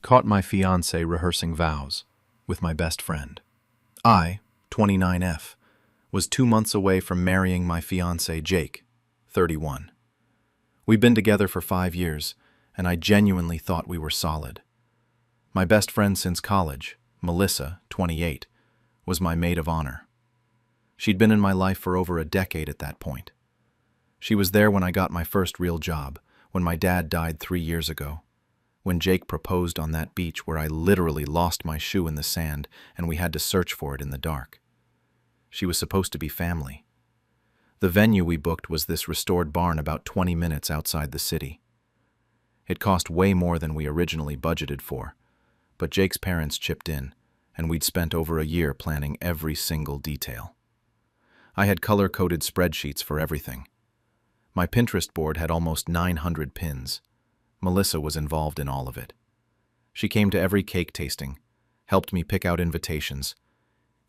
Caught my fiancé rehearsing vows with my best friend. I, 29F, was 2 months away from marrying my fiancé Jake, 31. We'd been together for 5 years, and I genuinely thought we were solid. My best friend since college, Melissa, 28, was my maid of honor. She'd been in my life for over a decade at that point. She was there when I got my first real job, when my dad died 3 years ago, when Jake proposed on that beach where I literally lost my shoe in the sand and we had to search for it in the dark. She was supposed to be family. The venue we booked was this restored barn about 20 minutes outside the city. It cost way more than we originally budgeted for, but Jake's parents chipped in, and we'd spent over a year planning every single detail. I had color-coded spreadsheets for everything. My Pinterest board had almost 900 pins. Melissa was involved in all of it. She came to every cake tasting, helped me pick out invitations,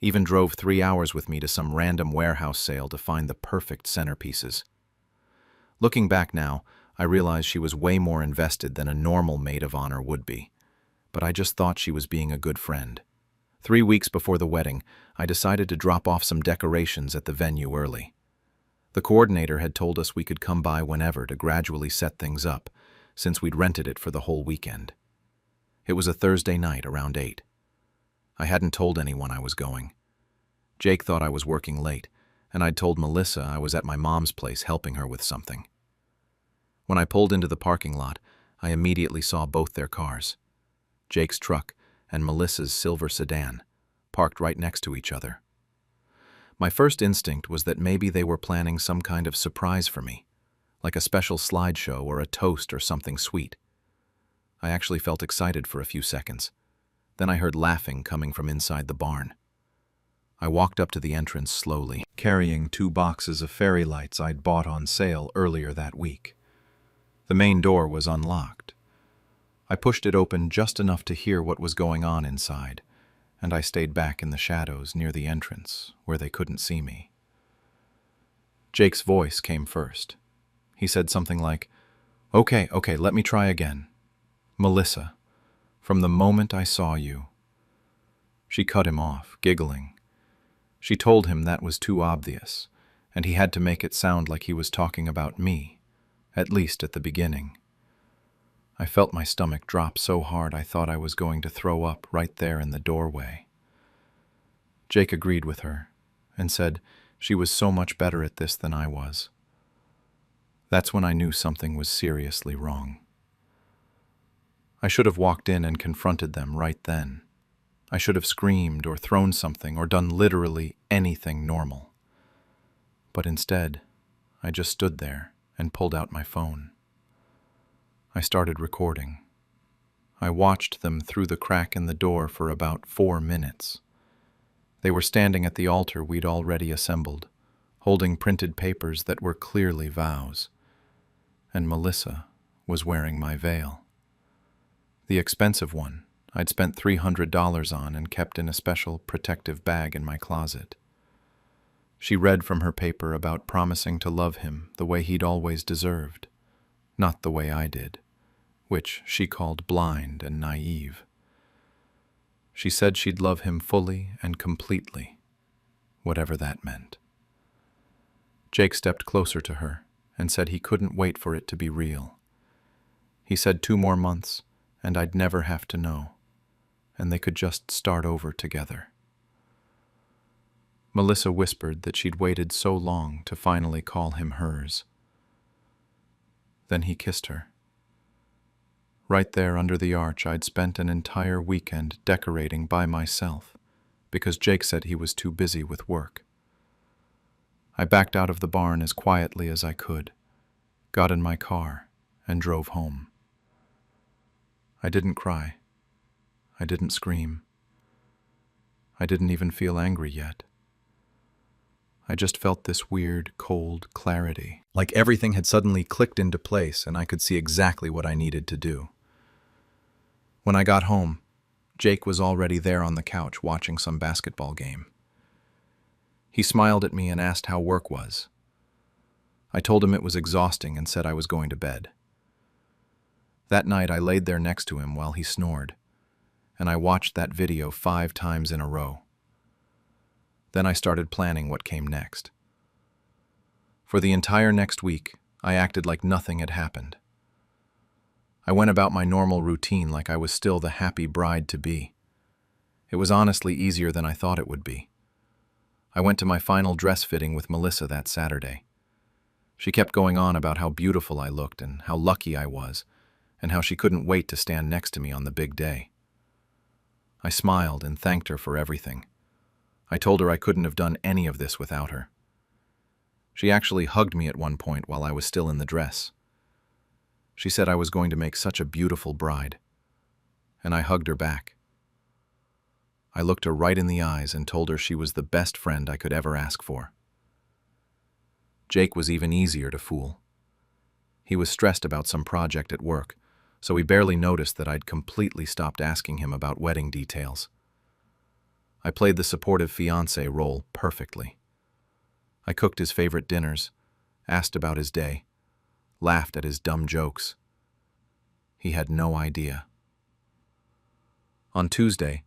even drove 3 hours with me to some random warehouse sale to find the perfect centerpieces. Looking back now, I realized she was way more invested than a normal maid of honor would be, but I just thought she was being a good friend. 3 weeks before the wedding, I decided to drop off some decorations at the venue early. The coordinator had told us we could come by whenever to gradually set things up, since we'd rented it for the whole weekend. It was a Thursday night around 8. I hadn't told anyone I was going. Jake thought I was working late, and I'd told Melissa I was at my mom's place helping her with something. When I pulled into the parking lot, I immediately saw both their cars, Jake's truck and Melissa's silver sedan, parked right next to each other. My first instinct was that maybe they were planning some kind of surprise for me, like a special slideshow or a toast or something sweet. I actually felt excited for a few seconds. Then I heard laughing coming from inside the barn. I walked up to the entrance slowly, carrying 2 boxes of fairy lights I'd bought on sale earlier that week. The main door was unlocked. I pushed it open just enough to hear what was going on inside, and I stayed back in the shadows near the entrance where they couldn't see me. Jake's voice came first. He said something like, Okay, let me try again. Melissa, from the moment I saw you." She cut him off, giggling. She told him that was too obvious, and he had to make it sound like he was talking about me, at least at the beginning. I felt my stomach drop so hard I thought I was going to throw up right there in the doorway. Jake agreed with her and said she was so much better at this than I was. That's when I knew something was seriously wrong. I should have walked in and confronted them right then. I should have screamed or thrown something or done literally anything normal. But instead, I just stood there and pulled out my phone. I started recording. I watched them through the crack in the door for about 4 minutes. They were standing at the altar we'd already assembled, holding printed papers that were clearly vows. And Melissa was wearing my veil. The expensive one I'd spent $300 on and kept in a special protective bag in my closet. She read from her paper about promising to love him the way he'd always deserved, not the way I did, which she called blind and naive. She said she'd love him fully and completely, whatever that meant. Jake stepped closer to her and said he couldn't wait for it to be real. He said 2 more months, and I'd never have to know, and they could just start over together. Melissa whispered that she'd waited so long to finally call him hers. Then he kissed her. Right there under the arch, I'd spent an entire weekend decorating by myself because Jake said he was too busy with work. I backed out of the barn as quietly as I could, got in my car, and drove home. I didn't cry. I didn't scream. I didn't even feel angry yet. I just felt this weird, cold clarity, like everything had suddenly clicked into place and I could see exactly what I needed to do. When I got home, Jake was already there on the couch watching some basketball game. He smiled at me and asked how work was. I told him it was exhausting and said I was going to bed. That night I laid there next to him while he snored, and I watched that video 5 times in a row. Then I started planning what came next. For the entire next week, I acted like nothing had happened. I went about my normal routine like I was still the happy bride-to-be. It was honestly easier than I thought it would be. I went to my final dress fitting with Melissa that Saturday. She kept going on about how beautiful I looked and how lucky I was, and how she couldn't wait to stand next to me on the big day. I smiled and thanked her for everything. I told her I couldn't have done any of this without her. She actually hugged me at one point while I was still in the dress. She said I was going to make such a beautiful bride, and I hugged her back. I looked her right in the eyes and told her she was the best friend I could ever ask for. Jake was even easier to fool. He was stressed about some project at work, so he barely noticed that I'd completely stopped asking him about wedding details. I played the supportive fiancé role perfectly. I cooked his favorite dinners, asked about his day, laughed at his dumb jokes. He had no idea. On Tuesday,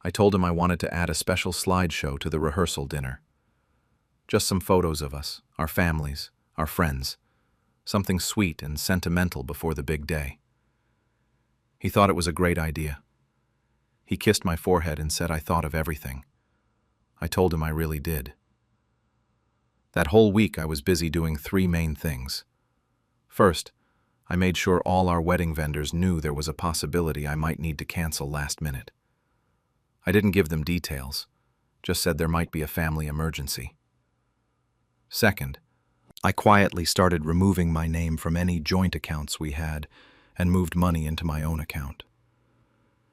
I told him I wanted to add a special slideshow to the rehearsal dinner. Just some photos of us, our families, our friends, something sweet and sentimental before the big day. He thought it was a great idea. He kissed my forehead and said I thought of everything. I told him I really did. That whole week I was busy doing 3 main things. First, I made sure all our wedding vendors knew there was a possibility I might need to cancel last minute. I didn't give them details, just said there might be a family emergency. Second, I quietly started removing my name from any joint accounts we had and moved money into my own account.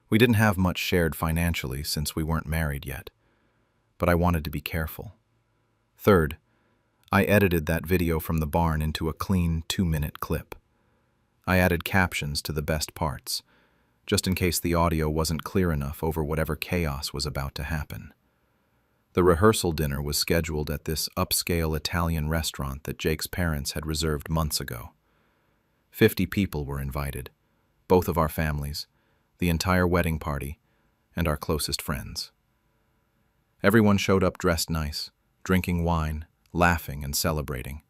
We didn't have much shared financially since we weren't married yet, but I wanted to be careful. Third, I edited that video from the barn into a clean 2-minute clip. I added captions to the best parts, just in case the audio wasn't clear enough over whatever chaos was about to happen. The rehearsal dinner was scheduled at this upscale Italian restaurant that Jake's parents had reserved months ago. 50 people were invited, both of our families, the entire wedding party, and our closest friends. Everyone showed up dressed nice, drinking wine, laughing and celebrating.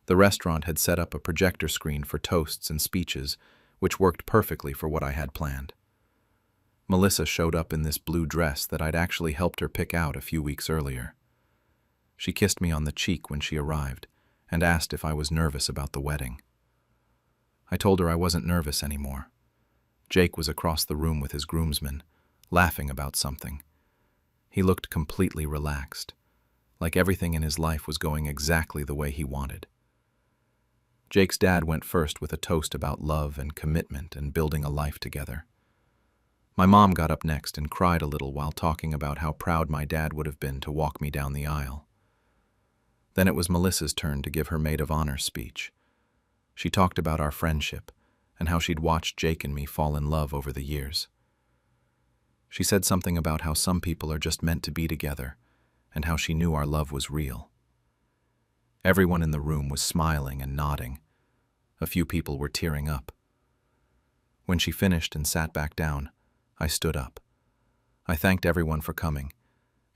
The restaurant had set up a projector screen for toasts and speeches, which worked perfectly for what I had planned. Melissa showed up in this blue dress that I'd actually helped her pick out a few weeks earlier. She kissed me on the cheek when she arrived and asked if I was nervous about the wedding. I told her I wasn't nervous anymore. Jake was across the room with his groomsmen, laughing about something. He looked completely relaxed, like everything in his life was going exactly the way he wanted. Jake's dad went first with a toast about love and commitment and building a life together. My mom got up next and cried a little while talking about how proud my dad would have been to walk me down the aisle. Then it was Melissa's turn to give her maid of honor speech. She talked about our friendship and how she'd watched Jake and me fall in love over the years. She said something about how some people are just meant to be together and how she knew our love was real. Everyone in the room was smiling and nodding. A few people were tearing up. When she finished and sat back down, I stood up. I thanked everyone for coming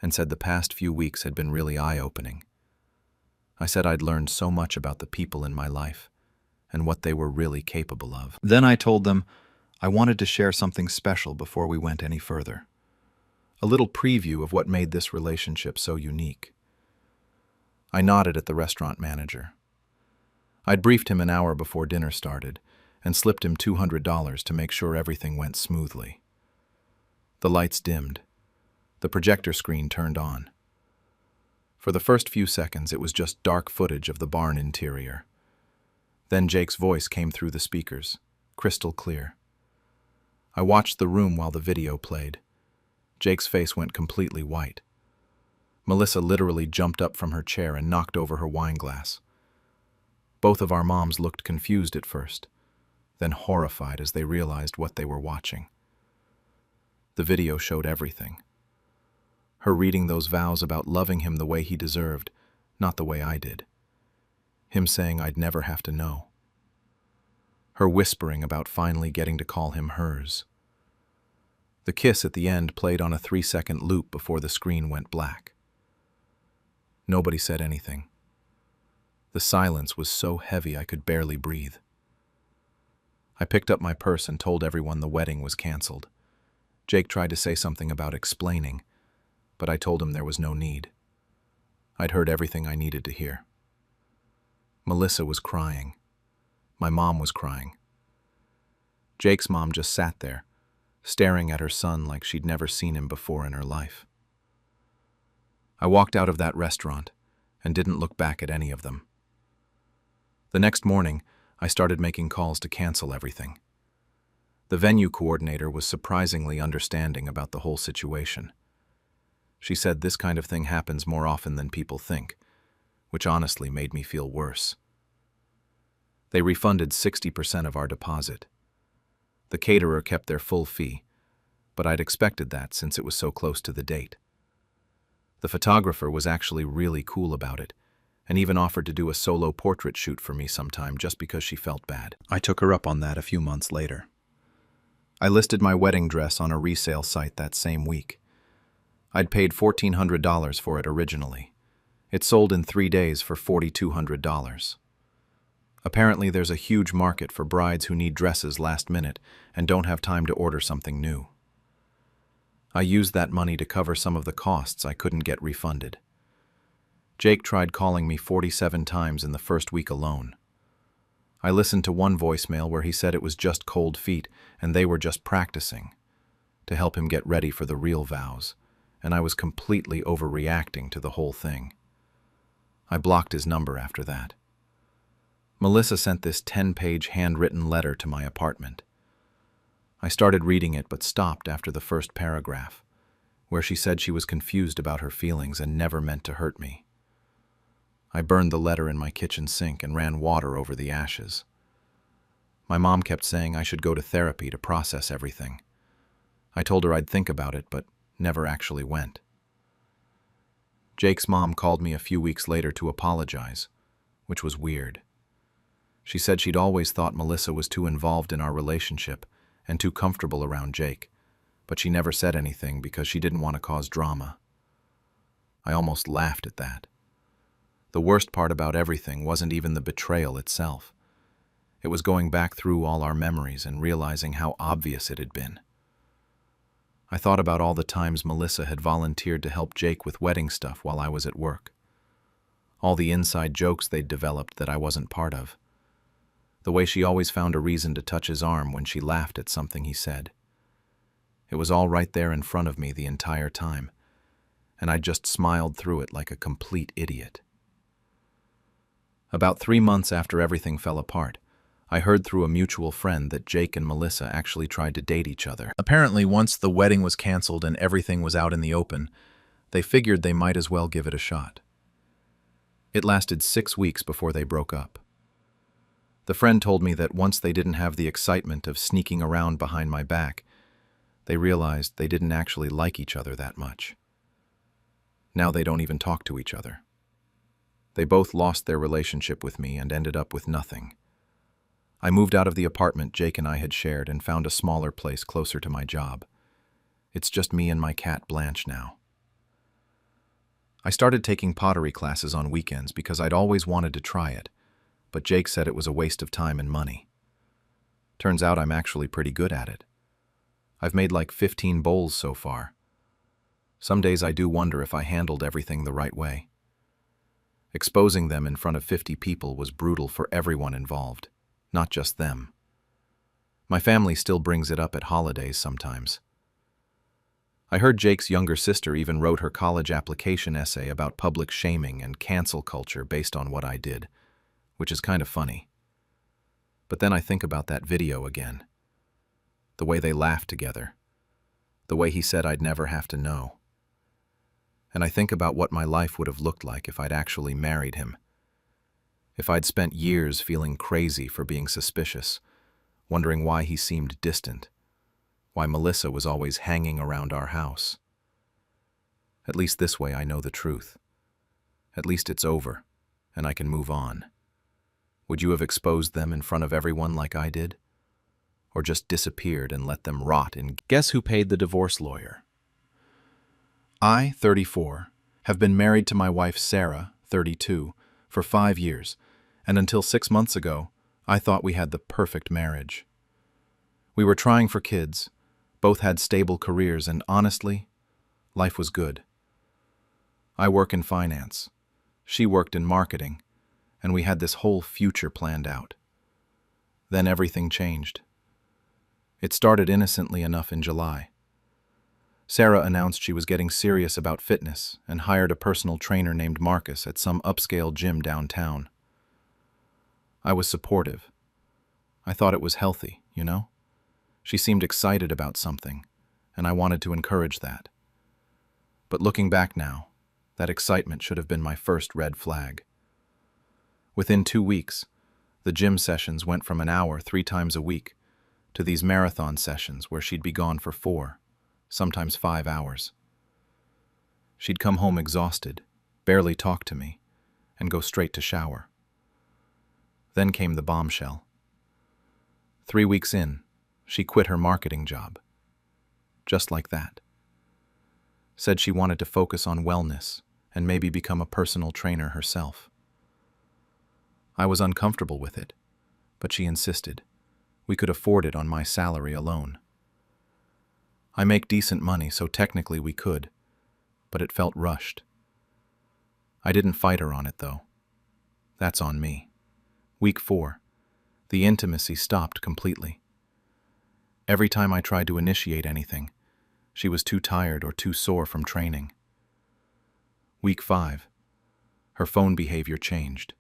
and said the past few weeks had been really eye-opening. I said I'd learned so much about the people in my life and what they were really capable of. Then I told them I wanted to share something special before we went any further. A little preview of what made this relationship so unique. I nodded at the restaurant manager. I'd briefed him an hour before dinner started and slipped him $200 to make sure everything went smoothly. The lights dimmed. The projector screen turned on. For the first few seconds, it was just dark footage of the barn interior. Then Jake's voice came through the speakers, crystal clear. I watched the room while the video played. Jake's face went completely white. Melissa literally jumped up from her chair and knocked over her wine glass. Both of our moms looked confused at first, then horrified as they realized what they were watching. The video showed everything. Her reading those vows about loving him the way he deserved, not the way I did. Him saying I'd never have to know. Her whispering about finally getting to call him hers. The kiss at the end played on a 3-second loop before the screen went black. Nobody said anything. The silence was so heavy I could barely breathe. I picked up my purse and told everyone the wedding was canceled. Jake tried to say something about explaining, but I told him there was no need. I'd heard everything I needed to hear. Melissa was crying. My mom was crying. Jake's mom just sat there, staring at her son like she'd never seen him before in her life. I walked out of that restaurant and didn't look back at any of them. The next morning, I started making calls to cancel everything. The venue coordinator was surprisingly understanding about the whole situation. She said this kind of thing happens more often than people think, which honestly made me feel worse. They refunded 60% of our deposit. The caterer kept their full fee, but I'd expected that since it was so close to the date. The photographer was actually really cool about it, and even offered to do a solo portrait shoot for me sometime just because she felt bad. I took her up on that a few months later. I listed my wedding dress on a resale site that same week. I'd paid $1,400 for it originally. It sold in 3 days for $4,200. Apparently there's a huge market for brides who need dresses last minute and don't have time to order something new. I used that money to cover some of the costs I couldn't get refunded. Jake tried calling me 47 times in the first week alone. I listened to one voicemail where he said it was just cold feet and they were just practicing to help him get ready for the real vows, and I was completely overreacting to the whole thing. I blocked his number after that. Melissa sent this 10-page handwritten letter to my apartment. I started reading it but stopped after the first paragraph, where she said she was confused about her feelings and never meant to hurt me. I burned the letter in my kitchen sink and ran water over the ashes. My mom kept saying I should go to therapy to process everything. I told her I'd think about it, but never actually went. Jake's mom called me a few weeks later to apologize, which was weird. She said she'd always thought Melissa was too involved in our relationship and too comfortable around Jake, but she never said anything because she didn't want to cause drama. I almost laughed at that. The worst part about everything wasn't even the betrayal itself. It was going back through all our memories and realizing how obvious it had been. I thought about all the times Melissa had volunteered to help Jake with wedding stuff while I was at work. All the inside jokes they'd developed that I wasn't part of. The way she always found a reason to touch his arm when she laughed at something he said. It was all right there in front of me the entire time, and I just smiled through it like a complete idiot. About 3 months after everything fell apart, I heard through a mutual friend that Jake and Melissa actually tried to date each other. Apparently, once the wedding was canceled and everything was out in the open, they figured they might as well give it a shot. It lasted 6 weeks before they broke up. The friend told me that once they didn't have the excitement of sneaking around behind my back, they realized they didn't actually like each other that much. Now they don't even talk to each other. They both lost their relationship with me and ended up with nothing. I moved out of the apartment Jake and I had shared and found a smaller place closer to my job. It's just me and my cat Blanche now. I started taking pottery classes on weekends because I'd always wanted to try it, but Jake said it was a waste of time and money. Turns out I'm actually pretty good at it. I've made like 15 bowls so far. Some days I do wonder if I handled everything the right way. Exposing them in front of 50 people was brutal for everyone involved, not just them. My family still brings it up at holidays sometimes. I heard Jake's younger sister even wrote her college application essay about public shaming and cancel culture based on what I did, which is kind of funny. But then I think about that video again. The way they laughed together. The way he said I'd never have to know. And I think about what my life would have looked like if I'd actually married him. If I'd spent years feeling crazy for being suspicious, wondering why he seemed distant, why Melissa was always hanging around our house. At least this way I know the truth. At least it's over, and I can move on. Would you have exposed them in front of everyone like I did? or just disappeared and let them rot in. Guess who paid the divorce lawyer? I, 34, have been married to my wife Sarah, 32, for 5 years, and until 6 months ago, I thought we had the perfect marriage. We were trying for kids, both had stable careers, and honestly, life was good. I work in finance. She worked in marketing, and we had this whole future planned out. Then everything changed. It started innocently enough in July. Sarah announced she was getting serious about fitness and hired a personal trainer named Marcus at some upscale gym downtown. I was supportive. I thought it was healthy, you know? She seemed excited about something, and I wanted to encourage that. But looking back now, that excitement should have been my first red flag. Within 2 weeks, the gym sessions went from an hour 3 times a week to these marathon sessions where she'd be gone for 4, sometimes 5 hours. She'd come home exhausted, barely talk to me, and go straight to shower. Then came the bombshell. 3 weeks in, she quit her marketing job. Just like that. Said she wanted to focus on wellness and maybe become a personal trainer herself. I was uncomfortable with it, but she insisted. We could afford it on my salary alone. I make decent money, so technically we could, but it felt rushed. I didn't fight her on it, though. That's on me. Week 4, the intimacy stopped completely. Every time I tried to initiate anything, she was too tired or too sore from training. Week 5, her phone behavior changed.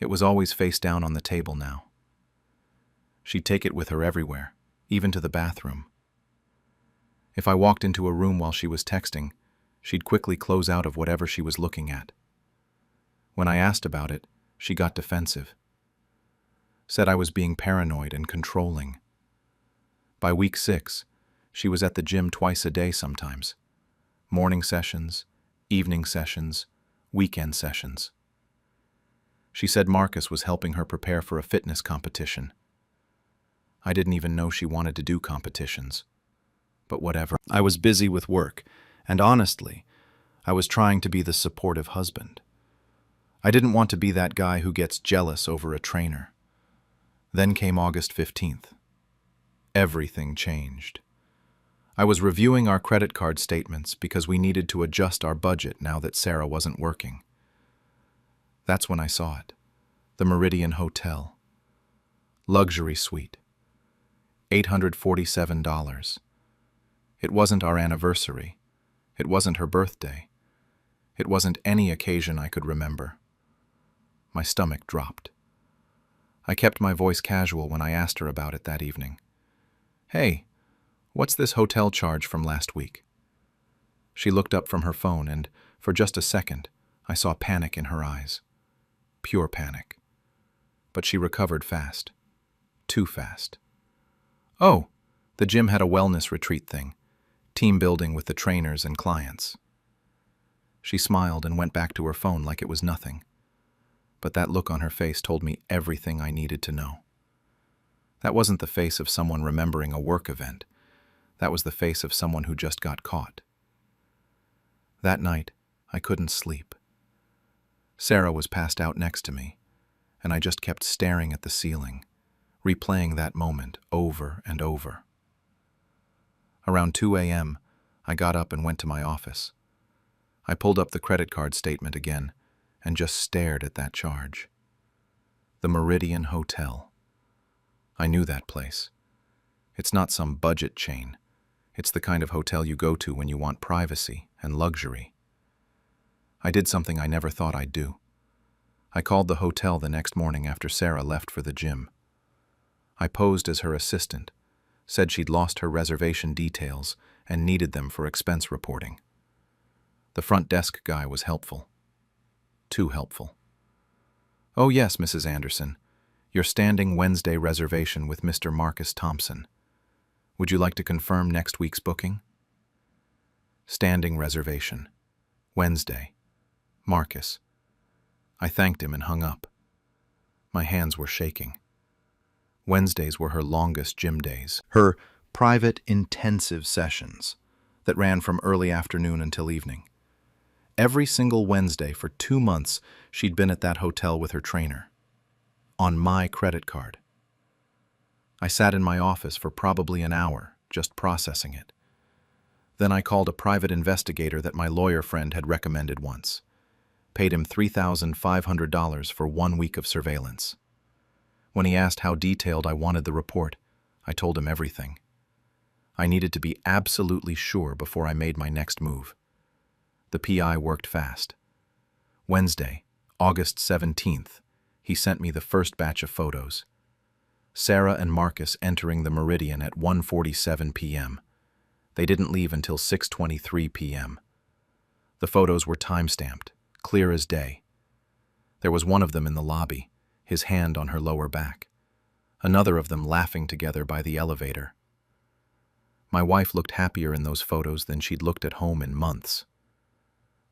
It was always face down on the table now. She'd take it with her everywhere, even to the bathroom. If I walked into a room while she was texting, she'd quickly close out of whatever she was looking at. When I asked about it, she got defensive. Said I was being paranoid and controlling. By week 6, she was at the gym twice a day sometimes. Morning sessions, evening sessions, weekend sessions. She said Marcus was helping her prepare for a fitness competition. I didn't even know she wanted to do competitions. But whatever. I was busy with work, and honestly, I was trying to be the supportive husband. I didn't want to be that guy who gets jealous over a trainer. Then came August 15th. Everything changed. I was reviewing our credit card statements because we needed to adjust our budget now that Sarah wasn't working. That's when I saw it. The Meridian Hotel. Luxury suite. $847. It wasn't our anniversary. It wasn't her birthday. It wasn't any occasion I could remember. My stomach dropped. I kept my voice casual when I asked her about it that evening. Hey, what's this hotel charge from last week? She looked up from her phone, and for just a second, I saw panic in her eyes. Pure panic. But she recovered fast. Too fast. Oh, the gym had a wellness retreat thing. Team building with the trainers and clients. She smiled and went back to her phone like it was nothing. But that look on her face told me everything I needed to know. That wasn't the face of someone remembering a work event. That was the face of someone who just got caught. That night, I couldn't sleep. Sarah was passed out next to me, and I just kept staring at the ceiling, replaying that moment over and over. Around 2 a.m., I got up and went to my office. I pulled up the credit card statement again and just stared at that charge. The Meridian Hotel. I knew that place. It's not some budget chain. It's the kind of hotel you go to when you want privacy and luxury. I did something I never thought I'd do. I called the hotel the next morning after Sarah left for the gym. I posed as her assistant, said she'd lost her reservation details and needed them for expense reporting. The front desk guy was helpful. Too helpful. Oh yes, Mrs. Anderson, your standing Wednesday reservation with Mr. Marcus Thompson. Would you like to confirm next week's booking? Standing reservation. Wednesday. Marcus. I thanked him and hung up. My hands were shaking. Wednesdays were her longest gym days, her private intensive sessions that ran from early afternoon until evening. Every single Wednesday for 2 months, she'd been at that hotel with her trainer. On my credit card. I sat in my office for probably an hour, just processing it. Then I called a private investigator that my lawyer friend had recommended once. Paid him $3,500 for 1 week of surveillance. When he asked how detailed I wanted the report, I told him everything. I needed to be absolutely sure before I made my next move. The PI worked fast. Wednesday, August 17th, he sent me the first batch of photos. Sarah and Marcus entering the Meridian at 1:47 p.m. They didn't leave until 6:23 p.m. The photos were time-stamped, clear as day. There was one of them in the lobby, his hand on her lower back. Another of them laughing together by the elevator. My wife looked happier in those photos than she'd looked at home in months.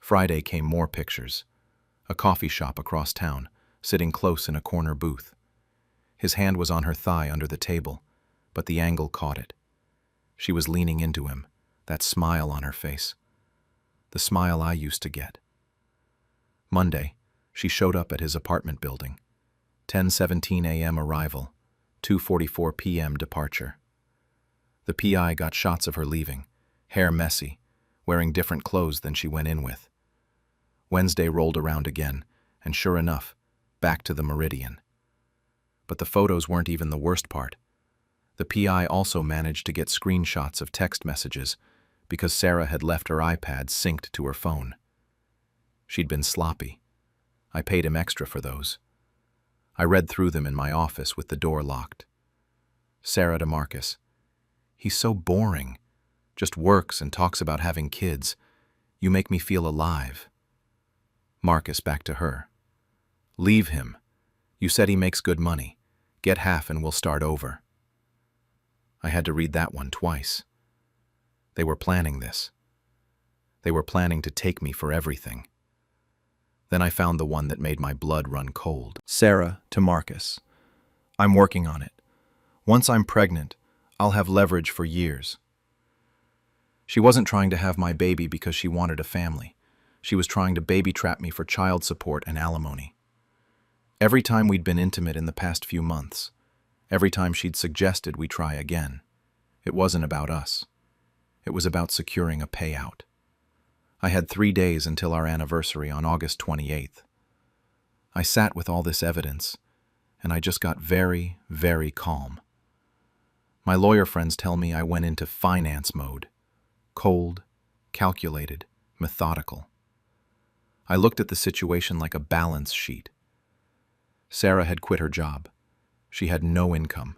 Friday came more pictures. A coffee shop across town, sitting close in a corner booth. His hand was on her thigh under the table, but the angle caught it. She was leaning into him, that smile on her face. The smile I used to get. Monday, she showed up at his apartment building. 10:17 a.m. arrival, 2:44 p.m. departure. The PI got shots of her leaving, hair messy, wearing different clothes than she went in with. Wednesday rolled around again, and sure enough, back to the Meridian. But the photos weren't even the worst part. The PI also managed to get screenshots of text messages because Sarah had left her iPad synced to her phone. She'd been sloppy. I paid him extra for those. I read through them in my office with the door locked. Sarah to Marcus. He's so boring. Just works and talks about having kids. You make me feel alive. Marcus back to her. Leave him. You said he makes good money. Get half and we'll start over. I had to read that one twice. They were planning this. They were planning to take me for everything. Then I found the one that made my blood run cold. Sarah to Marcus. I'm working on it. Once I'm pregnant, I'll have leverage for years. She wasn't trying to have my baby because she wanted a family. She was trying to baby trap me for child support and alimony. Every time we'd been intimate in the past few months, every time she'd suggested we try again, it wasn't about us. It was about securing a payout. I had 3 days until our anniversary on August 28th. I sat with all this evidence, and I just got very, very calm. My lawyer friends tell me I went into finance mode. Cold, calculated, methodical. I looked at the situation like a balance sheet. Sarah had quit her job. She had no income.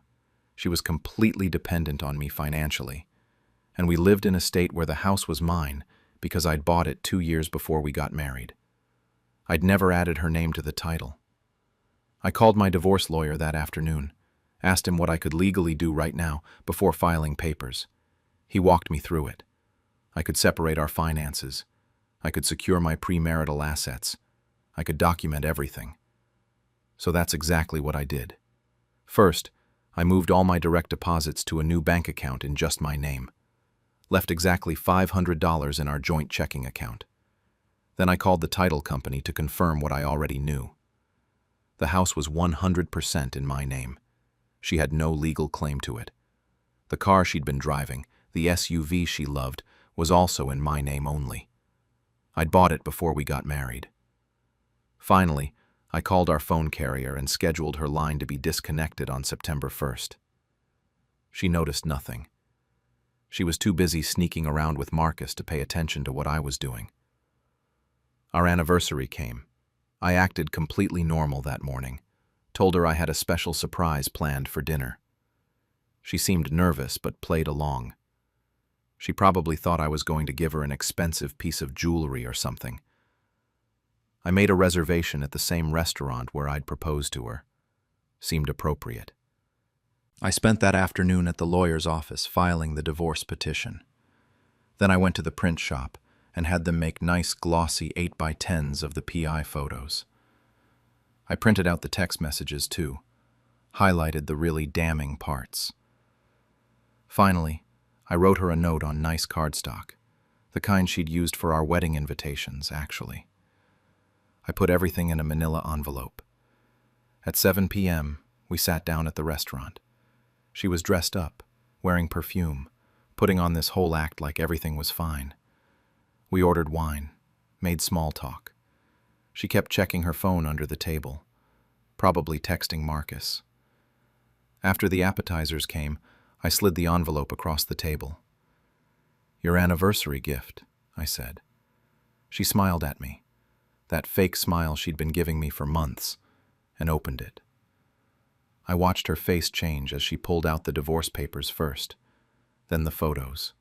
She was completely dependent on me financially. And we lived in a state where the house was mine because I'd bought it 2 years before we got married. I'd never added her name to the title. I called my divorce lawyer that afternoon, asked him what I could legally do right now before filing papers. He walked me through it. I could separate our finances. I could secure my premarital assets. I could document everything. So that's exactly what I did. First, I moved all my direct deposits to a new bank account in just my name. Left exactly $500 in our joint checking account. Then I called the title company to confirm what I already knew. The house was 100% in my name. She had no legal claim to it. The car she'd been driving, the SUV she loved, was also in my name only. I'd bought it before we got married. Finally, I called our phone carrier and scheduled her line to be disconnected on September 1st. She noticed nothing. She was too busy sneaking around with Marcus to pay attention to what I was doing. Our anniversary came. I acted completely normal that morning, told her I had a special surprise planned for dinner. She seemed nervous but played along. She probably thought I was going to give her an expensive piece of jewelry or something. I made a reservation at the same restaurant where I'd proposed to her. Seemed appropriate. I spent that afternoon at the lawyer's office filing the divorce petition. Then I went to the print shop and had them make nice glossy 8x10s of the PI photos. I printed out the text messages too. highlighted the really damning parts. Finally, I wrote her a note on nice cardstock, the kind she'd used for our wedding invitations, actually. I put everything in a manila envelope. At 7 p.m., we sat down at the restaurant. She was dressed up, wearing perfume, putting on this whole act like everything was fine. We ordered wine, made small talk. She kept checking her phone under the table, probably texting Marcus. After the appetizers came, I slid the envelope across the table. "Your anniversary gift," I said. She smiled at me, that fake smile she'd been giving me for months, and opened it. I watched her face change as she pulled out the divorce papers first, then the photos,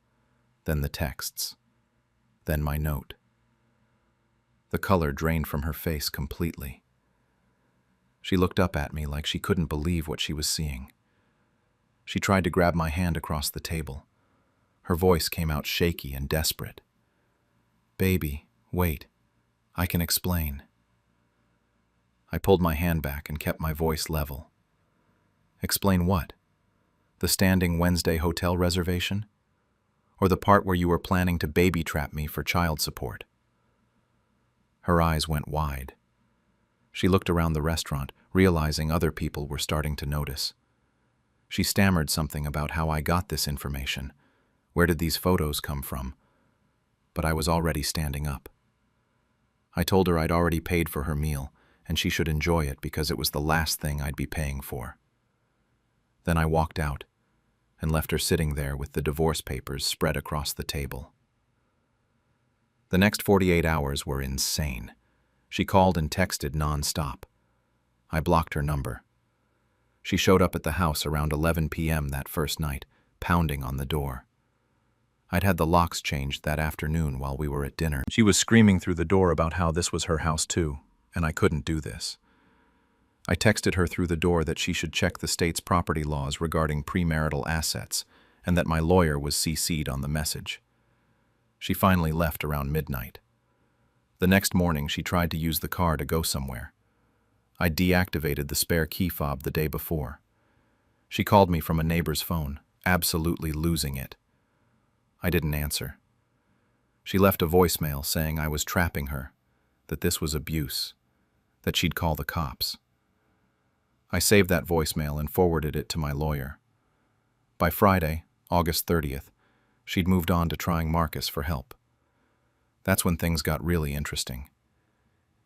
then the texts, then my note. The color drained from her face completely. She looked up at me like she couldn't believe what she was seeing. She tried to grab my hand across the table. Her voice came out shaky and desperate. "Baby, wait. I can explain." I pulled my hand back and kept my voice level. "Explain what? The standing Wednesday hotel reservation? Or the part where you were planning to baby trap me for child support?" Her eyes went wide. She looked around the restaurant, realizing other people were starting to notice. She stammered something about how I got this information. Where did these photos come from? But I was already standing up. I told her I'd already paid for her meal, and she should enjoy it because it was the last thing I'd be paying for. Then I walked out and left her sitting there with the divorce papers spread across the table. The next 48 hours were insane. She called and texted nonstop. I blocked her number. She showed up at the house around 11 p.m. that first night, pounding on the door. I'd had the locks changed that afternoon while we were at dinner. She was screaming through the door about how this was her house too, and I couldn't do this. I texted her through the door that she should check the state's property laws regarding premarital assets, and that my lawyer was CC'd on the message. She finally left around midnight. The next morning, she tried to use the car to go somewhere. I deactivated the spare key fob the day before. She called me from a neighbor's phone, absolutely losing it. I didn't answer. She left a voicemail saying I was trapping her, that this was abuse, that she'd call the cops. I saved that voicemail and forwarded it to my lawyer. By Friday, August 30th, she'd moved on to trying Marcus for help. That's when things got really interesting.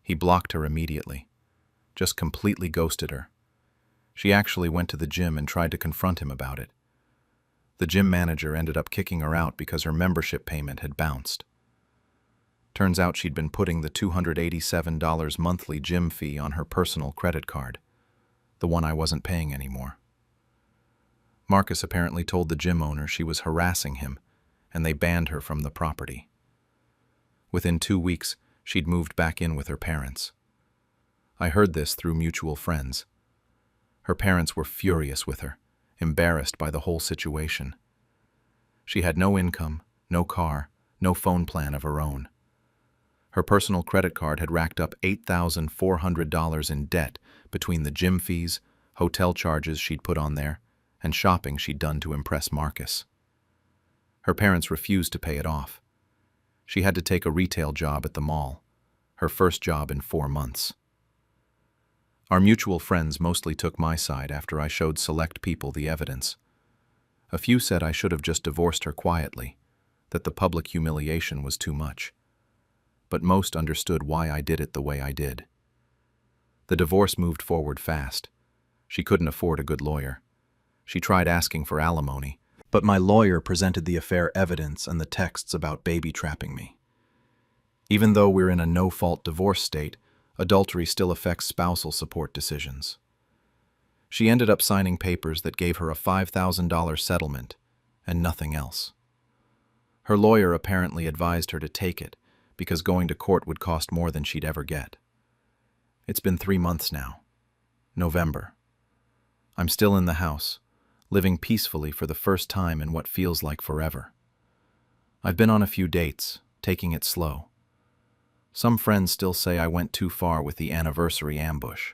He blocked her immediately, just completely ghosted her. She actually went to the gym and tried to confront him about it. The gym manager ended up kicking her out because her membership payment had bounced. Turns out she'd been putting the $287 monthly gym fee on her personal credit card, the one I wasn't paying anymore. Marcus apparently told the gym owner she was harassing him, and they banned her from the property. Within 2 weeks, she'd moved back in with her parents. I heard this through mutual friends. Her parents were furious with her, embarrassed by the whole situation. She had no income, no car, no phone plan of her own. Her personal credit card had racked up $8,400 in debt between the gym fees, hotel charges she'd put on there, and shopping she'd done to impress Marcus. Her parents refused to pay it off. She had to take a retail job at the mall, her first job in 4 months. Our mutual friends mostly took my side after I showed select people the evidence. A few said I should have just divorced her quietly, that the public humiliation was too much. But most understood why I did it the way I did. The divorce moved forward fast. She couldn't afford a good lawyer. She tried asking for alimony, but my lawyer presented the affair evidence and the texts about baby trapping me. Even though we're in a no-fault divorce state, adultery still affects spousal support decisions. She ended up signing papers that gave her a $5,000 settlement and nothing else. Her lawyer apparently advised her to take it because going to court would cost more than she'd ever get. It's been 3 months now. November. I'm still in the house, living peacefully for the first time in what feels like forever. I've been on a few dates, taking it slow. Some friends still say I went too far with the anniversary ambush.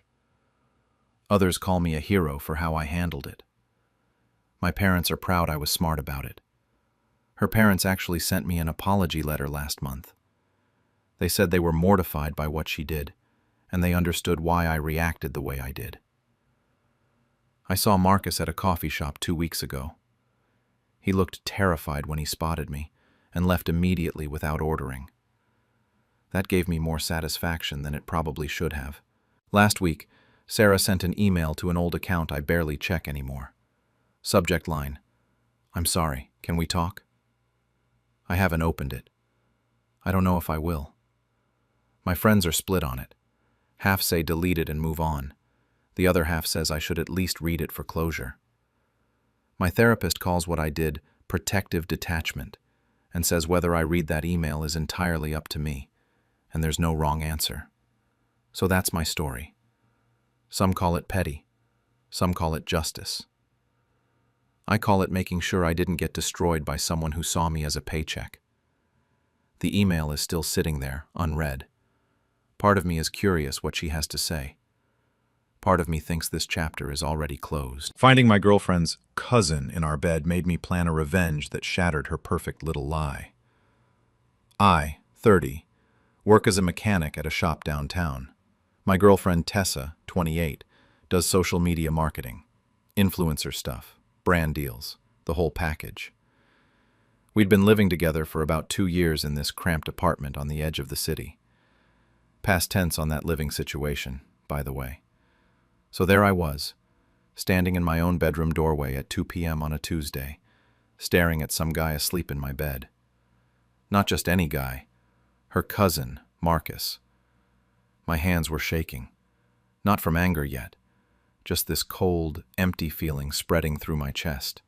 Others call me a hero for how I handled it. My parents are proud I was smart about it. Her parents actually sent me an apology letter last month. They said they were mortified by what she did, and they understood why I reacted the way I did. I saw Marcus at a coffee shop 2 weeks ago. He looked terrified when he spotted me and left immediately without ordering. That gave me more satisfaction than it probably should have. Last week, Sarah sent an email to an old account I barely check anymore. Subject line: "I'm sorry, can we talk?" I haven't opened it. I don't know if I will. My friends are split on it. Half say delete it and move on. The other half says I should at least read it for closure. My therapist calls what I did protective detachment and says whether I read that email is entirely up to me, and there's no wrong answer. So that's my story. Some call it petty. Some call it justice. I call it making sure I didn't get destroyed by someone who saw me as a paycheck. The email is still sitting there, unread. Part of me is curious what she has to say. Part of me thinks this chapter is already closed. Finding my girlfriend's cousin in our bed made me plan a revenge that shattered her perfect little lie. I, 30, work as a mechanic at a shop downtown. My girlfriend Tessa, 28, does social media marketing, influencer stuff, brand deals, the whole package. We'd been living together for about 2 years in this cramped apartment on the edge of the city. Past tense on that living situation, by the way. So there I was, standing in my own bedroom doorway at 2 p.m. on a Tuesday, staring at some guy asleep in my bed. Not just any guy, her cousin, Marcus. My hands were shaking, not from anger yet, just this cold, empty feeling spreading through my chest.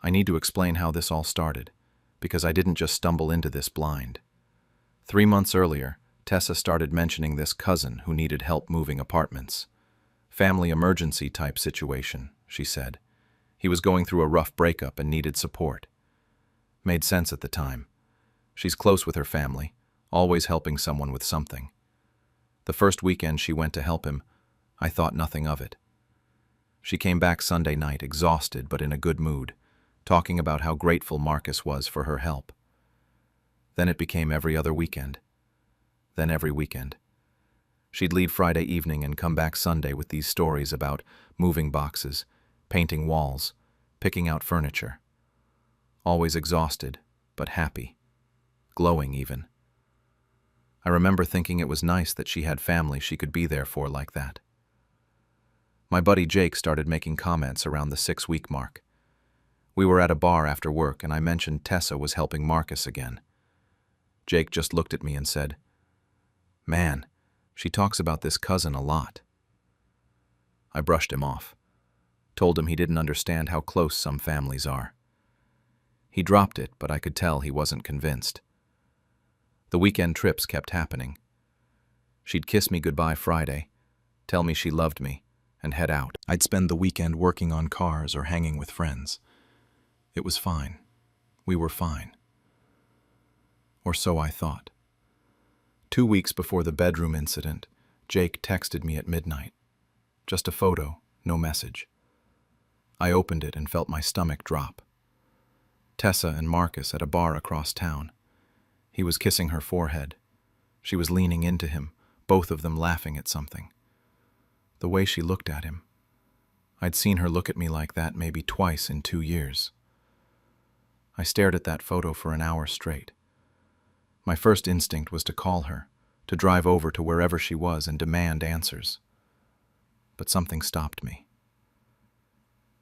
I need to explain how this all started, because I didn't just stumble into this blind. 3 months earlier, Tessa started mentioning this cousin who needed help moving apartments. Family emergency type situation, she said. He was going through a rough breakup and needed support. Made sense at the time. She's close with her family, always helping someone with something. The first weekend she went to help him, I thought nothing of it. She came back Sunday night, exhausted but in a good mood, talking about how grateful Marcus was for her help. Then it became every other weekend. Then every weekend. She'd leave Friday evening and come back Sunday with these stories about moving boxes, painting walls, picking out furniture. Always exhausted, but happy. Glowing even. I remember thinking it was nice that she had family she could be there for like that. My buddy Jake started making comments around the 6-week mark. We were at a bar after work and I mentioned Tessa was helping Marcus again. Jake just looked at me and said, "Man, she talks about this cousin a lot." I brushed him off, told him he didn't understand how close some families are. He dropped it, but I could tell he wasn't convinced. The weekend trips kept happening. She'd kiss me goodbye Friday, tell me she loved me, and head out. I'd spend the weekend working on cars or hanging with friends. It was fine. We were fine. Or so I thought. 2 weeks before the bedroom incident, Jake texted me at midnight. Just a photo, no message. I opened it and felt my stomach drop. Tessa and Marcus at a bar across town. He was kissing her forehead. She was leaning into him, both of them laughing at something. The way she looked at him. I'd seen her look at me like that maybe twice in 2 years. I stared at that photo for an hour straight. My first instinct was to call her, to drive over to wherever she was and demand answers. But something stopped me.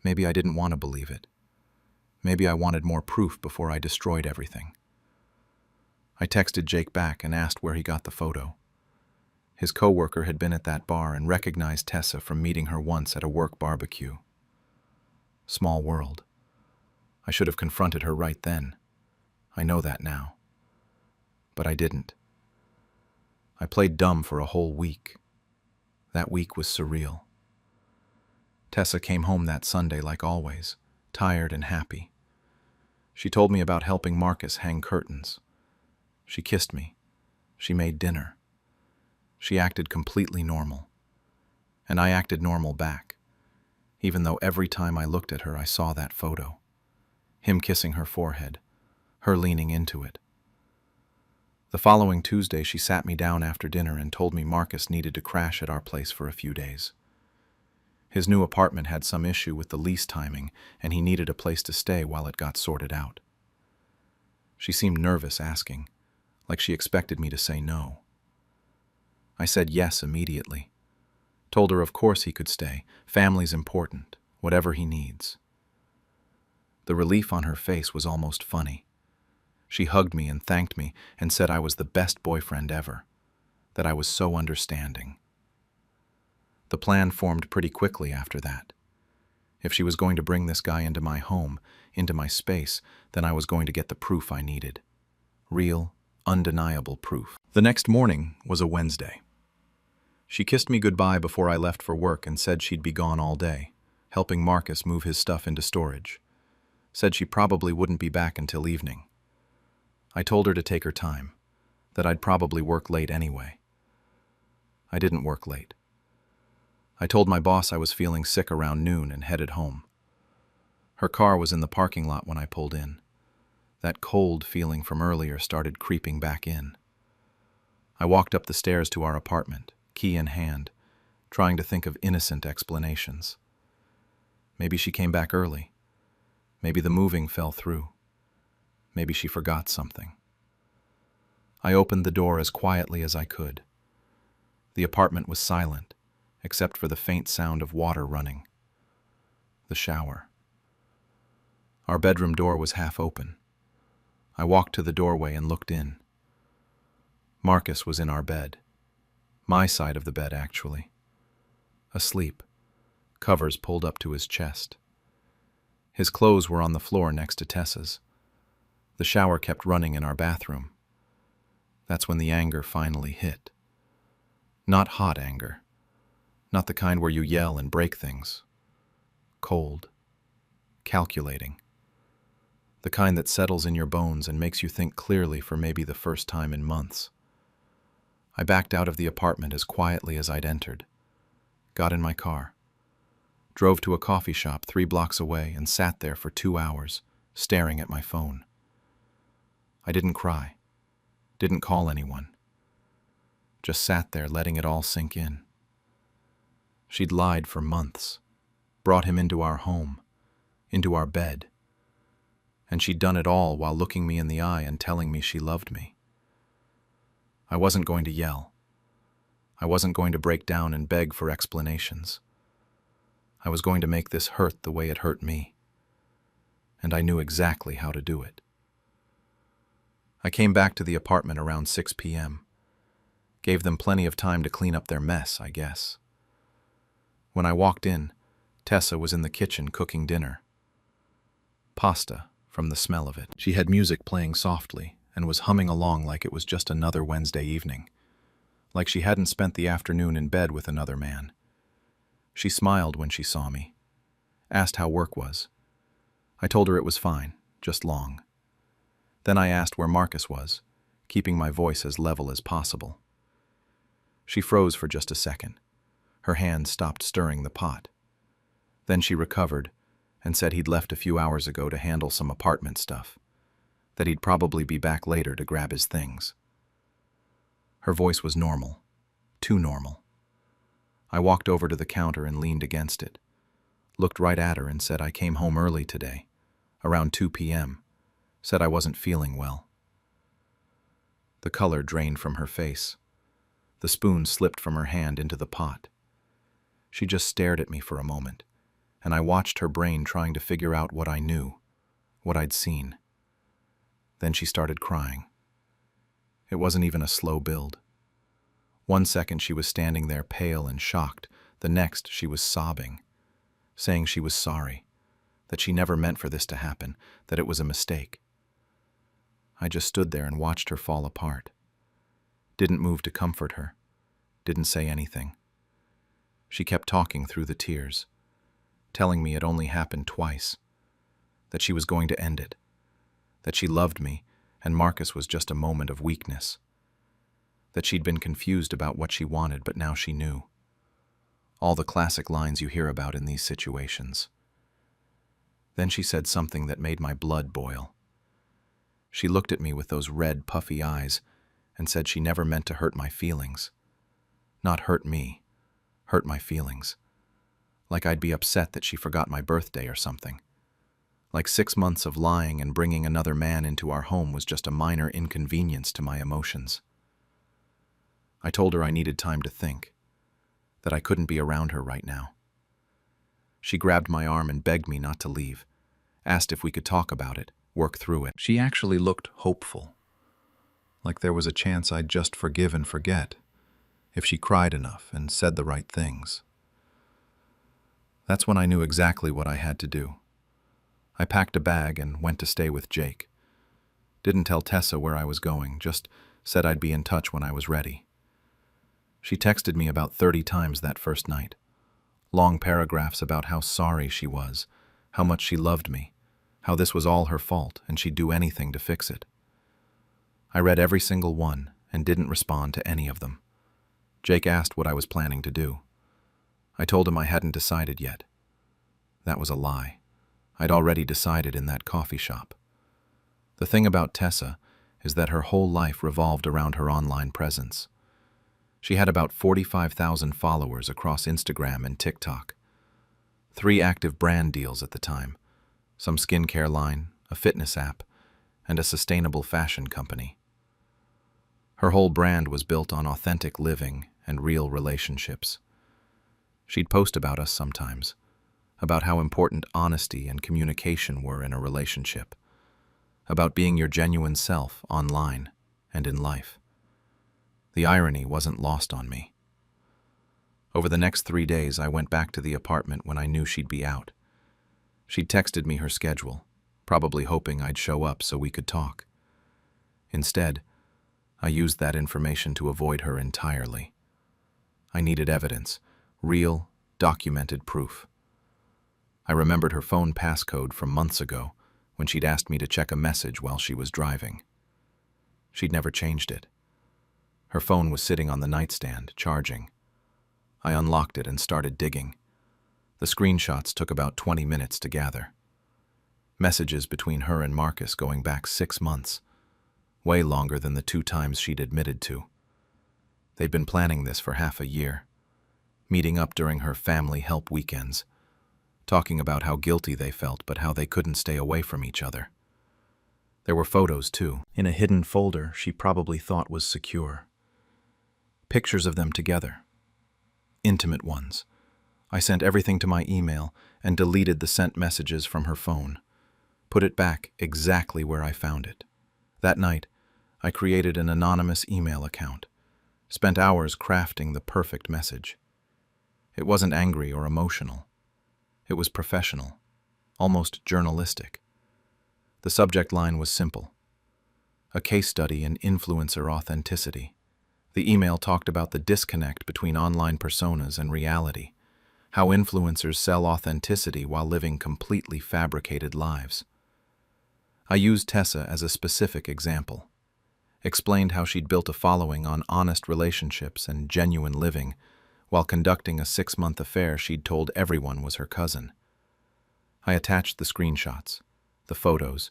Maybe I didn't want to believe it. Maybe I wanted more proof before I destroyed everything. I texted Jake back and asked where he got the photo. His coworker had been at that bar and recognized Tessa from meeting her once at a work barbecue. Small world. I should have confronted her right then. I know that now. But I didn't. I played dumb for a whole week. That week was surreal. Tessa came home that Sunday like always, tired and happy. She told me about helping Marcus hang curtains. She kissed me. She made dinner. She acted completely normal. And I acted normal back, even though every time I looked at her I saw that photo. Him kissing her forehead, her leaning into it. The following Tuesday she sat me down after dinner and told me Marcus needed to crash at our place for a few days. His new apartment had some issue with the lease timing and he needed a place to stay while it got sorted out. She seemed nervous asking, like she expected me to say no. I said yes immediately. Told her of course he could stay, family's important, whatever he needs. The relief on her face was almost funny. She hugged me and thanked me and said I was the best boyfriend ever, that I was so understanding. The plan formed pretty quickly after that. If she was going to bring this guy into my home, into my space, then I was going to get the proof I needed. Real, undeniable proof. The next morning was a Wednesday. She kissed me goodbye before I left for work and said she'd be gone all day, helping Marcus move his stuff into storage. Said she probably wouldn't be back until evening. I told her to take her time, that I'd probably work late anyway. I didn't work late. I told my boss I was feeling sick around noon and headed home. Her car was in the parking lot when I pulled in. That cold feeling from earlier started creeping back in. I walked up the stairs to our apartment, key in hand, trying to think of innocent explanations. Maybe she came back early. Maybe the moving fell through. Maybe she forgot something. I opened the door as quietly as I could. The apartment was silent, except for the faint sound of water running. The shower. Our bedroom door was half open. I walked to the doorway and looked in. Marcus was in our bed. My side of the bed, actually. Asleep, covers pulled up to his chest. His clothes were on the floor next to Tessa's. The shower kept running in our bathroom. That's when the anger finally hit. Not hot anger. Not the kind where you yell and break things. Cold. Calculating. The kind that settles in your bones and makes you think clearly for maybe the first time in months. I backed out of the apartment as quietly as I'd entered. Got in my car. Drove to a coffee shop 3 blocks away and sat there for 2 hours, staring at my phone. I didn't cry. Didn't call anyone. Just sat there letting it all sink in. She'd lied for months. Brought him into our home. Into our bed. And she'd done it all while looking me in the eye and telling me she loved me. I wasn't going to yell. I wasn't going to break down and beg for explanations. I was going to make this hurt the way it hurt me. And I knew exactly how to do it. I came back to the apartment around 6 p.m. Gave them plenty of time to clean up their mess, I guess. When I walked in, Tessa was in the kitchen cooking dinner. Pasta, from the smell of it. She had music playing softly and was humming along like it was just another Wednesday evening. Like she hadn't spent the afternoon in bed with another man. She smiled when she saw me. Asked how work was. I told her it was fine, just long. Then I asked where Marcus was, keeping my voice as level as possible. She froze for just a second. Her hand stopped stirring the pot. Then she recovered and said he'd left a few hours ago to handle some apartment stuff, that he'd probably be back later to grab his things. Her voice was normal, too normal. I walked over to the counter and leaned against it, looked right at her and said I came home early today, around 2 p.m., said I wasn't feeling well. The color drained from her face. The spoon slipped from her hand into the pot. She just stared at me for a moment, and I watched her brain trying to figure out what I knew, what I'd seen. Then she started crying. It wasn't even a slow build. 1 second she was standing there pale and shocked, the next she was sobbing, saying she was sorry, that she never meant for this to happen, that it was a mistake. I just stood there and watched her fall apart. Didn't move to comfort her. Didn't say anything. She kept talking through the tears, telling me it only happened twice, that she was going to end it, that she loved me and Marcus was just a moment of weakness, that she'd been confused about what she wanted but now she knew. All the classic lines you hear about in these situations. Then she said something that made my blood boil. She looked at me with those red, puffy eyes and said she never meant to hurt my feelings. Not hurt me, hurt my feelings. Like I'd be upset that she forgot my birthday or something. Like 6 months of lying and bringing another man into our home was just a minor inconvenience to my emotions. I told her I needed time to think, that I couldn't be around her right now. She grabbed my arm and begged me not to leave, asked if we could talk about it, work through it. She actually looked hopeful, like there was a chance I'd just forgive and forget, if she cried enough and said the right things. That's when I knew exactly what I had to do. I packed a bag and went to stay with Jake. Didn't tell Tessa where I was going, just said I'd be in touch when I was ready. She texted me about 30 times that first night. Long paragraphs about how sorry she was, how much she loved me, how this was all her fault and she'd do anything to fix it. I read every single one and didn't respond to any of them. Jake asked what I was planning to do. I told him I hadn't decided yet. That was a lie. I'd already decided in that coffee shop. The thing about Tessa is that her whole life revolved around her online presence. She had about 45,000 followers across Instagram and TikTok. 3 active brand deals at the time, some skincare line, a fitness app, and a sustainable fashion company. Her whole brand was built on authentic living and real relationships. She'd post about us sometimes, about how important honesty and communication were in a relationship, about being your genuine self online and in life. The irony wasn't lost on me. Over the next 3 days, I went back to the apartment when I knew she'd be out. She'd texted me her schedule, probably hoping I'd show up so we could talk. Instead, I used that information to avoid her entirely. I needed evidence, real, documented proof. I remembered her phone passcode from months ago when she'd asked me to check a message while she was driving. She'd never changed it. Her phone was sitting on the nightstand, charging. I unlocked it and started digging. The screenshots took about 20 minutes to gather. Messages between her and Marcus going back 6 months, way longer than the 2 times she'd admitted to. They'd been planning this for half a year, meeting up during her family help weekends, talking about how guilty they felt but how they couldn't stay away from each other. There were photos, too, in a hidden folder she probably thought was secure. Pictures of them together. Intimate ones. I sent everything to my email and deleted the sent messages from her phone. Put it back exactly where I found it. That night, I created an anonymous email account. Spent hours crafting the perfect message. It wasn't angry or emotional. It was professional, almost journalistic. The subject line was simple. A case study in influencer authenticity. The email talked about the disconnect between online personas and reality, how influencers sell authenticity while living completely fabricated lives. I used Tessa as a specific example, explained how she'd built a following on honest relationships and genuine living while conducting a 6-month affair she'd told everyone was her cousin. I attached the screenshots, the photos,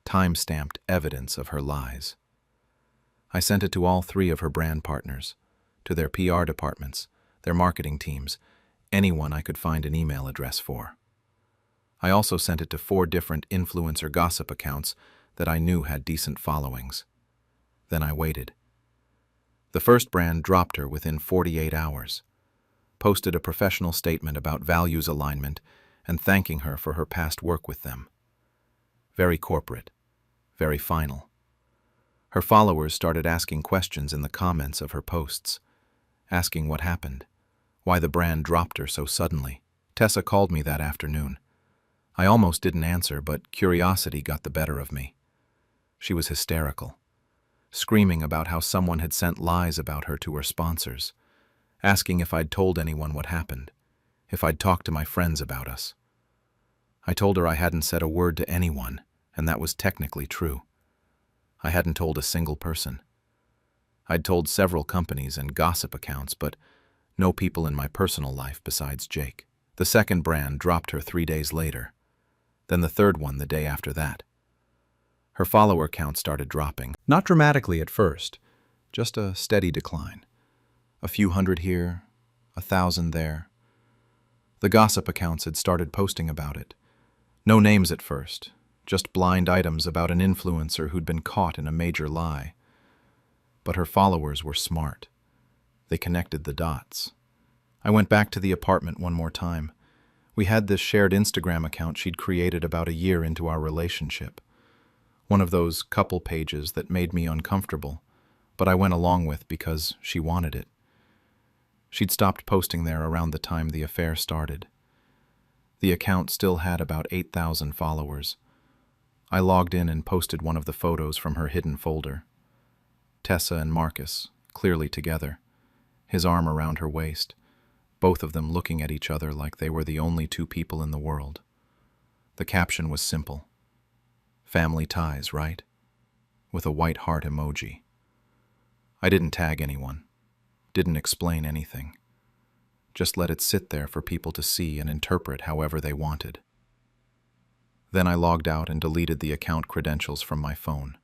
time-stamped evidence of her lies. I sent it to all 3 of her brand partners, to their PR departments, their marketing teams, anyone I could find an email address for. I also sent it to 4 different influencer gossip accounts that I knew had decent followings. Then I waited. The first brand dropped her within 48 hours, posted a professional statement about values alignment and thanking her for her past work with them. Very corporate, very final. Her followers started asking questions in the comments of her posts, asking what happened, why the brand dropped her so suddenly. Tessa called me that afternoon. I almost didn't answer, but curiosity got the better of me. She was hysterical, screaming about how someone had sent lies about her to her sponsors, asking if I'd told anyone what happened, if I'd talked to my friends about us. I told her I hadn't said a word to anyone, and that was technically true. I hadn't told a single person. I'd told several companies and gossip accounts, but No people in my personal life besides Jake. The second brand dropped her 3 days later, then the third one the day after that. Her follower count started dropping. Not dramatically at first, just a steady decline. A few hundred here, 1,000 there. The gossip accounts had started posting about it. No names at first, just blind items about an influencer who'd been caught in a major lie. But her followers were smart. They connected the dots. I went back to the apartment one more time. We had this shared Instagram account she'd created about a year into our relationship. One of those couple pages that made me uncomfortable, but I went along with because she wanted it. She'd stopped posting there around the time the affair started. The account still had about 8,000 followers. I logged in and posted one of the photos from her hidden folder. Tessa and Marcus, clearly together, his arm around her waist, both of them looking at each other like they were the only two people in the world. The caption was simple. Family ties, right? With a white heart emoji. I didn't tag anyone, didn't explain anything. Just let it sit there for people to see and interpret however they wanted. Then I logged out and deleted the account credentials from my phone.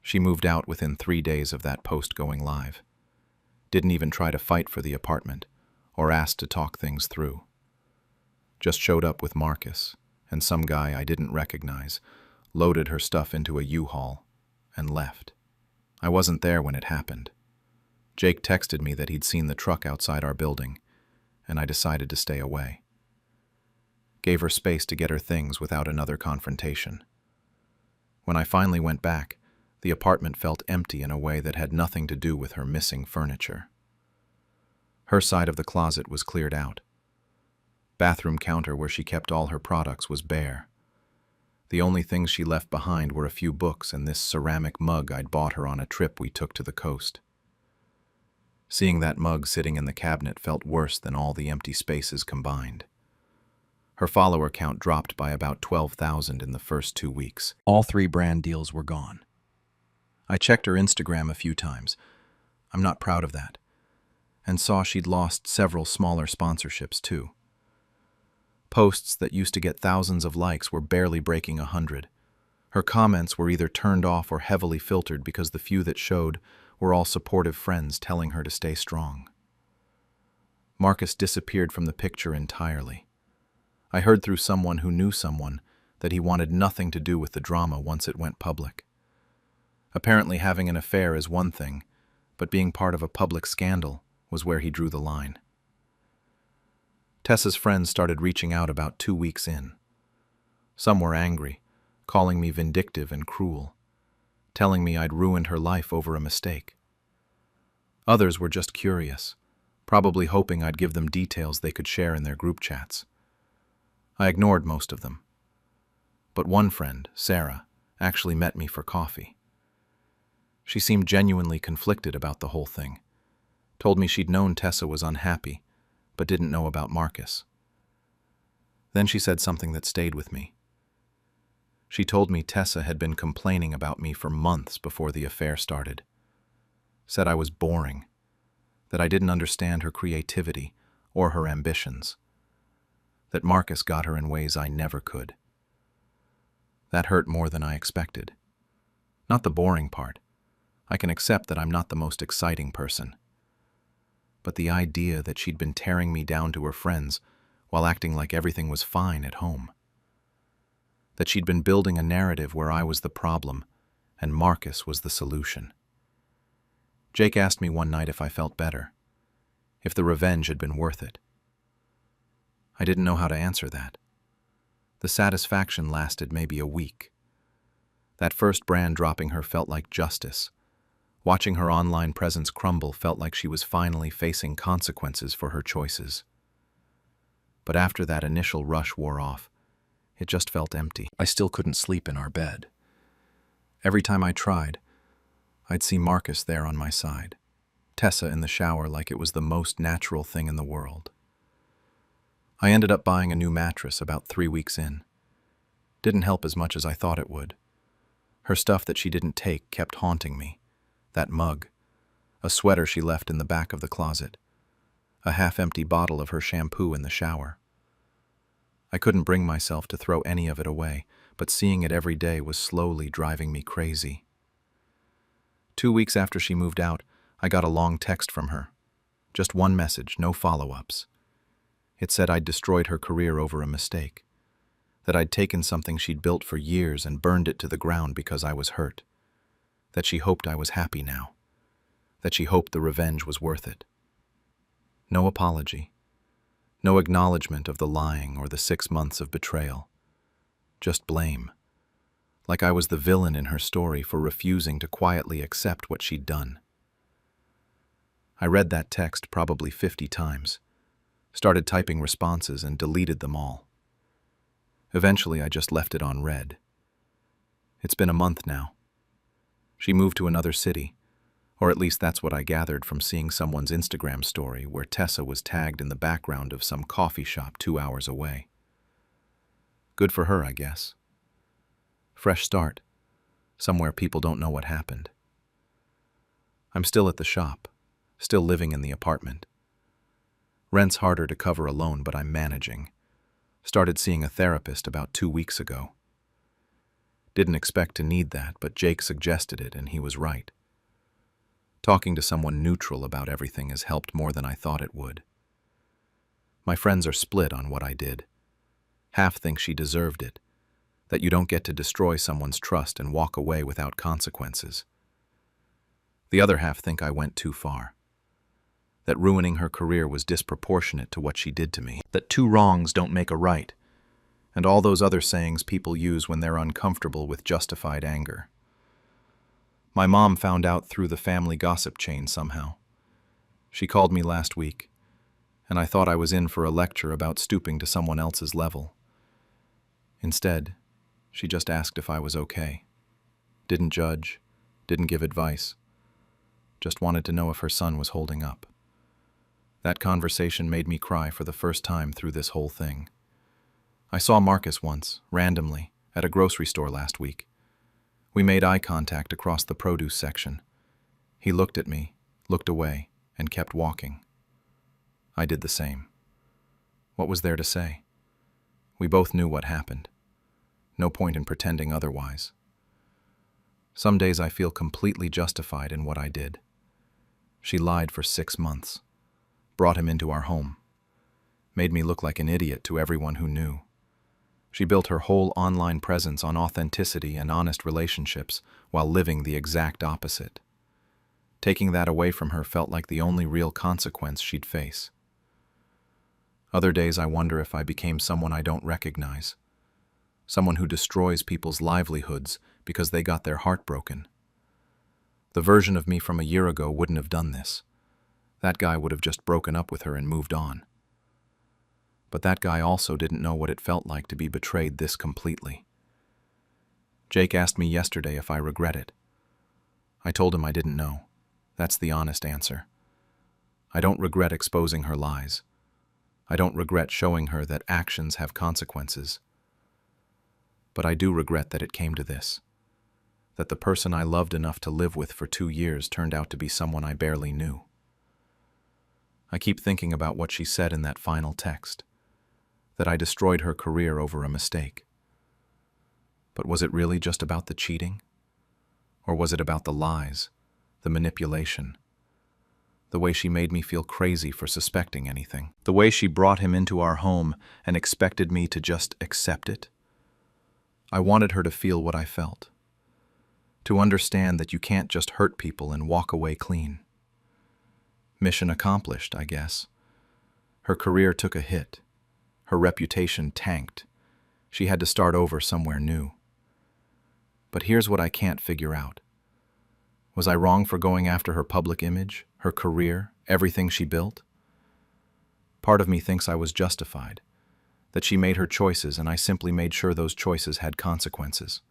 She moved out within 3 days of that post going live. Didn't even try to fight for the apartment or ask to talk things through. Just showed up with Marcus and some guy I didn't recognize, loaded her stuff into a U-Haul, and left. I wasn't there when it happened. Jake texted me that he'd seen the truck outside our building, and I decided to stay away. Gave her space to get her things without another confrontation. When I finally went back, the apartment felt empty in a way that had nothing to do with her missing furniture. Her side of the closet was cleared out. Bathroom counter where she kept all her products was bare. The only things she left behind were a few books and this ceramic mug I'd bought her on a trip we took to the coast. Seeing that mug sitting in the cabinet felt worse than all the empty spaces combined. Her follower count dropped by about 12,000 in the first 2 weeks. All 3 brand deals were gone. I checked her Instagram a few times. I'm not proud of that. And saw she'd lost several smaller sponsorships too. Posts that used to get thousands of likes were barely breaking 100. Her comments were either turned off or heavily filtered because the few that showed were all supportive friends telling her to stay strong. Marcus disappeared from the picture entirely. I heard through someone who knew someone that he wanted nothing to do with the drama once it went public. Apparently having an affair is one thing, but being part of a public scandal was where he drew the line. Tessa's friends started reaching out about 2 weeks in. Some were angry, calling me vindictive and cruel, telling me I'd ruined her life over a mistake. Others were just curious, probably hoping I'd give them details they could share in their group chats. I ignored most of them. But one friend, Sarah, actually met me for coffee. She seemed genuinely conflicted about the whole thing. Told me she'd known Tessa was unhappy, but didn't know about Marcus. Then she said something that stayed with me. She told me Tessa had been complaining about me for months before the affair started. Said I was boring, that I didn't understand her creativity or her ambitions, that Marcus got her in ways I never could. That hurt more than I expected. Not the boring part. I can accept that I'm not the most exciting person. But the idea that she'd been tearing me down to her friends while acting like everything was fine at home. That she'd been building a narrative where I was the problem and Marcus was the solution. Jake asked me one night if I felt better, if the revenge had been worth it. I didn't know how to answer that. The satisfaction lasted maybe a week. That first brand dropping her felt like justice. Watching her online presence crumble felt like she was finally facing consequences for her choices. But after that initial rush wore off, it just felt empty. I still couldn't sleep in our bed. Every time I tried, I'd see Marcus there on my side, Tessa in the shower like it was the most natural thing in the world. I ended up buying a new mattress about 3 weeks in. Didn't help as much as I thought it would. Her stuff that she didn't take kept haunting me. That mug, a sweater she left in the back of the closet, a half-empty bottle of her shampoo in the shower. I couldn't bring myself to throw any of it away, but seeing it every day was slowly driving me crazy. 2 weeks after she moved out, I got a long text from her. Just one message, no follow-ups. It said I'd destroyed her career over a mistake, that I'd taken something she'd built for years and burned it to the ground because I was hurt, that she hoped I was happy now, that she hoped the revenge was worth it. No apology, no acknowledgement of the lying or the 6 months of betrayal, just blame, like I was the villain in her story for refusing to quietly accept what she'd done. I read that text probably 50 times, started typing responses and deleted them all. Eventually, I just left it on read. It's been a month now. She moved to another city, or at least that's what I gathered from seeing someone's Instagram story where Tessa was tagged in the background of some coffee shop 2 hours away. Good for her, I guess. Fresh start, somewhere people don't know what happened. I'm still at the shop, still living in the apartment. Rent's harder to cover alone, but I'm managing. Started seeing a therapist about 2 weeks ago. Didn't expect to need that, but Jake suggested it, and he was right. Talking to someone neutral about everything has helped more than I thought it would. My friends are split on what I did. Half think she deserved it, that you don't get to destroy someone's trust and walk away without consequences. The other half think I went too far, that ruining her career was disproportionate to what she did to me, that 2 wrongs don't make a right, and all those other sayings people use when they're uncomfortable with justified anger. My mom found out through the family gossip chain somehow. She called me last week, and I thought I was in for a lecture about stooping to someone else's level. Instead, she just asked if I was okay. Didn't judge, didn't give advice. Just wanted to know if her son was holding up. That conversation made me cry for the first time through this whole thing. I saw Marcus once, randomly, at a grocery store last week. We made eye contact across the produce section. He looked at me, looked away, and kept walking. I did the same. What was there to say? We both knew what happened. No point in pretending otherwise. Some days I feel completely justified in what I did. She lied for 6 months, brought him into our home, made me look like an idiot to everyone who knew. She built her whole online presence on authenticity and honest relationships while living the exact opposite. Taking that away from her felt like the only real consequence she'd face. Other days I wonder if I became someone I don't recognize, someone who destroys people's livelihoods because they got their heart broken. The version of me from a year ago wouldn't have done this. That guy would have just broken up with her and moved on. But that guy also didn't know what it felt like to be betrayed this completely. Jake asked me yesterday if I regret it. I told him I didn't know. That's the honest answer. I don't regret exposing her lies. I don't regret showing her that actions have consequences. But I do regret that it came to this. That the person I loved enough to live with for 2 years turned out to be someone I barely knew. I keep thinking about what she said in that final text, that I destroyed her career over a mistake. But was it really just about the cheating? Or was it about the lies, the manipulation, the way she made me feel crazy for suspecting anything, the way she brought him into our home and expected me to just accept it? I wanted her to feel what I felt, to understand that you can't just hurt people and walk away clean. Mission accomplished, I guess. Her career took a hit. Her reputation tanked. She had to start over somewhere new. But here's what I can't figure out. Was I wrong for going after her public image, her career, everything she built? Part of me thinks I was justified, that she made her choices and I simply made sure those choices had consequences.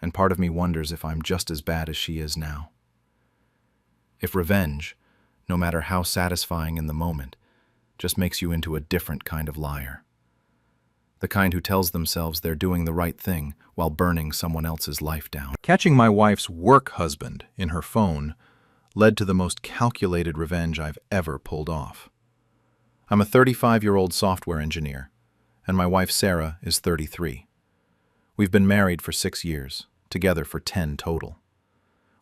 And part of me wonders if I'm just as bad as she is now. If revenge, no matter how satisfying in the moment, just makes you into a different kind of liar. The kind who tells themselves they're doing the right thing while burning someone else's life down. Catching my wife's work husband in her phone led to the most calculated revenge I've ever pulled off. I'm a 35-year-old software engineer, and my wife Sarah is 33. We've been married for 6 years, together for 10 total.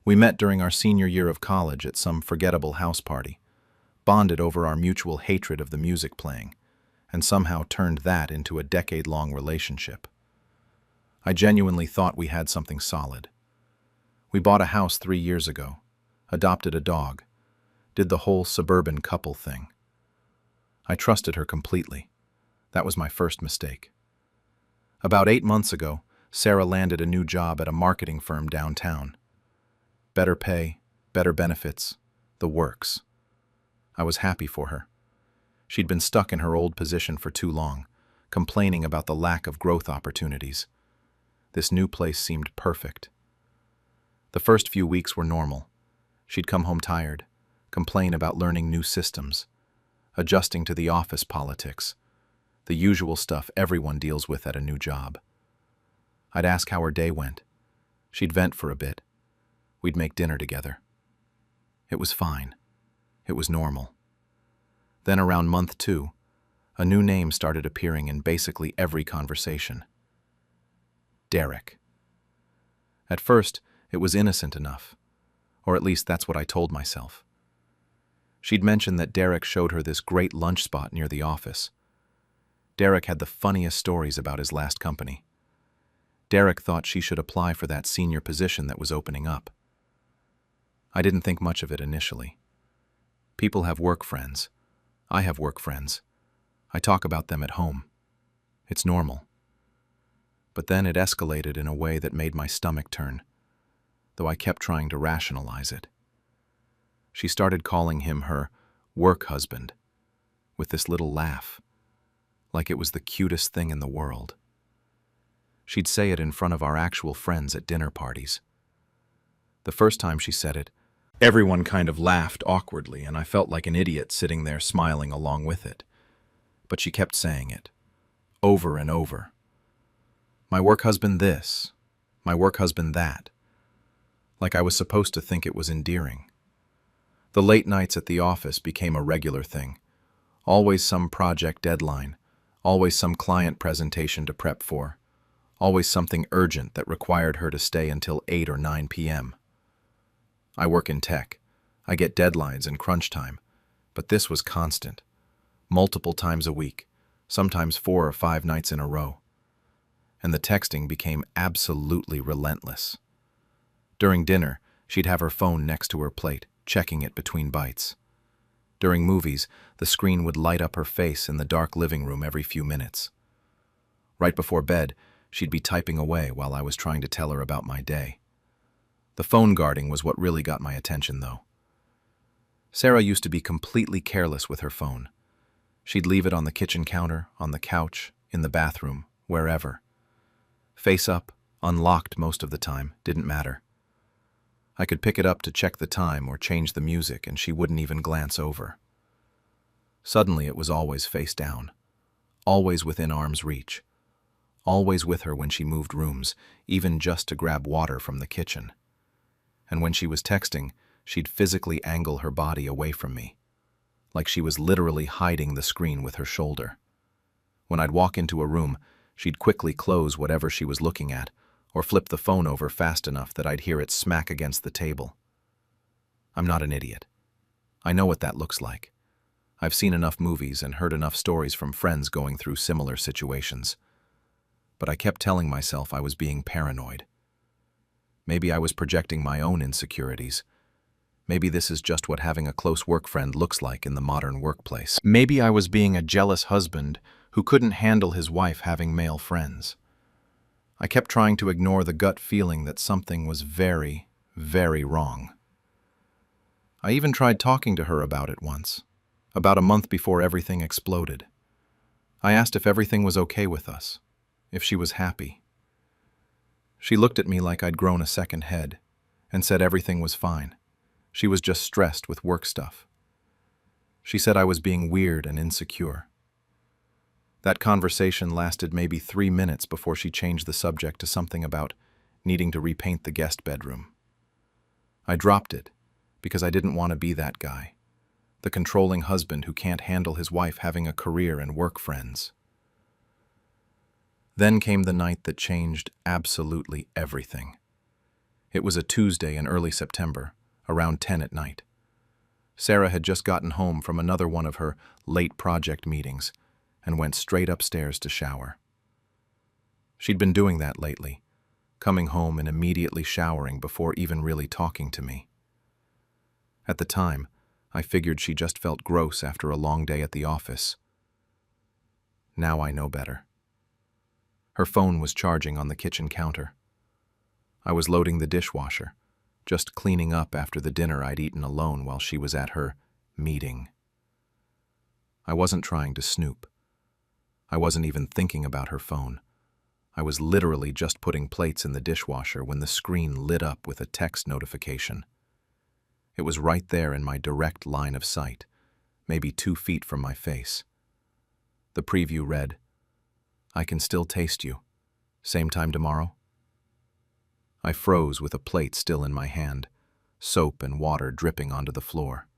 We met during our senior year of college at some forgettable house party, bonded over our mutual hatred of the music playing, and somehow turned that into a decade-long relationship. I genuinely thought we had something solid. We bought a house 3 years ago, adopted a dog, did the whole suburban couple thing. I trusted her completely. That was my first mistake. About 8 months ago, Sarah landed a new job at a marketing firm downtown. Better pay, better benefits, the works. I was happy for her. She'd been stuck in her old position for too long, complaining about the lack of growth opportunities. This new place seemed perfect. The first few weeks were normal. She'd come home tired, complain about learning new systems, adjusting to the office politics, the usual stuff everyone deals with at a new job. I'd ask how her day went. She'd vent for a bit. We'd make dinner together. It was fine. It was normal. Then around month 2, a new name started appearing in basically every conversation. Derek. At first, it was innocent enough, or at least that's what I told myself. She'd mentioned that Derek showed her this great lunch spot near the office. Derek had the funniest stories about his last company. Derek thought she should apply for that senior position that was opening up. I didn't think much of it initially. People have work friends. I have work friends. I talk about them at home. It's normal. But then it escalated in a way that made my stomach turn, though I kept trying to rationalize it. She started calling him her work husband, with this little laugh, like it was the cutest thing in the world. She'd say it in front of our actual friends at dinner parties. The first time she said it, everyone kind of laughed awkwardly, and I felt like an idiot sitting there smiling along with it. But she kept saying it, over and over. My work husband this, my work husband that. Like I was supposed to think it was endearing. The late nights at the office became a regular thing. Always some project deadline, always some client presentation to prep for, always something urgent that required her to stay until 8 or 9 p.m. I work in tech. I get deadlines and crunch time, but this was constant, multiple times a week, sometimes 4 or 5 nights in a row. And the texting became absolutely relentless. During dinner, she'd have her phone next to her plate, checking it between bites. During movies, the screen would light up her face in the dark living room every few minutes. Right before bed, she'd be typing away while I was trying to tell her about my day. The phone guarding was what really got my attention, though. Sarah used to be completely careless with her phone. She'd leave it on the kitchen counter, on the couch, in the bathroom, wherever. Face up, unlocked most of the time, didn't matter. I could pick it up to check the time or change the music, and she wouldn't even glance over. Suddenly it was always face down, always within arm's reach, always with her when she moved rooms, even just to grab water from the kitchen. And when she was texting, she'd physically angle her body away from me, like she was literally hiding the screen with her shoulder. When I'd walk into a room, she'd quickly close whatever she was looking at, or flip the phone over fast enough that I'd hear it smack against the table. I'm not an idiot. I know what that looks like. I've seen enough movies and heard enough stories from friends going through similar situations. But I kept telling myself I was being paranoid. Maybe I was projecting my own insecurities. Maybe this is just what having a close work friend looks like in the modern workplace. Maybe I was being a jealous husband who couldn't handle his wife having male friends. I kept trying to ignore the gut feeling that something was very, very wrong. I even tried talking to her about it once, about a month before everything exploded. I asked if everything was okay with us, if she was happy. She looked at me like I'd grown a second head and said everything was fine. She was just stressed with work stuff. She said I was being weird and insecure. That conversation lasted maybe 3 minutes before she changed the subject to something about needing to repaint the guest bedroom. I dropped it because I didn't want to be that guy, the controlling husband who can't handle his wife having a career and work friends. Then came the night that changed absolutely everything. It was a Tuesday in early September, around 10 at night. Sarah had just gotten home from another one of her late project meetings and went straight upstairs to shower. She'd been doing that lately, coming home and immediately showering before even really talking to me. At the time, I figured she just felt gross after a long day at the office. Now I know better. Her phone was charging on the kitchen counter. I was loading the dishwasher, just cleaning up after the dinner I'd eaten alone while she was at her meeting. I wasn't trying to snoop. I wasn't even thinking about her phone. I was literally just putting plates in the dishwasher when the screen lit up with a text notification. It was right there in my direct line of sight, maybe 2 feet from my face. The preview read, "I can still taste you. Same time tomorrow?" I froze with a plate still in my hand, soap and water dripping onto the floor.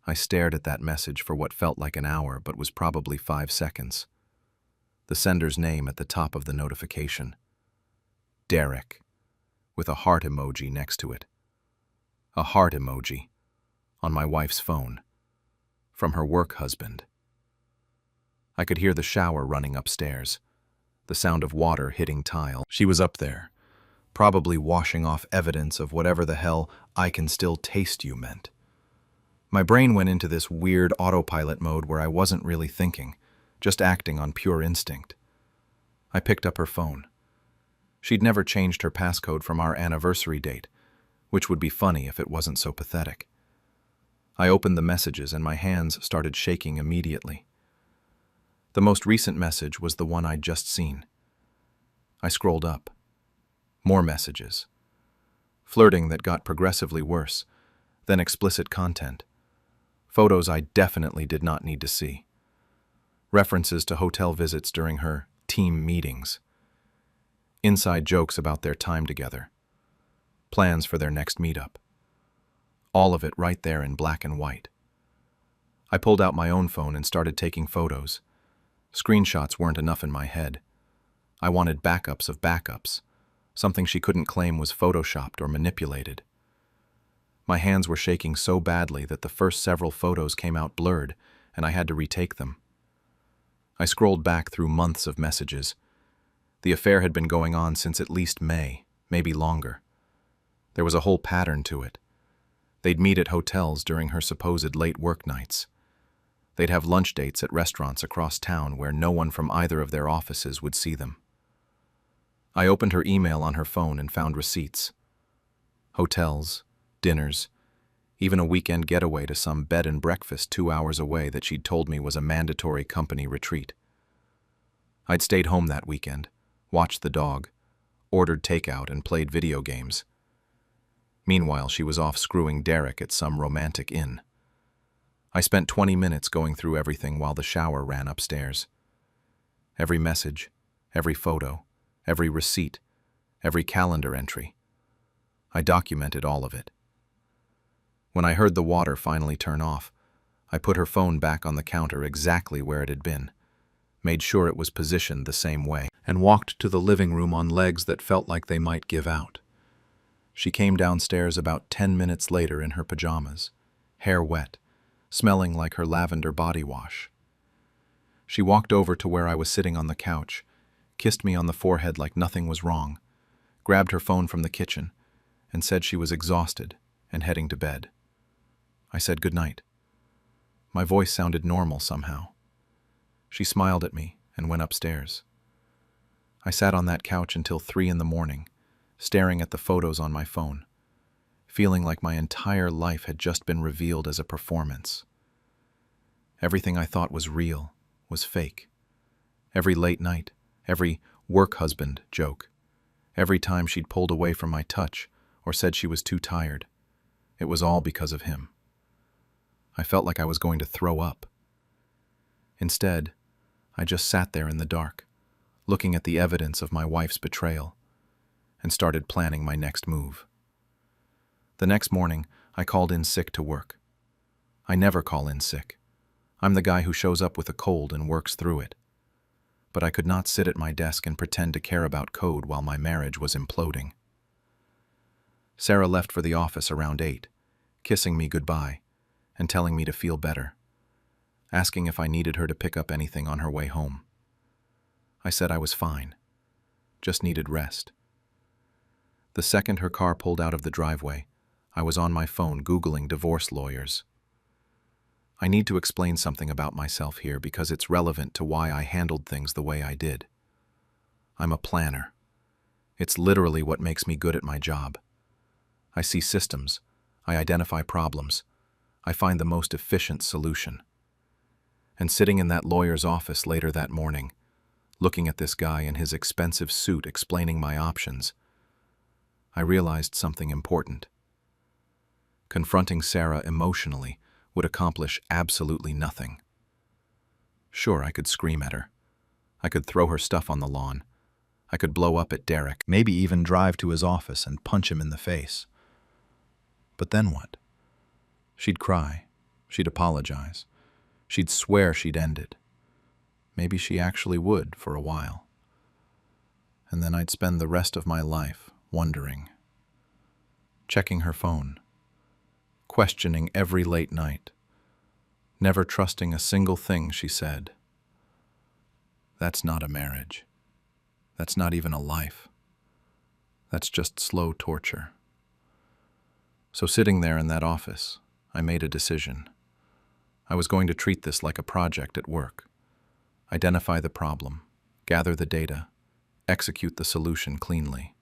I stared at that message for what felt like an hour but was probably 5 seconds. The sender's name at the top of the notification. Derek, with a heart emoji next to it. A heart emoji on my wife's phone, from her work husband. I could hear the shower running upstairs, the sound of water hitting tile. She was up there, probably washing off evidence of whatever the hell "I can still taste you" meant. My brain went into this weird autopilot mode where I wasn't really thinking, just acting on pure instinct. I picked up her phone. She'd never changed her passcode from our anniversary date, which would be funny if it wasn't so pathetic. I opened the messages and my hands started shaking immediately. The most recent message was the one I'd just seen. I scrolled up. More messages. Flirting that got progressively worse, then explicit content. Photos I definitely did not need to see. References to hotel visits during her team meetings. Inside jokes about their time together. Plans for their next meetup. All of it right there in black and white. I pulled out my own phone and started taking photos. Screenshots weren't enough in my head. I wanted backups of backups, something she couldn't claim was photoshopped or manipulated. My hands were shaking so badly that the first several photos came out blurred, and I had to retake them. I scrolled back through months of messages. The affair had been going on since at least May, maybe longer. There was a whole pattern to it. They'd meet at hotels during her supposed late work nights. They'd have lunch dates at restaurants across town where no one from either of their offices would see them. I opened her email on her phone and found receipts. Hotels, dinners, even a weekend getaway to some bed and breakfast 2 hours away that she'd told me was a mandatory company retreat. I'd stayed home that weekend, watched the dog, ordered takeout, and played video games. Meanwhile, she was off screwing Derek at some romantic inn. I spent 20 minutes going through everything while the shower ran upstairs. Every message, every photo, every receipt, every calendar entry. I documented all of it. When I heard the water finally turn off, I put her phone back on the counter exactly where it had been, made sure it was positioned the same way, and walked to the living room on legs that felt like they might give out. She came downstairs about 10 minutes later in her pajamas, hair wet, smelling like her lavender body wash. She walked over to where I was sitting on the couch, kissed me on the forehead like nothing was wrong, grabbed her phone from the kitchen, and said she was exhausted and heading to bed. I said goodnight. My voice sounded normal somehow. She smiled at me and went upstairs. I sat on that couch until 3 in the morning, staring at the photos on my phone, feeling like my entire life had just been revealed as a performance. Everything I thought was real was fake. Every late night, every work husband joke, every time she'd pulled away from my touch or said she was too tired, it was all because of him. I felt like I was going to throw up. Instead, I just sat there in the dark, looking at the evidence of my wife's betrayal, and started planning my next move. The next morning, I called in sick to work. I never call in sick. I'm the guy who shows up with a cold and works through it. But I could not sit at my desk and pretend to care about code while my marriage was imploding. Sarah left for the office around 8, kissing me goodbye and telling me to feel better, asking if I needed her to pick up anything on her way home. I said I was fine, just needed rest. The second her car pulled out of the driveway, I was on my phone Googling divorce lawyers. I need to explain something about myself here because it's relevant to why I handled things the way I did. I'm a planner. It's literally what makes me good at my job. I see systems. I identify problems. I find the most efficient solution. And sitting in that lawyer's office later that morning, looking at this guy in his expensive suit explaining my options, I realized something important. Confronting Sarah emotionally would accomplish absolutely nothing. Sure, I could scream at her. I could throw her stuff on the lawn. I could blow up at Derek, Maybe even drive to his office and punch him in the face. But then what? She'd cry. She'd apologize. She'd swear she'd ended. Maybe she actually would for a while. And then I'd spend the rest of my life wondering, checking her phone, questioning every late night, never trusting a single thing she said. That's not a marriage. That's not even a life. That's just slow torture. So sitting there in that office, I made a decision. I was going to treat this like a project at work. Identify the problem, gather the data, execute the solution cleanly.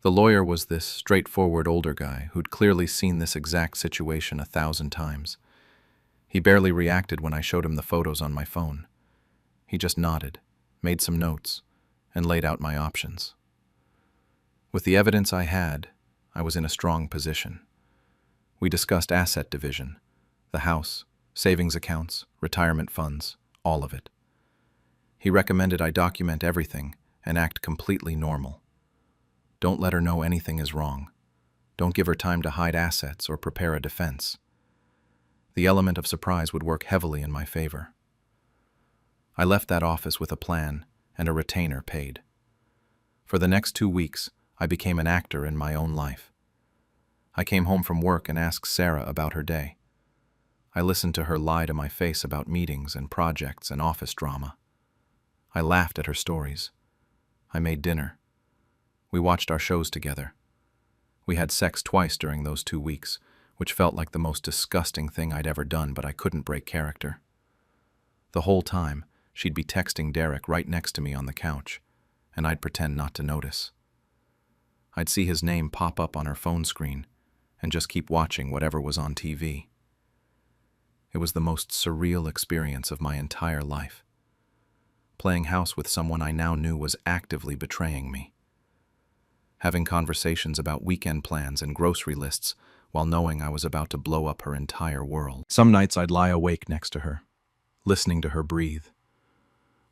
The lawyer was this straightforward older guy who'd clearly seen this exact situation 1,000 times. He barely reacted when I showed him the photos on my phone. He just nodded, made some notes, and laid out my options. With the evidence I had, I was in a strong position. We discussed asset division, the house, savings accounts, retirement funds, all of it. He recommended I document everything and act completely normal. Don't let her know anything is wrong. Don't give her time to hide assets or prepare a defense. The element of surprise would work heavily in my favor. I left that office with a plan and a retainer paid. For the next 2 weeks, I became an actor in my own life. I came home from work and asked Sarah about her day. I listened to her lie to my face about meetings and projects and office drama. I laughed at her stories. I made dinner. We watched our shows together. We had sex twice during those 2 weeks, which felt like the most disgusting thing I'd ever done, but I couldn't break character. The whole time, she'd be texting Derek right next to me on the couch, and I'd pretend not to notice. I'd see his name pop up on her phone screen and just keep watching whatever was on TV. It was the most surreal experience of my entire life. Playing house with someone I now knew was actively betraying me. Having conversations about weekend plans and grocery lists while knowing I was about to blow up her entire world. Some nights I'd lie awake next to her, listening to her breathe,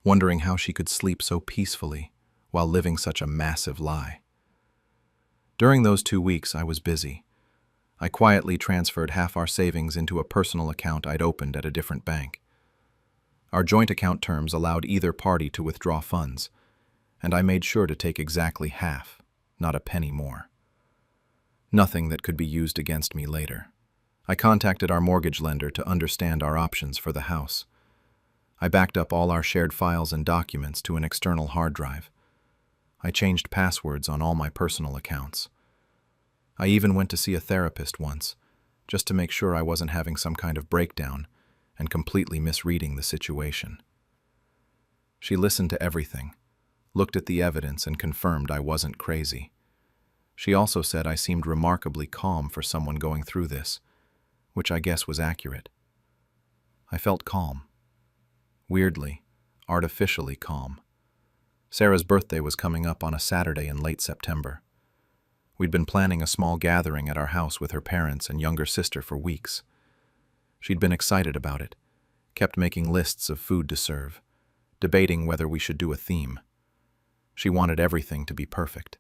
wondering how she could sleep so peacefully while living such a massive lie. During those 2 weeks, I was busy. I quietly transferred half our savings into a personal account I'd opened at a different bank. Our joint account terms allowed either party to withdraw funds, and I made sure to take exactly half, not a penny more. Nothing that could be used against me later. I contacted our mortgage lender to understand our options for the house. I backed up all our shared files and documents to an external hard drive. I changed passwords on all my personal accounts. I even went to see a therapist once, just to make sure I wasn't having some kind of breakdown and completely misreading the situation. She listened to everything, looked at the evidence, and confirmed I wasn't crazy. She also said I seemed remarkably calm for someone going through this, which I guess was accurate. I felt calm. Weirdly, artificially calm. Sarah's birthday was coming up on a Saturday in late September. We'd been planning a small gathering at our house with her parents and younger sister for weeks. She'd been excited about it, kept making lists of food to serve, debating whether we should do a theme. She wanted everything to be perfect.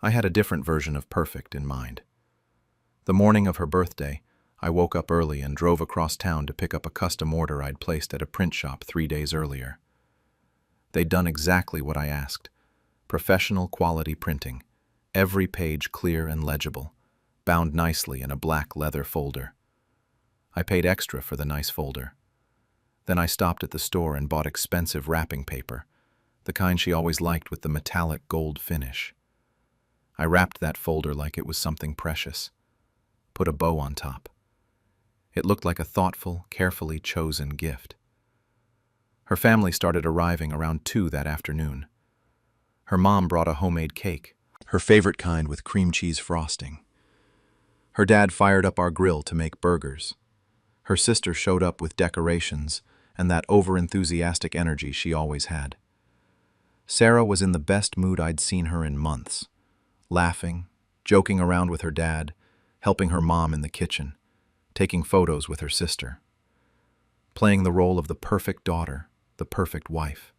I had a different version of perfect in mind. The morning of her birthday, I woke up early and drove across town to pick up a custom order I'd placed at a print shop 3 days earlier. They'd done exactly what I asked. Professional quality printing, every page clear and legible, bound nicely in a black leather folder. I paid extra for the nice folder. Then I stopped at the store and bought expensive wrapping paper, the kind she always liked with the metallic gold finish. I wrapped that folder like it was something precious, put a bow on top. It looked like a thoughtful, carefully chosen gift. Her family started arriving around 2 that afternoon. Her mom brought a homemade cake, her favorite kind with cream cheese frosting. Her dad fired up our grill to make burgers. Her sister showed up with decorations and that over-enthusiastic energy she always had. Sarah was in the best mood I'd seen her in months, laughing, joking around with her dad, helping her mom in the kitchen, taking photos with her sister, playing the role of the perfect daughter, the perfect wife.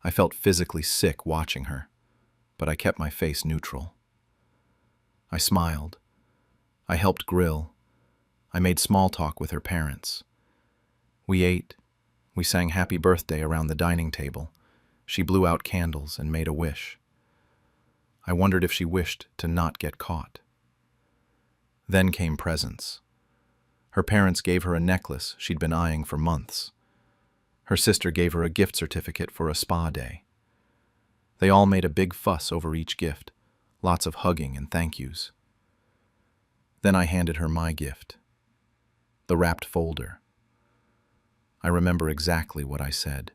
I felt physically sick watching her, but I kept my face neutral. I smiled. I helped grill. I made small talk with her parents. We ate. We sang happy birthday around the dining table. She blew out candles and made a wish. I wondered if she wished to not get caught. Then came presents. Her parents gave her a necklace she'd been eyeing for months. Her sister gave her a gift certificate for a spa day. They all made a big fuss over each gift, lots of hugging and thank yous. Then I handed her my gift, the wrapped folder. I remember exactly what I said.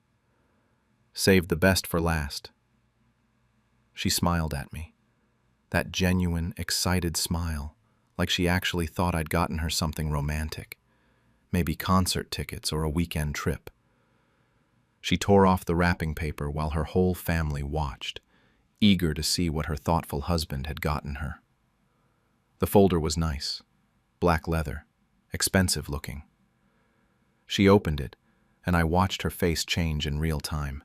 Saved the best for last. She smiled at me, that genuine, excited smile, like she actually thought I'd gotten her something romantic, maybe concert tickets or a weekend trip. She tore off the wrapping paper while her whole family watched, eager to see what her thoughtful husband had gotten her. The folder was nice, black leather, expensive looking. She opened it, and I watched her face change in real time.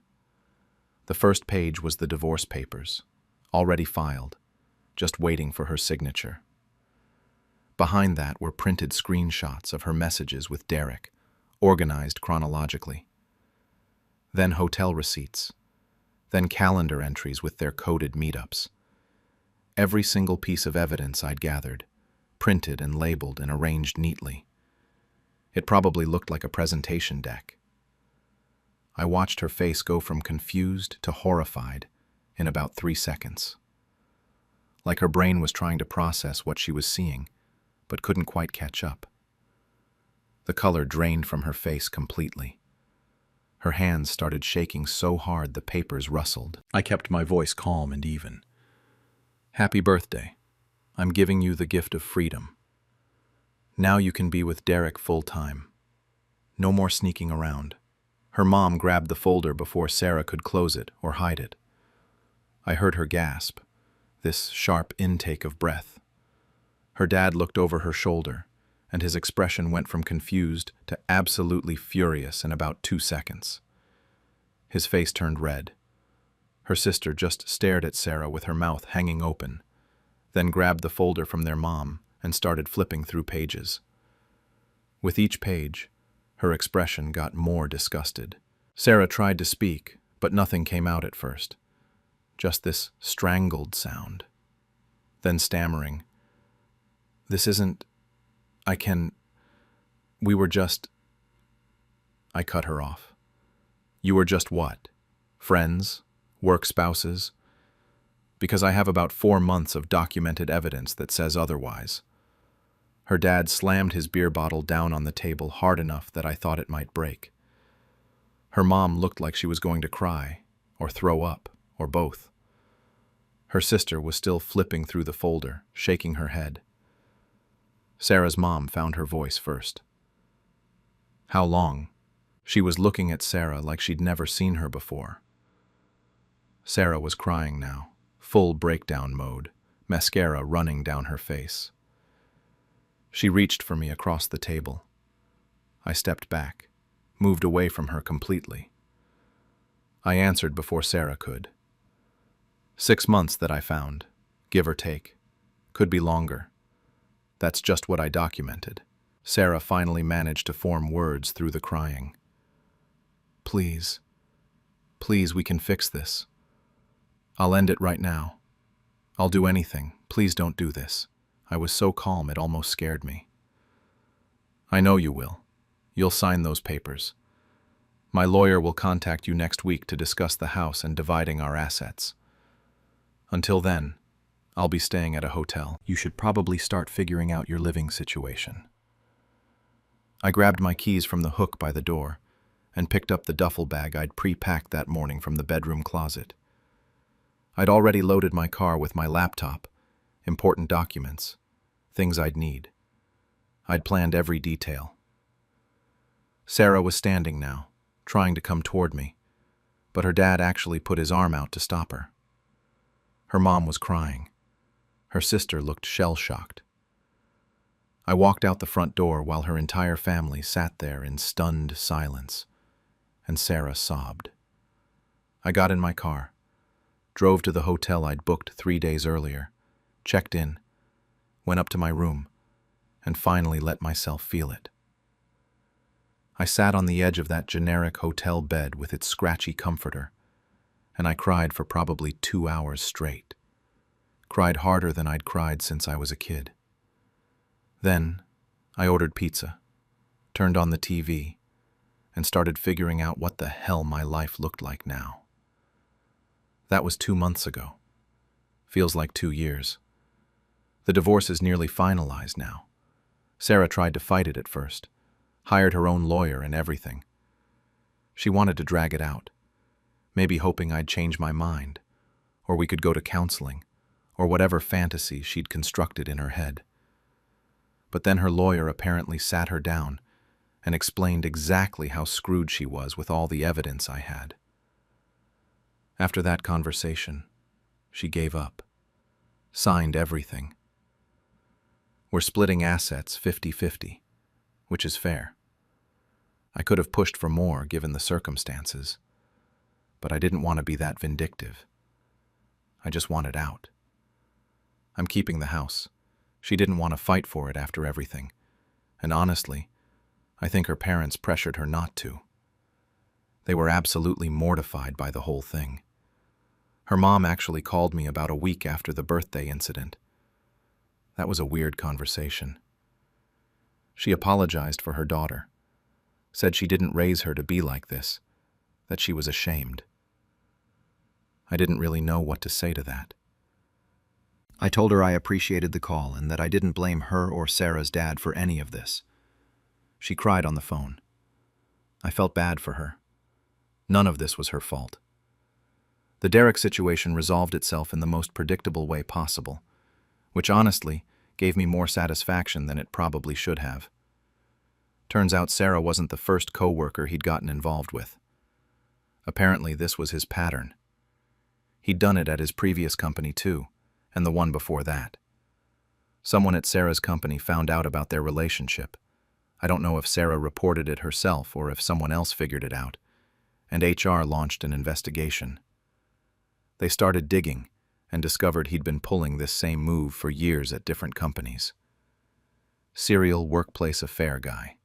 The first page was the divorce papers, already filed, just waiting for her signature. Behind that were printed screenshots of her messages with Derek, organized chronologically. Then hotel receipts. Then calendar entries with their coded meetups. Every single piece of evidence I'd gathered, printed and labeled and arranged neatly. It probably looked like a presentation deck. I watched her face go from confused to horrified in about 3 seconds. Like her brain was trying to process what she was seeing, but couldn't quite catch up. The color drained from her face completely. Her hands started shaking so hard the papers rustled. I kept my voice calm and even. Happy birthday. I'm giving you the gift of freedom. Now you can be with Derek full time. No more sneaking around. Her mom grabbed the folder before Sarah could close it or hide it. I heard her gasp, this sharp intake of breath. Her dad looked over her shoulder, and his expression went from confused to absolutely furious in about 2 seconds. His face turned red. Her sister just stared at Sarah with her mouth hanging open, then grabbed the folder from their mom and started flipping through pages. With each page, her expression got more disgusted. Sarah tried to speak, but nothing came out at first. Just this strangled sound. Then stammering, "This isn't... we were just..." I cut her off. "You were just what? Friends? Work spouses?" Because I have about 4 months of documented evidence that says otherwise. Her dad slammed his beer bottle down on the table hard enough that I thought it might break. Her mom looked like she was going to cry, or throw up, or both. Her sister was still flipping through the folder, shaking her head. Sarah's mom found her voice first. "How long?" She was looking at Sarah like she'd never seen her before. Sarah was crying now, full breakdown mode, mascara running down her face. She reached for me across the table. I stepped back, moved away from her completely. I answered before Sarah could. 6 months that I found, give or take. Could be longer. That's just what I documented. Sarah finally managed to form words through the crying. Please, please, we can fix this. I'll end it right now. I'll do anything. Please don't do this. I was so calm it almost scared me. I know you will. You'll sign those papers. My lawyer will contact you next week to discuss the house and dividing our assets. Until then, I'll be staying at a hotel. You should probably start figuring out your living situation. I grabbed my keys from the hook by the door and picked up the duffel bag I'd pre-packed that morning from the bedroom closet. I'd already loaded my car with my laptop, important documents, things I'd need. I'd planned every detail. Sarah was standing now, trying to come toward me, but her dad actually put his arm out to stop her. Her mom was crying. Her sister looked shell-shocked. I walked out the front door while her entire family sat there in stunned silence, and Sarah sobbed. I got in my car, drove to the hotel I'd booked 3 days earlier, checked in, went up to my room, and finally let myself feel it. I sat on the edge of that generic hotel bed with its scratchy comforter, and I cried for probably 2 hours straight. Cried harder than I'd cried since I was a kid. Then, I ordered pizza, turned on the TV, and started figuring out what the hell my life looked like now. That was 2 months ago. Feels like 2 years. The divorce is nearly finalized now. Sarah tried to fight it at first, hired her own lawyer and everything. She wanted to drag it out, maybe hoping I'd change my mind, or we could go to counseling, or whatever fantasy she'd constructed in her head. But then her lawyer apparently sat her down and explained exactly how screwed she was with all the evidence I had. After that conversation, she gave up, signed everything. We're splitting assets 50-50, which is fair. I could have pushed for more given the circumstances, but I didn't want to be that vindictive. I just wanted out. I'm keeping the house. She didn't want to fight for it after everything, and honestly, I think her parents pressured her not to. They were absolutely mortified by the whole thing. Her mom actually called me about a week after the birthday incident. That was a weird conversation. She apologized for her daughter, said she didn't raise her to be like this, that she was ashamed. I didn't really know what to say to that. I told her I appreciated the call and that I didn't blame her or Sarah's dad for any of this. She cried on the phone. I felt bad for her. None of this was her fault. The Derek situation resolved itself in the most predictable way possible, which honestly gave me more satisfaction than it probably should have. Turns out Sarah wasn't the first co-worker he'd gotten involved with. Apparently this was his pattern. He'd done it at his previous company too, and the one before that. Someone at Sarah's company found out about their relationship. I don't know if Sarah reported it herself or if someone else figured it out, and HR launched an investigation. They started digging and discovered he'd been pulling this same move for years at different companies. Serial workplace affair guy.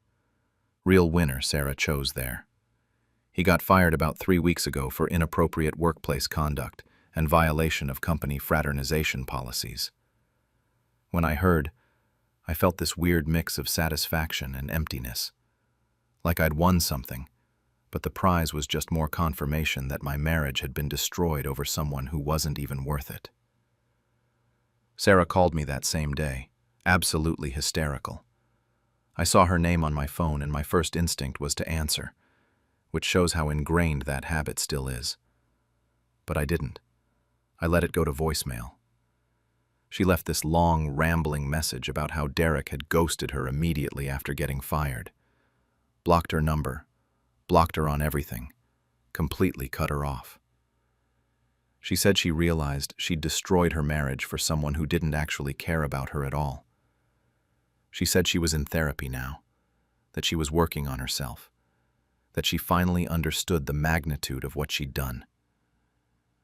Real winner Sarah chose there. He got fired about 3 weeks ago for inappropriate workplace conduct and violation of company fraternization policies. When I heard, I felt this weird mix of satisfaction and emptiness. Like I'd won something, but the prize was just more confirmation that my marriage had been destroyed over someone who wasn't even worth it. Sarah called me that same day, absolutely hysterical. I saw her name on my phone and my first instinct was to answer, which shows how ingrained that habit still is. But I didn't. I let it go to voicemail. She left this long, rambling message about how Derek had ghosted her immediately after getting fired. Blocked her number, blocked her on everything, completely cut her off. She said she realized she'd destroyed her marriage for someone who didn't actually care about her at all. She said she was in therapy now, that she was working on herself, that she finally understood the magnitude of what she'd done.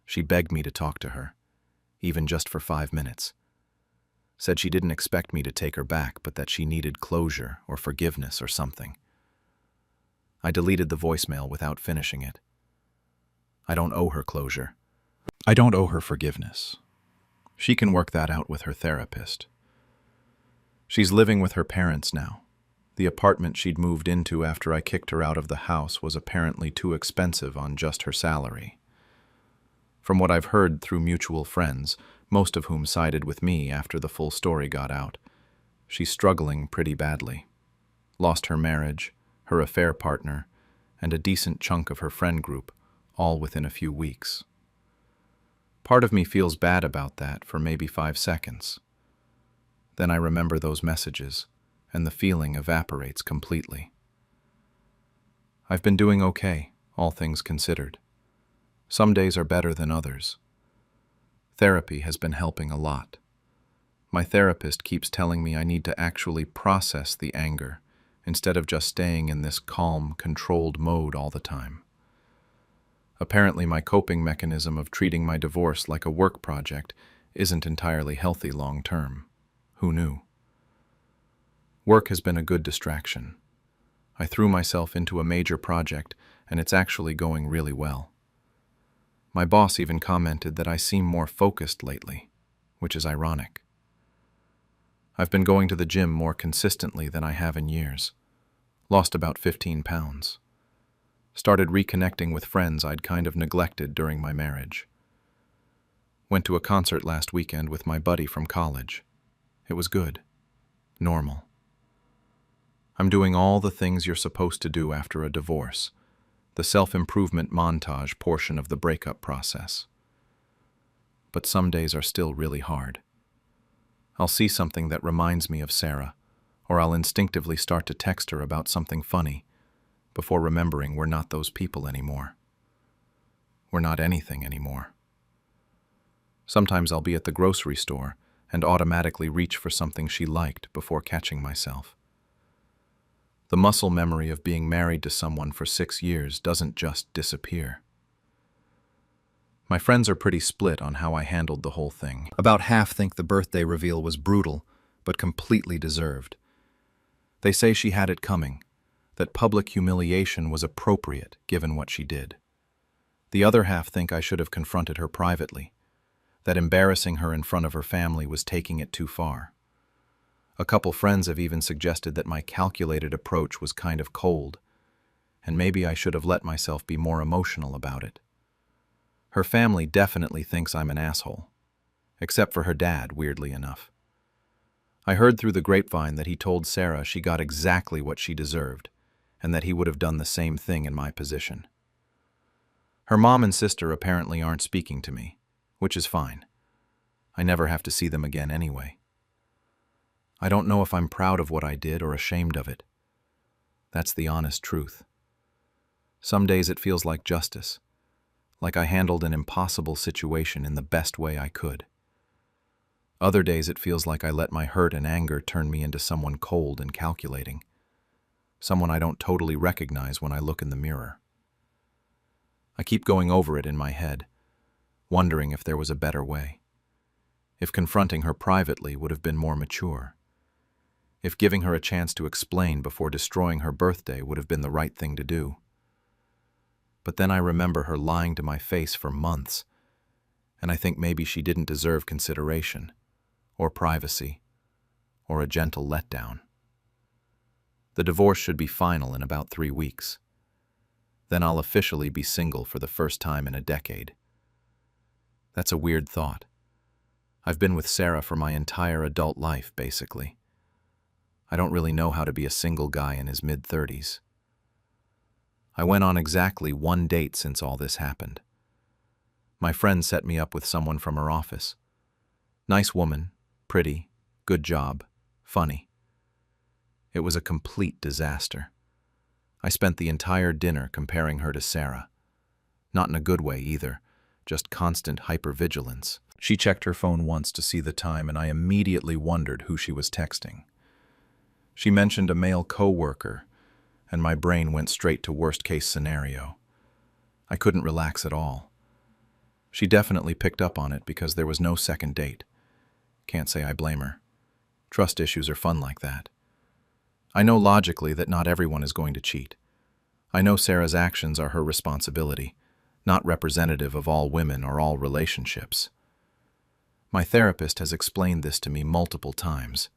She begged me to talk to her, even just for 5 minutes. Said she didn't expect me to take her back, but that she needed closure or forgiveness or something. I deleted the voicemail without finishing it. I don't owe her closure. I don't owe her forgiveness. She can work that out with her therapist. She's living with her parents now. The apartment she'd moved into after I kicked her out of the house was apparently too expensive on just her salary. From what I've heard through mutual friends, most of whom sided with me after the full story got out, she's struggling pretty badly. Lost her marriage, her affair partner, and a decent chunk of her friend group, all within a few weeks. Part of me feels bad about that for maybe 5 seconds. Then I remember those messages, and the feeling evaporates completely. I've been doing okay, all things considered. Some days are better than others. Therapy has been helping a lot. My therapist keeps telling me I need to actually process the anger instead of just staying in this calm, controlled mode all the time. Apparently, my coping mechanism of treating my divorce like a work project isn't entirely healthy long term. Who knew? Work has been a good distraction. I threw myself into a major project, and it's actually going really well. My boss even commented that I seem more focused lately, which is ironic. I've been going to the gym more consistently than I have in years. Lost about 15 pounds. Started reconnecting with friends I'd kind of neglected during my marriage. Went to a concert last weekend with my buddy from college. It was good. Normal. I'm doing all the things you're supposed to do after a divorce, the self-improvement montage portion of the breakup process. But some days are still really hard. I'll see something that reminds me of Sarah, or I'll instinctively start to text her about something funny, before remembering we're not those people anymore. We're not anything anymore. Sometimes I'll be at the grocery store and automatically reach for something she liked before catching myself. The muscle memory of being married to someone for 6 years doesn't just disappear. My friends are pretty split on how I handled the whole thing. About half think the birthday reveal was brutal, but completely deserved. They say she had it coming, that public humiliation was appropriate given what she did. The other half think I should have confronted her privately, that embarrassing her in front of her family was taking it too far. A couple friends have even suggested that my calculated approach was kind of cold, and maybe I should have let myself be more emotional about it. Her family definitely thinks I'm an asshole, except for her dad, weirdly enough. I heard through the grapevine that he told Sarah she got exactly what she deserved, and that he would have done the same thing in my position. Her mom and sister apparently aren't speaking to me, which is fine. I never have to see them again anyway. I don't know if I'm proud of what I did or ashamed of it. That's the honest truth. Some days it feels like justice, like I handled an impossible situation in the best way I could. Other days it feels like I let my hurt and anger turn me into someone cold and calculating, someone I don't totally recognize when I look in the mirror. I keep going over it in my head, wondering if there was a better way, if confronting her privately would have been more mature, if giving her a chance to explain before destroying her birthday would have been the right thing to do. But then I remember her lying to my face for months, and I think maybe she didn't deserve consideration, or privacy, or a gentle letdown. The divorce should be final in about 3 weeks. Then I'll officially be single for the first time in a decade. That's a weird thought. I've been with Sarah for my entire adult life, basically. I don't really know how to be a single guy in his mid-30s. I went on exactly 1 date since all this happened. My friend set me up with someone from her office. Nice woman, pretty, good job, funny. It was a complete disaster. I spent the entire dinner comparing her to Sarah. Not in a good way either, just constant hypervigilance. She checked her phone once to see the time, and I immediately wondered who she was texting. She mentioned a male co-worker, and my brain went straight to worst-case scenario. I couldn't relax at all. She definitely picked up on it because there was no second date. Can't say I blame her. Trust issues are fun like that. I know logically that not everyone is going to cheat. I know Sarah's actions are her responsibility, not representative of all women or all relationships. My therapist has explained this to me multiple times.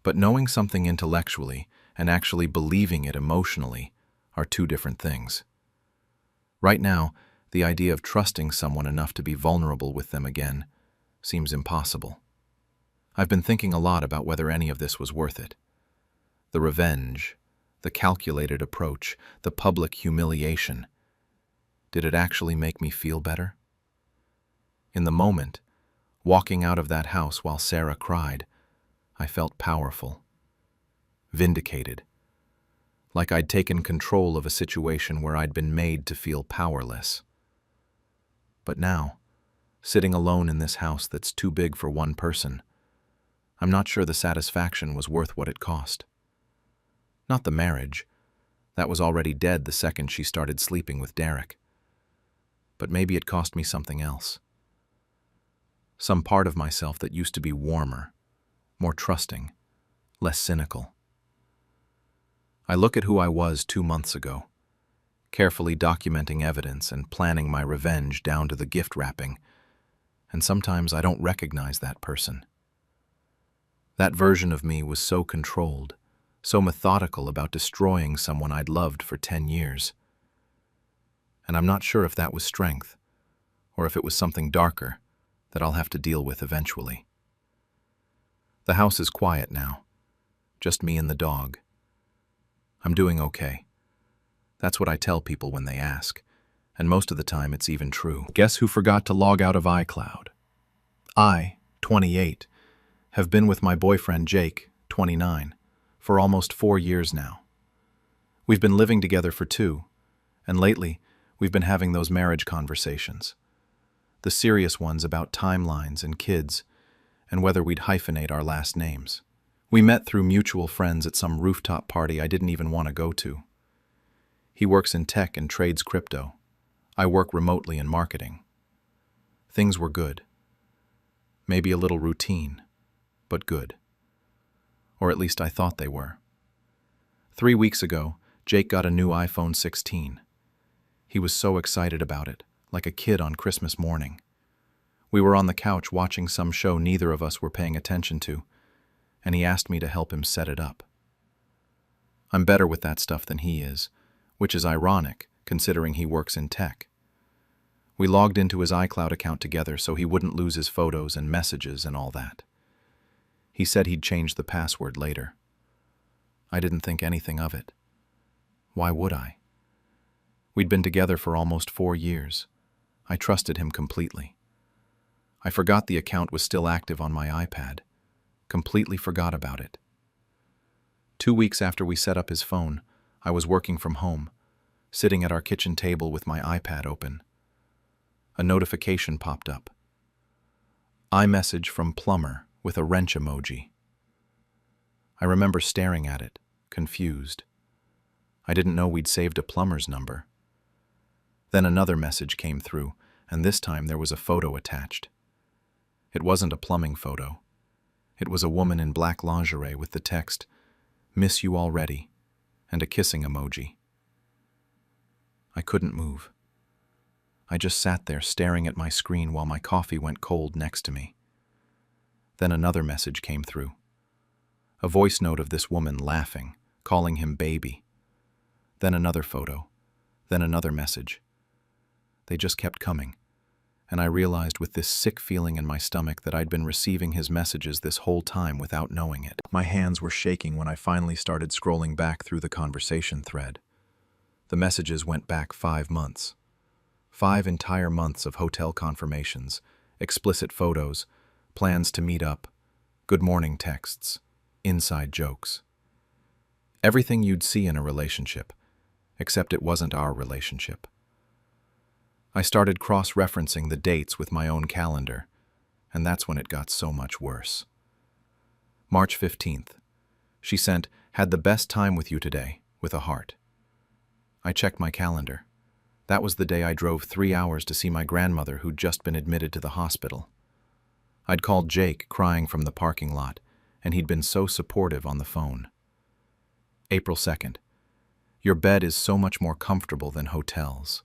But knowing something intellectually and actually believing it emotionally are two different things. Right now, the idea of trusting someone enough to be vulnerable with them again seems impossible. I've been thinking a lot about whether any of this was worth it. The revenge, the calculated approach, the public humiliation. Did it actually make me feel better? In the moment, walking out of that house while Sarah cried, I felt powerful, vindicated, like I'd taken control of a situation where I'd been made to feel powerless. But now, sitting alone in this house that's too big for one person, I'm not sure the satisfaction was worth what it cost. Not the marriage. That was already dead the second she started sleeping with Derek. But maybe it cost me something else. Some part of myself that used to be warmer, more trusting, less cynical. I look at who I was 2 months ago, carefully documenting evidence and planning my revenge down to the gift wrapping, and sometimes I don't recognize that person. That version of me was so controlled, so methodical about destroying someone I'd loved for 10 years. And I'm not sure if that was strength, or if it was something darker that I'll have to deal with eventually. The house is quiet now, just me and the dog. I'm doing okay. That's what I tell people when they ask, and most of the time it's even true. Guess who forgot to log out of iCloud? I, 28, have been with my boyfriend Jake, 29, for almost 4 years now. We've been living together for 2, and lately we've been having those marriage conversations. The serious ones about timelines and kids, and whether we'd hyphenate our last names. We met through mutual friends at some rooftop party I didn't even want to go to. He works in tech and trades crypto. I work remotely in marketing. Things were good. Maybe a little routine, but good. Or at least I thought they were. 3 weeks ago, Jake got a new iPhone 16. He was so excited about it, like a kid on Christmas morning. We were on the couch watching some show neither of us were paying attention to, and he asked me to help him set it up. I'm better with that stuff than he is, which is ironic, considering he works in tech. We logged into his iCloud account together so he wouldn't lose his photos and messages and all that. He said he'd change the password later. I didn't think anything of it. Why would I? We'd been together for almost 4 years. I trusted him completely. I forgot the account was still active on my iPad. Completely forgot about it. 2 weeks after we set up his phone, I was working from home, sitting at our kitchen table with my iPad open. A notification popped up. iMessage from Plumber with a wrench emoji. I remember staring at it, confused. I didn't know we'd saved a plumber's number. Then another message came through, and this time there was a photo attached. It wasn't a plumbing photo. It was a woman in black lingerie with the text, "Miss you already," and a kissing emoji. I couldn't move. I just sat there staring at my screen while my coffee went cold next to me. Then another message came through. A voice note of this woman laughing, calling him baby. Then another photo. Then another message. They just kept coming, and I realized with this sick feeling in my stomach that I'd been receiving his messages this whole time without knowing it. My hands were shaking when I finally started scrolling back through the conversation thread. The messages went back 5 months. 5 entire months of hotel confirmations, explicit photos, plans to meet up, good morning texts, inside jokes. Everything you'd see in a relationship, except it wasn't our relationship. I started cross-referencing the dates with my own calendar, and that's when it got so much worse. March 15th. She sent, "Had the best time with you today," with a heart. I checked my calendar. That was the day I drove 3 hours to see my grandmother who'd just been admitted to the hospital. I'd called Jake, crying from the parking lot, and he'd been so supportive on the phone. April 2nd. Your bed is so much more comfortable than hotels.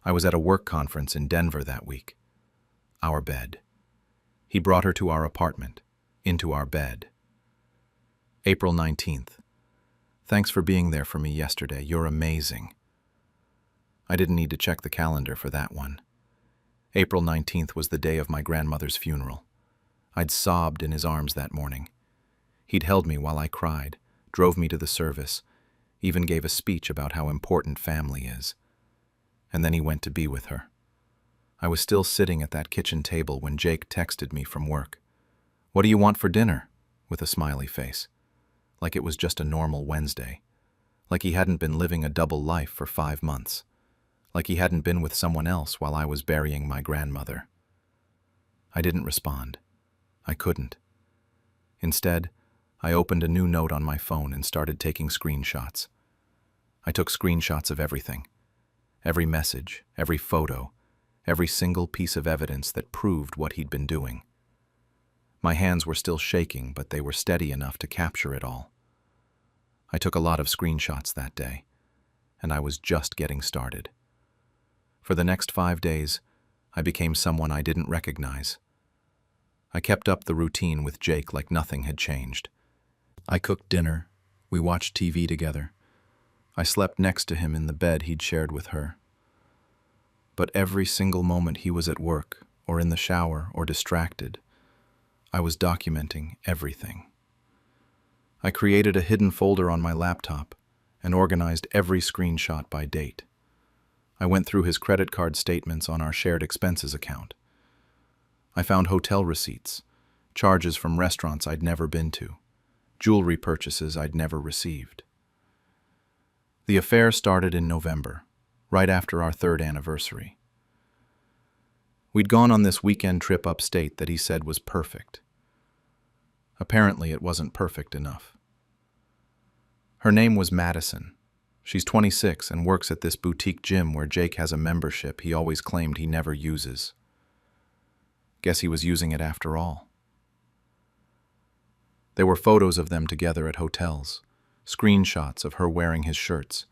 I was at a work conference in Denver that week. Our bed. He brought her to our apartment, into our bed. April 19th. Thanks for being there for me yesterday. You're amazing. I didn't need to check the calendar for that one. April 19th was the day of my grandmother's funeral. I'd sobbed in his arms that morning. He'd held me while I cried, drove me to the service, even gave a speech about how important family is. And then he went to be with her. I was still sitting at that kitchen table when Jake texted me from work. "What do you want for dinner?" with a smiley face. Like it was just a normal Wednesday. Like he hadn't been living a double life for 5 months. Like he hadn't been with someone else while I was burying my grandmother. I didn't respond. I couldn't. Instead, I opened a new note on my phone and started taking screenshots. I took screenshots of everything. Every message, every photo, every single piece of evidence that proved what he'd been doing. My hands were still shaking, but they were steady enough to capture it all. I took a lot of screenshots that day, and I was just getting started. For the next 5 days, I became someone I didn't recognize. I kept up the routine with Jake like nothing had changed. I cooked dinner. We watched TV together. I slept next to him in the bed he'd shared with her. But every single moment he was at work, or in the shower, or distracted, I was documenting everything. I created a hidden folder on my laptop and organized every screenshot by date. I went through his credit card statements on our shared expenses account. I found hotel receipts, charges from restaurants I'd never been to, jewelry purchases I'd never received. The affair started in November, right after our 3rd anniversary. We'd gone on this weekend trip upstate that he said was perfect. Apparently, it wasn't perfect enough. Her name was Madison. She's 26 and works at this boutique gym where Jake has a membership he always claimed he never uses. Guess he was using it after all. There were photos of them together at hotels, screenshots of her wearing his shirts,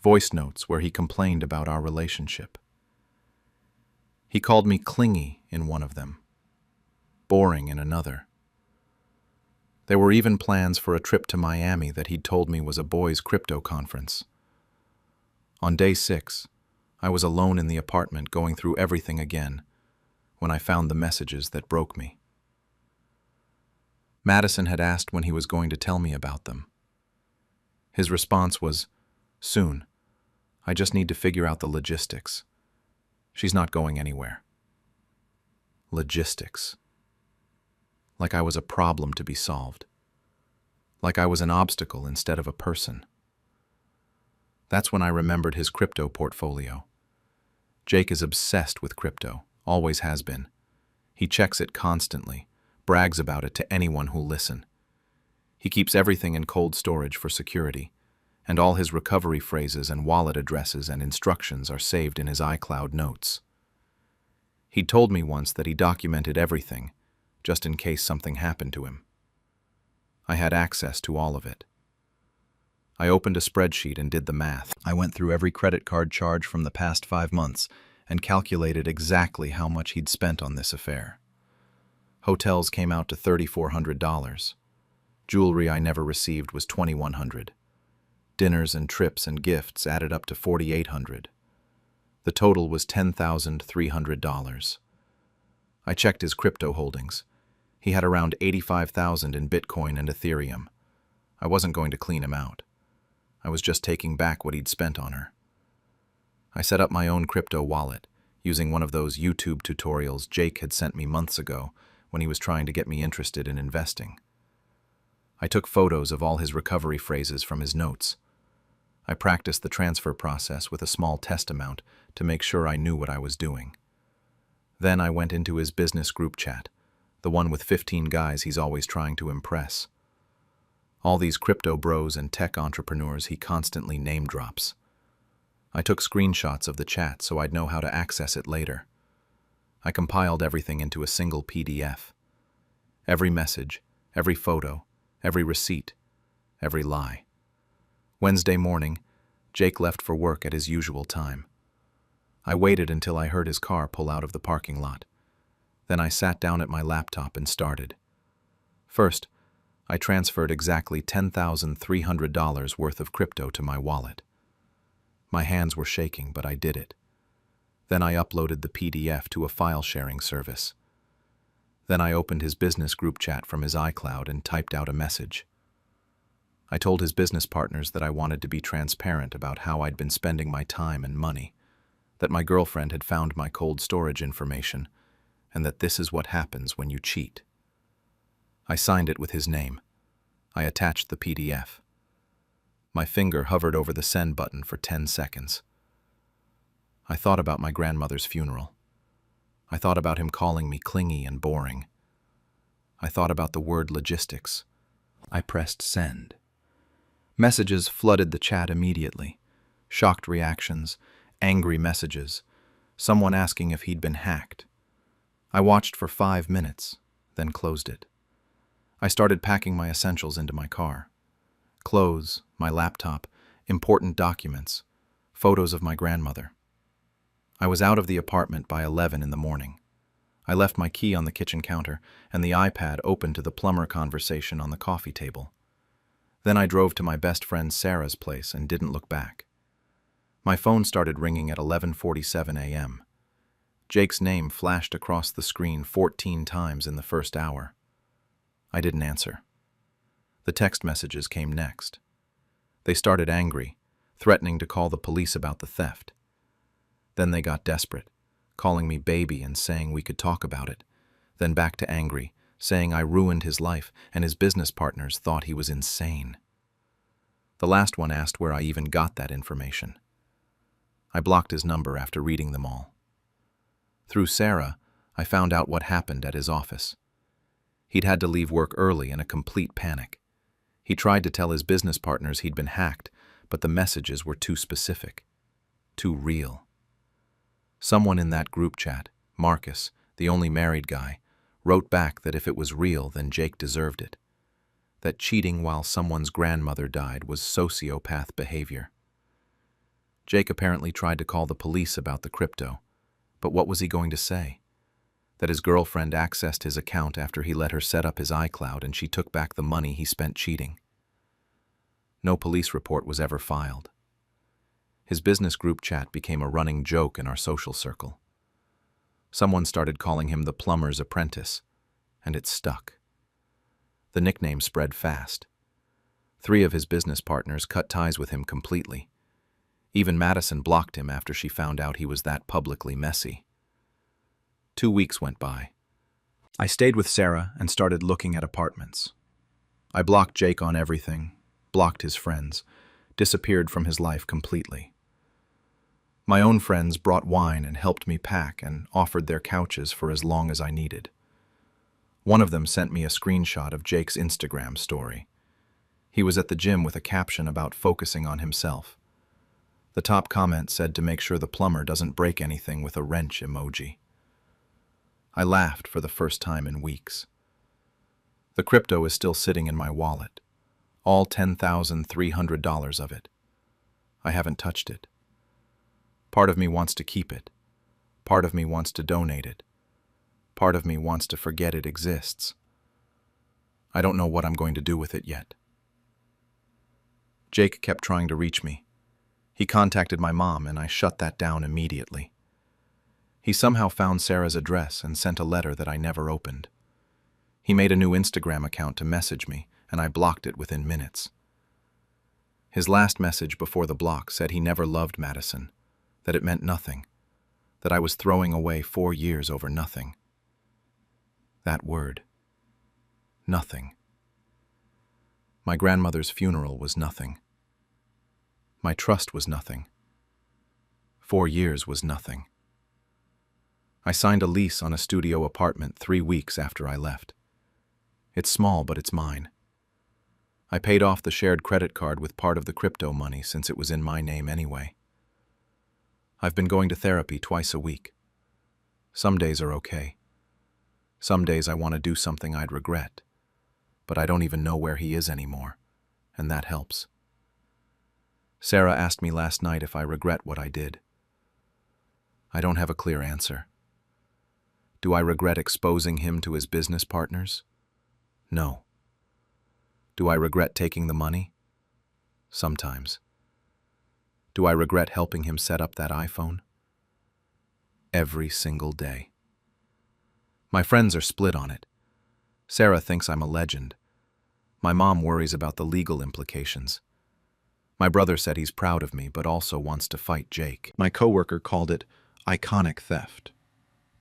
voice notes where he complained about our relationship. He called me clingy in one of them, boring in another. There were even plans for a trip to Miami that he'd told me was a boys' crypto conference. On day 6, I was alone in the apartment going through everything again when I found the messages that broke me. Madison had asked when he was going to tell me about them. His response was, "Soon. I just need to figure out the logistics. She's not going anywhere." Logistics. Like I was a problem to be solved. Like I was an obstacle instead of a person. That's when I remembered his crypto portfolio. Jake is obsessed with crypto, always has been. He checks it constantly, brags about it to anyone who'll listen. He keeps everything in cold storage for security, and all his recovery phrases and wallet addresses and instructions are saved in his iCloud notes. He told me once that he documented everything, just in case something happened to him. I had access to all of it. I opened a spreadsheet and did the math. I went through every credit card charge from the past 5 months and calculated exactly how much he'd spent on this affair. Hotels came out to $3,400. Jewelry I never received was $2,100. Dinners and trips and gifts added up to $4,800. The total was $10,300. I checked his crypto holdings. He had around $85,000 in Bitcoin and Ethereum. I wasn't going to clean him out. I was just taking back what he'd spent on her. I set up my own crypto wallet, using one of those YouTube tutorials Jake had sent me months ago when he was trying to get me interested in investing. I took photos of all his recovery phrases from his notes. I practiced the transfer process with a small test amount to make sure I knew what I was doing. Then I went into his business group chat, the one with 15 guys he's always trying to impress. All these crypto bros and tech entrepreneurs he constantly name drops. I took screenshots of the chat so I'd know how to access it later. I compiled everything into a single PDF. Every message, Every photo, every receipt, every lie. Wednesday morning, Jake left for work at his usual time. I waited until I heard his car pull out of the parking lot. Then I sat down at my laptop and started. First, I transferred exactly $10,300 worth of crypto to my wallet. My hands were shaking, but I did it. Then I uploaded the PDF to a file-sharing service. Then I opened his business group chat from his iCloud and typed out a message. I told his business partners that I wanted to be transparent about how I'd been spending my time and money, that my girlfriend had found my cold storage information, and that this is what happens when you cheat. I signed it with his name. I attached the PDF. My finger hovered over the send button for 10 seconds. I thought about my grandmother's funeral. I thought about him calling me clingy and boring. I thought about the word logistics. I pressed send. Messages flooded the chat immediately. Shocked reactions, angry messages, someone asking if he'd been hacked. I watched for 5 minutes, then closed it. I started packing my essentials into my car. Clothes, my laptop, important documents, photos of my grandmother. I was out of the apartment by 11 in the morning. I left my key on the kitchen counter and the iPad open to the plumber conversation on the coffee table. Then I drove to my best friend Sarah's place and didn't look back. My phone started ringing at 11:47 a.m. Jake's name flashed across the screen 14 times in the first hour. I didn't answer. The text messages came next. They started angry, threatening to call the police about the theft. Then they got desperate, calling me baby and saying we could talk about it. Then back to angry, saying I ruined his life and his business partners thought he was insane. The last one asked where I even got that information. I blocked his number after reading them all. Through Sarah, I found out what happened at his office. He'd had to leave work early in a complete panic. He tried to tell his business partners he'd been hacked, but the messages were too specific, too real. Someone in that group chat, Marcus, the only married guy, wrote back that if it was real, then Jake deserved it. That cheating while someone's grandmother died was sociopath behavior. Jake apparently tried to call the police about the crypto, but what was he going to say? That his girlfriend accessed his account after he let her set up his iCloud and she took back the money he spent cheating. No police report was ever filed. His business group chat became a running joke in our social circle. Someone started calling him the plumber's apprentice, and it stuck. The nickname spread fast. 3 of his business partners cut ties with him completely. Even Madison blocked him after she found out he was that publicly messy. 2 weeks went by. I stayed with Sarah and started looking at apartments. I blocked Jake on everything, blocked his friends, disappeared from his life completely. My own friends brought wine and helped me pack and offered their couches for as long as I needed. One of them sent me a screenshot of Jake's Instagram story. He was at the gym with a caption about focusing on himself. The top comment said to make sure the plumber doesn't break anything with a wrench emoji. I laughed for the first time in weeks. The crypto is still sitting in my wallet, all $10,300 of it. I haven't touched it. Part of me wants to keep it. Part of me wants to donate it. Part of me wants to forget it exists. I don't know what I'm going to do with it yet. Jake kept trying to reach me. He contacted my mom, and I shut that down immediately. He somehow found Sarah's address and sent a letter that I never opened. He made a new Instagram account to message me, and I blocked it within minutes. His last message before the block said he never loved Madison, that it meant nothing, that I was throwing away 4 years over nothing. That word. Nothing. My grandmother's funeral was nothing. My trust was nothing. 4 years was nothing. I signed a lease on a studio apartment 3 weeks after I left. It's small, but it's mine. I paid off the shared credit card with part of the crypto money since it was in my name anyway. I've been going to therapy twice a week. Some days are okay. Some days I want to do something I'd regret. but I don't even know where he is anymore, and that helps. Sarah asked me last night if I regret what I did. I don't have a clear answer. Do I regret exposing him to his business partners? No. Do I regret taking the money? Sometimes. Do I regret helping him set up that iPhone? Every single day. My friends are split on it. Sarah thinks I'm a legend. My mom worries about the legal implications. My brother said he's proud of me, but also wants to fight Jake. My coworker called it iconic theft,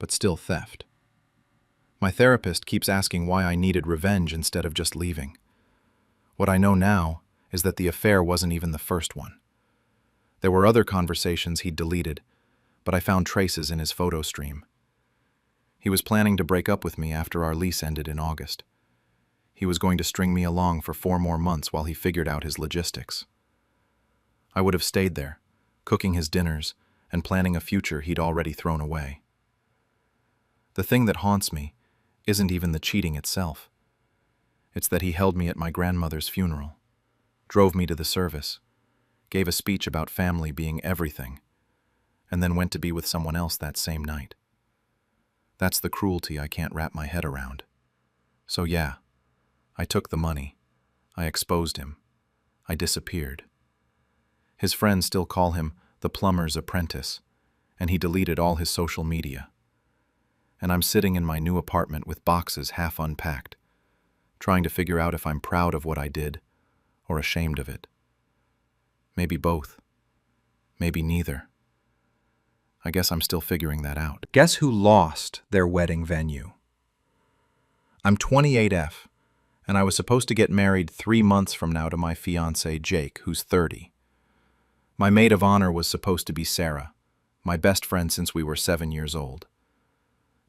but still theft. My therapist keeps asking why I needed revenge instead of just leaving. What I know now is that the affair wasn't even the first one. There were other conversations he'd deleted, but I found traces in his photo stream. He was planning to break up with me after our lease ended in August. He was going to string me along for 4 more months while he figured out his logistics. I would have stayed there, cooking his dinners and planning a future he'd already thrown away. The thing that haunts me isn't even the cheating itself. It's that he held me at my grandmother's funeral, drove me to the service, gave a speech about family being everything, and then went to be with someone else that same night. That's the cruelty I can't wrap my head around. So yeah, I took the money. I exposed him. I disappeared. His friends still call him the plumber's apprentice, and he deleted all his social media. And I'm sitting in my new apartment with boxes half unpacked, trying to figure out if I'm proud of what I did or ashamed of it. Maybe both. Maybe neither. I guess I'm still figuring that out. Guess who lost their wedding venue? I'm 28F, and I was supposed to get married 3 months from now to my fiancé Jake, who's 30. My maid of honor was supposed to be Sarah, my best friend since we were 7 years old.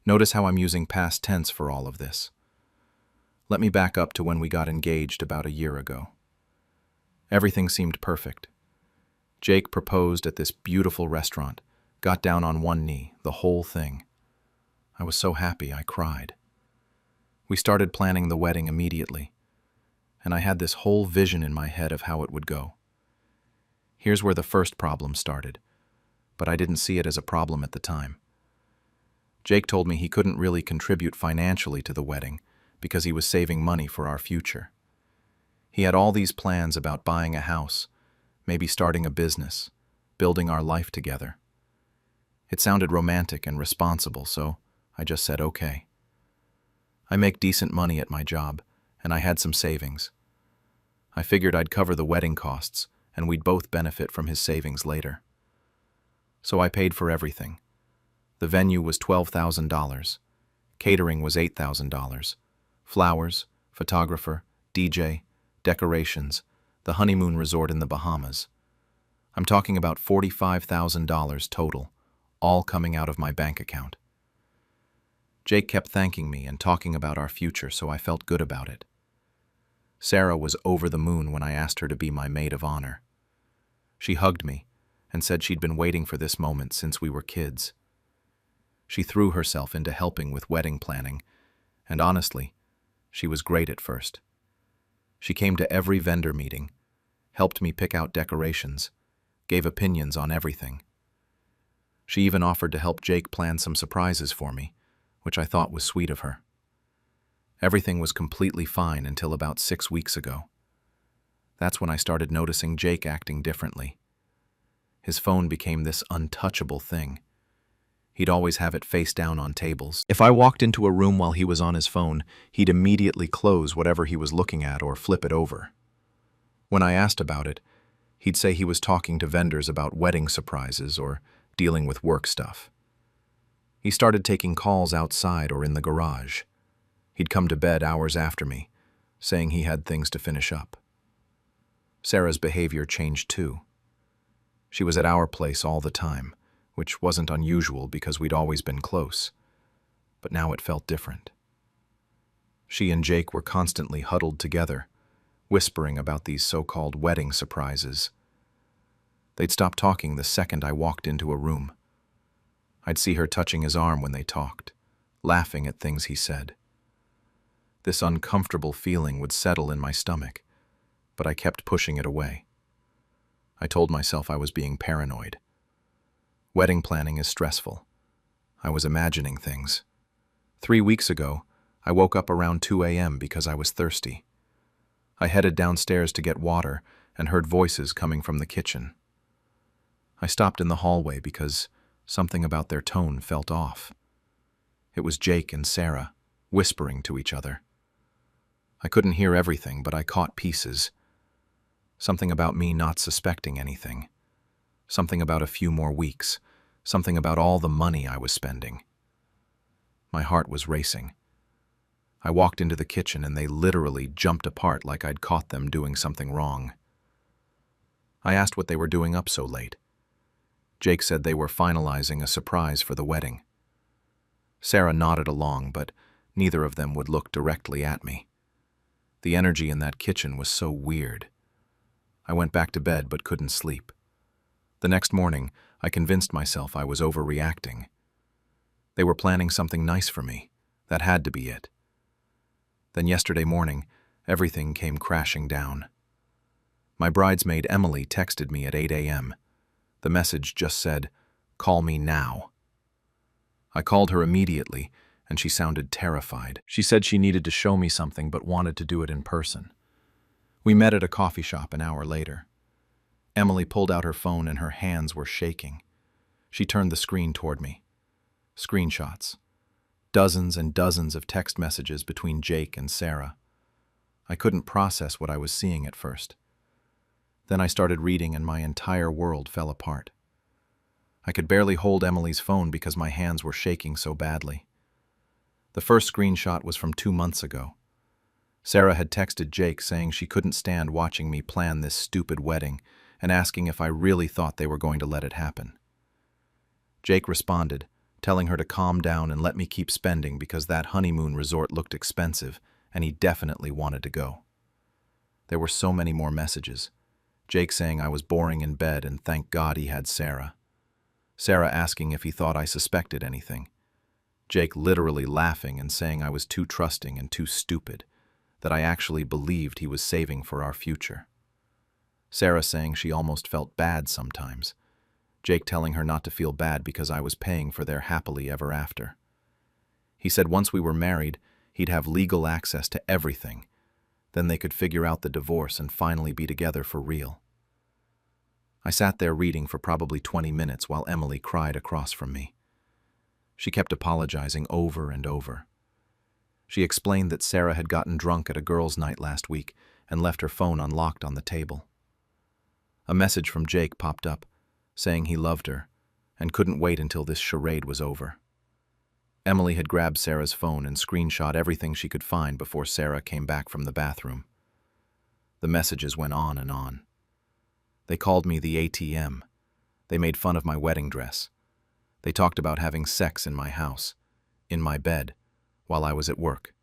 Notice how I'm using past tense for all of this. Let me back up to when we got engaged about a year ago. Everything seemed perfect. Jake proposed at this beautiful restaurant, got down on one knee, the whole thing. I was so happy I cried. We started planning the wedding immediately, and I had this whole vision in my head of how it would go. Here's where the first problem started, but I didn't see it as a problem at the time. Jake told me he couldn't really contribute financially to the wedding because he was saving money for our future. He had all these plans about buying a house, maybe starting a business, building our life together. It sounded romantic and responsible, so I just said okay. I make decent money at my job, and I had some savings. I figured I'd cover the wedding costs, and we'd both benefit from his savings later. So I paid for everything. The venue was $12,000. Catering was $8,000. Flowers, photographer, DJ, decorations, the honeymoon resort in the Bahamas. I'm talking about $45,000 total, all coming out of my bank account. Jake kept thanking me and talking about our future, so I felt good about it. Sarah was over the moon when I asked her to be my maid of honor. She hugged me and said she'd been waiting for this moment since we were kids. She threw herself into helping with wedding planning, and honestly, she was great at first. She came to every vendor meeting, helped me pick out decorations, gave opinions on everything. She even offered to help Jake plan some surprises for me, which I thought was sweet of her. Everything was completely fine until about 6 weeks ago. That's when I started noticing Jake acting differently. His phone became this untouchable thing. He'd always have it face down on tables. If I walked into a room while he was on his phone, he'd immediately close whatever he was looking at or flip it over. When I asked about it, he'd say he was talking to vendors about wedding surprises or dealing with work stuff. He started taking calls outside or in the garage. He'd come to bed hours after me, saying he had things to finish up. Sarah's behavior changed too. She was at our place all the time, which wasn't unusual because we'd always been close, but now it felt different. She and Jake were constantly huddled together, whispering about these so-called wedding surprises. They'd stop talking the second I walked into a room. I'd see her touching his arm when they talked, laughing at things he said. This uncomfortable feeling would settle in my stomach, but I kept pushing it away. I told myself I was being paranoid. Wedding planning is stressful. I was imagining things. 3 weeks ago, I woke up around 2 a.m. because I was thirsty. I headed downstairs to get water and heard voices coming from the kitchen. I stopped in the hallway because something about their tone felt off. It was Jake and Sarah, whispering to each other. I couldn't hear everything, but I caught pieces. Something about me not suspecting anything. Something about a few more weeks. Something about all the money I was spending. My heart was racing. I walked into the kitchen and they literally jumped apart like I'd caught them doing something wrong. I asked what they were doing up so late. Jake said they were finalizing a surprise for the wedding. Sarah nodded along, but neither of them would look directly at me. The energy in that kitchen was so weird. I went back to bed but couldn't sleep. The next morning, I convinced myself I was overreacting. They were planning something nice for me. That had to be it. Then yesterday morning, everything came crashing down. My bridesmaid Emily texted me at 8 a.m. The message just said, "Call me now." I called her immediately, and she sounded terrified. She said she needed to show me something but wanted to do it in person. We met at a coffee shop an hour later. Emily pulled out her phone and her hands were shaking. She turned the screen toward me. Screenshots. Dozens and dozens of text messages between Jake and Sarah. I couldn't process what I was seeing at first. Then I started reading and my entire world fell apart. I could barely hold Emily's phone because my hands were shaking so badly. The first screenshot was from 2 months ago. Sarah had texted Jake saying she couldn't stand watching me plan this stupid wedding and asking if I really thought they were going to let it happen. Jake responded, telling her to calm down and let me keep spending because that honeymoon resort looked expensive and he definitely wanted to go. There were so many more messages. Jake saying I was boring in bed and thank God he had Sarah. Sarah asking if he thought I suspected anything. Jake literally laughing and saying I was too trusting and too stupid, that I actually believed he was saving for our future. Sarah saying she almost felt bad sometimes. Jake telling her not to feel bad because I was paying for their happily ever after. He said once we were married, he'd have legal access to everything. Then they could figure out the divorce and finally be together for real. I sat there reading for probably 20 minutes while Emily cried across from me. She kept apologizing over and over. She explained that Sarah had gotten drunk at a girls' night last week and left her phone unlocked on the table. A message from Jake popped up, saying he loved her and couldn't wait until this charade was over. Emily had grabbed Sarah's phone and screenshot everything she could find before Sarah came back from the bathroom. The messages went on and on. They called me the ATM. They made fun of my wedding dress. They talked about having sex in my house, in my bed, while I was at work.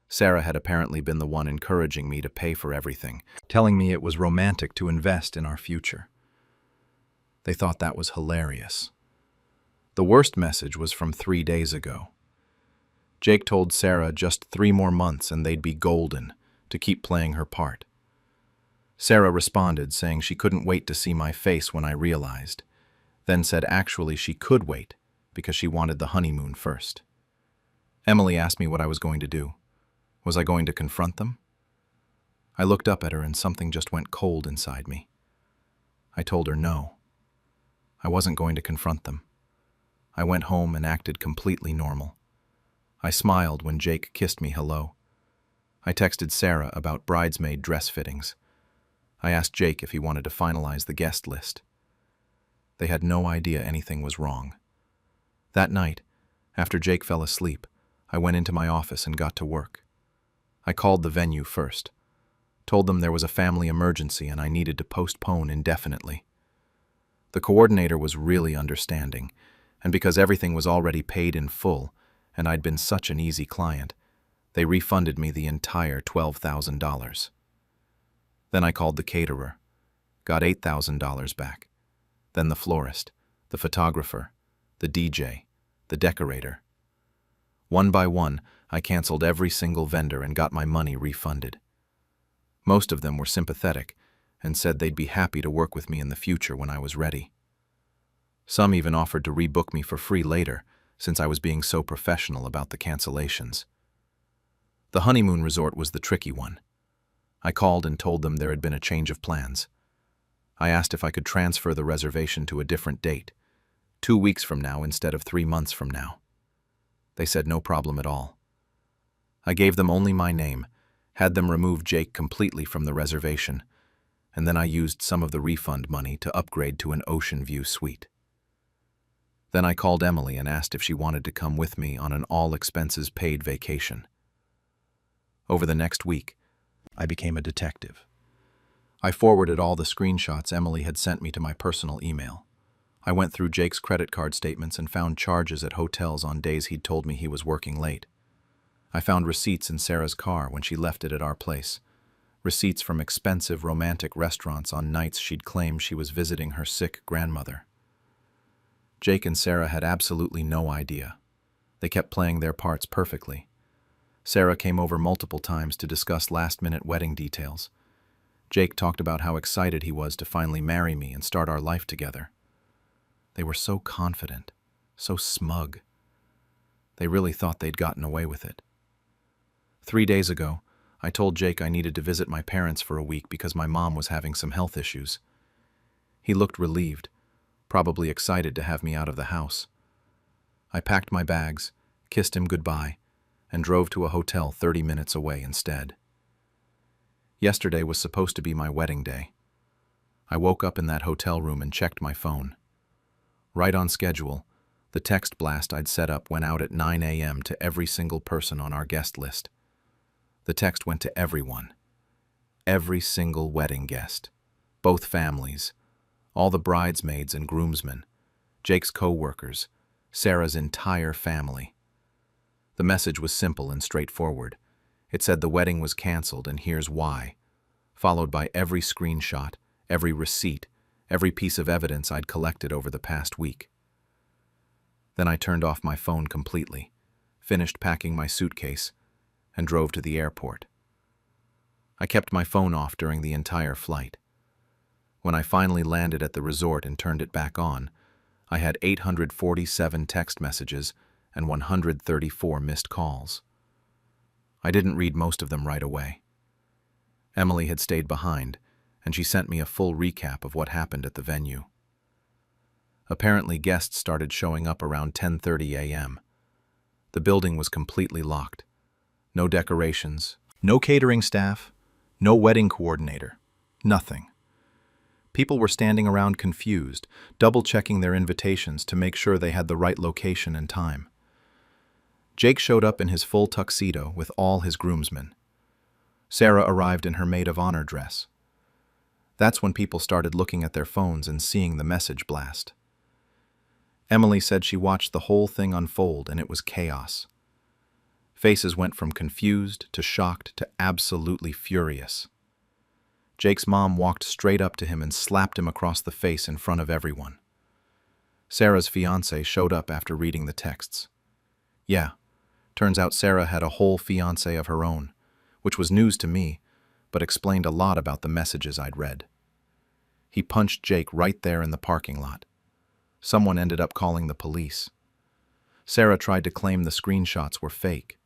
Sarah had apparently been the one encouraging me to pay for everything, telling me it was romantic to invest in our future. They thought that was hilarious. The worst message was from 3 days ago. Jake told Sarah just 3 more months and they'd be golden to keep playing her part. Sarah responded saying she couldn't wait to see my face when I realized, then said actually she could wait because she wanted the honeymoon first. Emily asked me what I was going to do. Was I going to confront them? I looked up at her and something just went cold inside me. I told her no. I wasn't going to confront them. I went home and acted completely normal. I smiled when Jake kissed me hello. I texted Sarah about bridesmaid dress fittings. I asked Jake if he wanted to finalize the guest list. They had no idea anything was wrong. That night, after Jake fell asleep, I went into my office and got to work. I called the venue first, told them there was a family emergency and I needed to postpone indefinitely. The coordinator was really understanding, and because everything was already paid in full and I'd been such an easy client, they refunded me the entire $12,000. Then I called the caterer, got $8,000 back, then the florist, the photographer, the DJ, the decorator. One by one, I canceled every single vendor and got my money refunded. Most of them were sympathetic and said they'd be happy to work with me in the future when I was ready. Some even offered to rebook me for free later, since I was being so professional about the cancellations. The honeymoon resort was the tricky one. I called and told them there had been a change of plans. I asked if I could transfer the reservation to a different date, 2 weeks from now instead of 3 months from now. They said no problem at all. I gave them only my name, had them remove Jake completely from the reservation, and then I used some of the refund money to upgrade to an ocean view suite. Then I called Emily and asked if she wanted to come with me on an all-expenses-paid vacation. Over the next week, I became a detective. I forwarded all the screenshots Emily had sent me to my personal email. I went through Jake's credit card statements and found charges at hotels on days he'd told me he was working late. I found receipts in Sarah's car when she left it at our place. Receipts from expensive romantic restaurants on nights she'd claimed she was visiting her sick grandmother. Jake and Sarah had absolutely no idea. They kept playing their parts perfectly. Sarah came over multiple times to discuss last-minute wedding details. Jake talked about how excited he was to finally marry me and start our life together. They were so confident, so smug. They really thought they'd gotten away with it. 3 days ago, I told Jake I needed to visit my parents for a week because my mom was having some health issues. He looked relieved, probably excited to have me out of the house. I packed my bags, kissed him goodbye, and drove to a hotel 30 minutes away instead. Yesterday was supposed to be my wedding day. I woke up in that hotel room and checked my phone. Right on schedule, the text blast I'd set up went out at 9 a.m. to every single person on our guest list. The text went to everyone. Every single wedding guest. Both families. All the bridesmaids and groomsmen. Jake's co-workers. Sarah's entire family. The message was simple and straightforward. It said the wedding was canceled and here's why, followed by every screenshot, every receipt, every piece of evidence I'd collected over the past week. Then I turned off my phone completely, finished packing my suitcase, and drove to the airport. I kept my phone off during the entire flight. When I finally landed at the resort and turned it back on, I had 847 text messages and 134 missed calls. I didn't read most of them right away. Emily had stayed behind, and she sent me a full recap of what happened at the venue. Apparently, guests started showing up around 10:30 a.m. The building was completely locked. No decorations, no catering staff, no wedding coordinator, nothing. People were standing around confused, double-checking their invitations to make sure they had the right location and time. Jake showed up in his full tuxedo with all his groomsmen. Sarah arrived in her maid of honor dress. That's when people started looking at their phones and seeing the message blast. Emily said she watched the whole thing unfold and it was chaos. Faces went from confused to shocked to absolutely furious. Jake's mom walked straight up to him and slapped him across the face in front of everyone. Sarah's fiancé showed up after reading the texts. Yeah, turns out Sarah had a whole fiancé of her own, which was news to me, but explained a lot about the messages I'd read. He punched Jake right there in the parking lot. Someone ended up calling the police. Sarah tried to claim the screenshots were fake.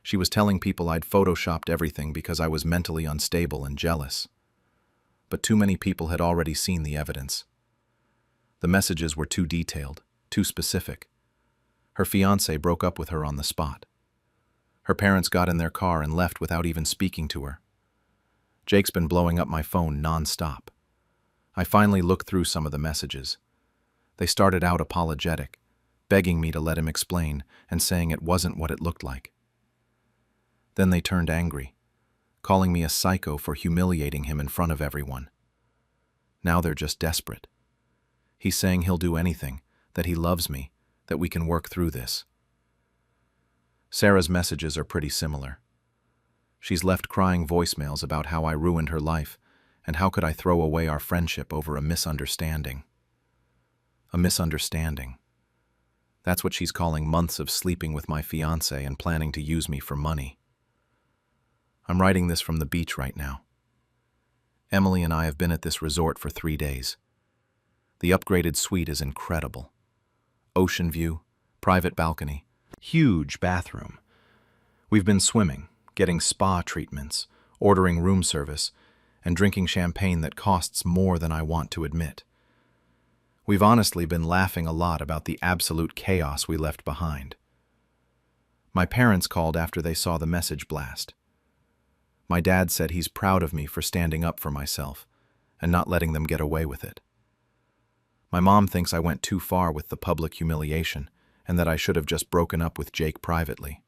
She was telling people I'd photoshopped everything because I was mentally unstable and jealous. But too many people had already seen the evidence. The messages were too detailed, too specific. Her fiancé broke up with her on the spot. Her parents got in their car and left without even speaking to her. Jake's been blowing up my phone non-stop. I finally looked through some of the messages. They started out apologetic, begging me to let him explain and saying it wasn't what it looked like. Then they turned angry, calling me a psycho for humiliating him in front of everyone. Now they're just desperate. He's saying he'll do anything, that he loves me, that we can work through this. Sarah's messages are pretty similar. She's left crying voicemails about how I ruined her life and how could I throw away our friendship over a misunderstanding. A misunderstanding. That's what she's calling months of sleeping with my fiancé and planning to use me for money. I'm writing this from the beach right now. Emily and I have been at this resort for 3 days. The upgraded suite is incredible. Ocean view, private balcony, huge bathroom. We've been swimming, getting spa treatments, ordering room service, and drinking champagne that costs more than I want to admit. We've honestly been laughing a lot about the absolute chaos we left behind. My parents called after they saw the message blast. My dad said he's proud of me for standing up for myself and not letting them get away with it. My mom thinks I went too far with the public humiliation and that I should have just broken up with Jake privately.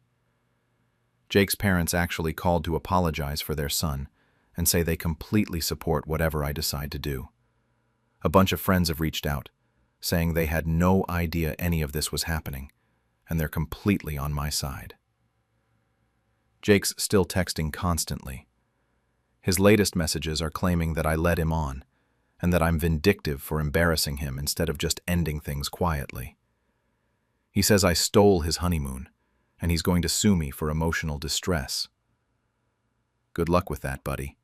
Jake's parents actually called to apologize for their son and say they completely support whatever I decide to do. A bunch of friends have reached out, saying they had no idea any of this was happening, and they're completely on my side. Jake's still texting constantly. His latest messages are claiming that I led him on, and that I'm vindictive for embarrassing him instead of just ending things quietly. He says I stole his honeymoon, and he's going to sue me for emotional distress. Good luck with that, buddy,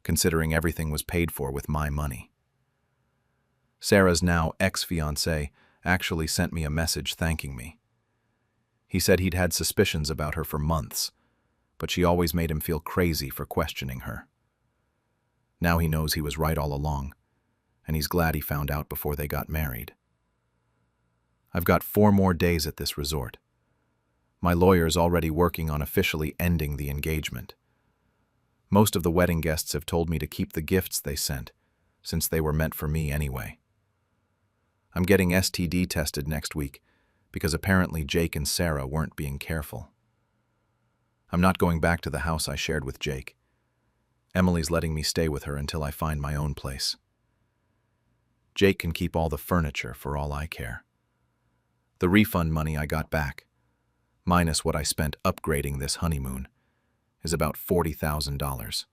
considering everything was paid for with my money. Sarah's now ex-fiancé actually sent me a message thanking me. He said he'd had suspicions about her for months, but she always made him feel crazy for questioning her. Now he knows he was right all along, and he's glad he found out before they got married. I've got 4 more days at this resort. My lawyer's already working on officially ending the engagement. Most of the wedding guests have told me to keep the gifts they sent, since they were meant for me anyway. I'm getting STD tested next week, because apparently Jake and Sarah weren't being careful. I'm not going back to the house I shared with Jake. Emily's letting me stay with her until I find my own place. Jake can keep all the furniture for all I care. The refund money I got back, minus what I spent upgrading this honeymoon, is about $40,000.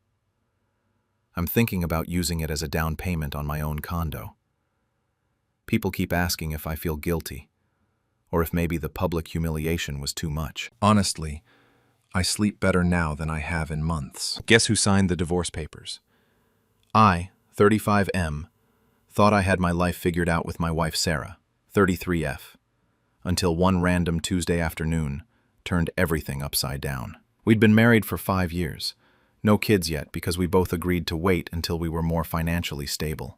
I'm thinking about using it as a down payment on my own condo. People keep asking if I feel guilty, or if maybe the public humiliation was too much. Honestly, I sleep better now than I have in months. Guess who signed the divorce papers? I, 35M, thought I had my life figured out with my wife Sarah, 33F, until one random Tuesday afternoon turned everything upside down. We'd been married for 5 years, no kids yet because we both agreed to wait until we were more financially stable.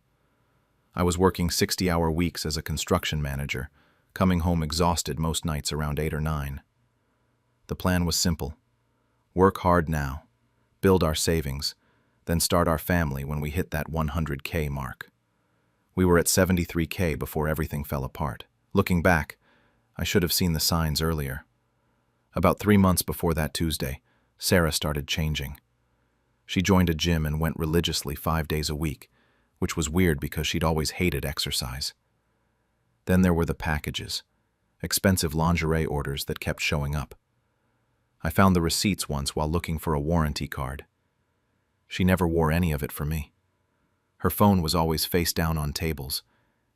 I was working 60-hour weeks as a construction manager, coming home exhausted most nights around 8 or 9. The plan was simple. Work hard now, build our savings, then start our family when we hit that 100K mark. We were at 73K before everything fell apart. Looking back, I should have seen the signs earlier. About 3 months before that Tuesday, Sarah started changing. She joined a gym and went religiously 5 days a week, which was weird because she'd always hated exercise. Then there were the packages, expensive lingerie orders that kept showing up. I found the receipts once while looking for a warranty card. She never wore any of it for me. Her phone was always face down on tables,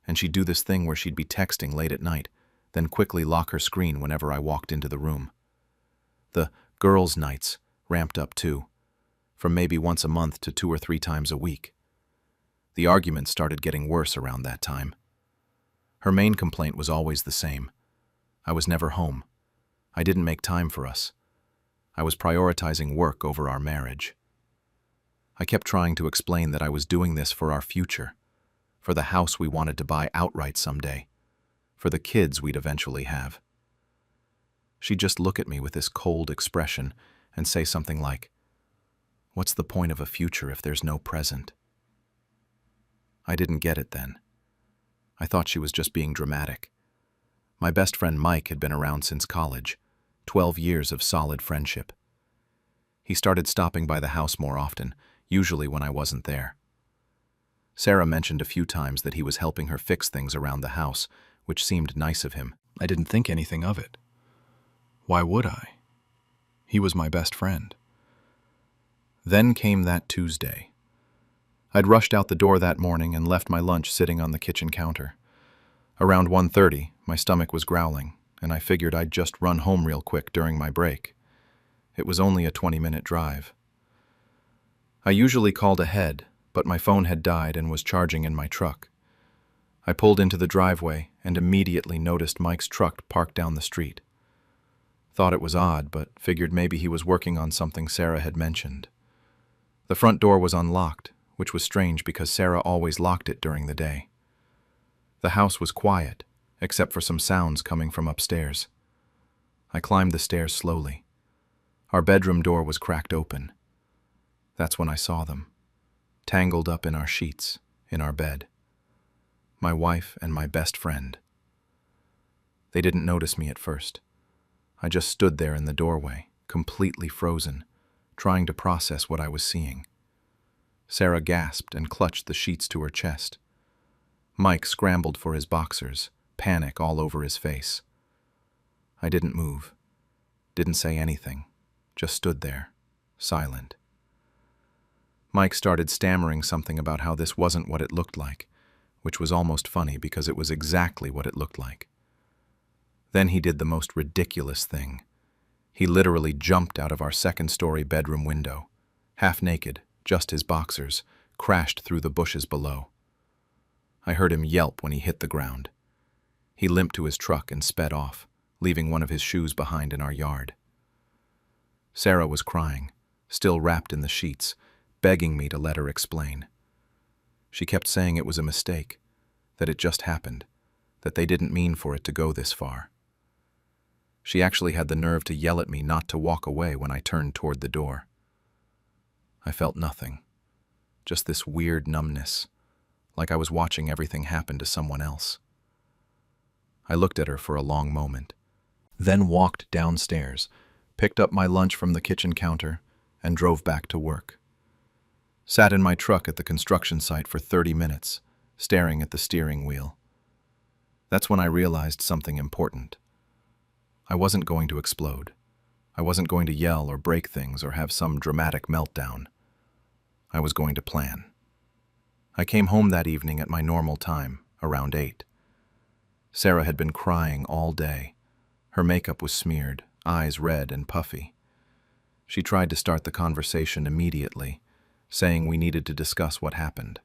and she'd do this thing where she'd be texting late at night, then quickly lock her screen whenever I walked into the room. The girls' nights ramped up too, from maybe once a month to 2 or 3 times a week. The arguments started getting worse around that time. Her main complaint was always the same. I was never home. I didn't make time for us. I was prioritizing work over our marriage. I kept trying to explain that I was doing this for our future, for the house we wanted to buy outright someday, for the kids we'd eventually have. She'd just look at me with this cold expression and say something like, "What's the point of a future if there's no present?" I didn't get it then. I thought she was just being dramatic. My best friend Mike had been around since college, 12 years of solid friendship. He started stopping by the house more often, usually when I wasn't there. Sarah mentioned a few times that he was helping her fix things around the house, which seemed nice of him. I didn't think anything of it. Why would I? He was my best friend. Then came that Tuesday. I'd rushed out the door that morning and left my lunch sitting on the kitchen counter. Around 1:30, my stomach was growling, and I figured I'd just run home real quick during my break. It was only a 20-minute drive. I usually called ahead, but my phone had died and was charging in my truck. I pulled into the driveway and immediately noticed Mike's truck parked down the street. Thought it was odd, but figured maybe he was working on something Sarah had mentioned. The front door was unlocked, which was strange because Sarah always locked it during the day. The house was quiet, except for some sounds coming from upstairs. I climbed the stairs slowly. Our bedroom door was cracked open. That's when I saw them, tangled up in our sheets, in our bed. My wife and my best friend. They didn't notice me at first. I just stood there in the doorway, completely frozen, trying to process what I was seeing. Sarah gasped and clutched the sheets to her chest. Mike scrambled for his boxers, panic all over his face. I didn't move, didn't say anything, just stood there, silent. Mike started stammering something about how this wasn't what it looked like, which was almost funny because it was exactly what it looked like. Then he did the most ridiculous thing. He literally jumped out of our second-story bedroom window, half naked, just his boxers, crashed through the bushes below. I heard him yelp when he hit the ground. He limped to his truck and sped off, leaving one of his shoes behind in our yard. Sarah was crying, still wrapped in the sheets, begging me to let her explain. She kept saying it was a mistake, that it just happened, that they didn't mean for it to go this far. She actually had the nerve to yell at me not to walk away when I turned toward the door. I felt nothing, just this weird numbness, like I was watching everything happen to someone else. I looked at her for a long moment, then walked downstairs, picked up my lunch from the kitchen counter, and drove back to work. Sat in my truck at the construction site for 30 minutes, staring at the steering wheel. That's when I realized something important. I wasn't going to explode. I wasn't going to yell or break things or have some dramatic meltdown. I was going to plan. I came home that evening at my normal time, around 8. Sarah had been crying all day. Her makeup was smeared, eyes red and puffy. She tried to start the conversation immediately, saying we needed to discuss what happened.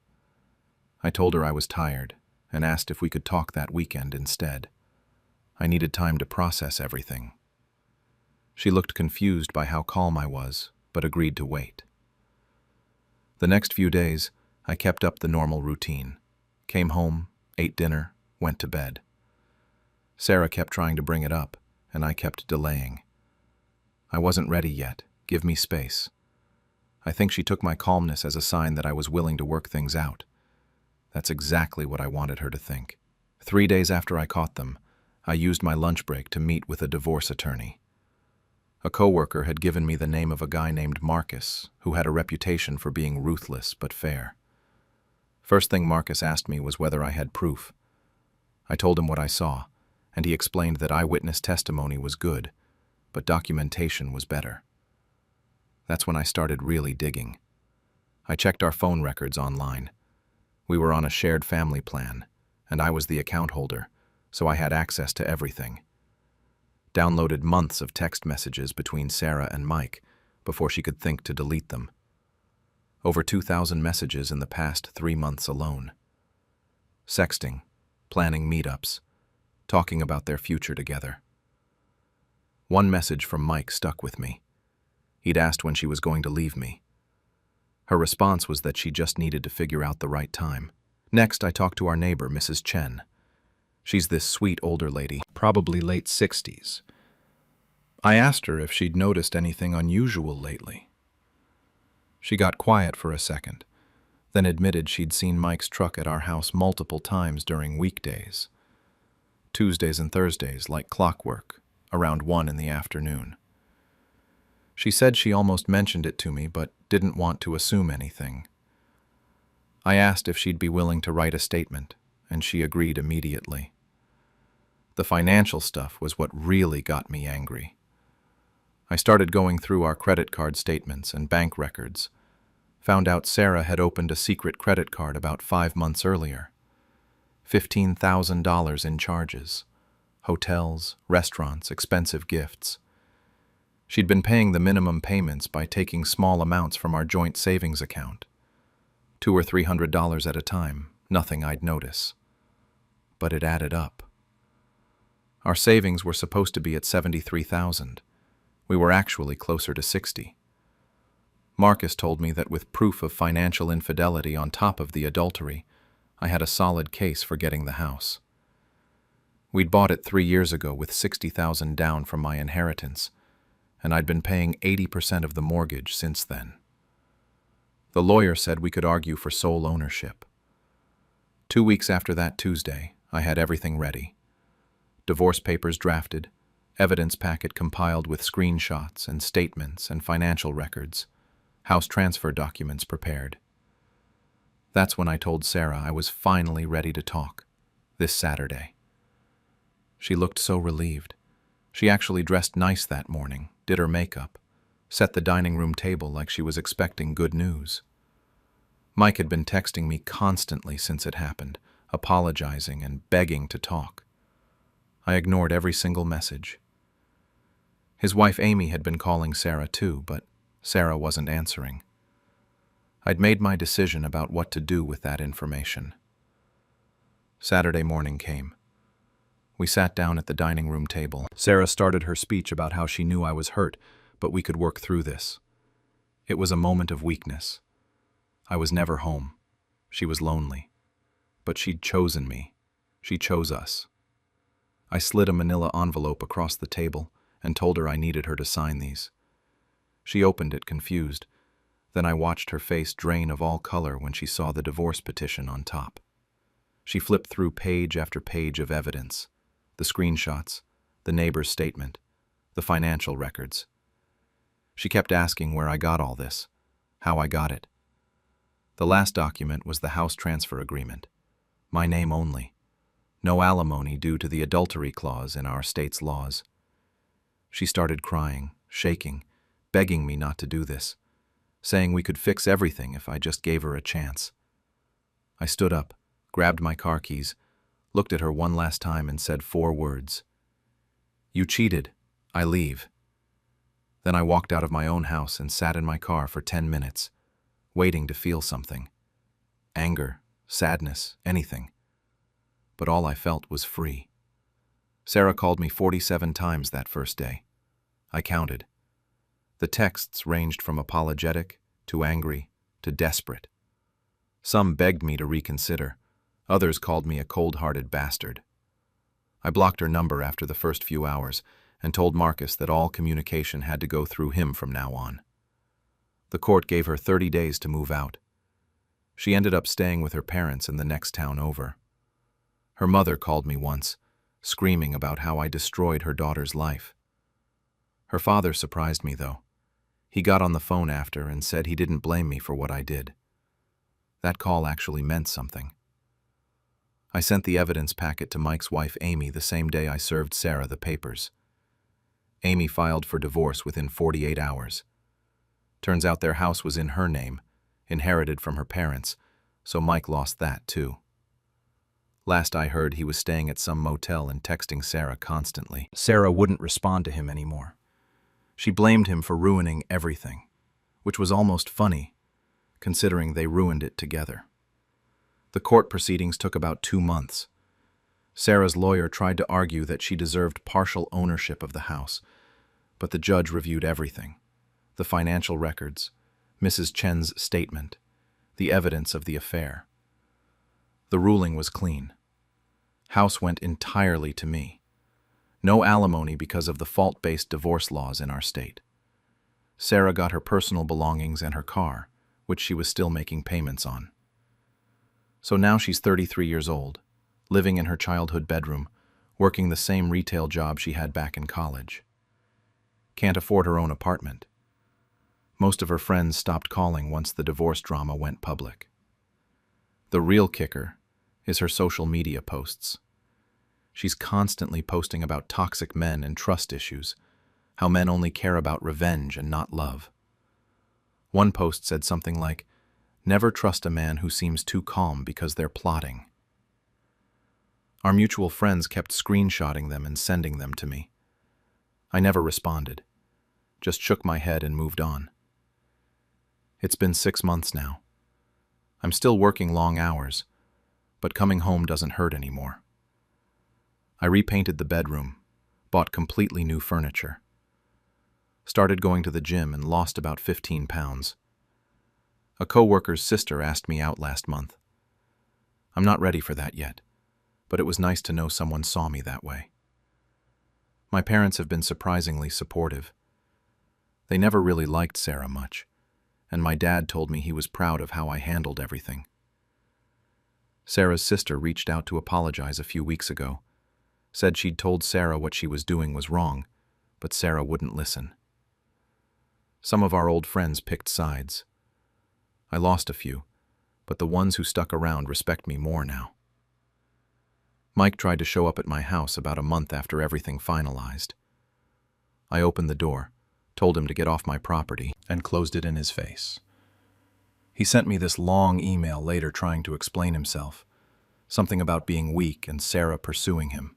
I told her I was tired and asked if we could talk that weekend instead. I needed time to process everything. She looked confused by how calm I was, but agreed to wait. The next few days, I kept up the normal routine. Came home, ate dinner, went to bed. Sarah kept trying to bring it up, and I kept delaying. I wasn't ready yet. Give me space. I think she took my calmness as a sign that I was willing to work things out. That's exactly what I wanted her to think. 3 days after I caught them, I used my lunch break to meet with a divorce attorney. A coworker had given me the name of a guy named Marcus, who had a reputation for being ruthless but fair. First thing Marcus asked me was whether I had proof. I told him what I saw, and he explained that eyewitness testimony was good, but documentation was better. That's when I started really digging. I checked our phone records online. We were on a shared family plan, and I was the account holder, so I had access to everything. Downloaded months of text messages between Sarah and Mike before she could think to delete them. Over 2,000 messages in the past 3 months alone. Sexting, planning meetups, talking about their future together. One message from Mike stuck with me. He'd asked when she was going to leave me. Her response was that she just needed to figure out the right time. Next, I talked to our neighbor, Mrs. Chen. She's this sweet older lady, probably late 60s. I asked her if she'd noticed anything unusual lately. She got quiet for a second, then admitted she'd seen Mike's truck at our house multiple times during weekdays. Tuesdays and Thursdays, like clockwork, around 1 in the afternoon. She said she almost mentioned it to me, but didn't want to assume anything. I asked if she'd be willing to write a statement, and she agreed immediately. The financial stuff was what really got me angry. I started going through our credit card statements and bank records, found out Sarah had opened a secret credit card about 5 months earlier. $15,000 in charges, hotels, restaurants, expensive gifts. She'd been paying the minimum payments by taking small amounts from our joint savings account. $200 or $300 at a time, nothing I'd notice. But it added up. Our savings were supposed to be at $73,000. We were actually closer to $60,000. Marcus told me that with proof of financial infidelity on top of the adultery, I had a solid case for getting the house. We'd bought it 3 years ago with $60,000 down from my inheritance, and I'd been paying 80% of the mortgage since then. The lawyer said we could argue for sole ownership. 2 weeks after that Tuesday, I had everything ready. Divorce papers drafted, evidence packet compiled with screenshots and statements and financial records, house transfer documents prepared. That's when I told Sarah I was finally ready to talk, this Saturday. She looked so relieved. She actually dressed nice that morning, did her makeup, set the dining room table like she was expecting good news. Mike had been texting me constantly since it happened, apologizing and begging to talk. I ignored every single message. His wife Amy had been calling Sarah too, but Sarah wasn't answering. I'd made my decision about what to do with that information. Saturday morning came. We sat down at the dining room table. Sarah started her speech about how she knew I was hurt, but we could work through this. It was a moment of weakness. I was never home. She was lonely. But she'd chosen me. She chose us. I slid a manila envelope across the table and told her I needed her to sign these. She opened it confused. Then I watched her face drain of all color when she saw the divorce petition on top. She flipped through page after page of evidence. The screenshots, the neighbor's statement, the financial records. She kept asking where I got all this, how I got it. The last document was the house transfer agreement. My name only. No alimony due to the adultery clause in our state's laws. She started crying, shaking, begging me not to do this, saying we could fix everything if I just gave her a chance. I stood up, grabbed my car keys, looked at her one last time and said 4 words. "You cheated. I leave." Then I walked out of my own house and sat in my car for 10 minutes, waiting to feel something. Anger, sadness, anything. But all I felt was free. Sarah called me 47 times that first day. I counted. The texts ranged from apologetic to angry to desperate. Some begged me to reconsider. Others called me a cold-hearted bastard. I blocked her number after the first few hours and told Marcus that all communication had to go through him from now on. The court gave her 30 days to move out. She ended up staying with her parents in the next town over. Her mother called me once, screaming about how I destroyed her daughter's life. Her father surprised me, though. He got on the phone after and said he didn't blame me for what I did. That call actually meant something. I sent the evidence packet to Mike's wife Amy the same day I served Sarah the papers. Amy filed for divorce within 48 hours. Turns out their house was in her name, inherited from her parents, so Mike lost that too. Last I heard, he was staying at some motel and texting Sarah constantly. Sarah wouldn't respond to him anymore. She blamed him for ruining everything, which was almost funny, considering they ruined it together. The court proceedings took about 2 months. Sarah's lawyer tried to argue that she deserved partial ownership of the house, but the judge reviewed everything: the financial records, Mrs. Chen's statement, the evidence of the affair. The ruling was clean. House went entirely to me. No alimony because of the fault-based divorce laws in our state. Sarah got her personal belongings and her car, which she was still making payments on. So now she's 33 years old, living in her childhood bedroom, working the same retail job she had back in college. Can't afford her own apartment. Most of her friends stopped calling once the divorce drama went public. The real kicker is her social media posts. She's constantly posting about toxic men and trust issues, how men only care about revenge and not love. One post said something like, "Never trust a man who seems too calm because they're plotting." Our mutual friends kept screenshotting them and sending them to me. I never responded, just shook my head and moved on. It's been 6 months now. I'm still working long hours, but coming home doesn't hurt anymore. I repainted the bedroom, bought completely new furniture, started going to the gym and lost about 15 pounds. A coworker's sister asked me out last month. I'm not ready for that yet, but it was nice to know someone saw me that way. My parents have been surprisingly supportive. They never really liked Sarah much, and my dad told me he was proud of how I handled everything. Sarah's sister reached out to apologize a few weeks ago, said she'd told Sarah what she was doing was wrong, but Sarah wouldn't listen. Some of our old friends picked sides. I lost a few, but the ones who stuck around respect me more now. Mike tried to show up at my house about a month after everything finalized. I opened the door, told him to get off my property, and closed it in his face. He sent me this long email later trying to explain himself, something about being weak and Sarah pursuing him.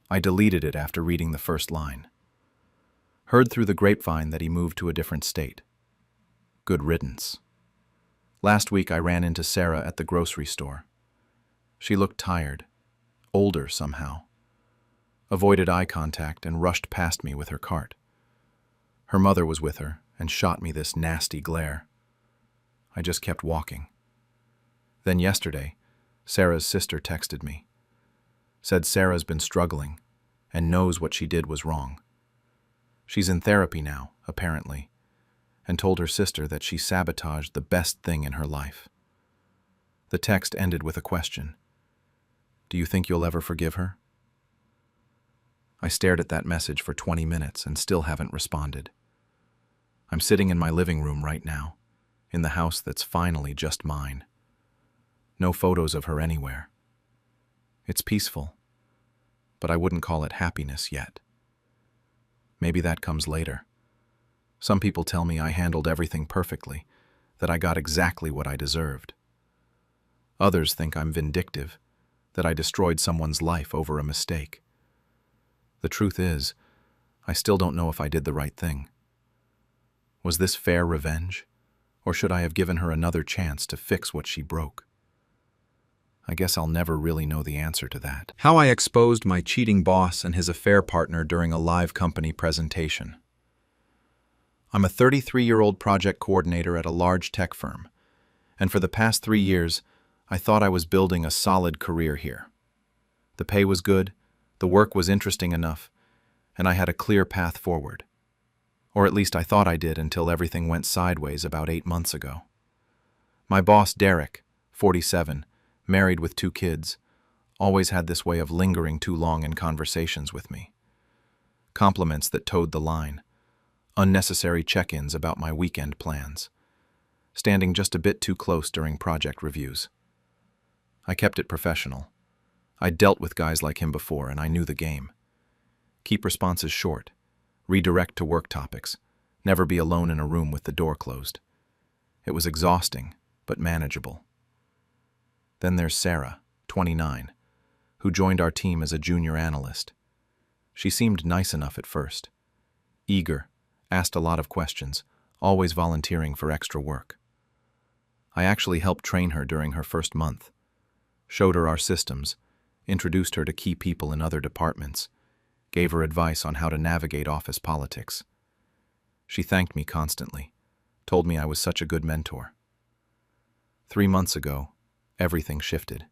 I deleted it after reading the first line. Heard through the grapevine that he moved to a different state. Good riddance. Last week I ran into Sarah at the grocery store. She looked tired, older somehow. Avoided eye contact and rushed past me with her cart. Her mother was with her and shot me this nasty glare. I just kept walking. Then yesterday, Sarah's sister texted me. Said Sarah's been struggling and knows what she did was wrong. She's in therapy now, apparently, and told her sister that she sabotaged the best thing in her life. The text ended with a question. Do you think you'll ever forgive her? I stared at that message for 20 minutes and still haven't responded. I'm sitting in my living room right now, in the house that's finally just mine. No photos of her anywhere. It's peaceful, but I wouldn't call it happiness yet. Maybe that comes later. Some people tell me I handled everything perfectly, that I got exactly what I deserved. Others think I'm vindictive, that I destroyed someone's life over a mistake. The truth is, I still don't know if I did the right thing. Was this fair revenge, or should I have given her another chance to fix what she broke? I guess I'll never really know the answer to that. How I exposed my cheating boss and his affair partner during a live company presentation. I'm a 33-year-old project coordinator at a large tech firm, and for the past 3 years, I thought I was building a solid career here. The pay was good, the work was interesting enough, and I had a clear path forward. Or at least I thought I did until everything went sideways about 8 months ago. My boss, Derek, 47, married with 2 kids, always had this way of lingering too long in conversations with me. Compliments that towed the line, unnecessary check-ins about my weekend plans, standing just a bit too close during project reviews. I kept it professional. I'd dealt with guys like him before and I knew the game. Keep responses short, redirect to work topics, never be alone in a room with the door closed. It was exhausting, but manageable. Then there's Sarah, 29, who joined our team as a junior analyst. She seemed nice enough at first. Eager, asked a lot of questions, always volunteering for extra work. I actually helped train her during her first month, showed her our systems, introduced her to key people in other departments, gave her advice on how to navigate office politics. She thanked me constantly, told me I was such a good mentor. 3 months ago, everything shifted.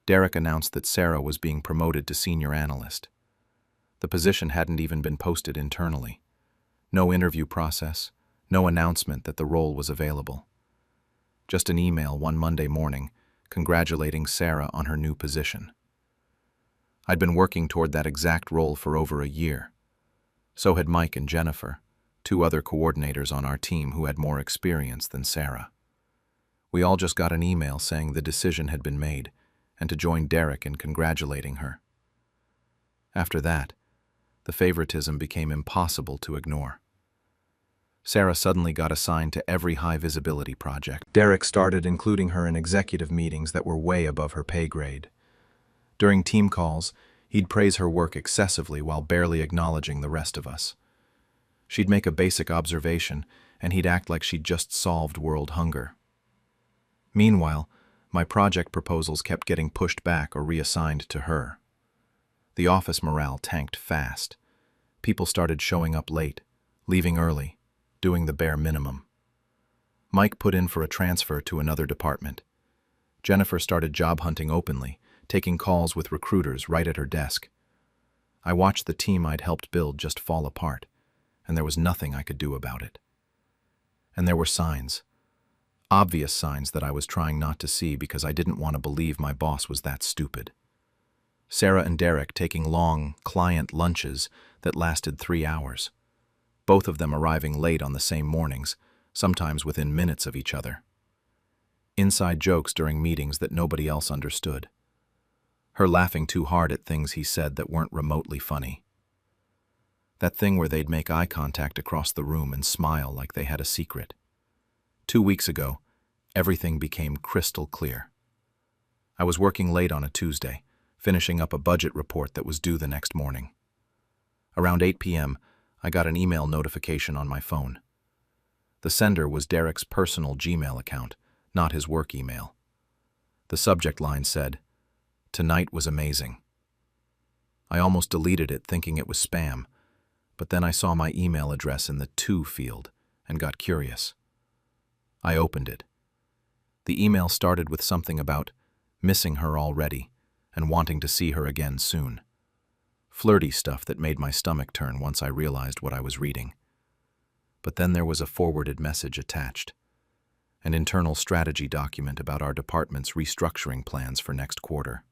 Derek announced that Sarah was being promoted to senior analyst. The position hadn't even been posted internally. No interview process, no announcement that the role was available. Just an email one Monday morning congratulating Sarah on her new position. I'd been working toward that exact role for over a year. So had Mike and Jennifer, 2 other coordinators on our team who had more experience than Sarah. We all just got an email saying the decision had been made and to join Derek in congratulating her. After that, the favoritism became impossible to ignore. Sarah suddenly got assigned to every high-visibility project. Derek started including her in executive meetings that were way above her pay grade. During team calls, he'd praise her work excessively while barely acknowledging the rest of us. She'd make a basic observation, and he'd act like she'd just solved world hunger. Meanwhile, my project proposals kept getting pushed back or reassigned to her. The office morale tanked fast. People started showing up late, leaving early, doing the bare minimum. Mike put in for a transfer to another department. Jennifer started job hunting openly, taking calls with recruiters right at her desk. I watched the team I'd helped build just fall apart, and there was nothing I could do about it. And there were signs. Obvious signs that I was trying not to see because I didn't want to believe my boss was that stupid. Sarah and Derek taking long client lunches that lasted 3 hours. Both of them arriving late on the same mornings, sometimes within minutes of each other. Inside jokes during meetings that nobody else understood. Her laughing too hard at things he said that weren't remotely funny. That thing where they'd make eye contact across the room and smile like they had a secret. 2 weeks ago, everything became crystal clear. I was working late on a Tuesday, finishing up a budget report that was due the next morning. Around 8 p.m., I got an email notification on my phone. The sender was Derek's personal Gmail account, not his work email. The subject line said, "Tonight was amazing." I almost deleted it thinking it was spam, but then I saw my email address in the to field and got curious. I opened it. The email started with something about missing her already and wanting to see her again soon. Flirty stuff that made my stomach turn once I realized what I was reading. But then there was a forwarded message attached. An internal strategy document about our department's restructuring plans for next quarter.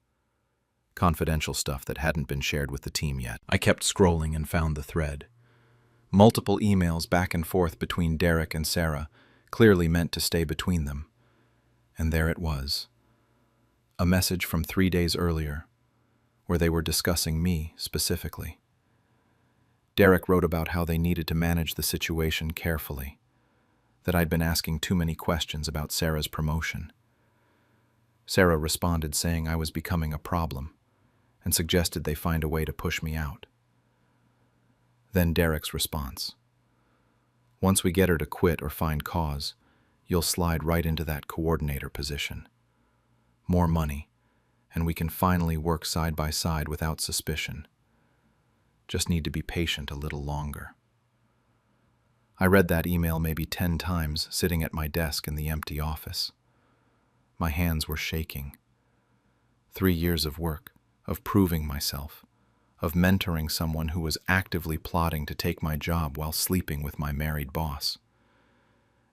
Confidential stuff that hadn't been shared with the team yet. I kept scrolling and found the thread. Multiple emails back and forth between Derek and Sarah, clearly meant to stay between them. And there it was. A message from 3 days earlier, where they were discussing me specifically. Derek wrote about how they needed to manage the situation carefully, that I'd been asking too many questions about Sarah's promotion. Sarah responded saying I was becoming a problem, and suggested they find a way to push me out. Then Derek's response. "Once we get her to quit or find cause, you'll slide right into that coordinator position. More money, and we can finally work side by side without suspicion. Just need to be patient a little longer." I read that email maybe 10 times sitting at my desk in the empty office. My hands were shaking. 3 years of work, of proving myself, of mentoring someone who was actively plotting to take my job while sleeping with my married boss.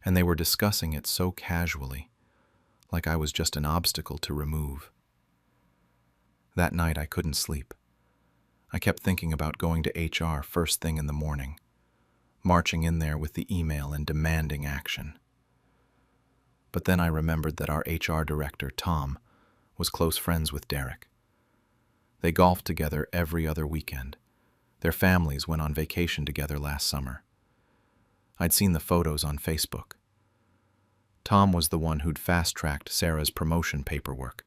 And they were discussing it so casually, like I was just an obstacle to remove. That night I couldn't sleep. I kept thinking about going to HR first thing in the morning, marching in there with the email and demanding action. But then I remembered that our HR director, Tom, was close friends with Derek. They golfed together every other weekend. Their families went on vacation together last summer. I'd seen the photos on Facebook. Tom was the one who'd fast-tracked Sarah's promotion paperwork.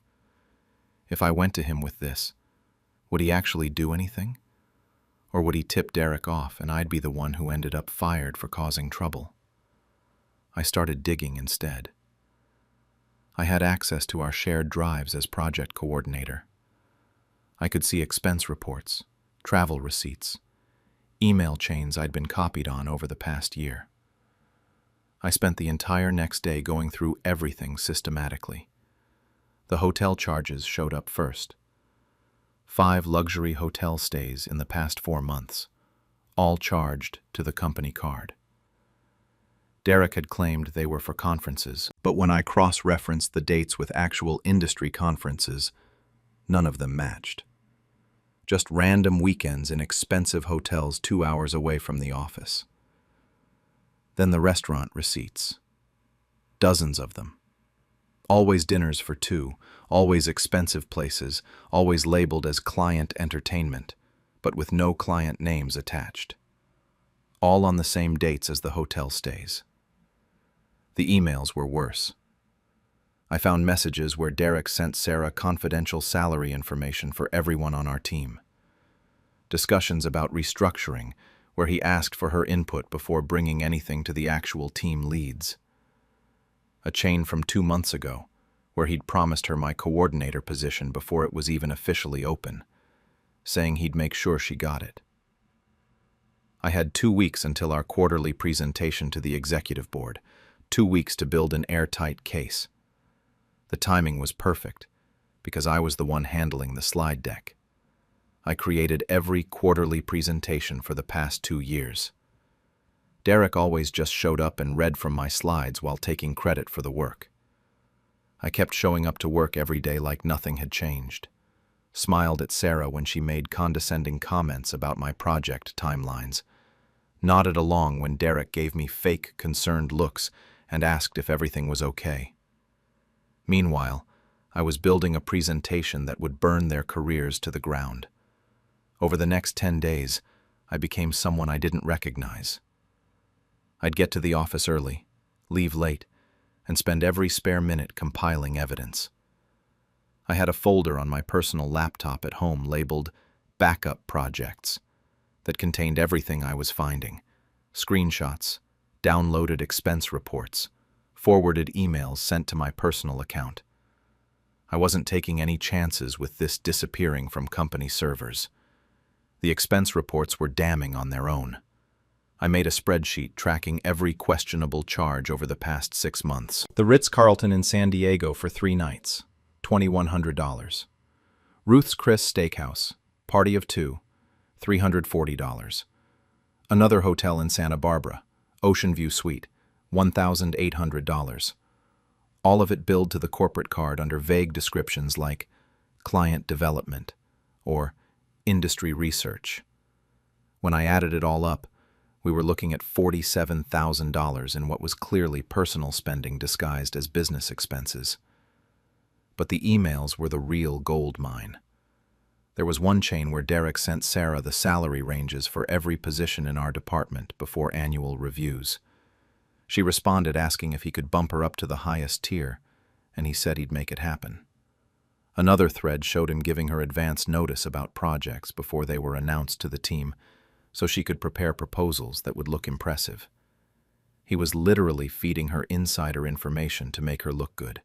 If I went to him with this, would he actually do anything? Or would he tip Derek off and I'd be the one who ended up fired for causing trouble? I started digging instead. I had access to our shared drives as project coordinator. I could see expense reports, travel receipts, email chains I'd been copied on over the past year. I spent the entire next day going through everything systematically. The hotel charges showed up first. 5 luxury hotel stays in the past 4 months, all charged to the company card. Derek had claimed they were for conferences, but when I cross-referenced the dates with actual industry conferences, none of them matched. Just random weekends in expensive hotels 2 hours away from the office. Then the restaurant receipts. Dozens of them. Always dinners for 2, always expensive places, always labeled as client entertainment, but with no client names attached. All on the same dates as the hotel stays. The emails were worse. I found messages where Derek sent Sarah confidential salary information for everyone on our team. Discussions about restructuring, where he asked for her input before bringing anything to the actual team leads. A chain from 2 months ago, where he'd promised her my coordinator position before it was even officially open, saying he'd make sure she got it. I had 2 weeks until our quarterly presentation to the executive board, 2 weeks to build an airtight case. The timing was perfect, because I was the one handling the slide deck. I created every quarterly presentation for the past 2 years. Derek always just showed up and read from my slides while taking credit for the work. I kept showing up to work every day like nothing had changed, smiled at Sarah when she made condescending comments about my project timelines, nodded along when Derek gave me fake, concerned looks and asked if everything was okay. Meanwhile, I was building a presentation that would burn their careers to the ground. Over the next 10 days, I became someone I didn't recognize. I'd get to the office early, leave late, and spend every spare minute compiling evidence. I had a folder on my personal laptop at home labeled Backup Projects that contained everything I was finding: screenshots, downloaded expense reports, forwarded emails sent to my personal account. I wasn't taking any chances with this disappearing from company servers. The expense reports were damning on their own. I made a spreadsheet tracking every questionable charge over the past 6 months. The Ritz-Carlton in San Diego for 3 nights, $2,100. Ruth's Chris Steakhouse, party of 2, $340. Another hotel in Santa Barbara, Ocean View Suite, $1,800. All of it billed to the corporate card under vague descriptions like client development or industry research. When I added it all up, we were looking at $47,000 in what was clearly personal spending disguised as business expenses. But the emails were the real gold mine. There was one chain where Derek sent Sarah the salary ranges for every position in our department before annual reviews. She responded asking if he could bump her up to the highest tier, and he said he'd make it happen. Another thread showed him giving her advance notice about projects before they were announced to the team, so she could prepare proposals that would look impressive. He was literally feeding her insider information to make her look good.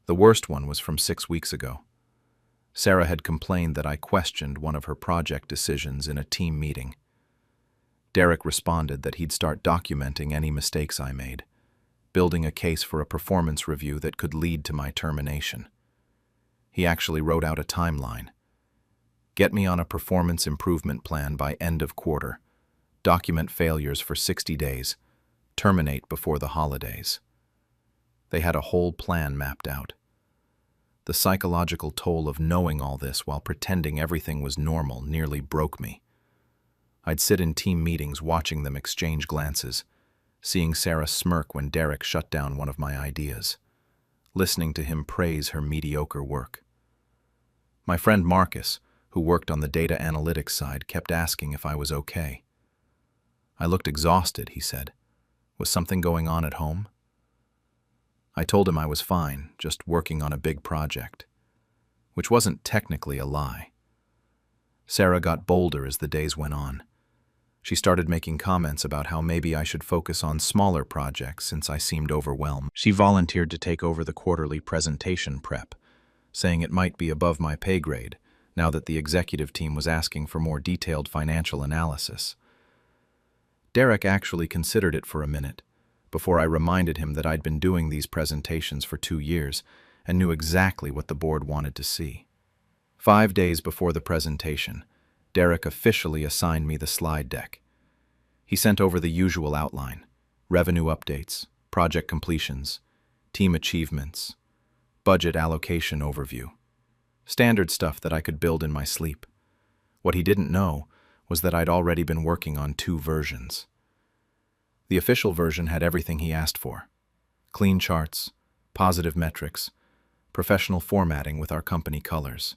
The worst one was from 6 weeks ago. Sarah had complained that I questioned one of her project decisions in a team meeting. Derek responded that he'd start documenting any mistakes I made, building a case for a performance review that could lead to my termination. He actually wrote out a timeline. Get me on a performance improvement plan by end of quarter. Document failures for 60 days. Terminate before the holidays. They had a whole plan mapped out. The psychological toll of knowing all this while pretending everything was normal nearly broke me. I'd sit in team meetings watching them exchange glances, seeing Sarah smirk when Derek shut down one of my ideas, listening to him praise her mediocre work. My friend Marcus, who worked on the data analytics side, kept asking if I was okay. I looked exhausted, he said. Was something going on at home? I told him I was fine, just working on a big project, which wasn't technically a lie. Sarah got bolder as the days went on. She started making comments about how maybe I should focus on smaller projects since I seemed overwhelmed. She volunteered to take over the quarterly presentation prep, saying it might be above my pay grade, now that the executive team was asking for more detailed financial analysis. Derek actually considered it for a minute, before I reminded him that I'd been doing these presentations for 2 years and knew exactly what the board wanted to see. 5 days before the presentation, Derek officially assigned me the slide deck. He sent over the usual outline: revenue updates, project completions, team achievements, budget allocation overview. Standard stuff that I could build in my sleep. What he didn't know was that I'd already been working on 2 versions. The official version had everything he asked for: clean charts, positive metrics, professional formatting with our company colors.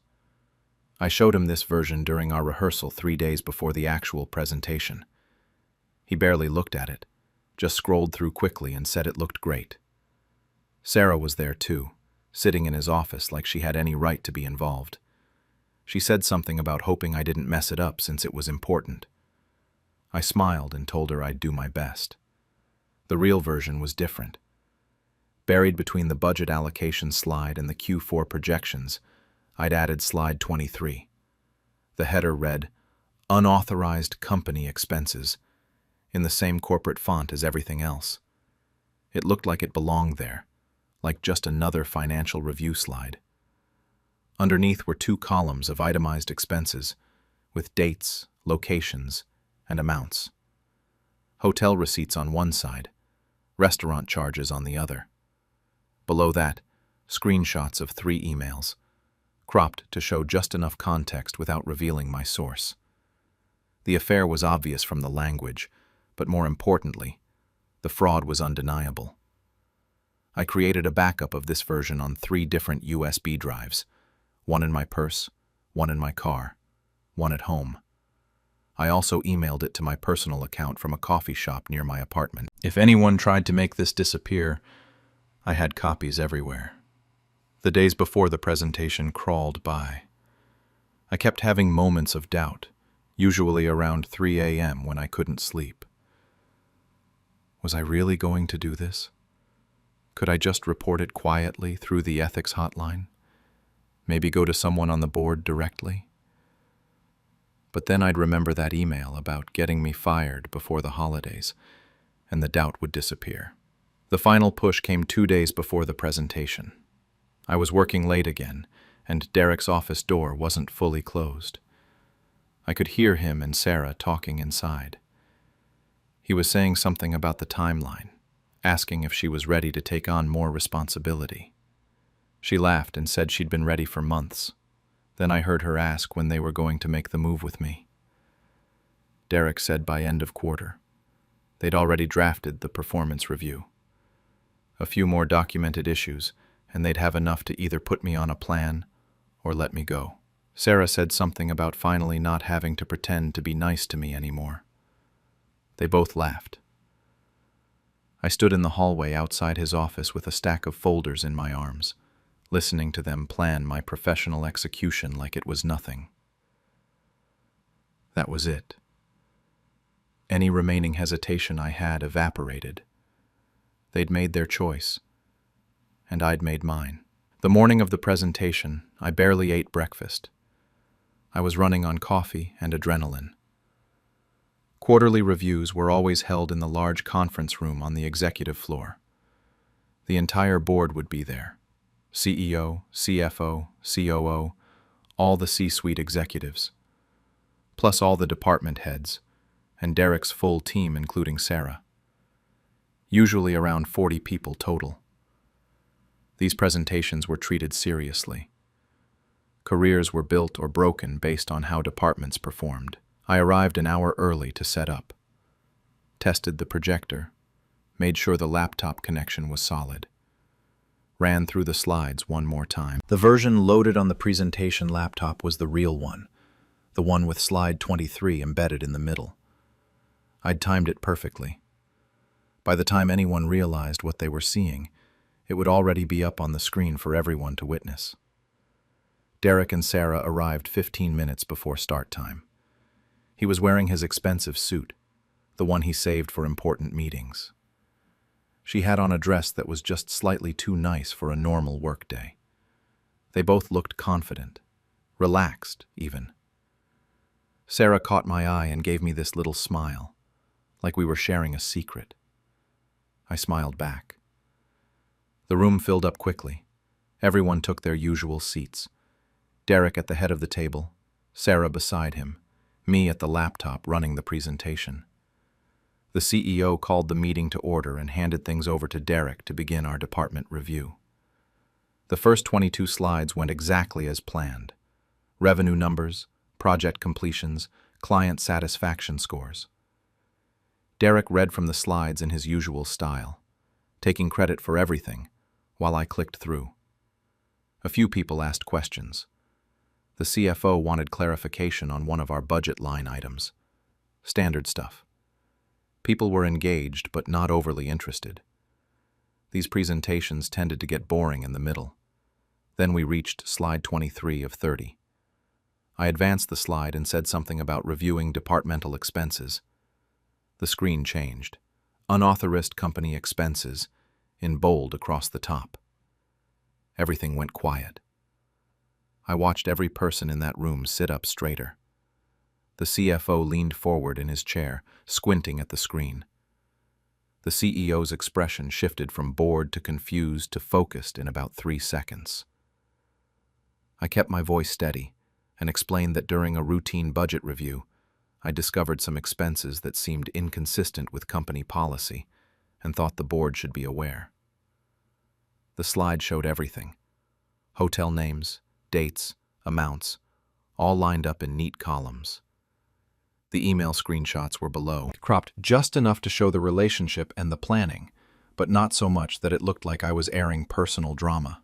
I showed him this version during our rehearsal 3 days before the actual presentation. He barely looked at it, just scrolled through quickly and said it looked great. Sarah was there too, sitting in his office like she had any right to be involved. She said something about hoping I didn't mess it up since it was important. I smiled and told her I'd do my best. The real version was different. Buried between the budget allocation slide and the Q4 projections, I'd added slide 23. The header read, "Unauthorized company expenses," in the same corporate font as everything else. It looked like it belonged there, like just another financial review slide. Underneath were 2 columns of itemized expenses, with dates, locations, and amounts. Hotel receipts on one side, restaurant charges on the other. Below that, screenshots of 3 emails, cropped to show just enough context without revealing my source. The affair was obvious from the language, but more importantly, the fraud was undeniable. I created a backup of this version on 3 different USB drives, one in my purse, one in my car, one at home. I also emailed it to my personal account from a coffee shop near my apartment. If anyone tried to make this disappear, I had copies everywhere. The days before the presentation crawled by. I kept having moments of doubt, usually around 3 a.m. when I couldn't sleep. Was I really going to do this? Could I just report it quietly through the ethics hotline? Maybe go to someone on the board directly? But then I'd remember that email about getting me fired before the holidays, and the doubt would disappear. The final push came 2 days before the presentation. I was working late again, and Derek's office door wasn't fully closed. I could hear him and Sarah talking inside. He was saying something about the timeline, asking if she was ready to take on more responsibility. She laughed and said she'd been ready for months. Then I heard her ask when they were going to make the move with me. Derek said by end of quarter. They'd already drafted the performance review. A few more documented issues, and they'd have enough to either put me on a plan or let me go. Sarah said something about finally not having to pretend to be nice to me anymore. They both laughed. I stood in the hallway outside his office with a stack of folders in my arms, listening to them plan my professional execution like it was nothing. That was it. Any remaining hesitation I had evaporated. They'd made their choice, and I'd made mine. The morning of the presentation, I barely ate breakfast. I was running on coffee and adrenaline. Quarterly reviews were always held in the large conference room on the executive floor. The entire board would be there. CEO, CFO, COO, all the C-suite executives, plus all the department heads, and Derek's full team including Sarah. Usually around 40 people total. These presentations were treated seriously. Careers were built or broken based on how departments performed. I arrived an hour early to set up, tested the projector, made sure the laptop connection was solid, ran through the slides one more time. The version loaded on the presentation laptop was the real one, the one with slide 23 embedded in the middle. I'd timed it perfectly. By the time anyone realized what they were seeing, it would already be up on the screen for everyone to witness. Derek and Sarah arrived 15 minutes before start time. He was wearing his expensive suit, the one he saved for important meetings. She had on a dress that was just slightly too nice for a normal workday. They both looked confident, relaxed even. Sarah caught my eye and gave me this little smile, like we were sharing a secret. I smiled back. The room filled up quickly. Everyone took their usual seats. Derek at the head of the table, Sarah beside him, me at the laptop running the presentation. The CEO called the meeting to order and handed things over to Derek to begin our department review. The first 22 slides went exactly as planned. Revenue numbers, project completions, client satisfaction scores. Derek read from the slides in his usual style, taking credit for everything, while I clicked through. A few people asked questions. The CFO wanted clarification on one of our budget line items. Standard stuff. People were engaged but not overly interested. These presentations tended to get boring in the middle. Then we reached slide 23 of 30. I advanced the slide and said something about reviewing departmental expenses. The screen changed. Unauthorized company expenses, in bold across the top. Everything went quiet. I watched every person in that room sit up straighter. The CFO leaned forward in his chair, squinting at the screen. The CEO's expression shifted from bored to confused to focused in about 3 seconds. I kept my voice steady and explained that during a routine budget review, I discovered some expenses that seemed inconsistent with company policy and thought the board should be aware. The slide showed everything: hotel names, dates, amounts, all lined up in neat columns. The email screenshots were below, cropped just enough to show the relationship and the planning, but not so much that it looked like I was airing personal drama.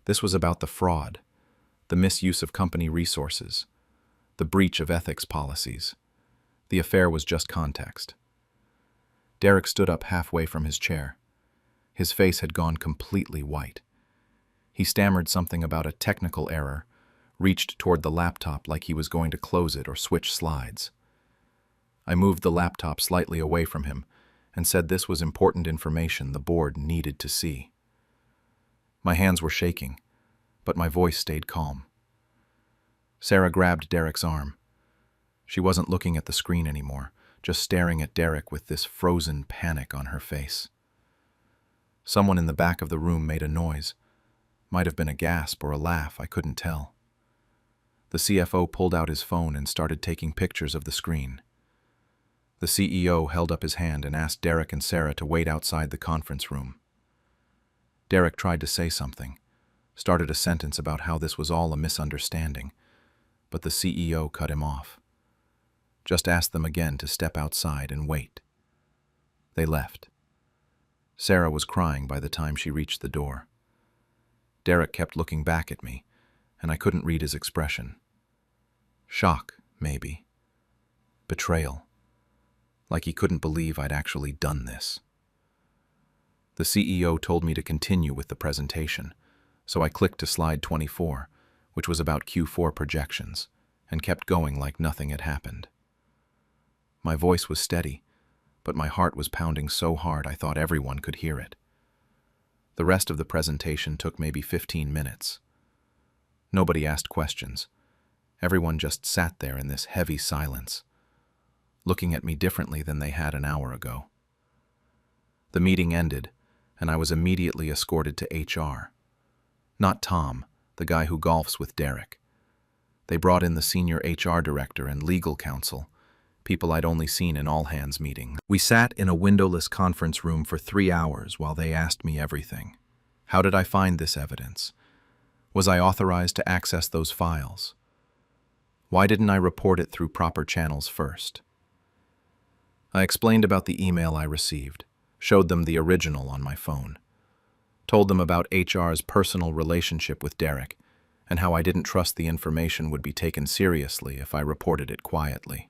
This was about the fraud, the misuse of company resources, the breach of ethics policies. The affair was just context. Derek stood up halfway from his chair. His face had gone completely white. He stammered something about a technical error, reached toward the laptop like he was going to close it or switch slides. I moved the laptop slightly away from him and said this was important information the board needed to see. My hands were shaking, but my voice stayed calm. Sarah grabbed Derek's arm. She wasn't looking at the screen anymore, just staring at Derek with this frozen panic on her face. Someone in the back of the room made a noise. Might have been a gasp or a laugh, I couldn't tell. The CFO pulled out his phone and started taking pictures of the screen. The CEO held up his hand and asked Derek and Sarah to wait outside the conference room. Derek tried to say something, started a sentence about how this was all a misunderstanding, but the CEO cut him off. Just asked them again to step outside and wait. They left. Sarah was crying by the time she reached the door. Derek kept looking back at me, and I couldn't read his expression. Shock, maybe. Betrayal. Like he couldn't believe I'd actually done this. The CEO told me to continue with the presentation, so I clicked to slide 24, which was about Q4 projections, and kept going like nothing had happened. My voice was steady, but my heart was pounding so hard I thought everyone could hear it. The rest of the presentation took maybe 15 minutes. Nobody asked questions. Everyone just sat there in this heavy silence, looking at me differently than they had an hour ago. The meeting ended, and I was immediately escorted to HR. Not Tom, the guy who golfs with Derek. They brought in the senior HR director and legal counsel, people I'd only seen in all-hands meetings. We sat in a windowless conference room for 3 hours while they asked me everything. How did I find this evidence? Was I authorized to access those files? Why didn't I report it through proper channels first? I explained about the email I received, showed them the original on my phone, told them about HR's personal relationship with Derek and how I didn't trust the information would be taken seriously if I reported it quietly.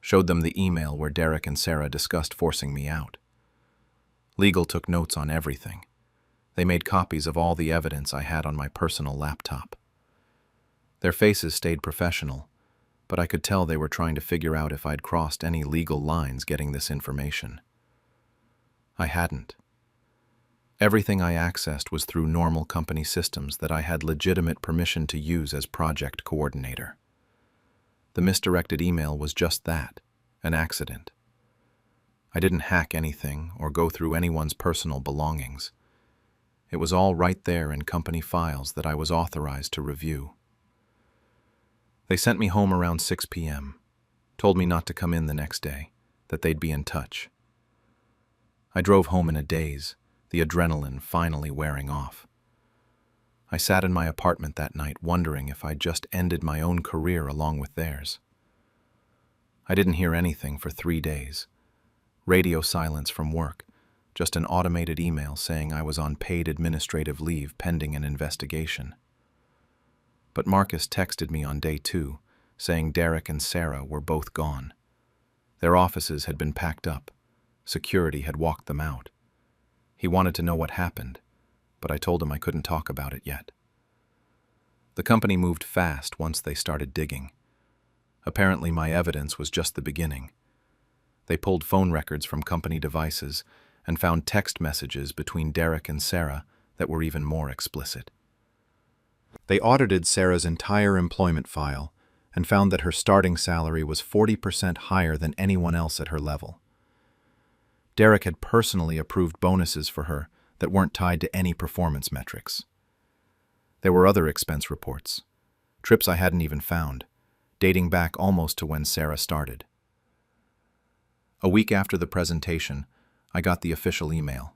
Showed them the email where Derek and Sarah discussed forcing me out. Legal took notes on everything. They made copies of all the evidence I had on my personal laptop. Their faces stayed professional, but I could tell they were trying to figure out if I'd crossed any legal lines getting this information. I hadn't. Everything I accessed was through normal company systems that I had legitimate permission to use as project coordinator. The misdirected email was just that, an accident. I didn't hack anything or go through anyone's personal belongings. It was all right there in company files that I was authorized to review. They sent me home around 6 p.m., told me not to come in the next day, that they'd be in touch. I drove home in a daze, the adrenaline finally wearing off. I sat in my apartment that night wondering if I'd just ended my own career along with theirs. I didn't hear anything for 3 days. Radio silence from work, just an automated email saying I was on paid administrative leave pending an investigation. But Marcus texted me on day 2, saying Derek and Sarah were both gone. Their offices had been packed up. Security had walked them out. He wanted to know what happened, but I told him I couldn't talk about it yet. The company moved fast once they started digging. Apparently, my evidence was just the beginning. They pulled phone records from company devices and found text messages between Derek and Sarah that were even more explicit. They audited Sarah's entire employment file and found that her starting salary was 40% higher than anyone else at her level. Derek had personally approved bonuses for her that weren't tied to any performance metrics. There were other expense reports, trips I hadn't even found, dating back almost to when Sarah started. A week after the presentation, I got the official email.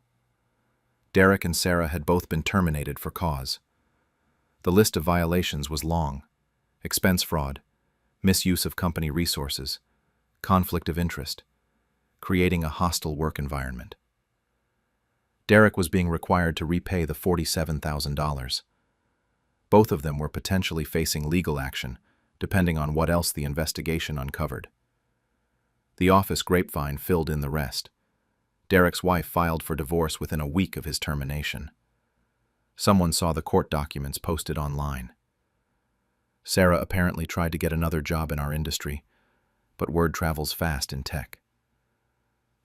Derek and Sarah had both been terminated for cause. The list of violations was long: expense fraud, misuse of company resources, conflict of interest, creating a hostile work environment. Derek was being required to repay the $47,000. Both of them were potentially facing legal action, depending on what else the investigation uncovered. The office grapevine filled in the rest. Derek's wife filed for divorce within a week of his termination. Someone saw the court documents posted online. Sarah apparently tried to get another job in our industry, but word travels fast in tech.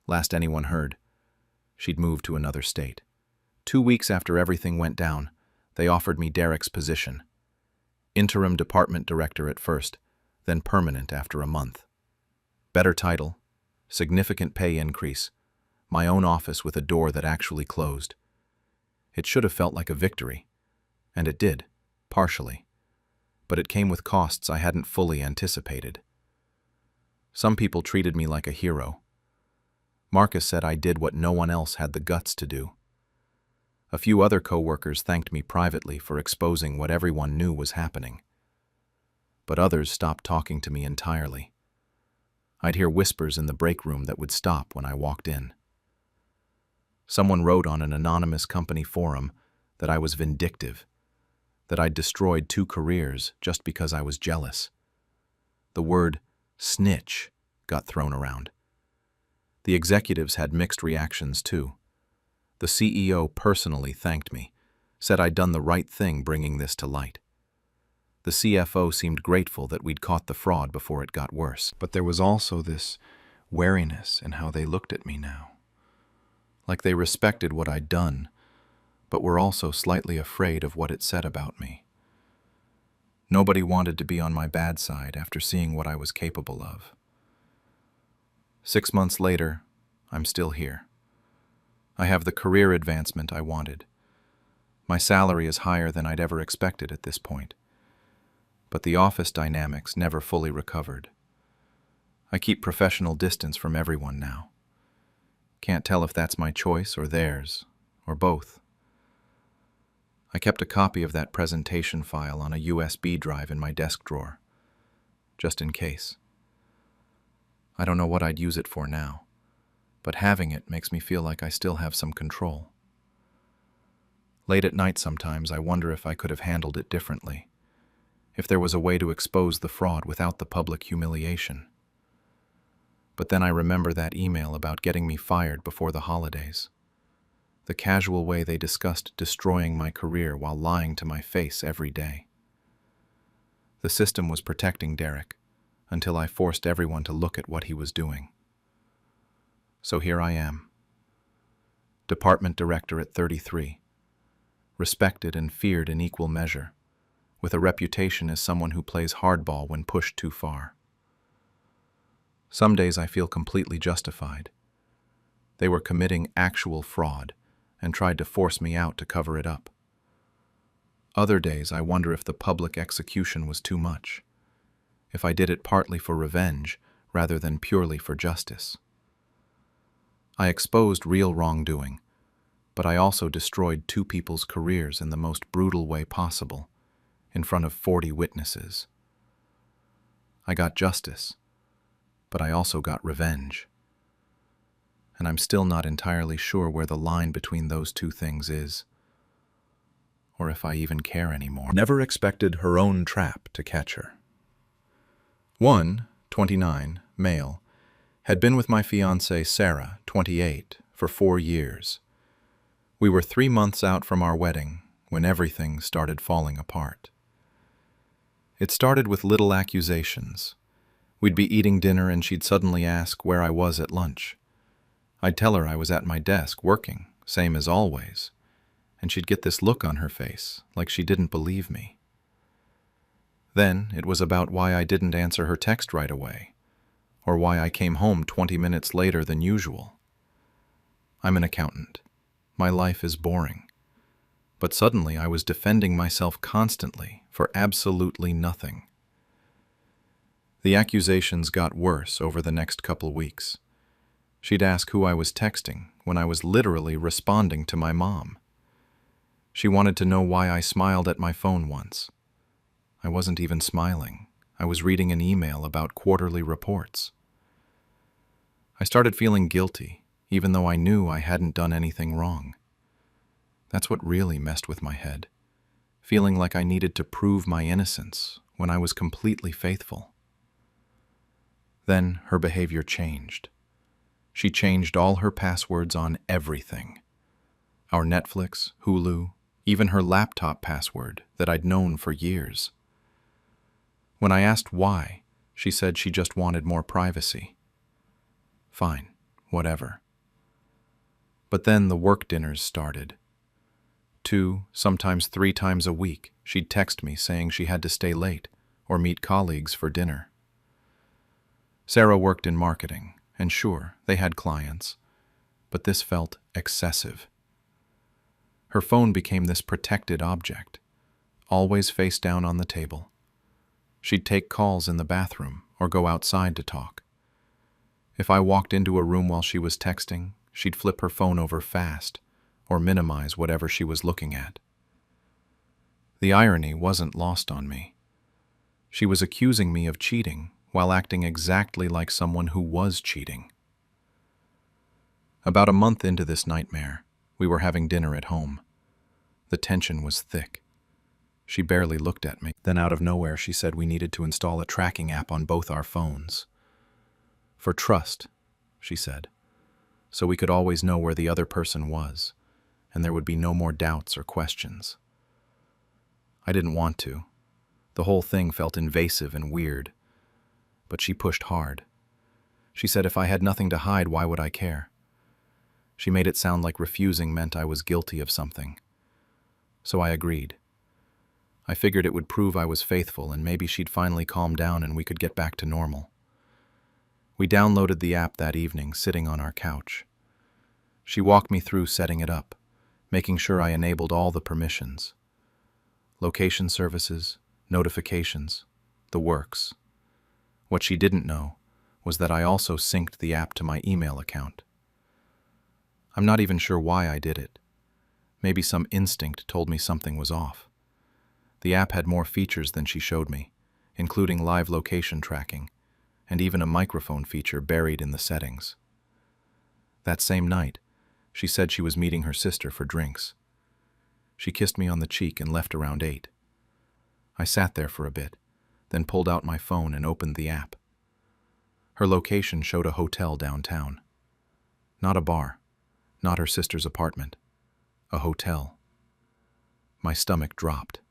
Last anyone heard, she'd moved to another state. 2 weeks after everything went down, they offered me Derek's position. Interim department director at first, then permanent after a month. Better title, significant pay increase, my own office with a door that actually closed. It should have felt like a victory, and it did, partially. But it came with costs I hadn't fully anticipated. Some people treated me like a hero. Marcus said I did what no one else had the guts to do. A few other co-workers thanked me privately for exposing what everyone knew was happening. But others stopped talking to me entirely. I'd hear whispers in the break room that would stop when I walked in. Someone wrote on an anonymous company forum that I was vindictive, that I'd destroyed 2 careers just because I was jealous. The word snitch got thrown around. The executives had mixed reactions too. The CEO personally thanked me, said I'd done the right thing bringing this to light. The CFO seemed grateful that we'd caught the fraud before it got worse. But there was also this wariness in how they looked at me now. Like they respected what I'd done, but were also slightly afraid of what it said about me. Nobody wanted to be on my bad side after seeing what I was capable of. 6 months later, I'm still here. I have the career advancement I wanted. My salary is higher than I'd ever expected at this point. But the office dynamics never fully recovered. I keep professional distance from everyone now. Can't tell if that's my choice or theirs, or both. I kept a copy of that presentation file on a USB drive in my desk drawer, just in case. I don't know what I'd use it for now, but having it makes me feel like I still have some control. Late at night sometimes I wonder if I could have handled it differently, if there was a way to expose the fraud without the public humiliation. But then I remember that email about getting me fired before the holidays. The casual way they discussed destroying my career while lying to my face every day. The system was protecting Derek until I forced everyone to look at what he was doing. So here I am, department director at 33, respected and feared in equal measure, with a reputation as someone who plays hardball when pushed too far. Some days I feel completely justified. They were committing actual fraud and tried to force me out to cover it up. Other days I wonder if the public execution was too much, if I did it partly for revenge rather than purely for justice. I exposed real wrongdoing, but I also destroyed 2 people's careers in the most brutal way possible, in front of 40 witnesses. I got justice, but I also got revenge. And I'm still not entirely sure where the line between those 2 things is, or if I even care anymore. Never expected her own trap to catch her. 1, 29, male, had been with my fiancée Sarah, 28, for 4 years. We were 3 months out from our wedding when everything started falling apart. It started with little accusations. We'd be eating dinner and she'd suddenly ask where I was at lunch. I'd tell her I was at my desk, working, same as always, and she'd get this look on her face, like she didn't believe me. Then it was about why I didn't answer her text right away, or why I came home 20 minutes later than usual. I'm an accountant. My life is boring. But suddenly I was defending myself constantly for absolutely nothing. The accusations got worse over the next couple weeks. She'd ask who I was texting when I was literally responding to my mom. She wanted to know why I smiled at my phone once. I wasn't even smiling. I was reading an email about quarterly reports. I started feeling guilty, even though I knew I hadn't done anything wrong. That's what really messed with my head, feeling like I needed to prove my innocence when I was completely faithful. Then her behavior changed. She changed all her passwords on everything. Our Netflix, Hulu, even her laptop password that I'd known for years. When I asked why, she said she just wanted more privacy. Fine, whatever. But then the work dinners started. 2, sometimes 3 times a week, she'd text me saying she had to stay late or meet colleagues for dinner. Sarah worked in marketing, and sure, they had clients, but this felt excessive. Her phone became this protected object, always face down on the table. She'd take calls in the bathroom or go outside to talk. If I walked into a room while she was texting, she'd flip her phone over fast or minimize whatever she was looking at. The irony wasn't lost on me. She was accusing me of cheating while acting exactly like someone who was cheating. About a month into this nightmare, we were having dinner at home. The tension was thick. She barely looked at me. Then out of nowhere, she said we needed to install a tracking app on both our phones. For trust, she said, so we could always know where the other person was, and there would be no more doubts or questions. I didn't want to. The whole thing felt invasive and weird. But she pushed hard. She said if I had nothing to hide, why would I care? She made it sound like refusing meant I was guilty of something. So I agreed. I figured it would prove I was faithful and maybe she'd finally calm down and we could get back to normal. We downloaded the app that evening, sitting on our couch. She walked me through setting it up, making sure I enabled all the permissions. Location services, notifications, the works. What she didn't know was that I also synced the app to my email account. I'm not even sure why I did it. Maybe some instinct told me something was off. The app had more features than she showed me, including live location tracking, and even a microphone feature buried in the settings. That same night, she said she was meeting her sister for drinks. She kissed me on the cheek and left around 8. I sat there for a bit, then pulled out my phone and opened the app. Her location showed a hotel downtown. Not a bar, not her sister's apartment. A hotel. My stomach dropped.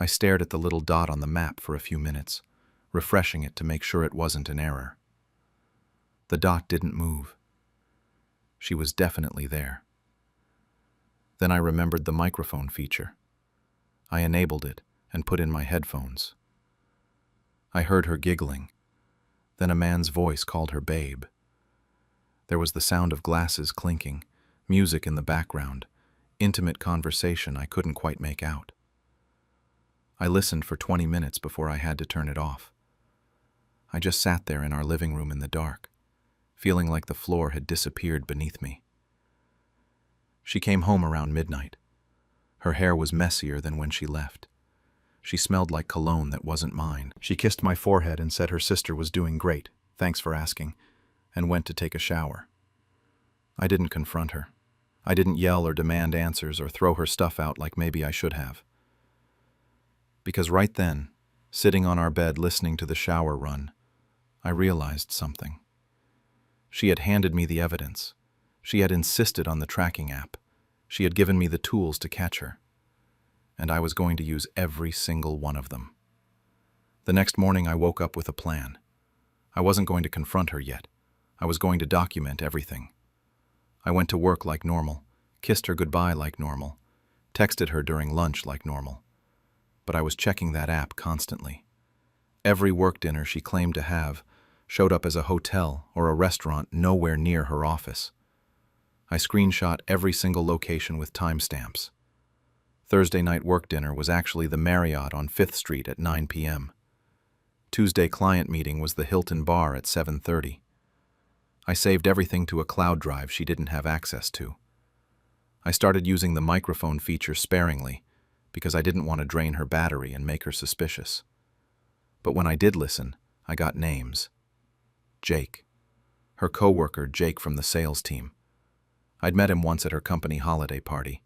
I stared at the little dot on the map for a few minutes, refreshing it to make sure it wasn't an error. The dot didn't move. She was definitely there. Then I remembered the microphone feature. I enabled it and put in my headphones. I heard her giggling. Then a man's voice called her babe. There was the sound of glasses clinking, music in the background, intimate conversation I couldn't quite make out. I listened for 20 minutes before I had to turn it off. I just sat there in our living room in the dark, feeling like the floor had disappeared beneath me. She came home around midnight. Her hair was messier than when she left. She smelled like cologne that wasn't mine. She kissed my forehead and said her sister was doing great, thanks for asking, and went to take a shower. I didn't confront her. I didn't yell or demand answers or throw her stuff out like maybe I should have. Because right then, sitting on our bed listening to the shower run, I realized something. She had handed me the evidence. She had insisted on the tracking app. She had given me the tools to catch her, and I was going to use every single one of them. The next morning I woke up with a plan. I wasn't going to confront her yet. I was going to document everything. I went to work like normal, kissed her goodbye like normal, texted her during lunch like normal. But I was checking that app constantly. Every work dinner she claimed to have showed up as a hotel or a restaurant nowhere near her office. I screenshot every single location with timestamps. Thursday night work dinner was actually the Marriott on 5th Street at 9 p.m. Tuesday client meeting was the Hilton Bar at 7:30. I saved everything to a cloud drive she didn't have access to. I started using the microphone feature sparingly because I didn't want to drain her battery and make her suspicious. But when I did listen, I got names. Jake. Her coworker, Jake from the sales team. I'd met him once at her company holiday party.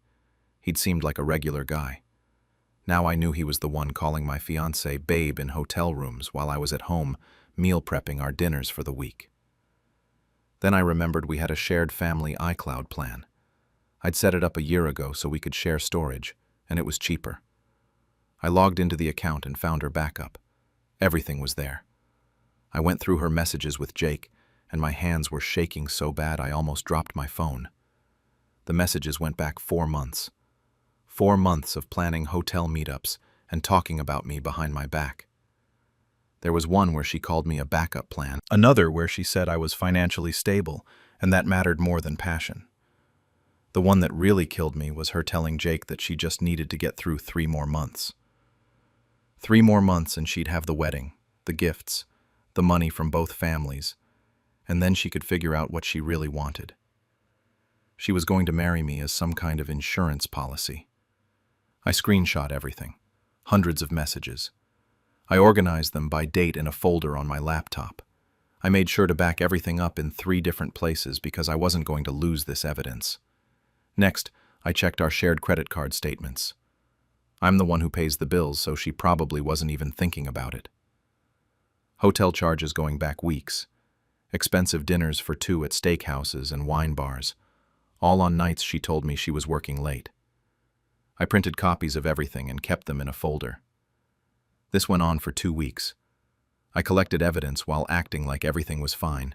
He'd seemed like a regular guy. Now I knew he was the one calling my fiancé babe in hotel rooms while I was at home meal prepping our dinners for the week. Then I remembered we had a shared family iCloud plan. I'd set it up a year ago so we could share storage, and it was cheaper. I logged into the account and found her backup. Everything was there. I went through her messages with Jake, and my hands were shaking so bad I almost dropped my phone. The messages went back 4 months. 4 months of planning hotel meetups and talking about me behind my back. There was one where she called me a backup plan, another where she said I was financially stable, and that mattered more than passion. The one that really killed me was her telling Jake that she just needed to get through 3 more months. 3 more months and she'd have the wedding, the gifts, the money from both families, and then she could figure out what she really wanted. She was going to marry me as some kind of insurance policy. I screenshot everything, hundreds of messages. I organized them by date in a folder on my laptop. I made sure to back everything up in 3 different places because I wasn't going to lose this evidence. Next, I checked our shared credit card statements. I'm the one who pays the bills, so she probably wasn't even thinking about it. Hotel charges going back weeks. Expensive dinners for 2 at steakhouses and wine bars, all on nights she told me she was working late. I printed copies of everything and kept them in a folder. This went on for 2 weeks. I collected evidence while acting like everything was fine.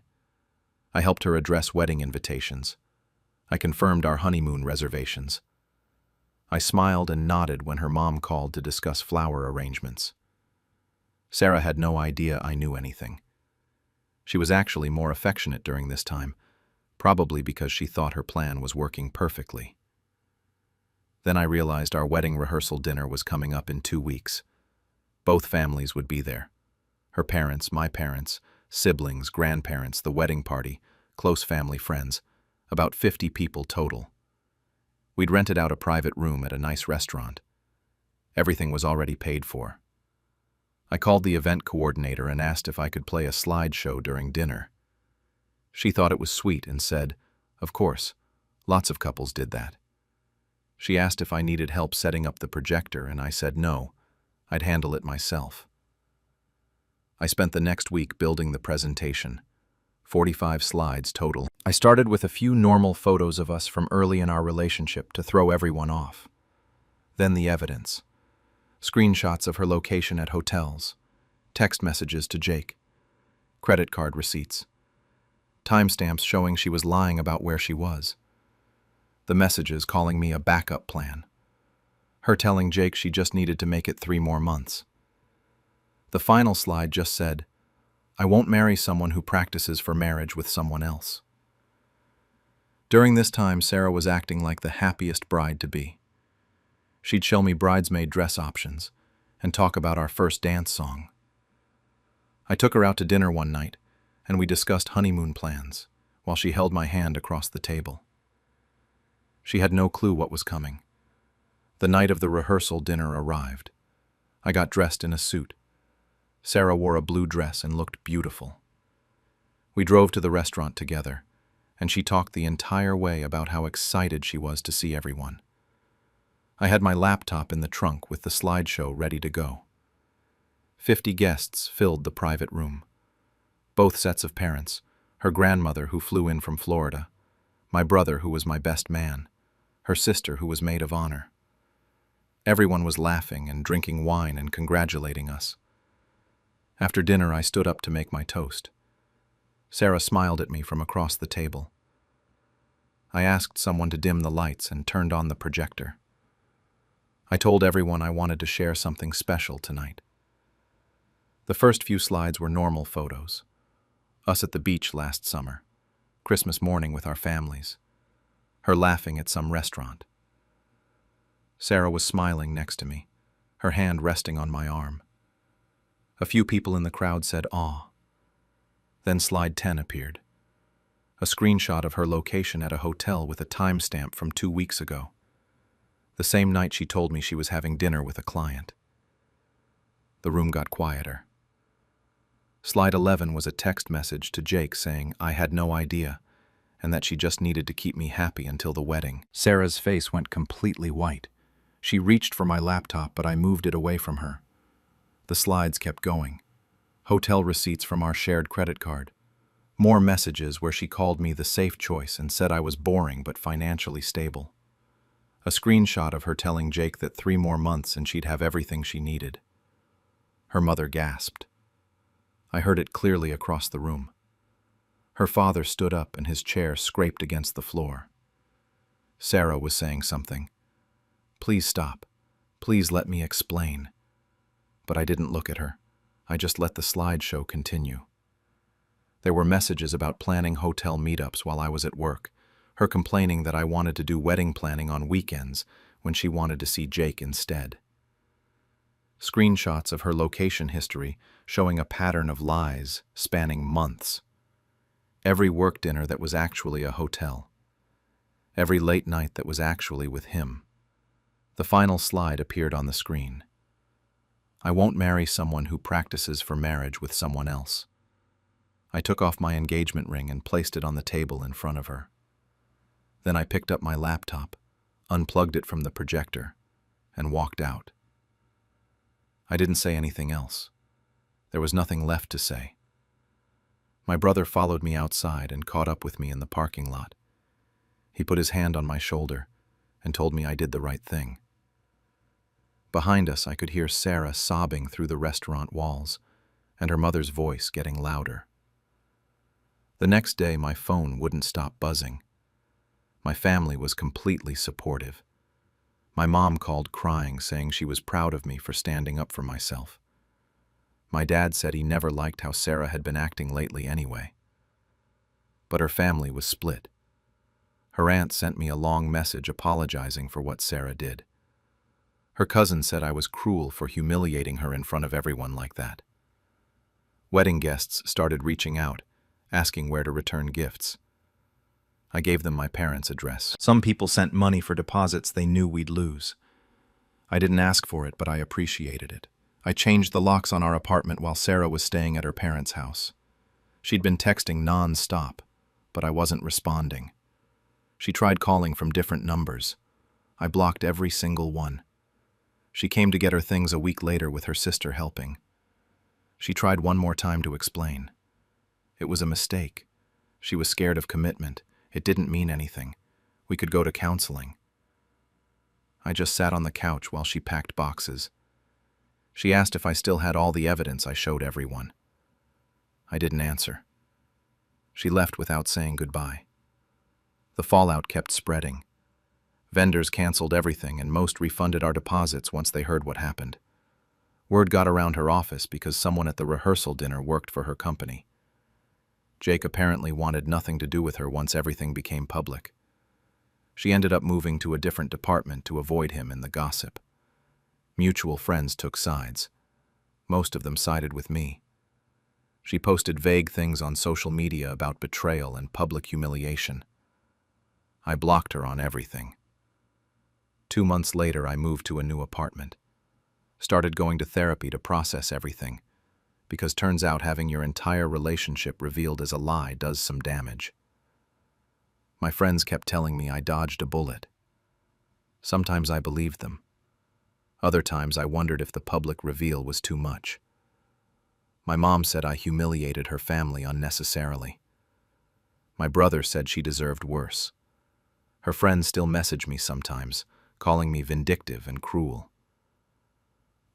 I helped her address wedding invitations. I confirmed our honeymoon reservations. I smiled and nodded when her mom called to discuss flower arrangements. Sarah had no idea I knew anything. She was actually more affectionate during this time, probably because she thought her plan was working perfectly. Then I realized our wedding rehearsal dinner was coming up in 2 weeks. Both families would be there. Her parents, my parents, siblings, grandparents, the wedding party, close family friends, about 50 people total. We'd rented out a private room at a nice restaurant. Everything was already paid for. I called the event coordinator and asked if I could play a slideshow during dinner. She thought it was sweet and said, "Of course, lots of couples did that." She asked if I needed help setting up the projector, and I said no, I'd handle it myself. I spent the next week building the presentation, 45 slides total. I started with a few normal photos of us from early in our relationship to throw everyone off. Then the evidence. Screenshots of her location at hotels, text messages to Jake, credit card receipts, timestamps showing she was lying about where she was, the messages calling me a backup plan, her telling Jake she just needed to make it 3 more months. The final slide just said, "I won't marry someone who practices for marriage with someone else." During this time, Sarah was acting like the happiest bride to be. She'd show me bridesmaid dress options and talk about our first dance song. I took her out to dinner one night, and we discussed honeymoon plans while she held my hand across the table. She had no clue what was coming. The night of the rehearsal dinner arrived. I got dressed in a suit. Sarah wore a blue dress and looked beautiful. We drove to the restaurant together, and she talked the entire way about how excited she was to see everyone. I had my laptop in the trunk with the slideshow ready to go. 50 guests filled the private room. Both sets of parents, her grandmother who flew in from Florida, my brother who was my best man, her sister who was maid of honor. Everyone was laughing and drinking wine and congratulating us. After dinner, I stood up to make my toast. Sarah smiled at me from across the table. I asked someone to dim the lights and turned on the projector. I told everyone I wanted to share something special tonight. The first few slides were normal photos. Us at the beach last summer, Christmas morning with our families, her laughing at some restaurant. Sarah was smiling next to me, her hand resting on my arm. A few people in the crowd said, "Aw." Then slide 10 appeared. A screenshot of her location at a hotel with a timestamp from 2 weeks ago. The same night she told me she was having dinner with a client. The room got quieter. Slide 11 was a text message to Jake saying I had no idea and that she just needed to keep me happy until the wedding. Sarah's face went completely white. She reached for my laptop, but I moved it away from her. The slides kept going. Hotel receipts from our shared credit card. More messages where she called me the safe choice and said I was boring but financially stable. A screenshot of her telling Jake that 3 more months and she'd have everything she needed. Her mother gasped. I heard it clearly across the room. Her father stood up and his chair scraped against the floor. Sarah was saying something. "Please stop. Please let me explain." But I didn't look at her. I just let the slideshow continue. There were messages about planning hotel meetups while I was at work, her complaining that I wanted to do wedding planning on weekends when she wanted to see Jake instead. Screenshots of her location history showing a pattern of lies spanning months. Every work dinner that was actually a hotel. Every late night that was actually with him. The final slide appeared on the screen. I won't marry someone who practices for marriage with someone else. I took off my engagement ring and placed it on the table in front of her. Then I picked up my laptop, unplugged it from the projector, and walked out. I didn't say anything else. There was nothing left to say. My brother followed me outside and caught up with me in the parking lot. He put his hand on my shoulder and told me I did the right thing. Behind us, I could hear Sarah sobbing through the restaurant walls and her mother's voice getting louder. The next day, my phone wouldn't stop buzzing. My family was completely supportive. My mom called crying, saying she was proud of me for standing up for myself. My dad said he never liked how Sarah had been acting lately anyway. But her family was split. Her aunt sent me a long message apologizing for what Sarah did. Her cousin said I was cruel for humiliating her in front of everyone like that. Wedding guests started reaching out, asking where to return gifts. I gave them my parents' address. Some people sent money for deposits they knew we'd lose. I didn't ask for it, but I appreciated it. I changed the locks on our apartment while Sarah was staying at her parents' house. She'd been texting non-stop, but I wasn't responding. She tried calling from different numbers. I blocked every single one. She came to get her things a week later with her sister helping. She tried one more time to explain. It was a mistake. She was scared of commitment. It didn't mean anything. We could go to counseling. I just sat on the couch while she packed boxes. She asked if I still had all the evidence I showed everyone. I didn't answer. She left without saying goodbye. The fallout kept spreading. Vendors canceled everything and most refunded our deposits once they heard what happened. Word got around her office because someone at the rehearsal dinner worked for her company. Jake apparently wanted nothing to do with her once everything became public. She ended up moving to a different department to avoid him in the gossip. Mutual friends took sides. Most of them sided with me. She posted vague things on social media about betrayal and public humiliation. I blocked her on everything. 2 months later, I moved to a new apartment. Started going to therapy to process everything, because turns out having your entire relationship revealed as a lie does some damage. My friends kept telling me I dodged a bullet. Sometimes I believed them. Other times I wondered if the public reveal was too much. My mom said I humiliated her family unnecessarily. My brother said she deserved worse. Her friends still message me sometimes, calling me vindictive and cruel.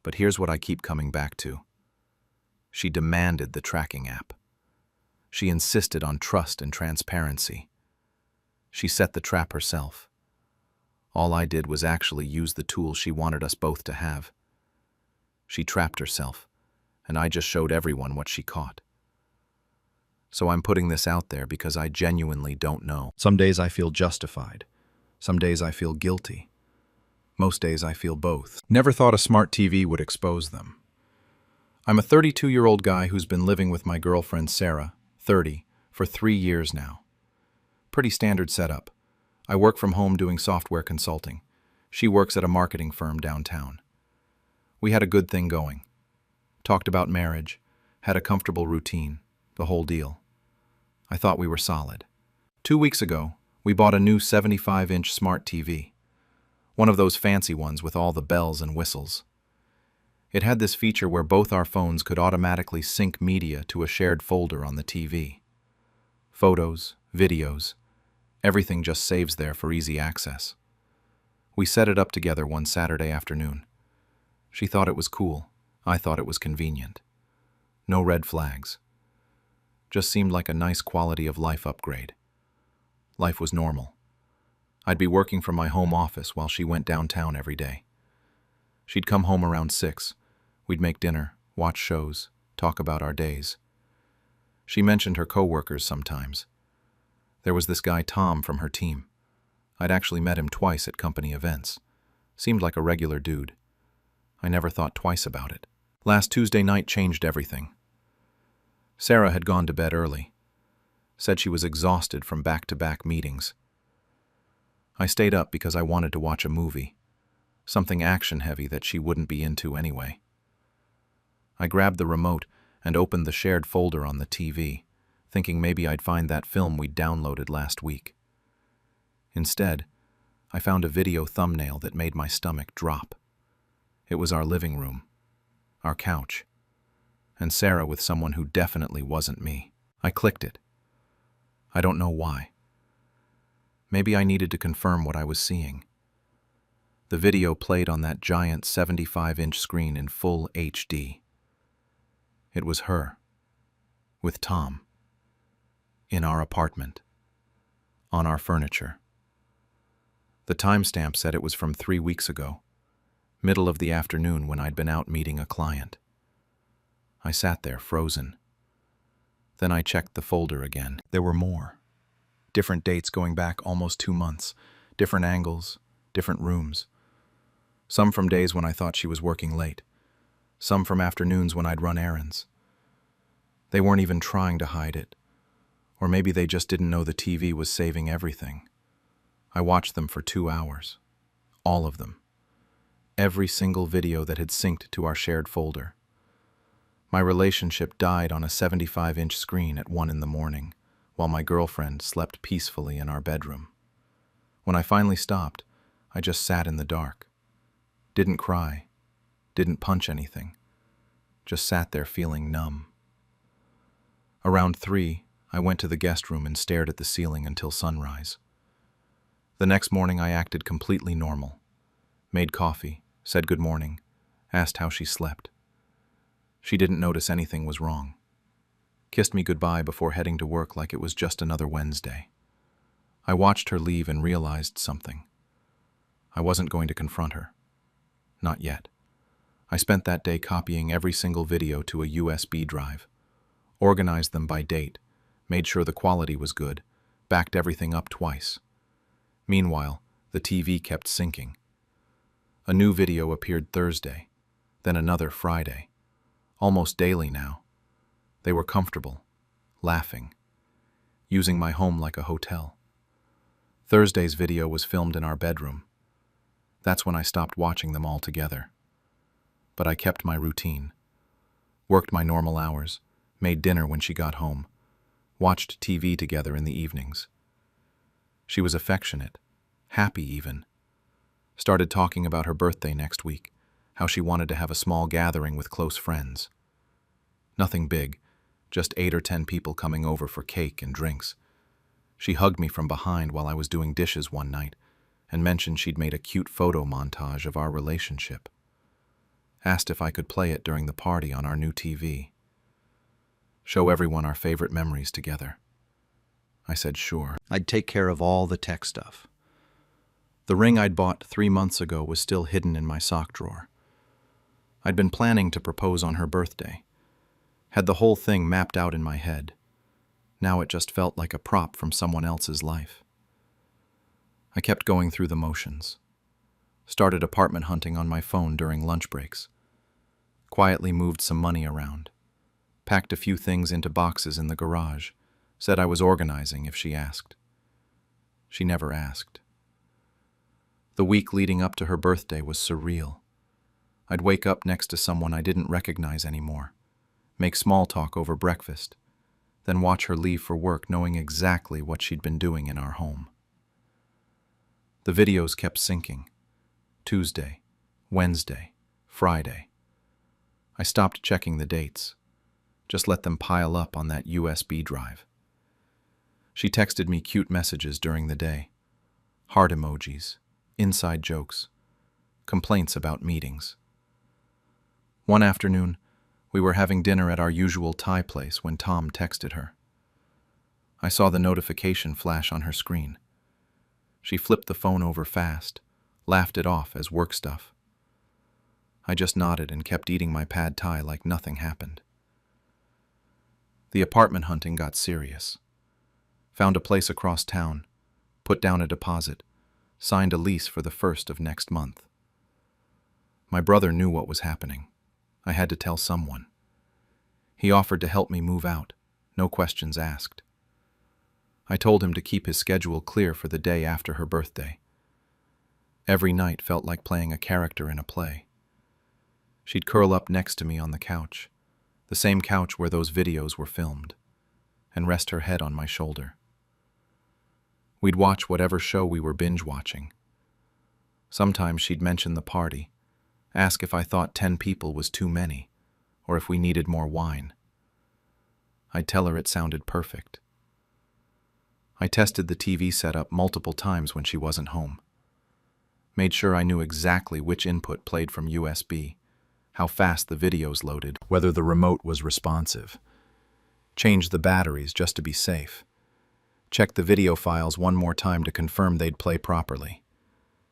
But here's what I keep coming back to. She demanded the tracking app. She insisted on trust and transparency. She set the trap herself. All I did was actually use the tool she wanted us both to have. She trapped herself, and I just showed everyone what she caught. So I'm putting this out there because I genuinely don't know. Some days I feel justified. Some days I feel guilty. Most days I feel both. Never thought a smart TV would expose them. I'm a 32-year-old guy who's been living with my girlfriend Sarah, 30, for 3 years now. Pretty standard setup. I work from home doing software consulting. She works at a marketing firm downtown. We had a good thing going. Talked about marriage, had a comfortable routine, the whole deal. I thought we were solid. 2 weeks ago, we bought a new 75-inch smart TV. One of those fancy ones with all the bells and whistles. It had this feature where both our phones could automatically sync media to a shared folder on the TV. Photos, videos, everything just saves there for easy access. We set it up together one Saturday afternoon. She thought it was cool. I thought it was convenient. No red flags. Just seemed like a nice quality of life upgrade. Life was normal. I'd be working from my home office while she went downtown every day. She'd come home around 6. We'd make dinner, watch shows, talk about our days. She mentioned her coworkers sometimes. There was this guy Tom from her team. I'd actually met him twice at company events. Seemed like a regular dude. I never thought twice about it. Last Tuesday night changed everything. Sarah had gone to bed early. Said she was exhausted from back-to-back meetings. I stayed up because I wanted to watch a movie. Something action-heavy that she wouldn't be into anyway. I grabbed the remote and opened the shared folder on the TV, thinking maybe I'd find that film we'd downloaded last week. Instead, I found a video thumbnail that made my stomach drop. It was our living room, our couch, and Sarah with someone who definitely wasn't me. I clicked it. I don't know why. Maybe I needed to confirm what I was seeing. The video played on that giant 75-inch screen in full HD. It was her, with Tom, in our apartment, on our furniture. The timestamp said it was from 3 weeks ago, middle of the afternoon when I'd been out meeting a client. I sat there frozen. Then I checked the folder again. There were more. Different dates going back almost 2 months, different angles, different rooms. Some from days when I thought she was working late, some from afternoons when I'd run errands. They weren't even trying to hide it, or maybe they just didn't know the TV was saving everything. I watched them for 2 hours, all of them. Every single video that had synced to our shared folder. My relationship died on a 75-inch screen at 1 a.m, while my girlfriend slept peacefully in our bedroom. When I finally stopped, I just sat in the dark. Didn't cry, didn't punch anything, just sat there feeling numb. Around 3, I went to the guest room and stared at the ceiling until sunrise. The next morning I acted completely normal. Made coffee, said good morning, asked how she slept. She didn't notice anything was wrong. Kissed me goodbye before heading to work like it was just another Wednesday. I watched her leave and realized something. I wasn't going to confront her. Not yet. I spent that day copying every single video to a USB drive, organized them by date, made sure the quality was good, backed everything up twice. Meanwhile, the TV kept syncing. A new video appeared Thursday, then another Friday. Almost daily now. They were comfortable, laughing, using my home like a hotel. Thursday's video was filmed in our bedroom. That's when I stopped watching them all together. But I kept my routine. Worked my normal hours, made dinner when she got home, watched TV together in the evenings. She was affectionate, happy even. Started talking about her birthday next week, how she wanted to have a small gathering with close friends. Nothing big, just 8 or 10 people coming over for cake and drinks. She hugged me from behind while I was doing dishes one night and mentioned she'd made a cute photo montage of our relationship. Asked if I could play it during the party on our new TV. Show everyone our favorite memories together. I said sure. I'd take care of all the tech stuff. The ring I'd bought 3 months ago was still hidden in my sock drawer. I'd been planning to propose on her birthday. Had the whole thing mapped out in my head. Now it just felt like a prop from someone else's life. I kept going through the motions. Started apartment hunting on my phone during lunch breaks. Quietly moved some money around. Packed a few things into boxes in the garage. Said I was organizing if she asked. She never asked. The week leading up to her birthday was surreal. I'd wake up next to someone I didn't recognize anymore, make small talk over breakfast, then watch her leave for work knowing exactly what she'd been doing in our home. The videos kept syncing. Tuesday, Wednesday, Friday. I stopped checking the dates. Just let them pile up on that USB drive. She texted me cute messages during the day. Heart emojis, inside jokes, complaints about meetings. One afternoon, we were having dinner at our usual Thai place when Tom texted her. I saw the notification flash on her screen. She flipped the phone over fast, laughed it off as work stuff. I just nodded and kept eating my pad thai like nothing happened. The apartment hunting got serious. Found a place across town, put down a deposit, signed a lease for the 1st of next month. My brother knew what was happening. I had to tell someone. He offered to help me move out, no questions asked. I told him to keep his schedule clear for the day after her birthday. Every night felt like playing a character in a play. She'd curl up next to me on the couch, the same couch where those videos were filmed, and rest her head on my shoulder. We'd watch whatever show we were binge-watching. Sometimes she'd mention the party, ask if I thought 10 people was too many, or if we needed more wine. I'd tell her it sounded perfect. I tested the TV setup multiple times when she wasn't home. Made sure I knew exactly which input played from USB, how fast the videos loaded, whether the remote was responsive. Changed the batteries just to be safe. Checked the video files one more time to confirm they'd play properly.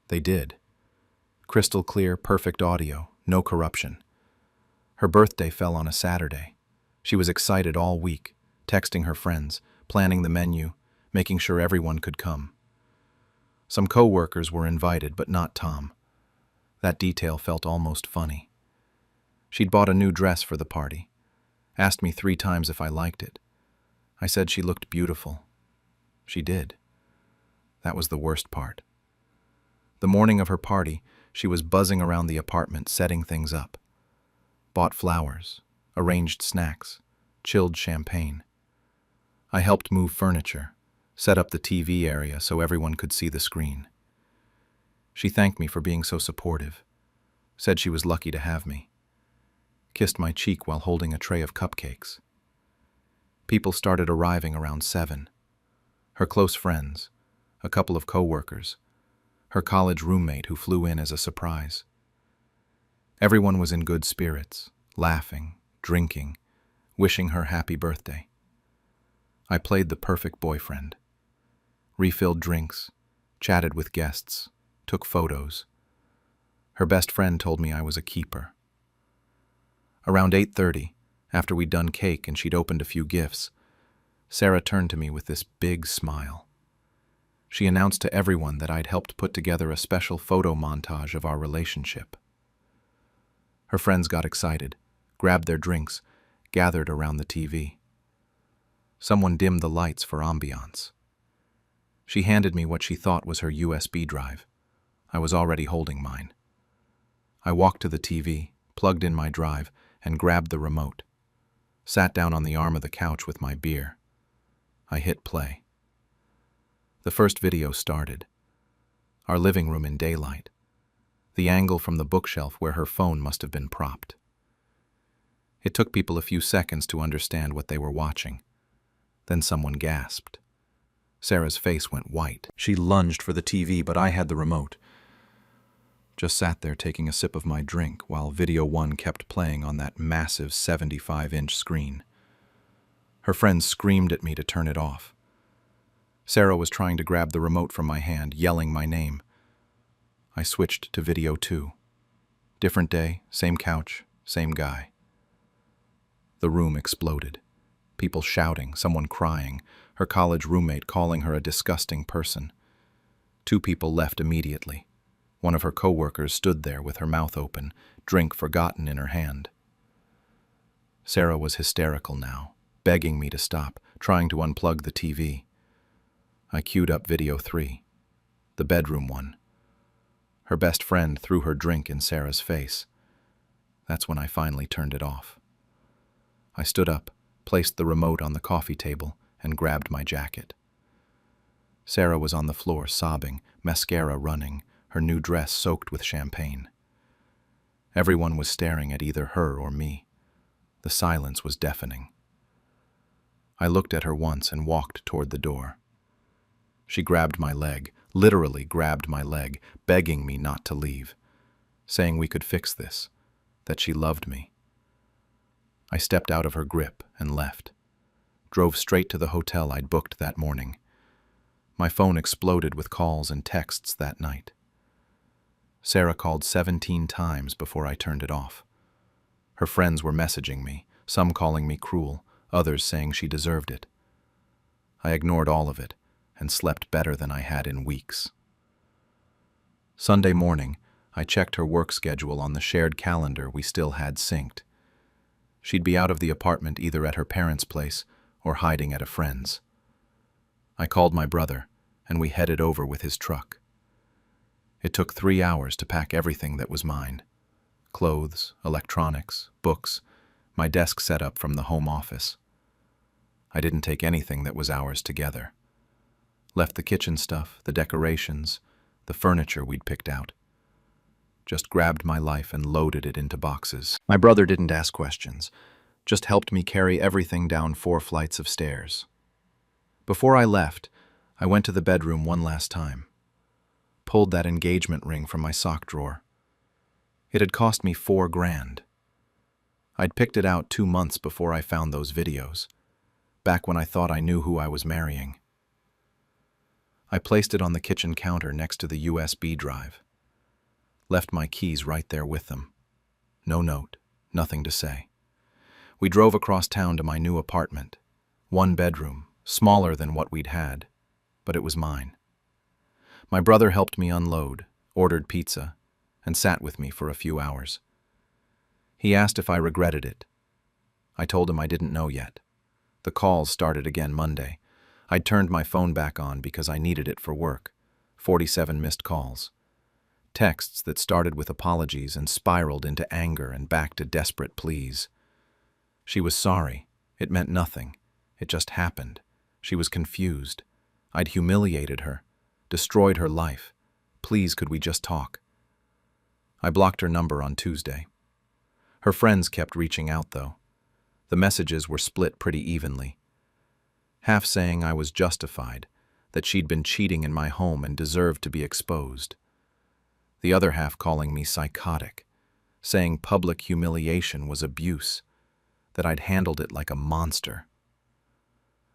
They did. Crystal clear, perfect audio, no corruption. Her birthday fell on a Saturday. She was excited all week, texting her friends, planning the menu, making sure everyone could come. Some co-workers were invited, but not Tom. That detail felt almost funny. She'd bought a new dress for the party. Asked me 3 times if I liked it. I said she looked beautiful. She did. That was the worst part. The morning of her party, she was buzzing around the apartment, setting things up. Bought flowers, arranged snacks, chilled champagne. I helped move furniture, set up the TV area so everyone could see the screen. She thanked me for being so supportive, said she was lucky to have me. Kissed my cheek while holding a tray of cupcakes. People started arriving around 7. Her close friends, a couple of co-workers, her college roommate who flew in as a surprise. Everyone was in good spirits, laughing, drinking, wishing her happy birthday. I played the perfect boyfriend. Refilled drinks, chatted with guests, took photos. Her best friend told me I was a keeper. Around 8:30, after we'd done cake and she'd opened a few gifts, Sarah turned to me with this big smile. She announced to everyone that I'd helped put together a special photo montage of our relationship. Her friends got excited, grabbed their drinks, gathered around the TV. Someone dimmed the lights for ambiance. She handed me what she thought was her USB drive. I was already holding mine. I walked to the TV, plugged in my drive, and grabbed the remote. Sat down on the arm of the couch with my beer. I hit play. The first video started. Our living room in daylight. The angle from the bookshelf where her phone must have been propped. It took people a few seconds to understand what they were watching. Then someone gasped. Sarah's face went white. She lunged for the TV, but I had the remote. Just sat there taking a sip of my drink while Video 1 kept playing on that massive 75-inch screen. Her friends screamed at me to turn it off. Sarah was trying to grab the remote from my hand, yelling my name. I switched to Video 2. Different day, same couch, same guy. The room exploded. People shouting, someone crying, her college roommate calling her a disgusting person. 2 people left immediately. One of her coworkers stood there with her mouth open, drink forgotten in her hand. Sarah was hysterical now, begging me to stop, trying to unplug the TV. I queued up Video 3, the bedroom one. Her best friend threw her drink in Sarah's face. That's when I finally turned it off. I stood up, placed the remote on the coffee table, and grabbed my jacket. Sarah was on the floor sobbing, mascara running, her new dress soaked with champagne. Everyone was staring at either her or me. The silence was deafening. I looked at her once and walked toward the door. She grabbed my leg, literally grabbed my leg, begging me not to leave, saying we could fix this, that she loved me. I stepped out of her grip and left. Drove straight to the hotel I'd booked that morning. My phone exploded with calls and texts that night. Sarah called 17 times before I turned it off. Her friends were messaging me, some calling me cruel, others saying she deserved it. I ignored all of it and slept better than I had in weeks. Sunday morning, I checked her work schedule on the shared calendar we still had synced. She'd be out of the apartment either at her parents' place or hiding at a friend's. I called my brother, and we headed over with his truck. It took 3 hours to pack everything that was mine. Clothes, electronics, books, my desk set up from the home office. I didn't take anything that was ours together. Left the kitchen stuff, the decorations, the furniture we'd picked out. Just grabbed my life and loaded it into boxes. My brother didn't ask questions, just helped me carry everything down 4 flights of stairs. Before I left, I went to the bedroom one last time. Pulled that engagement ring from my sock drawer. It had cost me $4 grand. I'd picked it out 2 months before I found those videos, back when I thought I knew who I was marrying. I placed it on the kitchen counter next to the USB drive. Left my keys right there with them. No note, nothing to say. We drove across town to my new apartment. 1 bedroom, smaller than what we'd had, but it was mine. My brother helped me unload, ordered pizza, and sat with me for a few hours. He asked if I regretted it. I told him I didn't know yet. The calls started again Monday. I'd turned my phone back on because I needed it for work. 47 missed calls. Texts that started with apologies and spiraled into anger and back to desperate pleas. She was sorry. It meant nothing. It just happened. She was confused. I'd humiliated her, destroyed her life. Please, could we just talk? I blocked her number on Tuesday. Her friends kept reaching out, though. The messages were split pretty evenly. Half saying I was justified, that she'd been cheating in my home and deserved to be exposed. The other half calling me psychotic, saying public humiliation was abuse, that I'd handled it like a monster.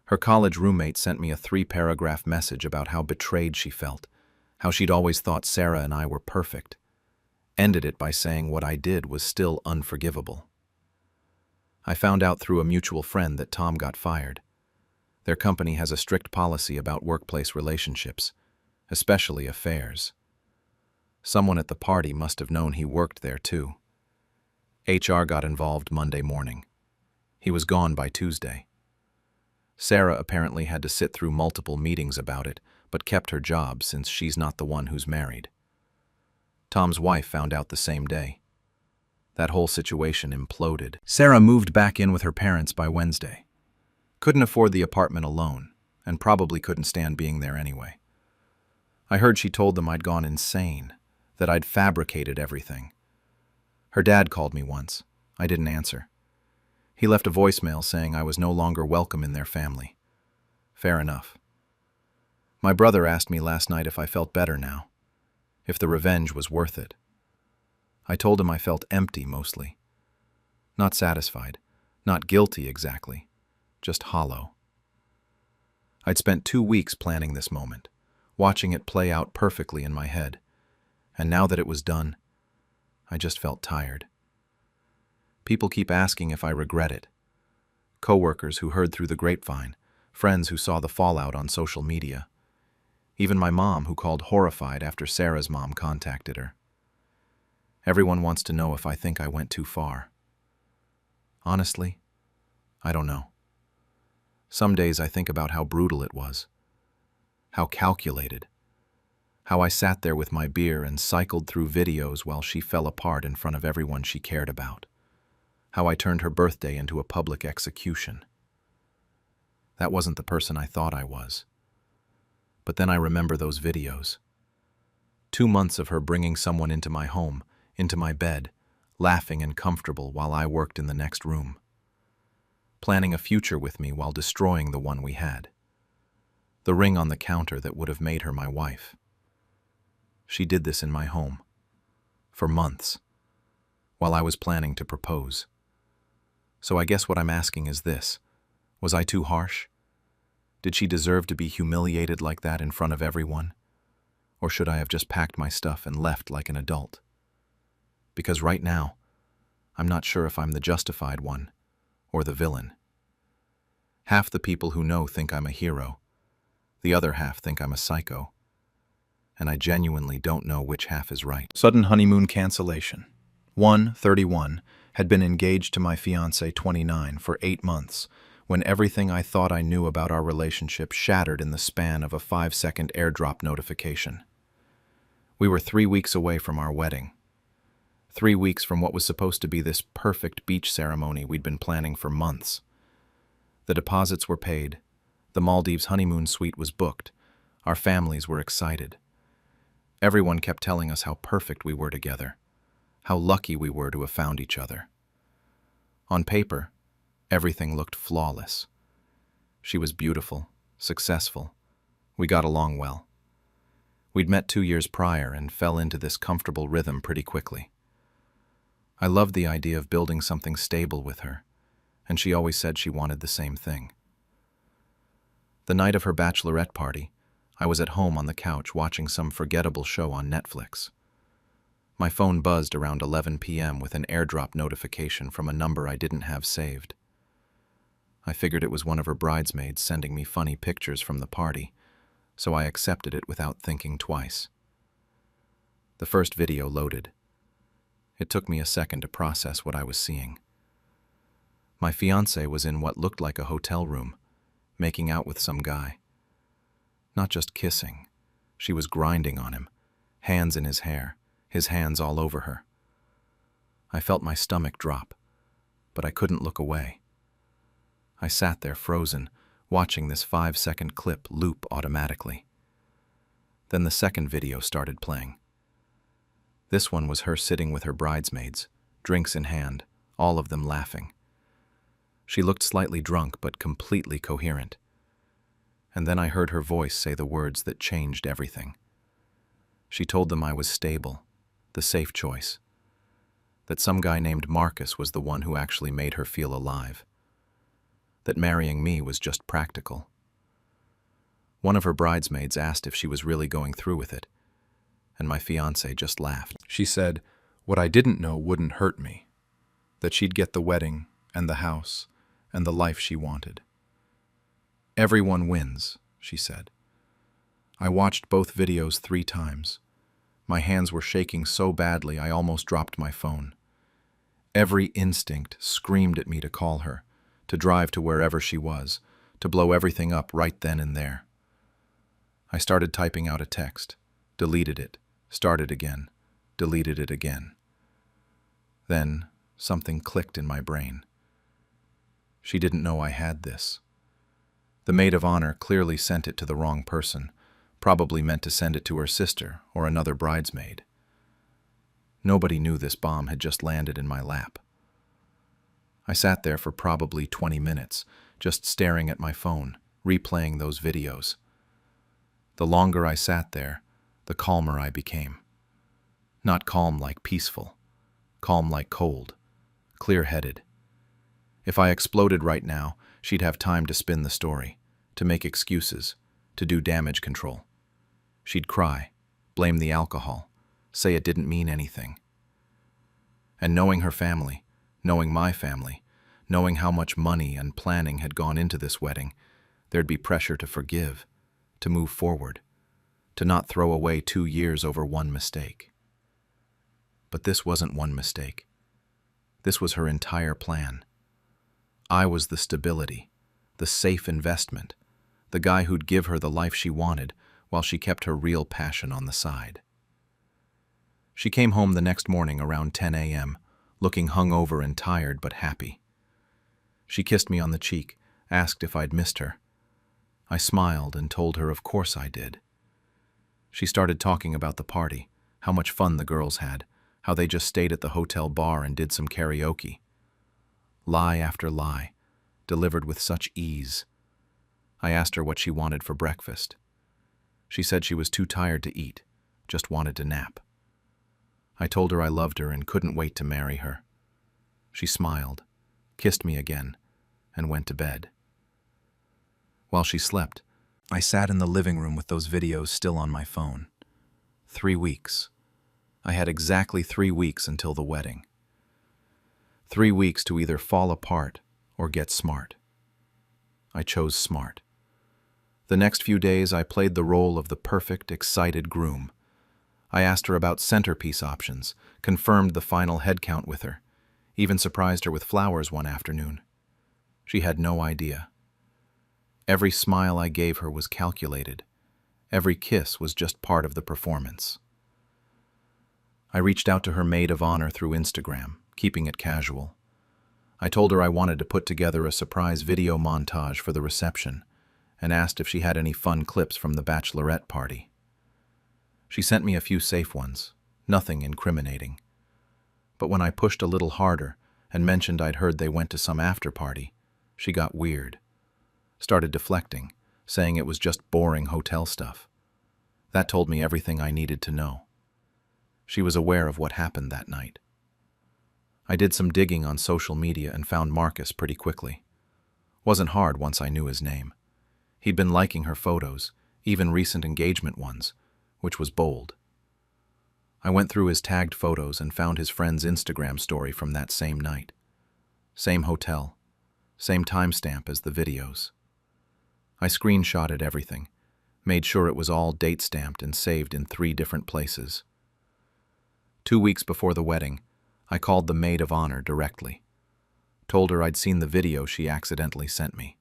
Her college roommate sent me a 3-paragraph message about how betrayed she felt, how she'd always thought Sarah and I were perfect. Ended it by saying what I did was still unforgivable. I found out through a mutual friend that Tom got fired. Their company has a strict policy about workplace relationships, especially affairs. Someone at the party must have known he worked there too. HR got involved Monday morning. He was gone by Tuesday. Sarah apparently had to sit through multiple meetings about it, but kept her job since she's not the one who's married. Tom's wife found out the same day. That whole situation imploded. Sarah moved back in with her parents by Wednesday. Couldn't afford the apartment alone, and probably couldn't stand being there anyway. I heard she told them I'd gone insane, that I'd fabricated everything. Her dad called me once. I didn't answer. He left a voicemail saying I was no longer welcome in their family. Fair enough. My brother asked me last night if I felt better now, if the revenge was worth it. I told him I felt empty mostly. Not satisfied, not guilty exactly, just hollow. I'd spent 2 weeks planning this moment, watching it play out perfectly in my head, and now that it was done, I just felt tired. People keep asking if I regret it. Coworkers who heard through the grapevine, friends who saw the fallout on social media, even my mom who called horrified after Sarah's mom contacted her. Everyone wants to know if I think I went too far. Honestly, I don't know. Some days I think about how brutal it was, how calculated, how I sat there with my beer and cycled through videos while she fell apart in front of everyone she cared about, how I turned her birthday into a public execution. That wasn't the person I thought I was. But then I remember those videos. 2 months of her bringing someone into my home, into my bed, laughing and comfortable while I worked in the next room, planning a future with me while destroying the one we had. The ring on the counter that would have made her my wife. She did this in my home, for months, while I was planning to propose. So I guess what I'm asking is this: was I too harsh? Did she deserve to be humiliated like that in front of everyone? Or should I have just packed my stuff and left like an adult? Because right now, I'm not sure if I'm the justified one or the villain. Half the people who know think I'm a hero. The other half think I'm a psycho. And I genuinely don't know which half is right. Sudden honeymoon cancellation. 31, had been engaged to my fiancé 29 for 8 months, when everything I thought I knew about our relationship shattered in the span of a 5-second airdrop notification. We were 3 weeks away from our wedding. 3 weeks from what was supposed to be this perfect beach ceremony we'd been planning for months. The deposits were paid. The Maldives honeymoon suite was booked. Our families were excited. Everyone kept telling us how perfect we were together, how lucky we were to have found each other. On paper, everything looked flawless. She was beautiful, successful. We got along well. We'd met 2 years prior and fell into this comfortable rhythm pretty quickly. I loved the idea of building something stable with her, and she always said she wanted the same thing. The night of her bachelorette party, I was at home on the couch watching some forgettable show on Netflix. My phone buzzed around 11 p.m. with an airdrop notification from a number I didn't have saved. I figured it was one of her bridesmaids sending me funny pictures from the party, so I accepted it without thinking twice. The first video loaded. It took me a second to process what I was seeing. My fiancé was in what looked like a hotel room, making out with some guy. Not just kissing. She was grinding on him, hands in his hair, his hands all over her. I felt my stomach drop, but I couldn't look away. I sat there frozen, watching this 5-second clip loop automatically. Then the second video started playing. This one was her sitting with her bridesmaids, drinks in hand, all of them laughing. She looked slightly drunk but completely coherent. And then I heard her voice say the words that changed everything. She told them I was stable, the safe choice, that some guy named Marcus was the one who actually made her feel alive, that marrying me was just practical. One of her bridesmaids asked if she was really going through with it, and my fiancé just laughed. She said, what I didn't know wouldn't hurt me, that she'd get the wedding and the house and the life she wanted. Everyone wins, she said. I watched both videos 3 times. My hands were shaking so badly I almost dropped my phone. Every instinct screamed at me to call her, to drive to wherever she was, to blow everything up right then and there. I started typing out a text, deleted it, started again, deleted it again. Then something clicked in my brain. She didn't know I had this. The maid of honor clearly sent it to the wrong person, probably meant to send it to her sister or another bridesmaid. Nobody knew this bomb had just landed in my lap. I sat there for probably 20 minutes, just staring at my phone, replaying those videos. The longer I sat there, the calmer I became. Not calm like peaceful, calm like cold, clear-headed. If I exploded right now, she'd have time to spin the story, to make excuses, to do damage control. She'd cry, blame the alcohol, say it didn't mean anything. And knowing her family, knowing my family, knowing how much money and planning had gone into this wedding, there'd be pressure to forgive, to move forward, to not throw away 2 years over one mistake. But this wasn't one mistake. This was her entire plan. I was the stability, the safe investment, the guy who'd give her the life she wanted while she kept her real passion on the side. She came home the next morning around 10 a.m., looking hungover and tired but happy. She kissed me on the cheek, asked if I'd missed her. I smiled and told her of course I did. She started talking about the party, how much fun the girls had, how they just stayed at the hotel bar and did some karaoke. Lie after lie, delivered with such ease. I asked her what she wanted for breakfast. She said she was too tired to eat, just wanted to nap. I told her I loved her and couldn't wait to marry her. She smiled, kissed me again, and went to bed. While she slept, I sat in the living room with those videos still on my phone. 3 weeks. I had exactly 3 weeks until the wedding. 3 weeks to either fall apart or get smart. I chose smart. The next few days I played the role of the perfect, excited groom. I asked her about centerpiece options, confirmed the final head count with her, even surprised her with flowers one afternoon. She had no idea. Every smile I gave her was calculated. Every kiss was just part of the performance. I reached out to her maid of honor through Instagram, keeping it casual. I told her I wanted to put together a surprise video montage for the reception and asked if she had any fun clips from the bachelorette party. She sent me a few safe ones, nothing incriminating. But when I pushed a little harder and mentioned I'd heard they went to some after-party, she got weird. Started deflecting, saying it was just boring hotel stuff. That told me everything I needed to know. She was aware of what happened that night. I did some digging on social media and found Marcus pretty quickly. Wasn't hard once I knew his name. He'd been liking her photos, even recent engagement ones, which was bold. I went through his tagged photos and found his friend's Instagram story from that same night. Same hotel, same timestamp as the videos. I screenshotted everything, made sure it was all date-stamped and saved in 3 different places. 2 weeks before the wedding, I called the maid of honor directly. Told her I'd seen the video she accidentally sent me.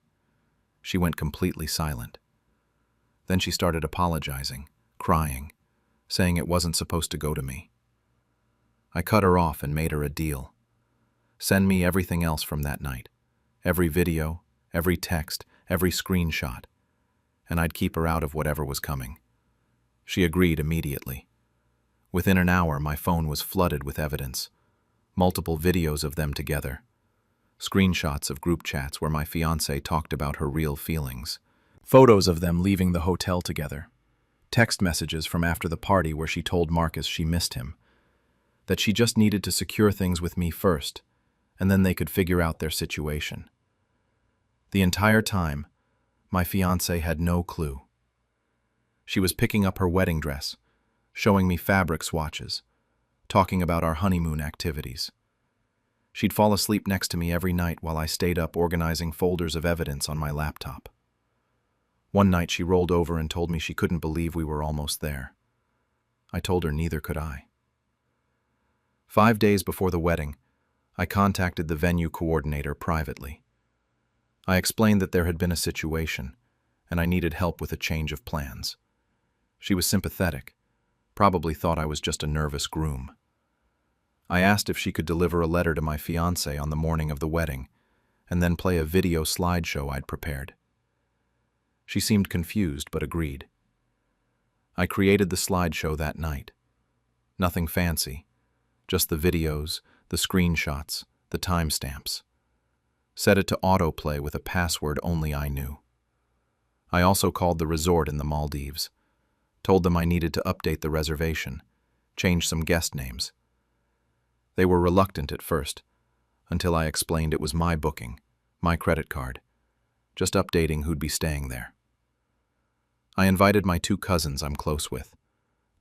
She went completely silent. Then she started apologizing, crying, saying it wasn't supposed to go to me. I cut her off and made her a deal. Send me everything else from that night. Every video, every text, every screenshot. And I'd keep her out of whatever was coming. She agreed immediately. Within an hour, my phone was flooded with evidence. Multiple videos of them together. Screenshots of group chats where my fiancé talked about her real feelings. Photos of them leaving the hotel together. Text messages from after the party where she told Marcus she missed him. That she just needed to secure things with me first, and then they could figure out their situation. The entire time, my fiancé had no clue. She was picking up her wedding dress, showing me fabric swatches, talking about our honeymoon activities. She'd fall asleep next to me every night while I stayed up organizing folders of evidence on my laptop. One night she rolled over and told me she couldn't believe we were almost there. I told her neither could I. 5 days before the wedding, I contacted the venue coordinator privately. I explained that there had been a situation, and I needed help with a change of plans. She was sympathetic, probably thought I was just a nervous groom. I asked if she could deliver a letter to my fiancé on the morning of the wedding, and then play a video slideshow I'd prepared. She seemed confused but agreed. I created the slideshow that night. Nothing fancy, just the videos, the screenshots, the timestamps. Set it to autoplay with a password only I knew. I also called the resort in the Maldives, Told them I needed to update the reservation, change some guest names. They were reluctant at first, until I explained it was my booking, my credit card, just updating who'd be staying there. I invited my 2 cousins I'm close with,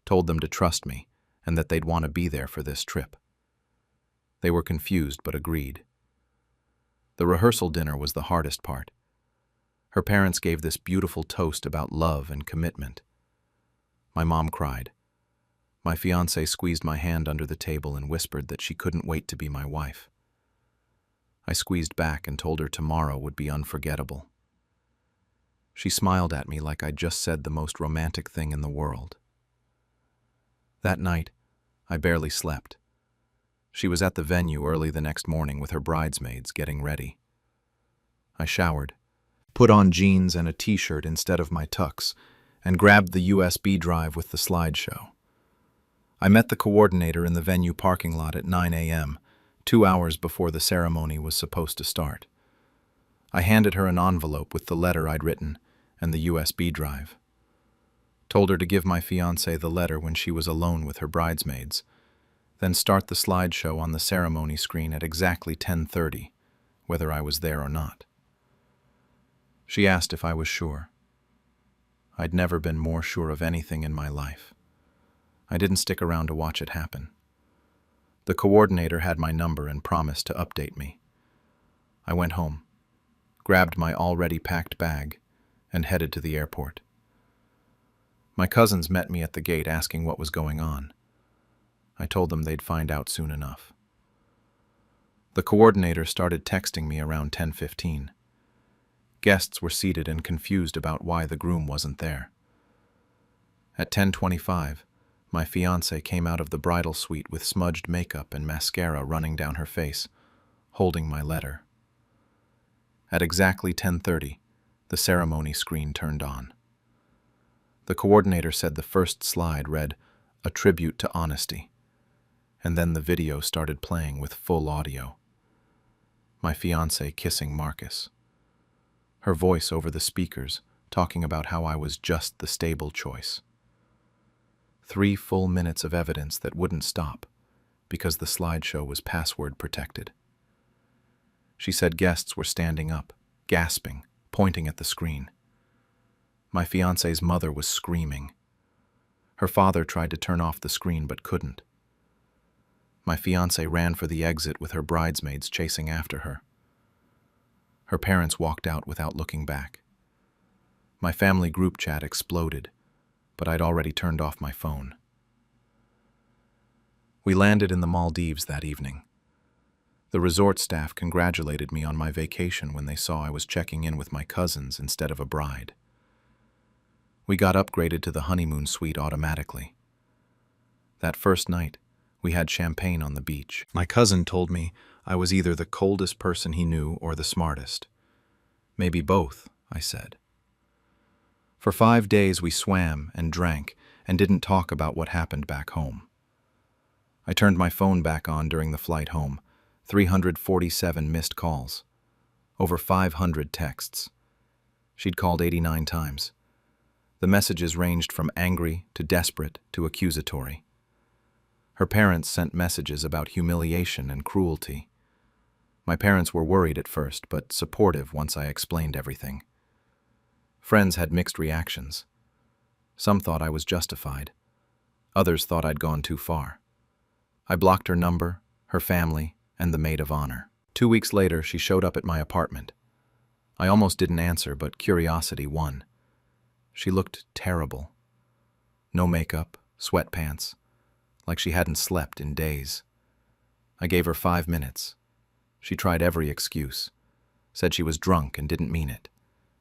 told them to trust me and that they'd want to be there for this trip. They were confused but agreed. The rehearsal dinner was the hardest part. Her parents gave this beautiful toast about love and commitment. My mom cried. My fiancé squeezed my hand under the table and whispered that she couldn't wait to be my wife. I squeezed back and told her tomorrow would be unforgettable. She smiled at me like I'd just said the most romantic thing in the world. That night, I barely slept. She was at the venue early the next morning with her bridesmaids getting ready. I showered, put on jeans and a t-shirt instead of my tux, and grabbed the USB drive with the slideshow. I met the coordinator in the venue parking lot at 9 a.m., 2 hours before the ceremony was supposed to start. I handed her an envelope with the letter I'd written and the USB drive. Told her to give my fiancé the letter when she was alone with her bridesmaids, then start the slideshow on the ceremony screen at exactly 10:30, whether I was there or not. She asked if I was sure. I'd never been more sure of anything in my life. I didn't stick around to watch it happen. The coordinator had my number and promised to update me. I went home, grabbed my already packed bag, and headed to the airport. My cousins met me at the gate asking what was going on. I told them they'd find out soon enough. The coordinator started texting me around 10:15. Guests were seated and confused about why the groom wasn't there. At 10:25, my fiancée came out of the bridal suite with smudged makeup and mascara running down her face, holding my letter. At exactly 10:30, the ceremony screen turned on. The coordinator said the first slide read, "A tribute to honesty," and then the video started playing with full audio. My fiancée kissing Marcus. Her voice over the speakers, talking about how I was just the stable choice. 3 full minutes of evidence that wouldn't stop, because the slideshow was password protected. She said guests were standing up, gasping, pointing at the screen. My fiancé's mother was screaming. Her father tried to turn off the screen but couldn't. My fiancé ran for the exit with her bridesmaids chasing after her. Her parents walked out without looking back. My family group chat exploded, but I'd already turned off my phone. We landed in the Maldives that evening. The resort staff congratulated me on my vacation when they saw I was checking in with my cousins instead of a bride. We got upgraded to the honeymoon suite automatically. That first night, we had champagne on the beach. My cousin told me I was either the coldest person he knew or the smartest. Maybe both, I said. For 5 days we swam and drank and didn't talk about what happened back home. I turned my phone back on during the flight home. 347 missed calls. Over 500 texts. She'd called 89 times. The messages ranged from angry to desperate to accusatory. Her parents sent messages about humiliation and cruelty. My parents were worried at first, but supportive once I explained everything. Friends had mixed reactions. Some thought I was justified. Others thought I'd gone too far. I blocked her number, her family, and the maid of honor. 2 weeks later, she showed up at my apartment. I almost didn't answer, but curiosity won. She looked terrible. No makeup, sweatpants, like she hadn't slept in days. I gave her 5 minutes. She tried every excuse, said she was drunk and didn't mean it,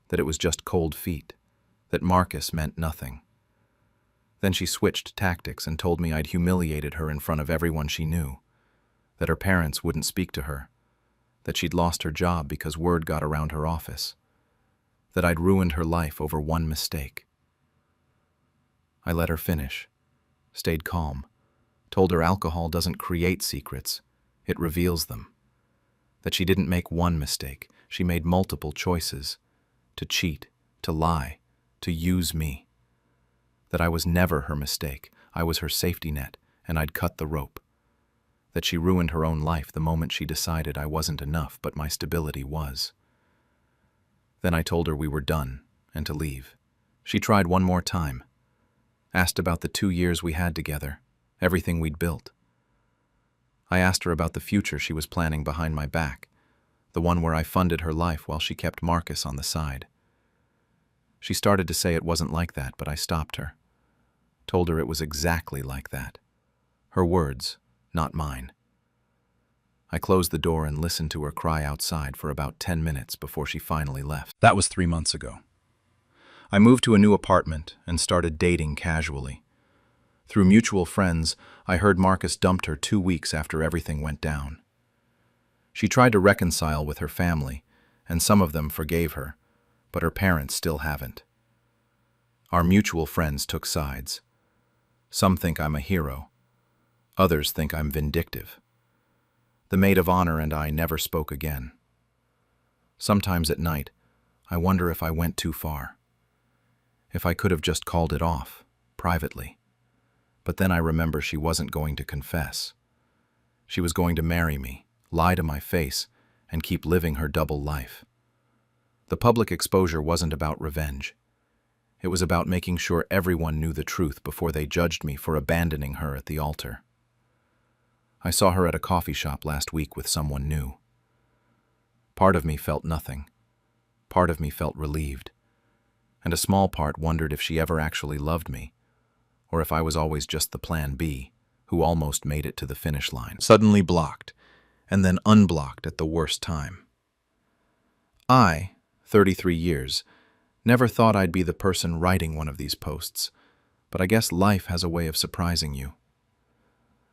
that it was just cold feet, that Marcus meant nothing. Then she switched tactics and told me I'd humiliated her in front of everyone she knew, that her parents wouldn't speak to her, that she'd lost her job because word got around her office, that I'd ruined her life over one mistake. I let her finish, stayed calm, told her alcohol doesn't create secrets, it reveals them, that she didn't make one mistake, she made multiple choices, to cheat, to lie, to use me, That I was never her mistake, I was her safety net, and I'd cut the rope. That she ruined her own life the moment she decided I wasn't enough, but my stability was. Then I told her we were done, and to leave. She tried one more time. Asked about the 2 years we had together, everything we'd built. I asked her about the future she was planning behind my back, the one where I funded her life while she kept Marcus on the side. She started to say it wasn't like that, but I stopped her. Told her it was exactly like that. Her words, not mine. I closed the door and listened to her cry outside for about 10 minutes before she finally left. That was 3 months ago. I moved to a new apartment and started dating casually. Through mutual friends, I heard Marcus dumped her 2 weeks after everything went down. She tried to reconcile with her family, and some of them forgave her, but her parents still haven't. Our mutual friends took sides. Some think I'm a hero. Others think I'm vindictive. The maid of honor and I never spoke again. Sometimes at night, I wonder if I went too far. If I could have just called it off, privately. But then I remember she wasn't going to confess. She was going to marry me, lie to my face, and keep living her double life. The public exposure wasn't about revenge. It was about making sure everyone knew the truth before they judged me for abandoning her at the altar. I saw her at a coffee shop last week with someone new. Part of me felt nothing. Part of me felt relieved. And a small part wondered if she ever actually loved me, or if I was always just the plan B, who almost made it to the finish line. Suddenly blocked, and then unblocked at the worst time. I, 33 years, never thought I'd be the person writing one of these posts, but I guess life has a way of surprising you.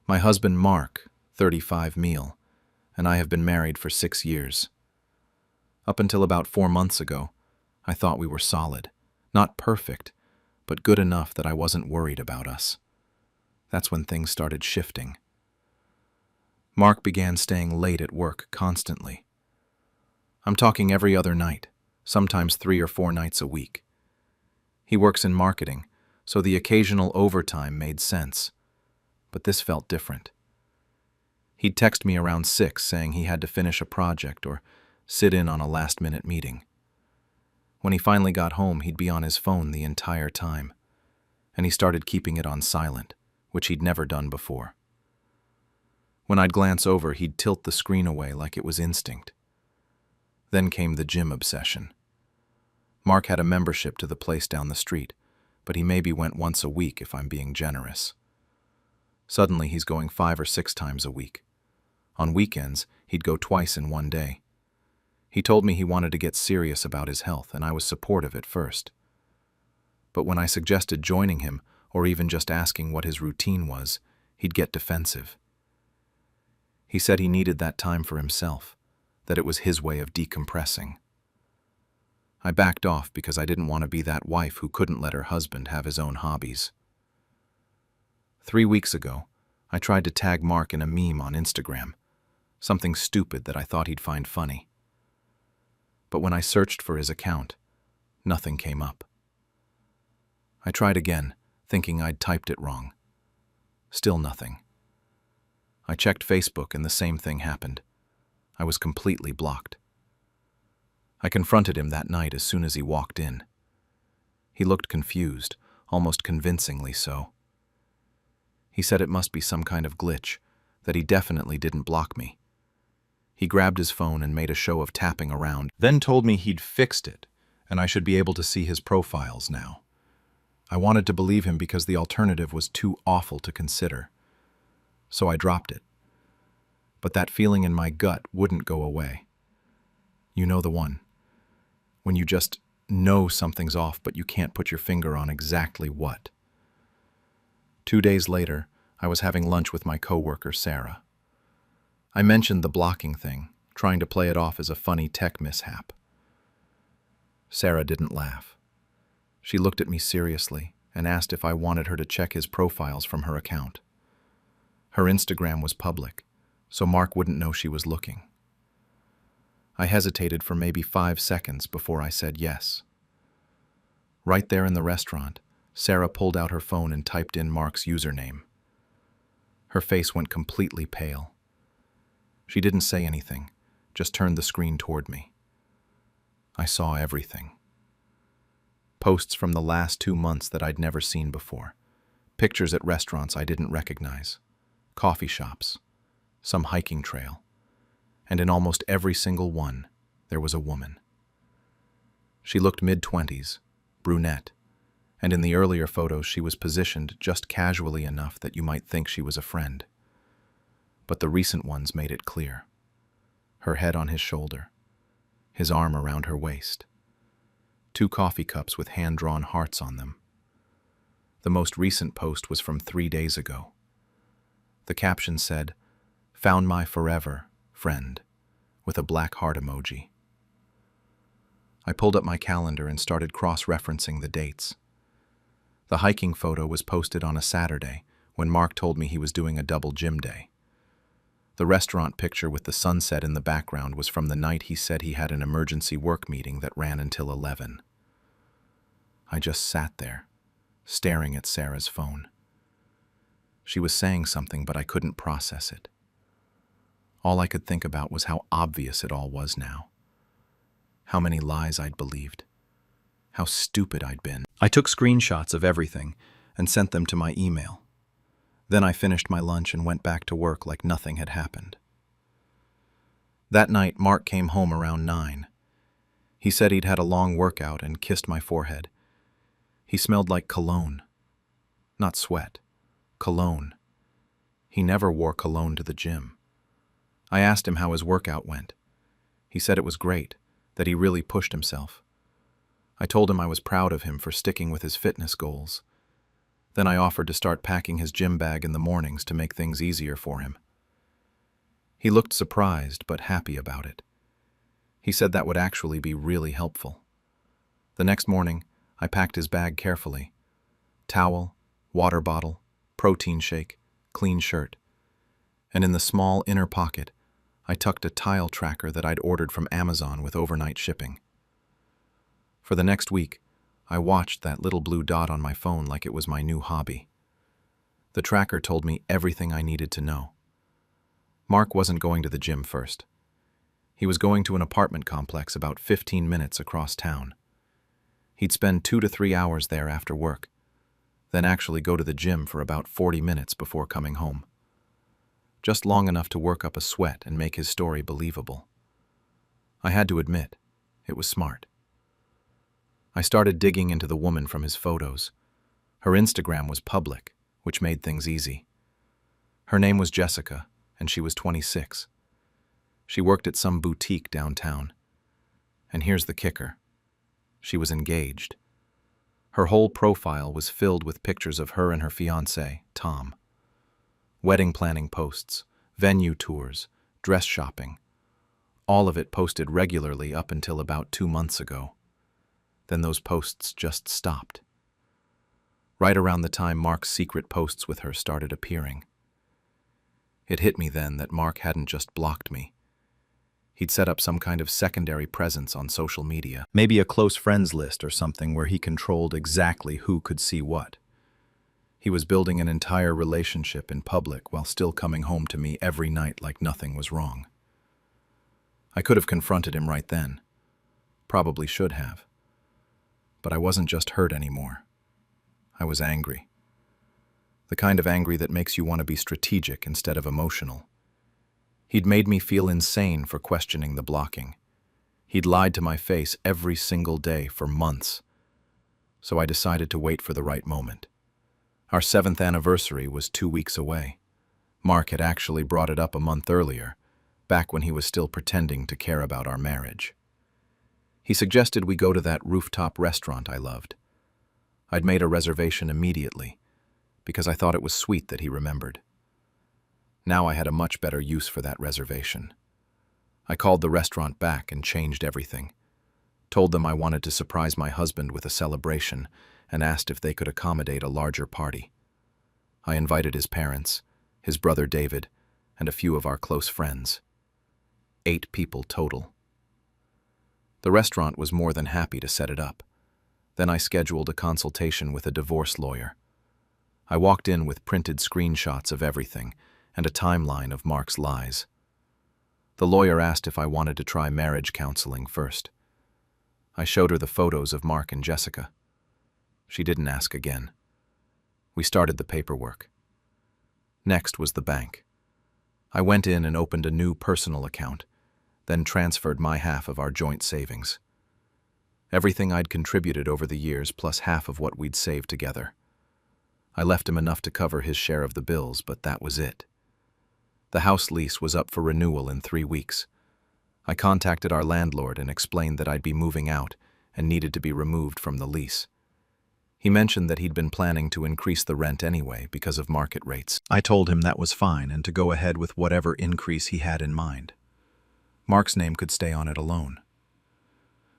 My husband Mark, 35 Meal, and I have been married for 6 years. Up until about 4 months ago, I thought we were solid, not perfect, but good enough that I wasn't worried about us. That's when things started shifting. Mark began staying late at work constantly. I'm talking every other night, sometimes 3 or 4 nights a week. He works in marketing, so the occasional overtime made sense. But this felt different. He'd text me around 6 saying he had to finish a project or sit in on a last-minute meeting. When he finally got home, he'd be on his phone the entire time, and he started keeping it on silent, which he'd never done before. When I'd glance over, he'd tilt the screen away like it was instinct. Then came the gym obsession. Mark had a membership to the place down the street, but he maybe went once a week if I'm being generous. Suddenly, he's going 5 or 6 times a week. On weekends, he'd go twice in one day. He told me he wanted to get serious about his health, and I was supportive at first. But when I suggested joining him, or even just asking what his routine was, he'd get defensive. He said he needed that time for himself, that it was his way of decompressing. I backed off because I didn't want to be that wife who couldn't let her husband have his own hobbies. 3 weeks ago, I tried to tag Mark in a meme on Instagram, something stupid that I thought he'd find funny. But when I searched for his account, nothing came up. I tried again, thinking I'd typed it wrong. Still nothing. I checked Facebook and the same thing happened. I was completely blocked. I confronted him that night as soon as he walked in. He looked confused, almost convincingly so. He said it must be some kind of glitch, that he definitely didn't block me. He grabbed his phone and made a show of tapping around, then told me he'd fixed it, and I should be able to see his profiles now. I wanted to believe him because the alternative was too awful to consider. So I dropped it. But that feeling in my gut wouldn't go away. You know the one. When you just know something's off, but you can't put your finger on exactly what. 2 days later, I was having lunch with my coworker, Sarah. I mentioned the blocking thing, trying to play it off as a funny tech mishap. Sarah didn't laugh. She looked at me seriously and asked if I wanted her to check his profiles from her account. Her Instagram was public, so Mark wouldn't know she was looking. I hesitated for maybe 5 seconds before I said yes. Right there in the restaurant, Sarah pulled out her phone and typed in Mark's username. Her face went completely pale. She didn't say anything, just turned the screen toward me. I saw everything. Posts from the last 2 months that I'd never seen before. Pictures at restaurants I didn't recognize. Coffee shops. Some hiking trail. And in almost every single one, there was a woman. She looked mid-20s, brunette, and in the earlier photos she was positioned just casually enough that you might think she was a friend. But the recent ones made it clear. Her head on his shoulder, his arm around her waist. 2 coffee cups with hand-drawn hearts on them. The most recent post was from 3 days ago. The caption said, "Found my forever friend," with a black heart emoji. I pulled up my calendar and started cross-referencing the dates. The hiking photo was posted on a Saturday when Mark told me he was doing a double gym day. The restaurant picture with the sunset in the background was from the night he said he had an emergency work meeting that ran until 11. I just sat there, staring at Sarah's phone. She was saying something, but I couldn't process it. All I could think about was how obvious it all was now. How many lies I'd believed. How stupid I'd been. I took screenshots of everything and sent them to my email. Then I finished my lunch and went back to work like nothing had happened. That night, Mark came home around 9. He said he'd had a long workout and kissed my forehead. He smelled like cologne. Not sweat. Cologne. He never wore cologne to the gym. I asked him how his workout went. He said it was great, that he really pushed himself. I told him I was proud of him for sticking with his fitness goals. Then I offered to start packing his gym bag in the mornings to make things easier for him. He looked surprised but happy about it. He said that would actually be really helpful. The next morning, I packed his bag carefully. Towel, water bottle, protein shake, clean shirt. And in the small inner pocket, I tucked a tile tracker that I'd ordered from Amazon with overnight shipping. For the next week, I watched that little blue dot on my phone like it was my new hobby. The tracker told me everything I needed to know. Mark wasn't going to the gym first. He was going to an apartment complex about 15 minutes across town. He'd spend 2 to 3 hours there after work, then actually go to the gym for about 40 minutes before coming home. Just long enough to work up a sweat and make his story believable. I had to admit, it was smart. I started digging into the woman from his photos. Her Instagram was public, which made things easy. Her name was Jessica, and she was 26. She worked at some boutique downtown. And here's the kicker. She was engaged. Her whole profile was filled with pictures of her and her fiancé, Tom. Wedding planning posts, venue tours, dress shopping. All of it posted regularly up until about 2 months ago. Then those posts just stopped. Right around the time Mark's secret posts with her started appearing. It hit me then that Mark hadn't just blocked me. He'd set up some kind of secondary presence on social media. Maybe a close friends list or something where he controlled exactly who could see what. He was building an entire relationship in public while still coming home to me every night like nothing was wrong. I could have confronted him right then. Probably should have. But I wasn't just hurt anymore. I was angry. The kind of angry that makes you want to be strategic instead of emotional. He'd made me feel insane for questioning the blocking. He'd lied to my face every single day for months. So I decided to wait for the right moment. Our 7th anniversary was 2 weeks away. Mark had actually brought it up a month earlier, back when he was still pretending to care about our marriage. He suggested we go to that rooftop restaurant I loved. I'd made a reservation immediately, because I thought it was sweet that he remembered. Now I had a much better use for that reservation. I called the restaurant back and changed everything. Told them I wanted to surprise my husband with a celebration and asked if they could accommodate a larger party. I invited his parents, his brother David, and a few of our close friends. 8 people total. The restaurant was more than happy to set it up. Then I scheduled a consultation with a divorce lawyer. I walked in with printed screenshots of everything and a timeline of Mark's lies. The lawyer asked if I wanted to try marriage counseling first. I showed her the photos of Mark and Jessica. She didn't ask again. We started the paperwork. Next was the bank. I went in and opened a new personal account, then transferred my half of our joint savings. Everything I'd contributed over the years plus half of what we'd saved together. I left him enough to cover his share of the bills, but that was it. The house lease was up for renewal in 3 weeks. I contacted our landlord and explained that I'd be moving out and needed to be removed from the lease. He mentioned that he'd been planning to increase the rent anyway because of market rates. I told him that was fine and to go ahead with whatever increase he had in mind. Mark's name could stay on it alone.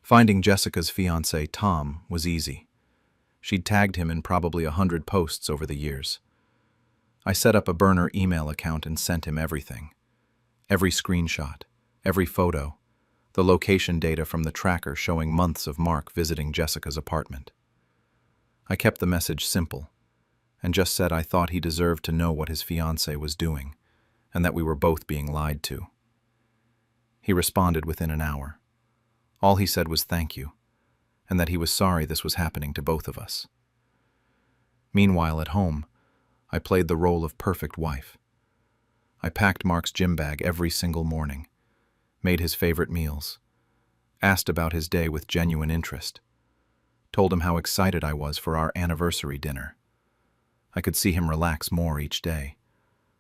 Finding Jessica's fiancé, Tom, was easy. She'd tagged him in probably 100 posts over the years. I set up a burner email account and sent him everything. Every screenshot, every photo, the location data from the tracker showing months of Mark visiting Jessica's apartment. I kept the message simple and just said I thought he deserved to know what his fiancée was doing and that we were both being lied to. He responded within an hour. All he said was thank you, and that he was sorry this was happening to both of us. Meanwhile, at home, I played the role of perfect wife. I packed Mark's gym bag every single morning, made his favorite meals, asked about his day with genuine interest, told him how excited I was for our anniversary dinner. I could see him relax more each day,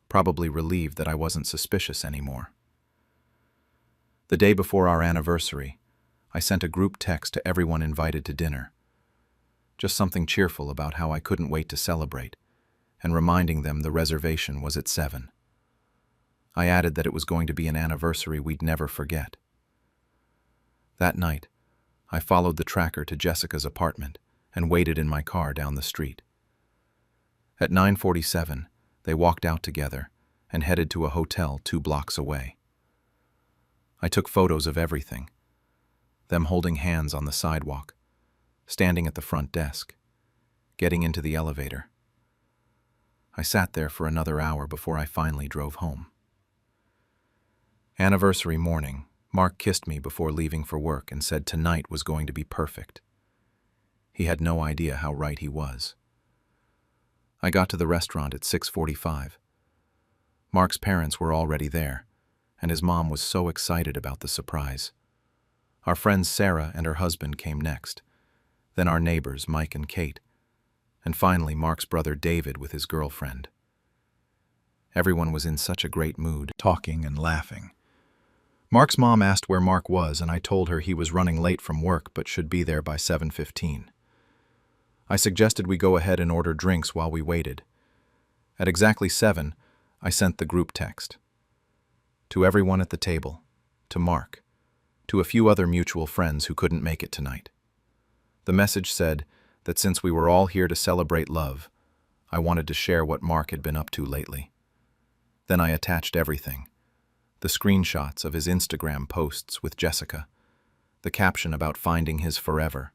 probably relieved that I wasn't suspicious anymore. The day before our anniversary, I sent a group text to everyone invited to dinner. Just something cheerful about how I couldn't wait to celebrate, and reminding them the reservation was at 7. I added that it was going to be an anniversary we'd never forget. That night, I followed the tracker to Jessica's apartment and waited in my car down the street. At 9:47, they walked out together and headed to a hotel 2 blocks away. I took photos of everything, them holding hands on the sidewalk, standing at the front desk, getting into the elevator. I sat there for another hour before I finally drove home. Anniversary morning, Mark kissed me before leaving for work and said tonight was going to be perfect. He had no idea how right he was. I got to the restaurant at 6:45. Mark's parents were already there, and his mom was so excited about the surprise. Our friends Sarah and her husband came next, then our neighbors Mike and Kate, and finally Mark's brother David with his girlfriend. Everyone was in such a great mood, talking and laughing. Mark's mom asked where Mark was, and I told her he was running late from work but should be there by 7:15. I suggested we go ahead and order drinks while we waited. At exactly 7, I sent the group text. To everyone at the table, to Mark, to a few other mutual friends who couldn't make it tonight. The message said that since we were all here to celebrate love, I wanted to share what Mark had been up to lately. Then I attached everything. The screenshots of his Instagram posts with Jessica, the caption about finding his forever,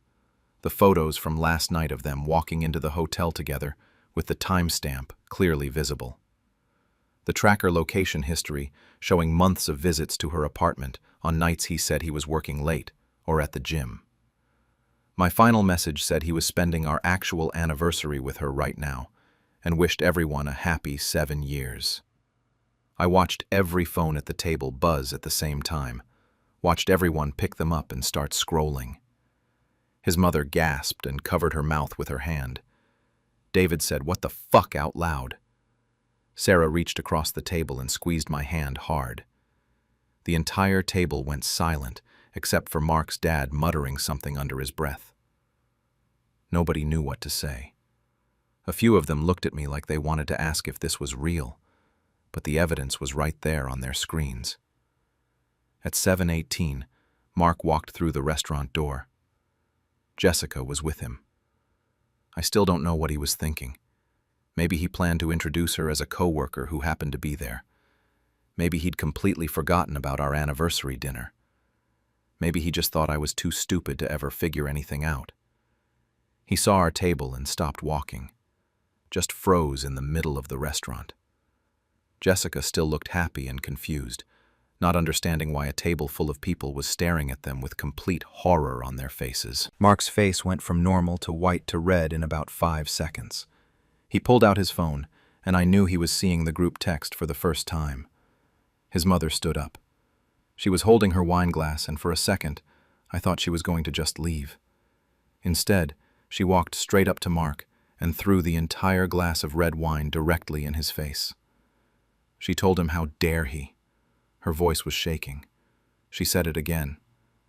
the photos from last night of them walking into the hotel together with the timestamp clearly visible. The tracker location history showing months of visits to her apartment on nights he said he was working late or at the gym. My final message said he was spending our actual anniversary with her right now and wished everyone a happy 7 years. I watched every phone at the table buzz at the same time, watched everyone pick them up and start scrolling. His mother gasped and covered her mouth with her hand. David said, "What the fuck?" out loud. Sarah reached across the table and squeezed my hand hard. The entire table went silent, except for Mark's dad muttering something under his breath. Nobody knew what to say. A few of them looked at me like they wanted to ask if this was real, but the evidence was right there on their screens. At 7:18, Mark walked through the restaurant door. Jessica was with him. I still don't know what he was thinking. Maybe he planned to introduce her as a coworker who happened to be there. Maybe he'd completely forgotten about our anniversary dinner. Maybe he just thought I was too stupid to ever figure anything out. He saw our table and stopped walking, just froze in the middle of the restaurant. Jessica still looked happy and confused, not understanding why a table full of people was staring at them with complete horror on their faces. Mark's face went from normal to white to red in about 5 seconds. He pulled out his phone, and I knew he was seeing the group text for the first time. His mother stood up. She was holding her wine glass, and for a second, I thought she was going to just leave. Instead, she walked straight up to Mark and threw the entire glass of red wine directly in his face. She told him how dare he. Her voice was shaking. She said it again.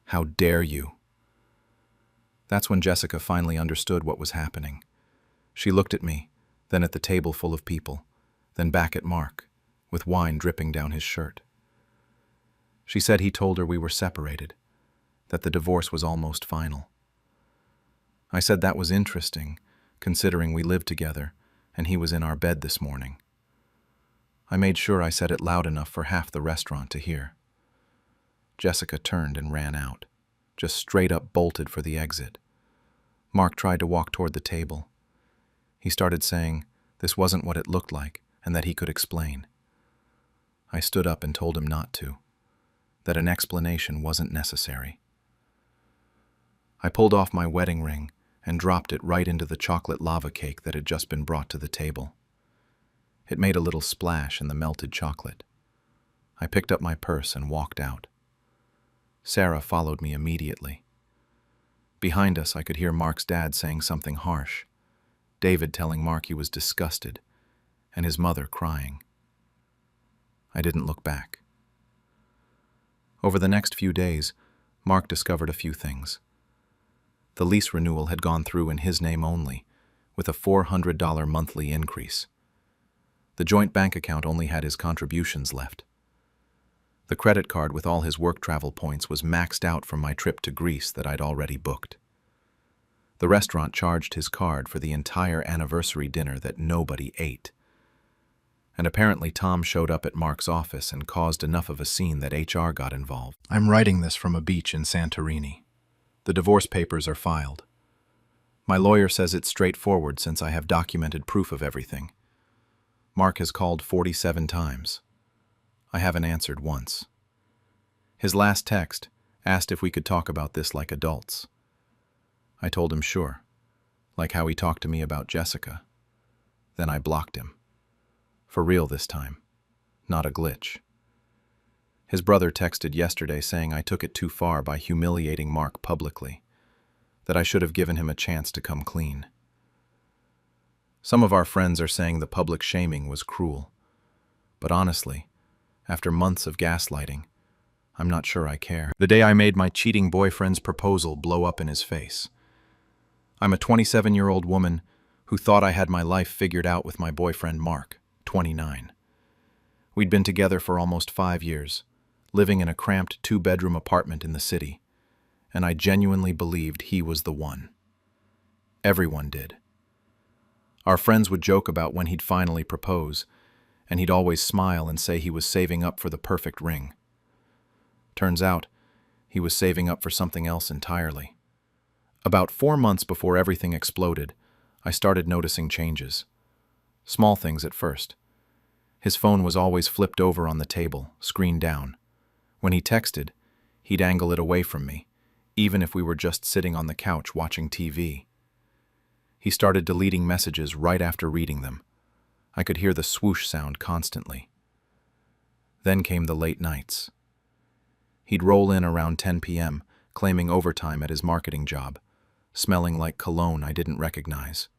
How dare you? That's when Jessica finally understood what was happening. She looked at me, then at the table full of people, then back at Mark, with wine dripping down his shirt. She said he told her we were separated, that the divorce was almost final. I said that was interesting, considering we lived together and he was in our bed this morning. I made sure I said it loud enough for half the restaurant to hear. Jessica turned and ran out, just straight up bolted for the exit. Mark tried to walk toward the table. He started saying this wasn't what it looked like and that he could explain. I stood up and told him not to, that an explanation wasn't necessary. I pulled off my wedding ring and dropped it right into the chocolate lava cake that had just been brought to the table. It made a little splash in the melted chocolate. I picked up my purse and walked out. Sarah followed me immediately. Behind us, I could hear Mark's dad saying something harsh, David telling Mark he was disgusted, and his mother crying. I didn't look back. Over the next few days, Mark discovered a few things. The lease renewal had gone through in his name only, with a $400 monthly increase. The joint bank account only had his contributions left. The credit card with all his work travel points was maxed out from my trip to Greece that I'd already booked. The restaurant charged his card for the entire anniversary dinner that nobody ate. And apparently Tom showed up at Mark's office and caused enough of a scene that HR got involved. I'm writing this from a beach in Santorini. The divorce papers are filed. My lawyer says it's straightforward since I have documented proof of everything. Mark has called 47 times. I haven't answered once. His last text asked if we could talk about this like adults. I told him sure, like how he talked to me about Jessica. Then I blocked him. For real this time, not a glitch. His brother texted yesterday saying I took it too far by humiliating Mark publicly, that I should have given him a chance to come clean. Some of our friends are saying the public shaming was cruel, but honestly, after months of gaslighting, I'm not sure I care. The day I made my cheating boyfriend's proposal blow up in his face. I'm a 27-year-old woman who thought I had my life figured out with my boyfriend Mark, 29. We'd been together for almost 5 years, living in a cramped 2-bedroom apartment in the city, and I genuinely believed he was the one. Everyone did. Our friends would joke about when he'd finally propose, and he'd always smile and say he was saving up for the perfect ring. Turns out, he was saving up for something else entirely. About 4 months before everything exploded, I started noticing changes. Small things at first. His phone was always flipped over on the table, screen down. When he texted, he'd angle it away from me, even if we were just sitting on the couch watching TV. He started deleting messages right after reading them. I could hear the swoosh sound constantly. Then came the late nights. He'd roll in around 10 p.m., claiming overtime at his marketing job, smelling like cologne I didn't recognize.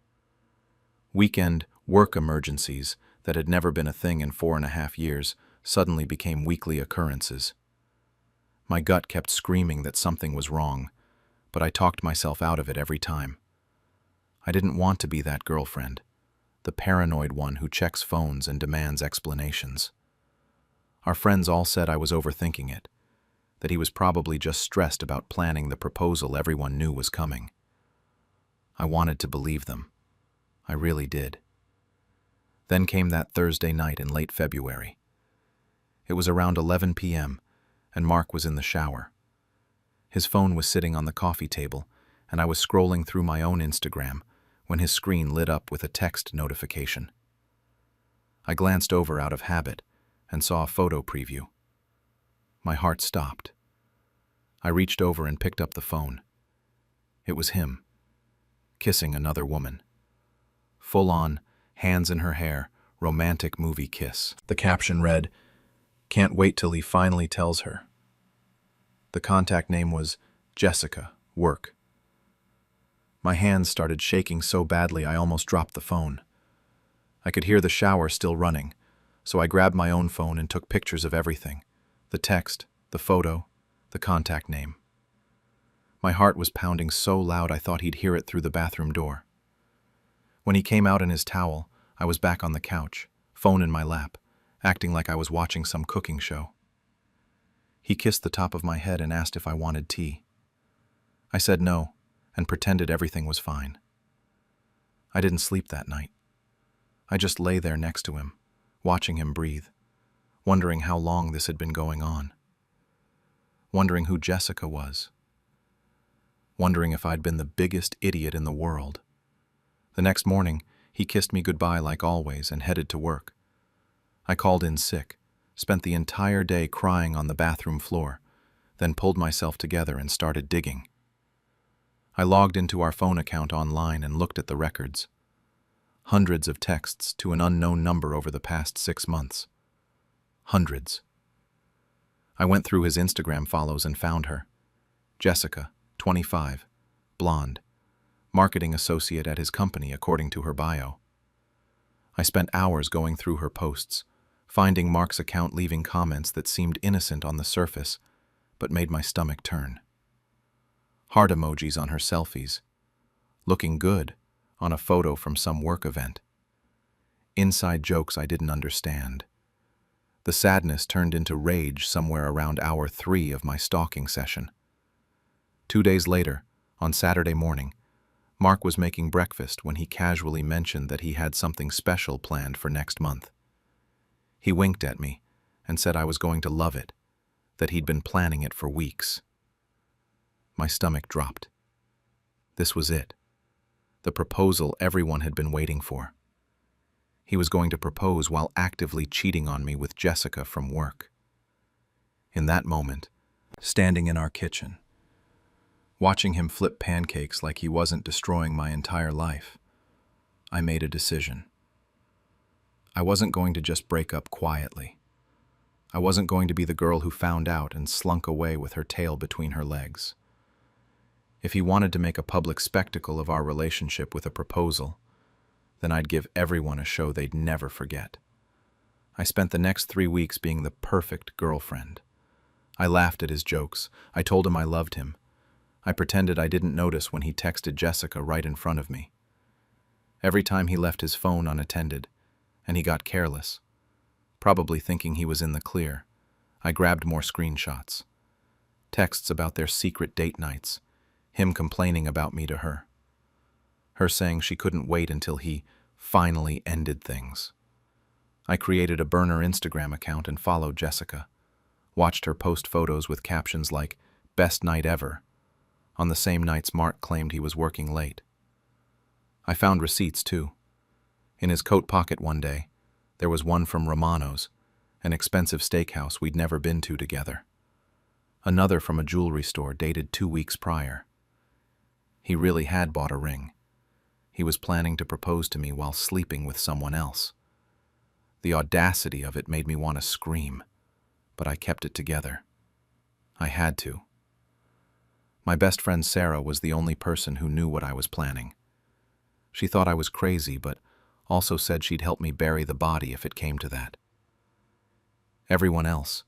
Weekend work emergencies that had never been a thing in 4.5 years suddenly became weekly occurrences. My gut kept screaming that something was wrong, but I talked myself out of it every time. I didn't want to be that girlfriend, the paranoid one who checks phones and demands explanations. Our friends all said I was overthinking it, that he was probably just stressed about planning the proposal everyone knew was coming. I wanted to believe them. I really did. Then came that Thursday night in late February. It was around 11 p.m., and Mark was in the shower. His phone was sitting on the coffee table, and I was scrolling through my own Instagram when his screen lit up with a text notification. I glanced over out of habit and saw a photo preview. My heart stopped. I reached over and picked up the phone. It was him, kissing another woman. Full on, hands in her hair, romantic movie kiss. The caption read, "Can't wait till he finally tells her." The contact name was Jessica, work. My hands started shaking so badly I almost dropped the phone. I could hear the shower still running, so I grabbed my own phone and took pictures of everything: the text, the photo, the contact name. My heart was pounding so loud I thought he'd hear it through the bathroom door. When he came out in his towel, I was back on the couch, phone in my lap, acting like I was watching some cooking show. He kissed the top of my head and asked if I wanted tea. I said no, and pretended everything was fine. I didn't sleep that night. I just lay there next to him, watching him breathe, wondering how long this had been going on. Wondering who Jessica was. Wondering if I'd been the biggest idiot in the world. The next morning, he kissed me goodbye like always and headed to work. I called in sick, spent the entire day crying on the bathroom floor, then pulled myself together and started digging. I logged into our phone account online and looked at the records. Hundreds of texts to an unknown number over the past 6 months. Hundreds. I went through his Instagram follows and found her. Jessica, 25, blonde, marketing associate at his company according to her bio. I spent hours going through her posts, finding Mark's account, leaving comments that seemed innocent on the surface, but made my stomach turn. Heart emojis on her selfies, looking good on a photo from some work event. Inside jokes I didn't understand. The sadness turned into rage somewhere around hour 3 of my stalking session. 2 days later, on Saturday morning, Mark was making breakfast when he casually mentioned that he had something special planned for next month. He winked at me and said I was going to love it, that he'd been planning it for weeks. My stomach dropped. This was it. The proposal everyone had been waiting for. He was going to propose while actively cheating on me with Jessica from work. In that moment, standing in our kitchen, watching him flip pancakes like he wasn't destroying my entire life, I made a decision. I wasn't going to just break up quietly. I wasn't going to be the girl who found out and slunk away with her tail between her legs. If he wanted to make a public spectacle of our relationship with a proposal, then I'd give everyone a show they'd never forget. I spent the next 3 weeks being the perfect girlfriend. I laughed at his jokes. I told him I loved him. I pretended I didn't notice when he texted Jessica right in front of me. Every time he left his phone unattended, and he got careless, probably thinking he was in the clear, I grabbed more screenshots. Texts about their secret date nights, him complaining about me to her. Her saying she couldn't wait until he finally ended things. I created a burner Instagram account and followed Jessica. Watched her post photos with captions like, "Best night ever," on the same nights Mark claimed he was working late. I found receipts too. In his coat pocket one day, there was one from Romano's, an expensive steakhouse we'd never been to together. Another from a jewelry store dated 2 weeks prior. He really had bought a ring. He was planning to propose to me while sleeping with someone else. The audacity of it made me want to scream, but I kept it together. I had to. My best friend Sarah was the only person who knew what I was planning. She thought I was crazy, but also said she'd help me bury the body if it came to that. Everyone else,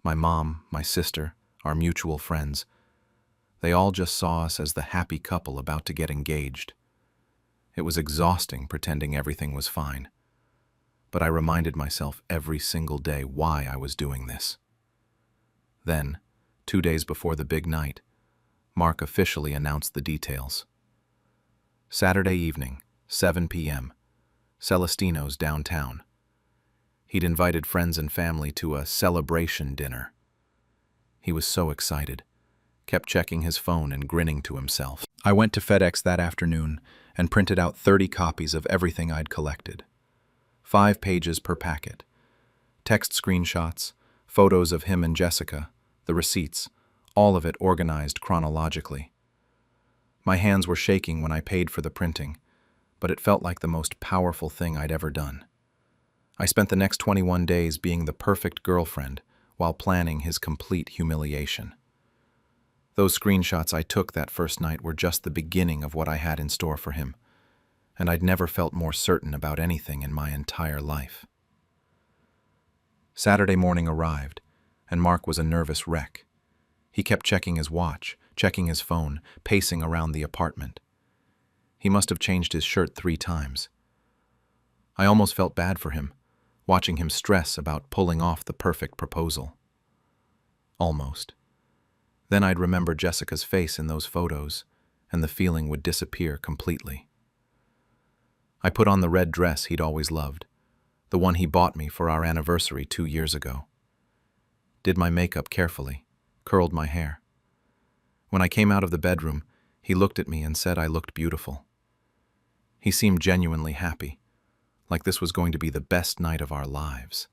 my mom, my sister, our mutual friends, they all just saw us as the happy couple about to get engaged. It was exhausting pretending everything was fine. But I reminded myself every single day why I was doing this. Then, 2 days before the big night, Mark officially announced the details. Saturday evening, 7 p.m., Celestino's downtown. He'd invited friends and family to a celebration dinner. He was so excited, kept checking his phone and grinning to himself. I went to FedEx that afternoon and printed out 30 copies of everything I'd collected. 5 pages per packet. Text screenshots, photos of him and Jessica, the receipts, all of it organized chronologically. My hands were shaking when I paid for the printing, but it felt like the most powerful thing I'd ever done. I spent the next 21 days being the perfect girlfriend while planning his complete humiliation. Those screenshots I took that first night were just the beginning of what I had in store for him, and I'd never felt more certain about anything in my entire life. Saturday morning arrived, and Mark was a nervous wreck. He kept checking his watch, checking his phone, pacing around the apartment. He must have changed his shirt 3 times. I almost felt bad for him, watching him stress about pulling off the perfect proposal. Almost. Then I'd remember Jessica's face in those photos, and the feeling would disappear completely. I put on the red dress he'd always loved, the one he bought me for our anniversary 2 years ago. Did my makeup carefully, curled my hair. When I came out of the bedroom, he looked at me and said I looked beautiful. He seemed genuinely happy, like this was going to be the best night of our lives.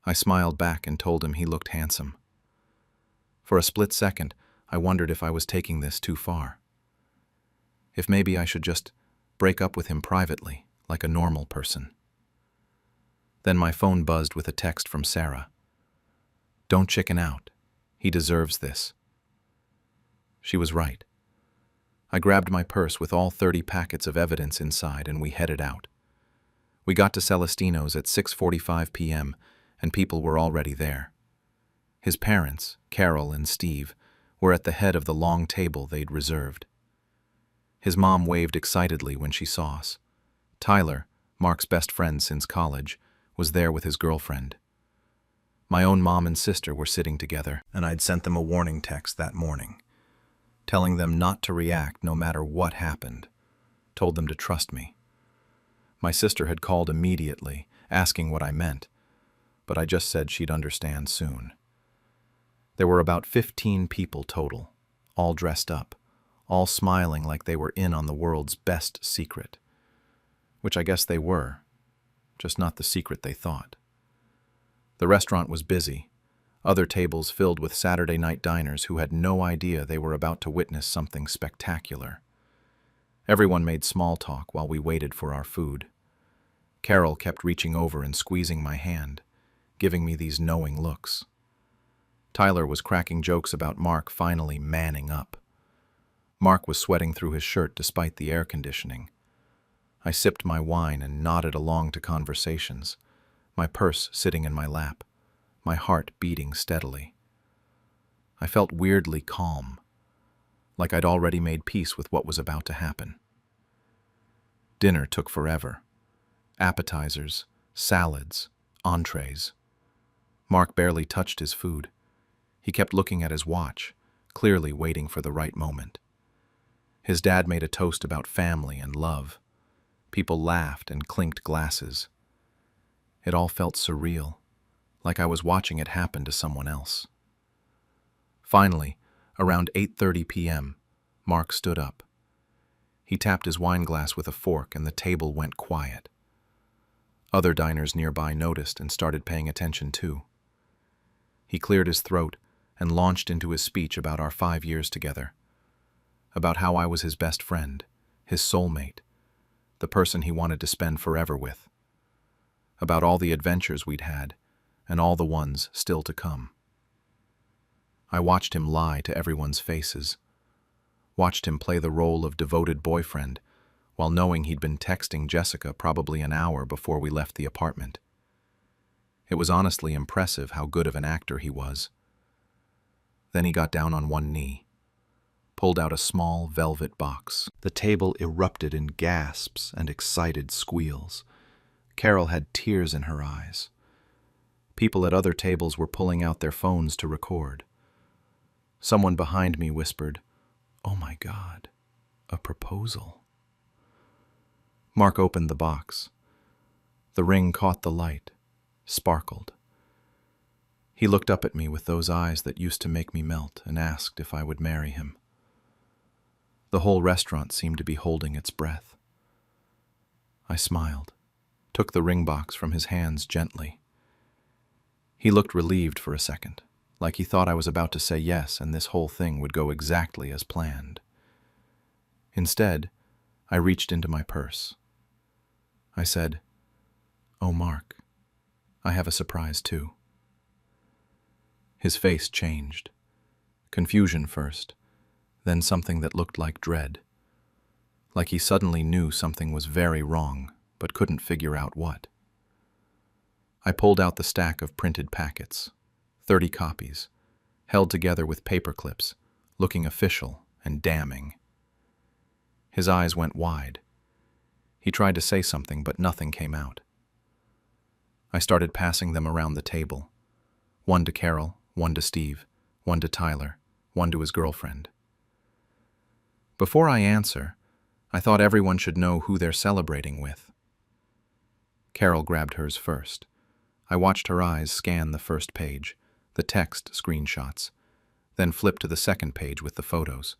I smiled back and told him he looked handsome. For a split second, I wondered if I was taking this too far. If maybe I should just break up with him privately, like a normal person. Then my phone buzzed with a text from Sarah. "Don't chicken out. He deserves this." She was right. I grabbed my purse with all 30 packets of evidence inside and we headed out. We got to Celestino's at 6:45 p.m. and people were already there. His parents, Carol and Steve, were at the head of the long table they'd reserved. His mom waved excitedly when she saw us. Tyler, Mark's best friend since college, was there with his girlfriend. My own mom and sister were sitting together, and I'd sent them a warning text that morning, telling them not to react no matter what happened, told them to trust me. My sister had called immediately, asking what I meant, but I just said she'd understand soon. There were about 15 people total, all dressed up, all smiling like they were in on the world's best secret. Which I guess they were, just not the secret they thought. The restaurant was busy, other tables filled with Saturday night diners who had no idea they were about to witness something spectacular. Everyone made small talk while we waited for our food. Carol kept reaching over and squeezing my hand, giving me these knowing looks. Tyler was cracking jokes about Mark finally manning up. Mark was sweating through his shirt despite the air conditioning. I sipped my wine and nodded along to conversations, my purse sitting in my lap, my heart beating steadily. I felt weirdly calm, like I'd already made peace with what was about to happen. Dinner took forever. Appetizers, salads, entrees. Mark barely touched his food. He kept looking at his watch, clearly waiting for the right moment. His dad made a toast about family and love. People laughed and clinked glasses. It all felt surreal, like I was watching it happen to someone else. Finally, around 8:30 p.m., Mark stood up. He tapped his wine glass with a fork and the table went quiet. Other diners nearby noticed and started paying attention too. He cleared his throat and launched into his speech about our 5 years together, about how I was his best friend, his soulmate, the person he wanted to spend forever with, about all the adventures we'd had and all the ones still to come. I watched him lie to everyone's faces, watched him play the role of devoted boyfriend while knowing he'd been texting Jessica probably an hour before we left the apartment. It was honestly impressive how good of an actor he was. Then he got down on one knee, pulled out a small velvet box. The table erupted in gasps and excited squeals. Carol had tears in her eyes. People at other tables were pulling out their phones to record. Someone behind me whispered, "Oh my God, a proposal." Mark opened the box. The ring caught the light, sparkled. He looked up at me with those eyes that used to make me melt and asked if I would marry him. The whole restaurant seemed to be holding its breath. I smiled, took the ring box from his hands gently. He looked relieved for a second, like he thought I was about to say yes and this whole thing would go exactly as planned. Instead, I reached into my purse. I said, "Oh, Mark, I have a surprise too." His face changed. Confusion first, then something that looked like dread. Like he suddenly knew something was very wrong, but couldn't figure out what. I pulled out the stack of printed packets, 30 copies, held together with paper clips, looking official and damning. His eyes went wide. He tried to say something, but nothing came out. I started passing them around the table. One to Carol, one to Steve, one to Tyler, one to his girlfriend. Before I answer, I thought everyone should know who they're celebrating with. Carol grabbed hers first. I watched her eyes scan the first page, the text screenshots, then flip to the second page with the photos.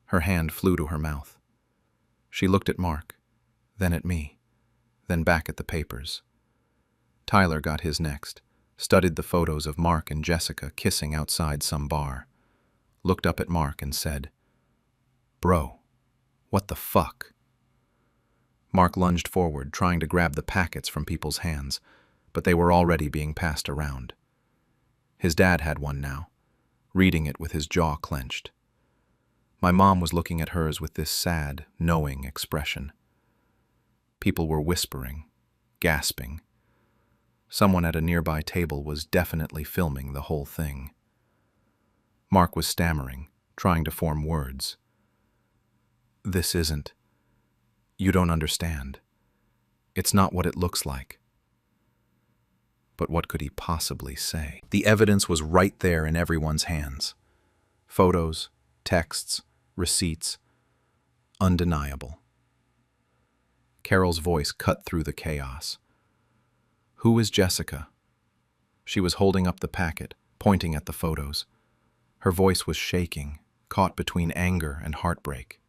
Her hand flew to her mouth. She looked at Mark, then at me, then back at the papers. Tyler got his next, studied the photos of Mark and Jessica kissing outside some bar, looked up at Mark and said, "Bro, what the fuck?" Mark lunged forward, trying to grab the packets from people's hands, but they were already being passed around. His dad had one now, reading it with his jaw clenched. My mom was looking at hers with this sad, knowing expression. People were whispering, gasping. Someone at a nearby table was definitely filming the whole thing. Mark was stammering, trying to form words. "This isn't. You don't understand. It's not what it looks like." But what could he possibly say? The evidence was right there in everyone's hands. Photos, texts, receipts. Undeniable. Carol's voice cut through the chaos. "Who is Jessica?" She was holding up the packet, pointing at the photos. Her voice was shaking, caught between anger and heartbreak.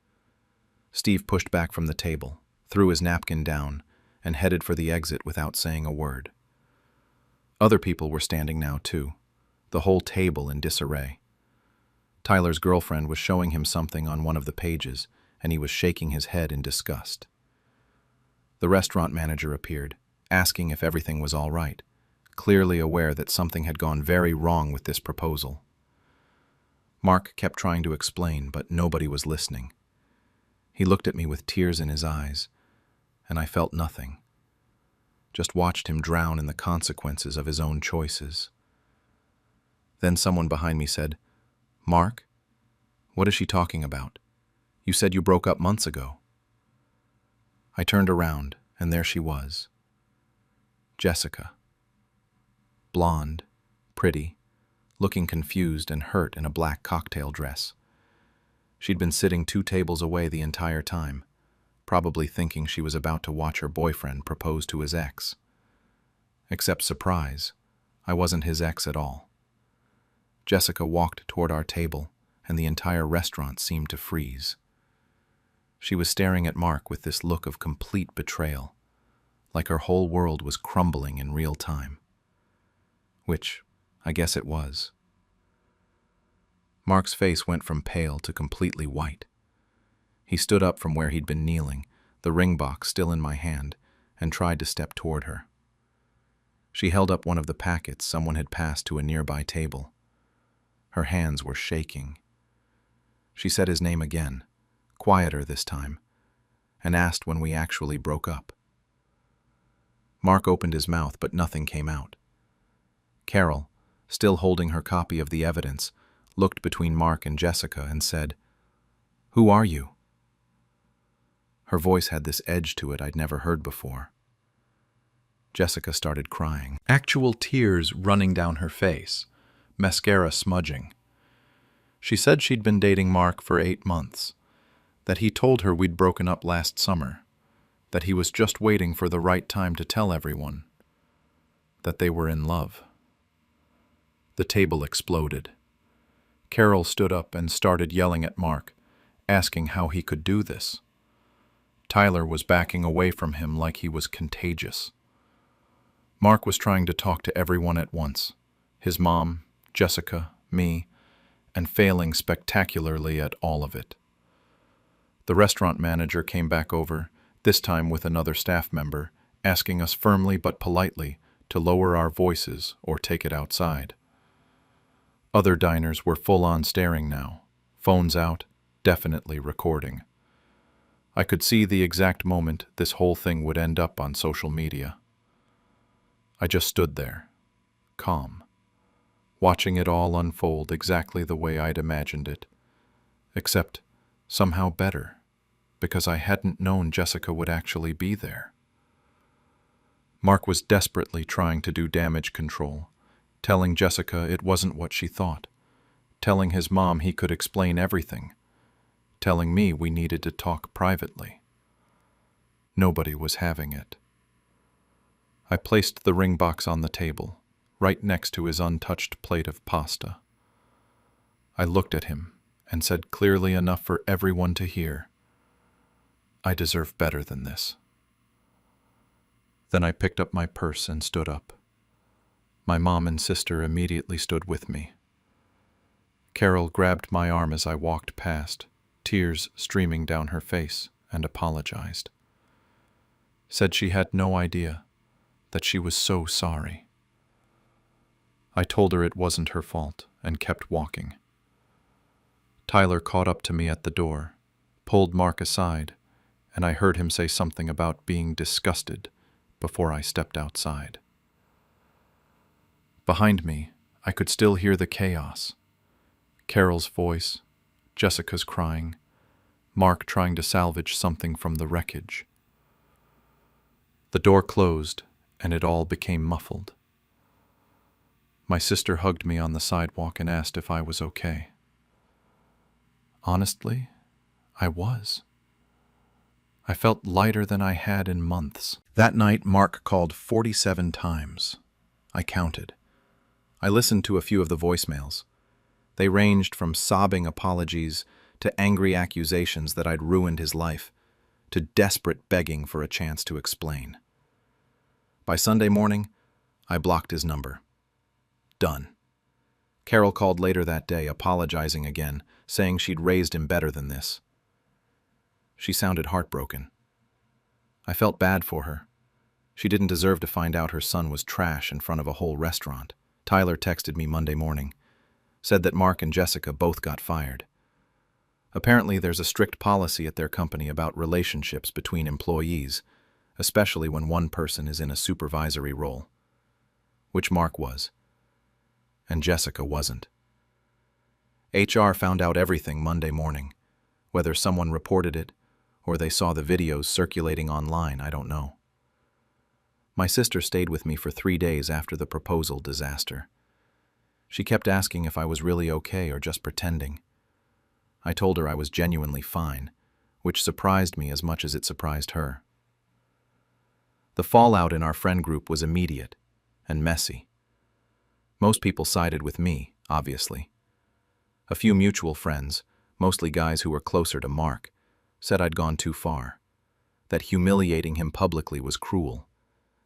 Steve pushed back from the table, threw his napkin down, and headed for the exit without saying a word. Other people were standing now too, the whole table in disarray. Tyler's girlfriend was showing him something on one of the pages, and he was shaking his head in disgust. The restaurant manager appeared, asking if everything was all right, clearly aware that something had gone very wrong with this proposal. Mark kept trying to explain, but nobody was listening. He looked at me with tears in his eyes, and I felt nothing. Just watched him drown in the consequences of his own choices. Then someone behind me said, "Mark, what is she talking about? You said you broke up months ago." I turned around, and there she was. Jessica. Blonde, pretty, looking confused and hurt in a black cocktail dress. She'd been sitting 2 tables away the entire time, probably thinking she was about to watch her boyfriend propose to his ex. Except surprise, I wasn't his ex at all. Jessica walked toward our table, and the entire restaurant seemed to freeze. She was staring at Mark with this look of complete betrayal, like her whole world was crumbling in real time. Which, I guess it was. Mark's face went from pale to completely white. He stood up from where he'd been kneeling, the ring box still in my hand, and tried to step toward her. She held up one of the packets someone had passed to a nearby table. Her hands were shaking. She said his name again, quieter this time, and asked when we actually broke up. Mark opened his mouth, but nothing came out. Carol, still holding her copy of the evidence, looked between Mark and Jessica and said, "Who are you?" Her voice had this edge to it I'd never heard before. Jessica started crying, actual tears running down her face, mascara smudging. She said she'd been dating Mark for 8 months, that he told her we'd broken up last summer, that he was just waiting for the right time to tell everyone, that they were in love. The table exploded. Carol stood up and started yelling at Mark, asking how he could do this. Tyler was backing away from him like he was contagious. Mark was trying to talk to everyone at once, his mom, Jessica, me, and failing spectacularly at all of it. The restaurant manager came back over, this time with another staff member, asking us firmly but politely to lower our voices or take it outside. Other diners were full-on staring now, phones out, definitely recording. I could see the exact moment this whole thing would end up on social media. I just stood there, calm, watching it all unfold exactly the way I'd imagined it, except somehow better, because I hadn't known Jessica would actually be there. Mark was desperately trying to do damage control, telling Jessica it wasn't what she thought, telling his mom he could explain everything, telling me we needed to talk privately. Nobody was having it. I placed the ring box on the table, right next to his untouched plate of pasta. I looked at him and said clearly enough for everyone to hear, "I deserve better than this." Then I picked up my purse and stood up. My mom and sister immediately stood with me. Carol grabbed my arm as I walked past, tears streaming down her face, and apologized. Said she had no idea, that she was so sorry. I told her it wasn't her fault and kept walking. Tyler caught up to me at the door, pulled Mark aside, and I heard him say something about being disgusted before I stepped outside. Behind me, I could still hear the chaos. Carol's voice, Jessica's crying, Mark trying to salvage something from the wreckage. The door closed, and it all became muffled. My sister hugged me on the sidewalk and asked if I was okay. Honestly, I was. I felt lighter than I had in months. That night, Mark called 47 times. I counted. I listened to a few of the voicemails. They ranged from sobbing apologies to angry accusations that I'd ruined his life, to desperate begging for a chance to explain. By Sunday morning, I blocked his number. Done. Carol called later that day, apologizing again, saying she'd raised him better than this. She sounded heartbroken. I felt bad for her. She didn't deserve to find out her son was trash in front of a whole restaurant. Tyler texted me Monday morning, said that Mark and Jessica both got fired. Apparently there's a strict policy at their company about relationships between employees, especially when one person is in a supervisory role, which Mark was, and Jessica wasn't. HR found out everything Monday morning. Whether someone reported it or they saw the videos circulating online, I don't know. My sister stayed with me for 3 days after the proposal disaster. She kept asking if I was really okay or just pretending. I told her I was genuinely fine, which surprised me as much as it surprised her. The fallout in our friend group was immediate and messy. Most people sided with me, obviously. A few mutual friends, mostly guys who were closer to Mark, said I'd gone too far, that humiliating him publicly was cruel,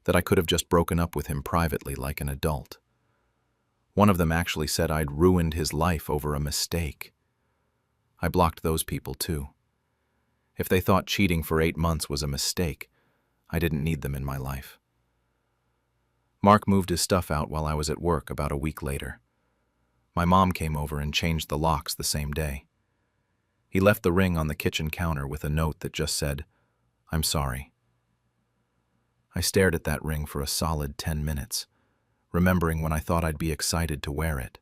that I could have just broken up with him privately like an adult. One of them actually said I'd ruined his life over a mistake. I blocked those people too. If they thought cheating for 8 months was a mistake, I didn't need them in my life. Mark moved his stuff out while I was at work about a week later. My mom came over and changed the locks the same day. He left the ring on the kitchen counter with a note that just said, "I'm sorry." I stared at that ring for a solid 10 minutes, remembering when I thought I'd be excited to wear it.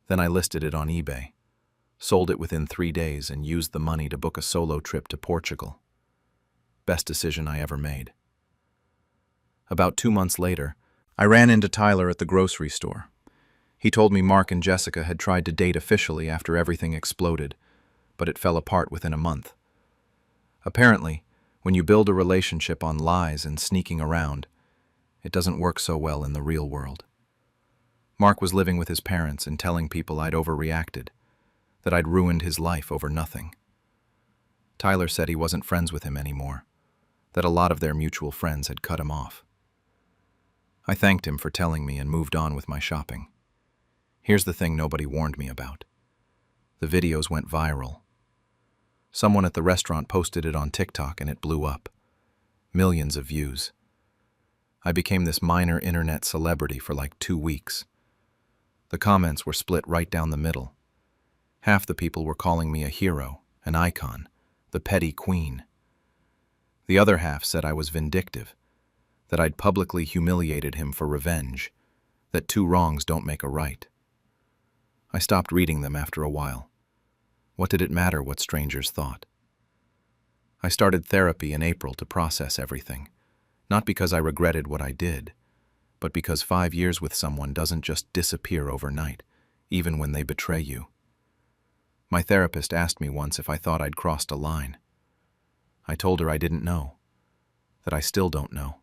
Then I listed it on eBay, sold it within 3 days, and used the money to book a solo trip to Portugal. Best decision I ever made. About 2 months later, I ran into Tyler at the grocery store. He told me Mark and Jessica had tried to date officially after everything exploded, but it fell apart within a month. Apparently, when you build a relationship on lies and sneaking around, it doesn't work so well in the real world. Mark was living with his parents and telling people I'd overreacted, that I'd ruined his life over nothing. Tyler said he wasn't friends with him anymore, that a lot of their mutual friends had cut him off. I thanked him for telling me and moved on with my shopping. Here's the thing nobody warned me about. The videos went viral. Someone at the restaurant posted it on TikTok and it blew up. Millions of views. I became this minor internet celebrity for like 2 weeks. The comments were split right down the middle. Half the people were calling me a hero, an icon, the petty queen. The other half said I was vindictive, that I'd publicly humiliated him for revenge, that 2 wrongs don't make a right. I stopped reading them after a while. What did it matter what strangers thought? I started therapy in April to process everything, not because I regretted what I did, but because 5 years with someone doesn't just disappear overnight, even when they betray you. My therapist asked me once if I thought I'd crossed a line. I told her I didn't know, that I still don't know.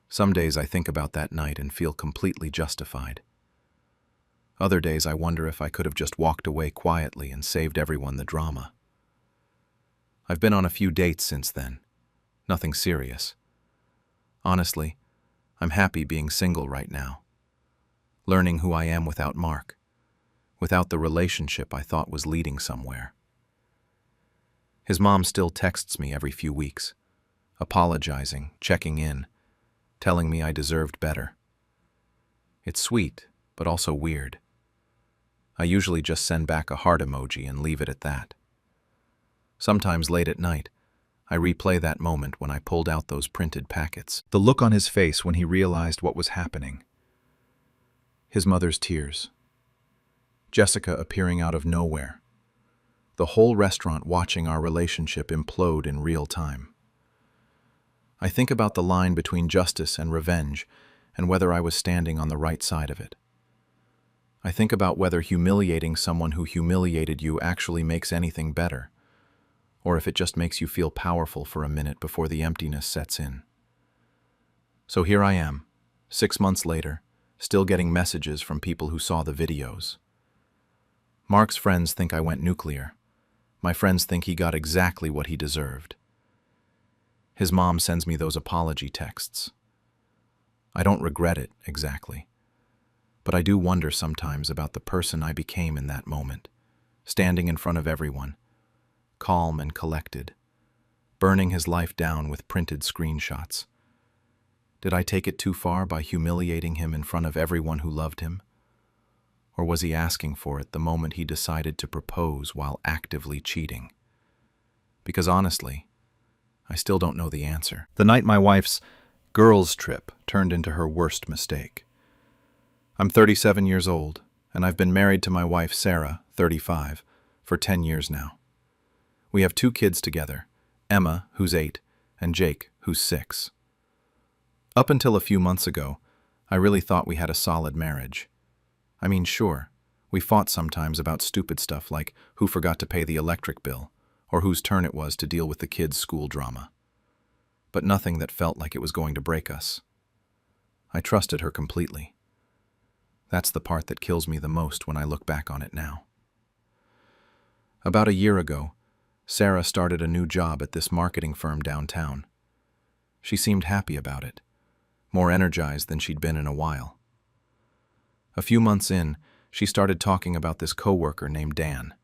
Some days I think about that night and feel completely justified. Other days I wonder if I could have just walked away quietly and saved everyone the drama. I've been on a few dates since then. Nothing serious. Honestly, I'm happy being single right now. Learning who I am without Mark. Without the relationship I thought was leading somewhere. His mom still texts me every few weeks, apologizing, checking in, telling me I deserved better. It's sweet, but also weird. I usually just send back a heart emoji and leave it at that. Sometimes late at night, I replay that moment when I pulled out those printed packets. The look on his face when he realized what was happening. His mother's tears. Jessica appearing out of nowhere. The whole restaurant watching our relationship implode in real time. I think about the line between justice and revenge and whether I was standing on the right side of it. I think about whether humiliating someone who humiliated you actually makes anything better, or if it just makes you feel powerful for a minute before the emptiness sets in. So here I am, 6 months later, still getting messages from people who saw the videos. Mark's friends think I went nuclear. My friends think he got exactly what he deserved. His mom sends me those apology texts. I don't regret it, exactly. But I do wonder sometimes about the person I became in that moment, standing in front of everyone, calm and collected, burning his life down with printed screenshots. Did I take it too far by humiliating him in front of everyone who loved him? Or was he asking for it the moment he decided to propose while actively cheating? Because honestly, I still don't know the answer. The night my wife's girls' trip turned into her worst mistake. I'm 37 years old, and I've been married to my wife, Sarah, 35, for 10 years now. We have 2 kids together, Emma, who's 8, and Jake, who's 6. Up until a few months ago, I really thought we had a solid marriage. I mean, sure, we fought sometimes about stupid stuff like who forgot to pay the electric bill, or whose turn it was to deal with the kids' school drama. But nothing that felt like it was going to break us. I trusted her completely. That's the part that kills me the most when I look back on it now. About a year ago, Sarah started a new job at this marketing firm downtown. She seemed happy about it, more energized than she'd been in a while. A few months in, she started talking about this coworker named Dan.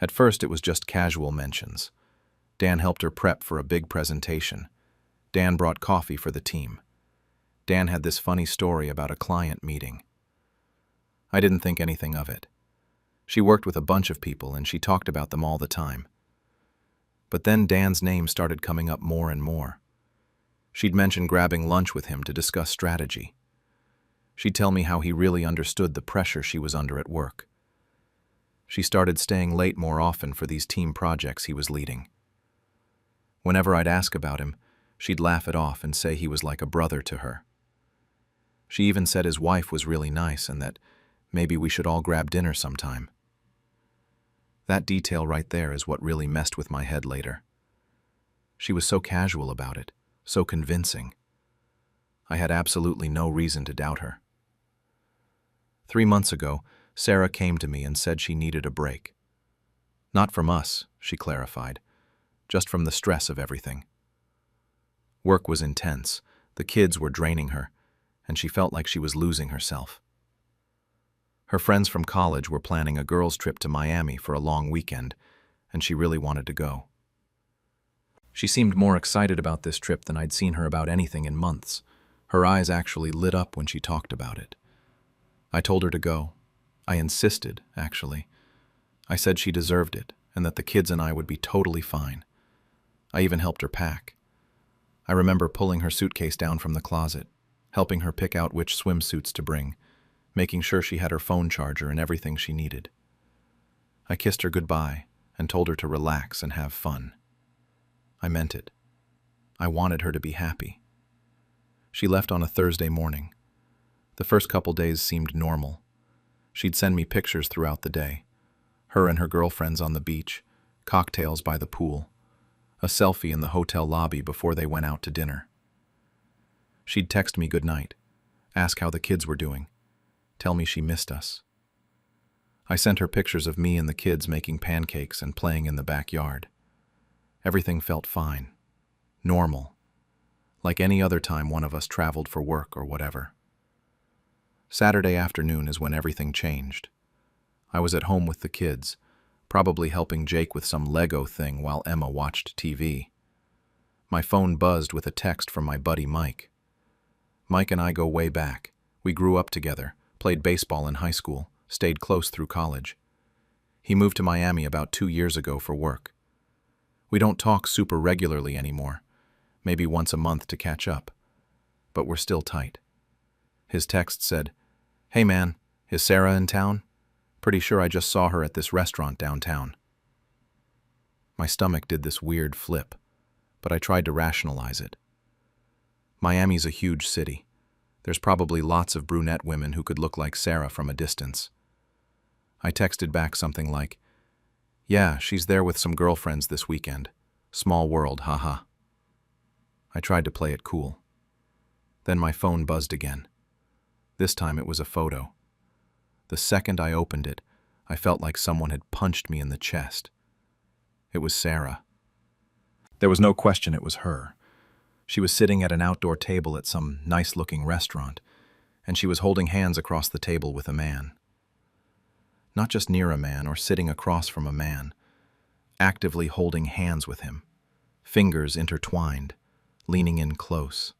At first, it was just casual mentions. Dan helped her prep for a big presentation. Dan brought coffee for the team. Dan had this funny story about a client meeting. I didn't think anything of it. She worked with a bunch of people and she talked about them all the time. But then Dan's name started coming up more and more. She'd mention grabbing lunch with him to discuss strategy. She'd tell me how he really understood the pressure she was under at work. She started staying late more often for these team projects he was leading. Whenever I'd ask about him, she'd laugh it off and say he was like a brother to her. She even said his wife was really nice and that maybe we should all grab dinner sometime. That detail right there is what really messed with my head later. She was so casual about it, so convincing. I had absolutely no reason to doubt her. 3 months ago, Sarah came to me and said she needed a break. Not from us, she clarified, just from the stress of everything. Work was intense, the kids were draining her, and she felt like she was losing herself. Her friends from college were planning a girls' trip to Miami for a long weekend, and she really wanted to go. She seemed more excited about this trip than I'd seen her about anything in months. Her eyes actually lit up when she talked about it. I told her to go. I insisted, actually. I said she deserved it, and that the kids and I would be totally fine. I even helped her pack. I remember pulling her suitcase down from the closet, helping her pick out which swimsuits to bring, making sure she had her phone charger and everything she needed. I kissed her goodbye and told her to relax and have fun. I meant it. I wanted her to be happy. She left on a Thursday morning. The first couple days seemed normal. She'd send me pictures throughout the day. Her and her girlfriends on the beach, cocktails by the pool, a selfie in the hotel lobby before they went out to dinner. She'd text me goodnight, ask how the kids were doing, tell me she missed us. I sent her pictures of me and the kids making pancakes and playing in the backyard. Everything felt fine, normal, like any other time one of us traveled for work or whatever. Saturday afternoon is when everything changed. I was at home with the kids, probably helping Jake with some Lego thing while Emma watched TV. My phone buzzed with a text from my buddy Mike. Mike and I go way back. We grew up together, played baseball in high school, stayed close through college. He moved to Miami about 2 years ago for work. We don't talk super regularly anymore, maybe once a month to catch up, but we're still tight. His text said, "Hey man, is Sarah in town? Pretty sure I just saw her at this restaurant downtown." My stomach did this weird flip, but I tried to rationalize it. Miami's a huge city. There's probably lots of brunette women who could look like Sarah from a distance. I texted back something like, "Yeah, she's there with some girlfriends this weekend. Small world, haha." I tried to play it cool. Then my phone buzzed again. This time it was a photo. The second I opened it, I felt like someone had punched me in the chest. It was Sarah. There was no question it was her. She was sitting at an outdoor table at some nice-looking restaurant, and she was holding hands across the table with a man. Not just near a man or sitting across from a man, actively holding hands with him, fingers intertwined, leaning in close.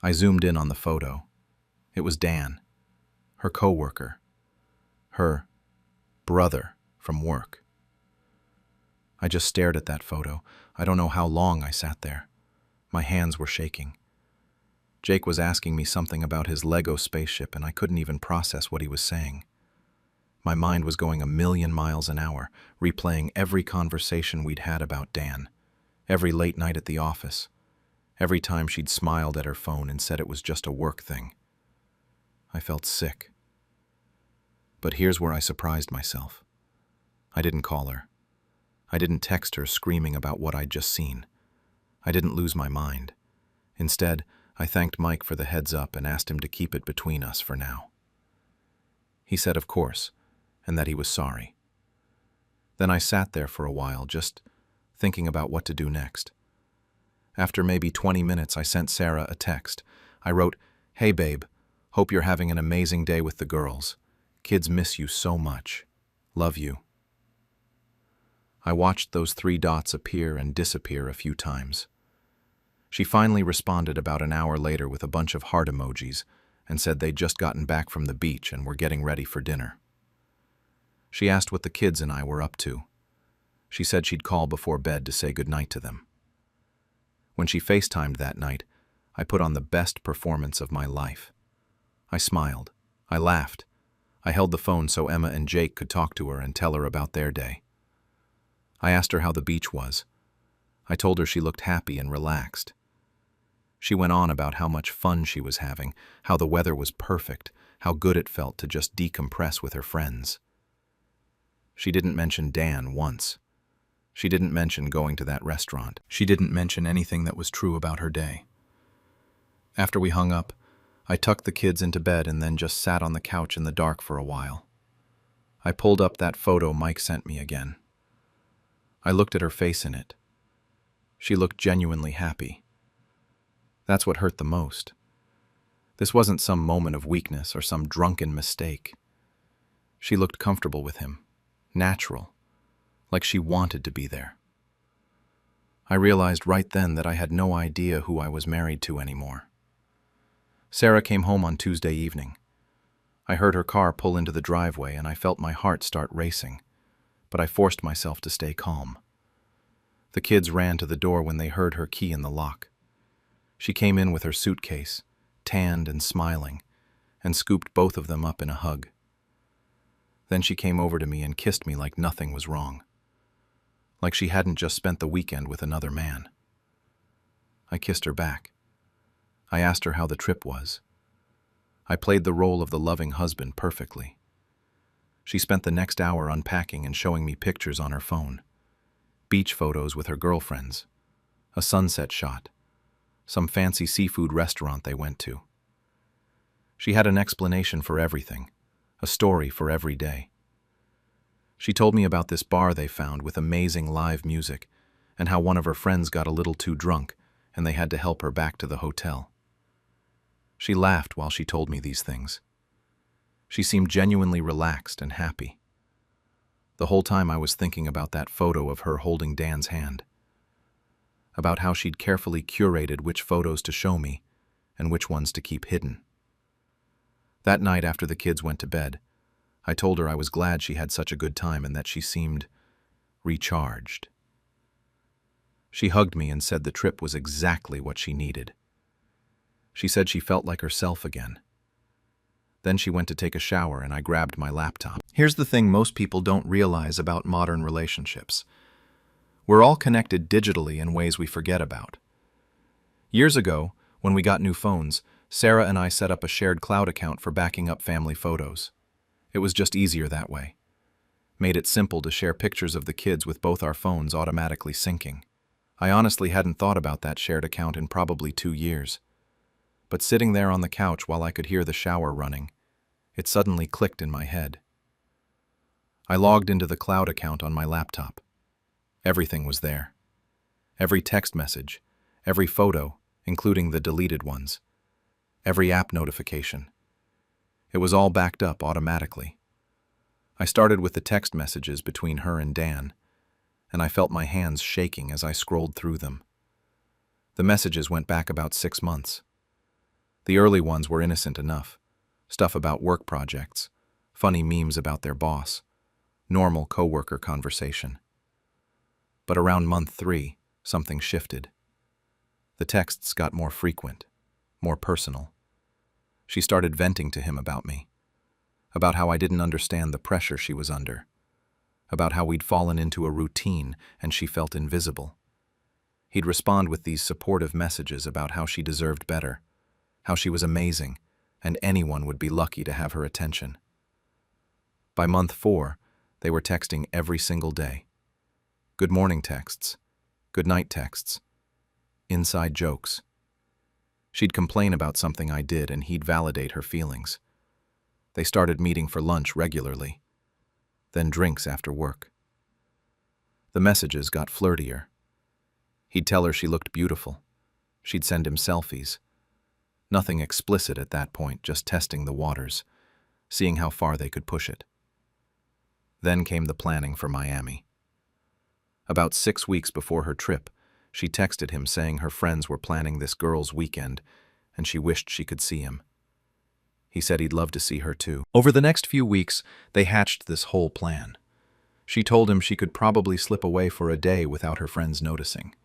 I zoomed in on the photo. It was Dan, her coworker, her brother from work. I just stared at that photo. I don't know how long I sat there. My hands were shaking. Jake was asking me something about his Lego spaceship, and I couldn't even process what he was saying. My mind was going 1,000,000 miles an hour, replaying every conversation we'd had about Dan, every late night at the office, every time she'd smiled at her phone and said it was just a work thing. I felt sick. But here's where I surprised myself. I didn't call her. I didn't text her screaming about what I'd just seen. I didn't lose my mind. Instead, I thanked Mike for the heads up and asked him to keep it between us for now. He said of course, and that he was sorry. Then I sat there for a while, just thinking about what to do next. After maybe 20 minutes, I sent Sarah a text. I wrote, "Hey babe, hope you're having an amazing day with the girls. Kids miss you so much. Love you." I watched those 3 dots appear and disappear a few times. She finally responded about an hour later with a bunch of heart emojis and said they'd just gotten back from the beach and were getting ready for dinner. She asked what the kids and I were up to. She said she'd call before bed to say goodnight to them. When she FaceTimed that night, I put on the best performance of my life. I smiled. I laughed. I held the phone so Emma and Jake could talk to her and tell her about their day. I asked her how the beach was. I told her she looked happy and relaxed. She went on about how much fun she was having, how the weather was perfect, how good it felt to just decompress with her friends. She didn't mention Dan once. She didn't mention going to that restaurant. She didn't mention anything that was true about her day. After we hung up, I tucked the kids into bed and then just sat on the couch in the dark for a while. I pulled up that photo Mike sent me again. I looked at her face in it. She looked genuinely happy. That's what hurt the most. This wasn't some moment of weakness or some drunken mistake. She looked comfortable with him, natural, like she wanted to be there. I realized right then that I had no idea who I was married to anymore. Sarah came home on Tuesday evening. I heard her car pull into the driveway and I felt my heart start racing, but I forced myself to stay calm. The kids ran to the door when they heard her key in the lock. She came in with her suitcase, tanned and smiling, and scooped both of them up in a hug. Then she came over to me and kissed me like nothing was wrong, like she hadn't just spent the weekend with another man. I kissed her back. I asked her how the trip was. I played the role of the loving husband perfectly. She spent the next hour unpacking and showing me pictures on her phone. Beach photos with her girlfriends, a sunset shot, some fancy seafood restaurant they went to. She had an explanation for everything, a story for every day. She told me about this bar they found with amazing live music and how one of her friends got a little too drunk and they had to help her back to the hotel. She laughed while she told me these things. She seemed genuinely relaxed and happy. The whole time I was thinking about that photo of her holding Dan's hand, about how she'd carefully curated which photos to show me and which ones to keep hidden. That night after the kids went to bed, I told her I was glad she had such a good time and that she seemed recharged. She hugged me and said the trip was exactly what she needed. She said she felt like herself again. Then she went to take a shower and I grabbed my laptop. Here's the thing most people don't realize about modern relationships. We're all connected digitally in ways we forget about. Years ago, when we got new phones, Sarah and I set up a shared cloud account for backing up family photos. It was just easier that way. Made it simple to share pictures of the kids with both our phones automatically syncing. I honestly hadn't thought about that shared account in probably 2 years. But sitting there on the couch while I could hear the shower running, it suddenly clicked in my head. I logged into the cloud account on my laptop. Everything was there. Every text message, every photo, including the deleted ones, every app notification. It was all backed up automatically. I started with the text messages between her and Dan, and I felt my hands shaking as I scrolled through them. The messages went back about 6 months. The early ones were innocent enough. Stuff about work projects, funny memes about their boss, normal coworker conversation. But around month 3, something shifted. The texts got more frequent, more personal. She started venting to him about me, about how I didn't understand the pressure she was under, about how we'd fallen into a routine and she felt invisible. He'd respond with these supportive messages about how she deserved better, how she was amazing, and anyone would be lucky to have her attention. By month 4, they were texting every single day. Good morning texts, good night texts, inside jokes. She'd complain about something I did and he'd validate her feelings. They started meeting for lunch regularly, then drinks after work. The messages got flirtier. He'd tell her she looked beautiful. She'd send him selfies. Nothing explicit at that point, just testing the waters, seeing how far they could push it. Then came the planning for Miami. About 6 weeks before her trip, she texted him saying her friends were planning this girls' weekend and she wished she could see him. He said he'd love to see her too. Over the next few weeks, they hatched this whole plan. She told him she could probably slip away for a day without her friends noticing.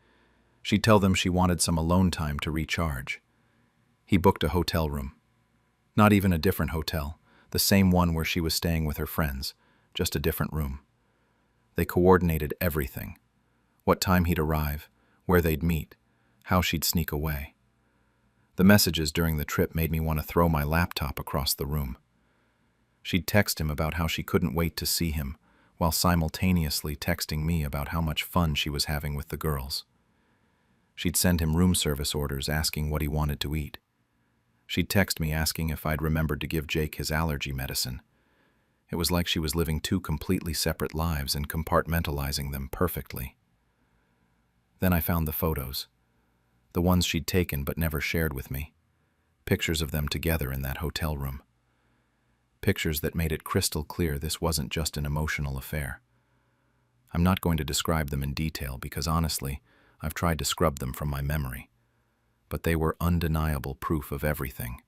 She'd tell them she wanted some alone time to recharge. He booked a hotel room. Not even a different hotel, the same one where she was staying with her friends, just a different room. They coordinated everything. What time he'd arrive, where they'd meet, how she'd sneak away. The messages during the trip made me want to throw my laptop across the room. She'd text him about how she couldn't wait to see him, while simultaneously texting me about how much fun she was having with the girls. She'd send him room service orders asking what he wanted to eat. She'd text me asking if I'd remembered to give Jake his allergy medicine. It was like she was living two completely separate lives and compartmentalizing them perfectly. Then I found the photos, the ones she'd taken but never shared with me, pictures of them together in that hotel room. Pictures that made it crystal clear this wasn't just an emotional affair. I'm not going to describe them in detail because honestly, I've tried to scrub them from my memory. But they were undeniable proof of everything.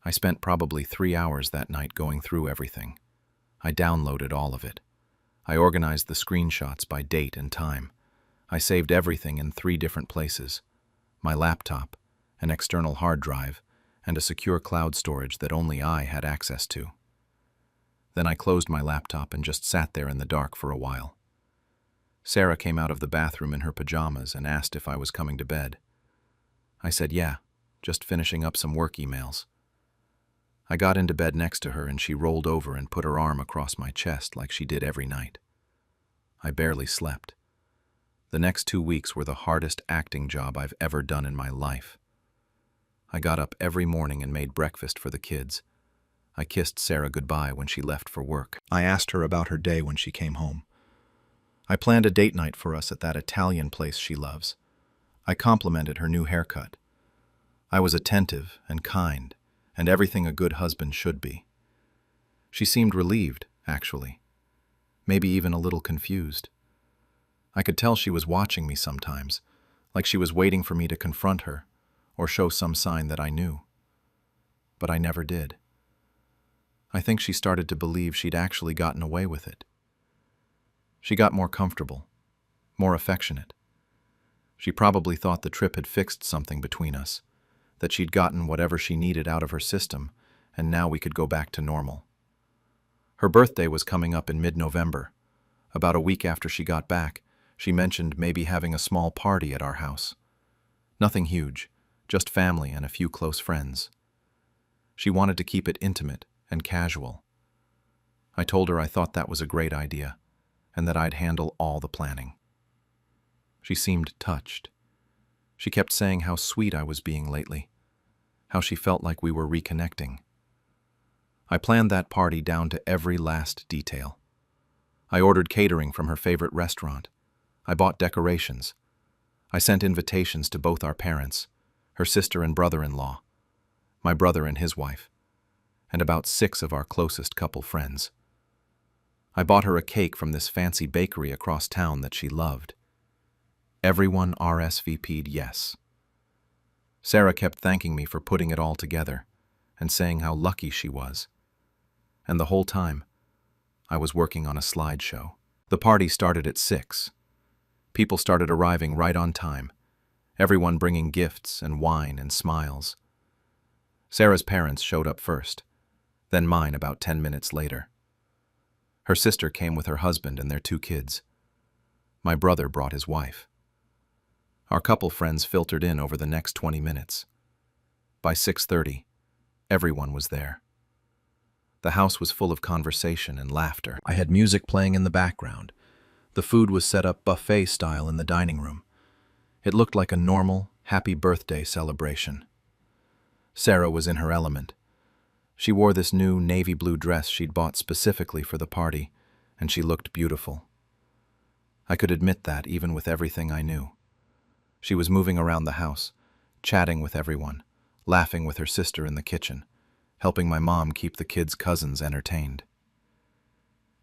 I spent probably 3 hours that night going through everything. I downloaded all of it. I organized the screenshots by date and time. I saved everything in 3 different places: my laptop, an external hard drive, and a secure cloud storage that only I had access to. Then I closed my laptop and just sat there in the dark for a while. Sarah came out of the bathroom in her pajamas and asked if I was coming to bed. I said yeah, just finishing up some work emails. I got into bed next to her and she rolled over and put her arm across my chest like she did every night. I barely slept. The next 2 weeks were the hardest acting job I've ever done in my life. I got up every morning and made breakfast for the kids. I kissed Sarah goodbye when she left for work. I asked her about her day when she came home. I planned a date night for us at that Italian place she loves. I complimented her new haircut. I was attentive and kind, and everything a good husband should be. She seemed relieved, actually. Maybe even a little confused. I could tell she was watching me sometimes, like she was waiting for me to confront her or show some sign that I knew. But I never did. I think she started to believe she'd actually gotten away with it. She got more comfortable, more affectionate. She probably thought the trip had fixed something between us, that she'd gotten whatever she needed out of her system, and now we could go back to normal. Her birthday was coming up in mid-November. About a week after she got back, she mentioned maybe having a small party at our house. Nothing huge, just family and a few close friends. She wanted to keep it intimate and casual. I told her I thought that was a great idea, and that I'd handle all the planning. She seemed touched. She kept saying how sweet I was being lately, how she felt like we were reconnecting. I planned that party down to every last detail. I ordered catering from her favorite restaurant. I bought decorations. I sent invitations to both our parents, her sister and brother-in-law, my brother and his wife, and about 6 of our closest couple friends. I bought her a cake from this fancy bakery across town that she loved. Everyone RSVP'd yes. Sarah kept thanking me for putting it all together and saying how lucky she was. And the whole time, I was working on a slideshow. The party started at 6. People started arriving right on time, everyone bringing gifts and wine and smiles. Sarah's parents showed up first, then mine about 10 minutes later. Her sister came with her husband and their 2 kids. My brother brought his wife. Our couple friends filtered in over the next 20 minutes. By 6:30, everyone was there. The house was full of conversation and laughter. I had music playing in the background. The food was set up buffet style in the dining room. It looked like a normal, happy birthday celebration. Sarah was in her element. She wore this new navy blue dress she'd bought specifically for the party, and she looked beautiful. I could admit that even with everything I knew. She was moving around the house, chatting with everyone, laughing with her sister in the kitchen, helping my mom keep the kids' cousins entertained.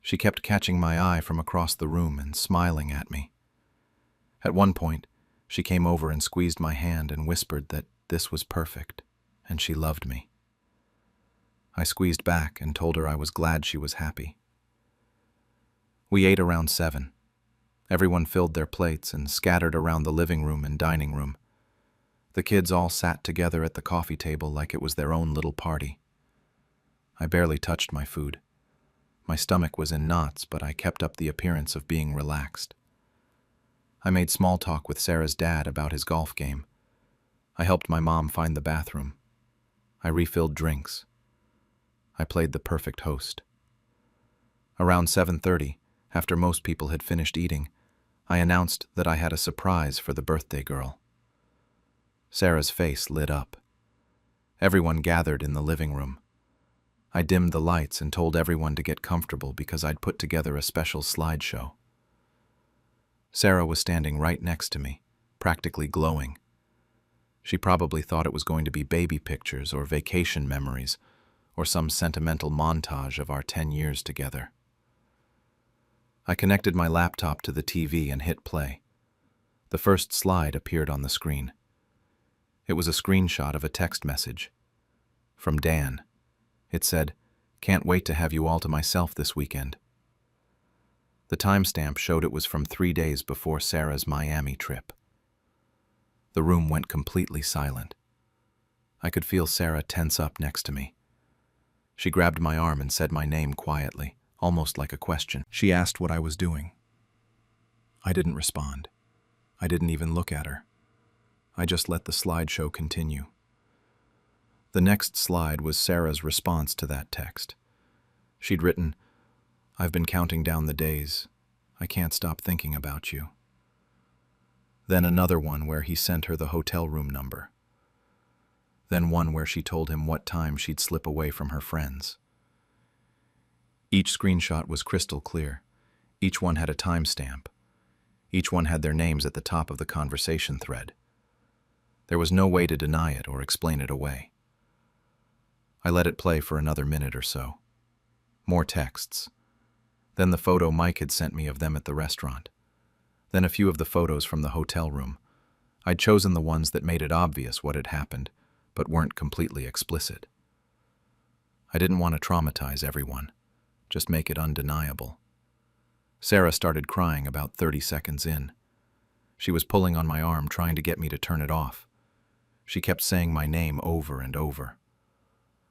She kept catching my eye from across the room and smiling at me. At one point, she came over and squeezed my hand and whispered that this was perfect, and she loved me. I squeezed back and told her I was glad she was happy. We ate around 7. Everyone filled their plates and scattered around the living room and dining room. The kids all sat together at the coffee table like it was their own little party. I barely touched my food. My stomach was in knots, but I kept up the appearance of being relaxed. I made small talk with Sarah's dad about his golf game. I helped my mom find the bathroom. I refilled drinks. I played the perfect host. Around 7:30, after most people had finished eating, I announced that I had a surprise for the birthday girl. Sarah's face lit up. Everyone gathered in the living room. I dimmed the lights and told everyone to get comfortable because I'd put together a special slideshow. Sarah was standing right next to me, practically glowing. She probably thought it was going to be baby pictures or vacation memories or some sentimental montage of our 10 years together. I connected my laptop to the TV and hit play. The first slide appeared on the screen. It was a screenshot of a text message. From Dan. It said, "Can't wait to have you all to myself this weekend." The timestamp showed it was from 3 days before Sarah's Miami trip. The room went completely silent. I could feel Sarah tense up next to me. She grabbed my arm and said my name quietly, almost like a question. She asked what I was doing. I didn't respond. I didn't even look at her. I just let the slideshow continue. The next slide was Sarah's response to that text. She'd written, "I've been counting down the days. I can't stop thinking about you." Then another one where he sent her the hotel room number. Then one where she told him what time she'd slip away from her friends. Each screenshot was crystal clear. Each one had a timestamp. Each one had their names at the top of the conversation thread. There was no way to deny it or explain it away. I let it play for another minute or so. More texts. Then the photo Mike had sent me of them at the restaurant. Then a few of the photos from the hotel room. I'd chosen the ones that made it obvious what had happened, but weren't completely explicit. I didn't want to traumatize everyone, just make it undeniable. Sarah started crying about 30 seconds in. She was pulling on my arm, trying to get me to turn it off. She kept saying my name over and over.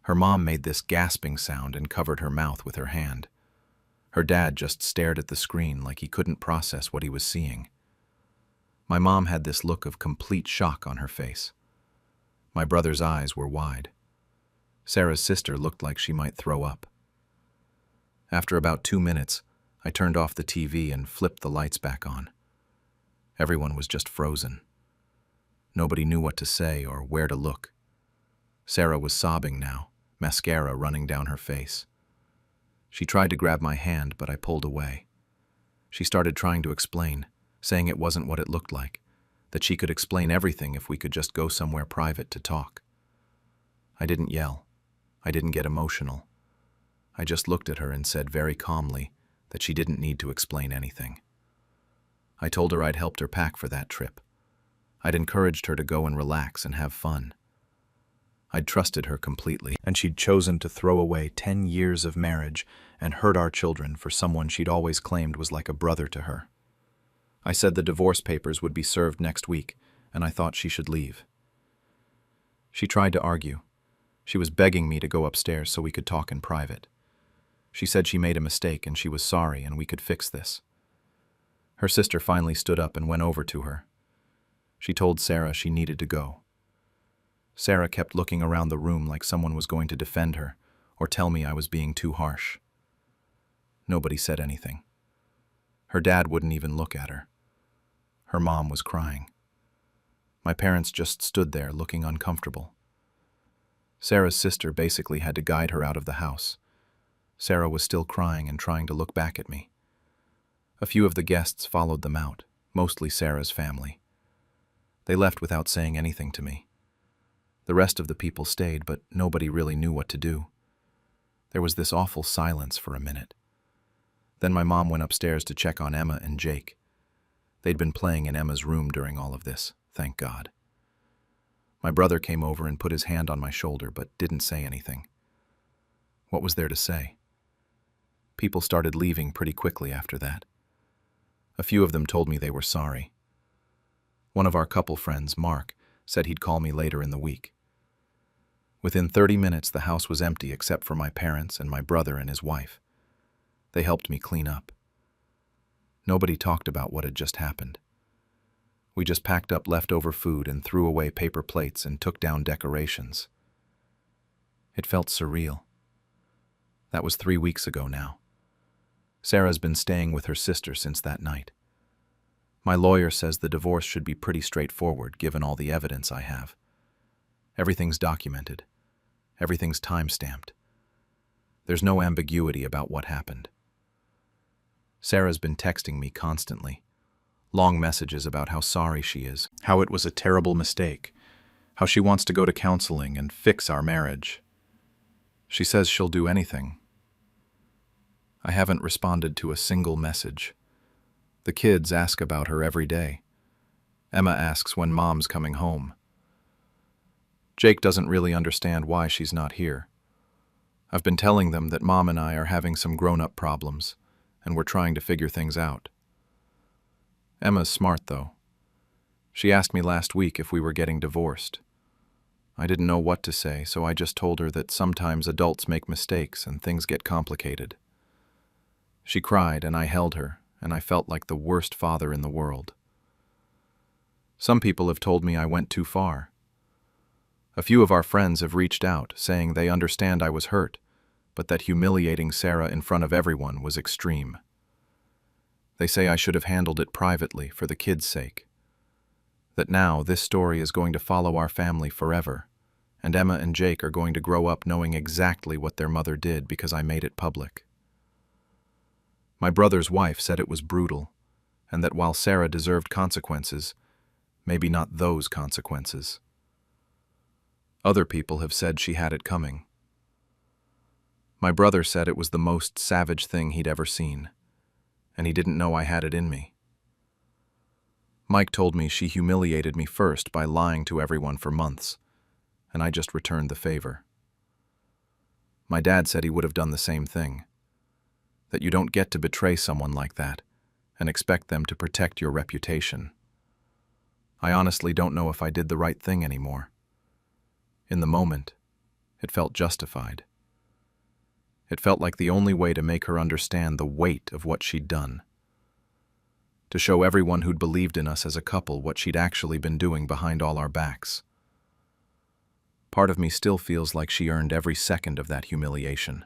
Her mom made this gasping sound and covered her mouth with her hand. Her dad just stared at the screen like he couldn't process what he was seeing. My mom had this look of complete shock on her face. My brother's eyes were wide. Sarah's sister looked like she might throw up. After about 2 minutes, I turned off the TV and flipped the lights back on. Everyone was just frozen. Nobody knew what to say or where to look. Sarah was sobbing now, mascara running down her face. She tried to grab my hand, but I pulled away. She started trying to explain, saying it wasn't what it looked like, that she could explain everything if we could just go somewhere private to talk. I didn't yell. I didn't get emotional. I just looked at her and said very calmly that she didn't need to explain anything. I told her I'd helped her pack for that trip. I'd encouraged her to go and relax and have fun. I'd trusted her completely, and she'd chosen to throw away 10 years of marriage and hurt our children for someone she'd always claimed was like a brother to her. I said the divorce papers would be served next week, and I thought she should leave. She tried to argue. She was begging me to go upstairs so we could talk in private. She said she made a mistake and she was sorry and we could fix this. Her sister finally stood up and went over to her. She told Sarah she needed to go. Sarah kept looking around the room like someone was going to defend her or tell me I was being too harsh. Nobody said anything. Her dad wouldn't even look at her. Her mom was crying. My parents just stood there looking uncomfortable. Sarah's sister basically had to guide her out of the house. Sarah was still crying and trying to look back at me. A few of the guests followed them out, mostly Sarah's family. They left without saying anything to me. The rest of the people stayed, but nobody really knew what to do. There was this awful silence for a minute. Then my mom went upstairs to check on Emma and Jake. They'd been playing in Emma's room during all of this, thank God. My brother came over and put his hand on my shoulder, but didn't say anything. What was there to say? People started leaving pretty quickly after that. A few of them told me they were sorry. One of our couple friends, Mark, said he'd call me later in the week. Within 30 minutes, the house was empty except for my parents and my brother and his wife. They helped me clean up. Nobody talked about what had just happened. We just packed up leftover food and threw away paper plates and took down decorations. It felt surreal. That was 3 weeks ago now. Sarah's been staying with her sister since that night. My lawyer says the divorce should be pretty straightforward given all the evidence I have. Everything's documented. Everything's time-stamped. There's no ambiguity about what happened. Sarah's been texting me constantly. Long messages about how sorry she is, how it was a terrible mistake, how she wants to go to counseling and fix our marriage. She says she'll do anything. I haven't responded to a single message. The kids ask about her every day. Emma asks when Mom's coming home. Jake doesn't really understand why she's not here. I've been telling them that Mom and I are having some grown-up problems, and we're trying to figure things out. Emma's smart, though. She asked me last week if we were getting divorced. I didn't know what to say, so I just told her that sometimes adults make mistakes and things get complicated. She cried, and I held her, and I felt like the worst father in the world. Some people have told me I went too far. A few of our friends have reached out, saying they understand I was hurt, but that humiliating Sarah in front of everyone was extreme. They say I should have handled it privately for the kids' sake. That now this story is going to follow our family forever, and Emma and Jake are going to grow up knowing exactly what their mother did because I made it public. My brother's wife said it was brutal, and that while Sarah deserved consequences, maybe not those consequences. Other people have said she had it coming. My brother said it was the most savage thing he'd ever seen, and he didn't know I had it in me. Mike told me she humiliated me first by lying to everyone for months, and I just returned the favor. My dad said he would have done the same thing, that you don't get to betray someone like that and expect them to protect your reputation. I honestly don't know if I did the right thing anymore. In the moment, it felt justified. It felt like the only way to make her understand the weight of what she'd done. To show everyone who'd believed in us as a couple what she'd actually been doing behind all our backs. Part of me still feels like she earned every second of that humiliation.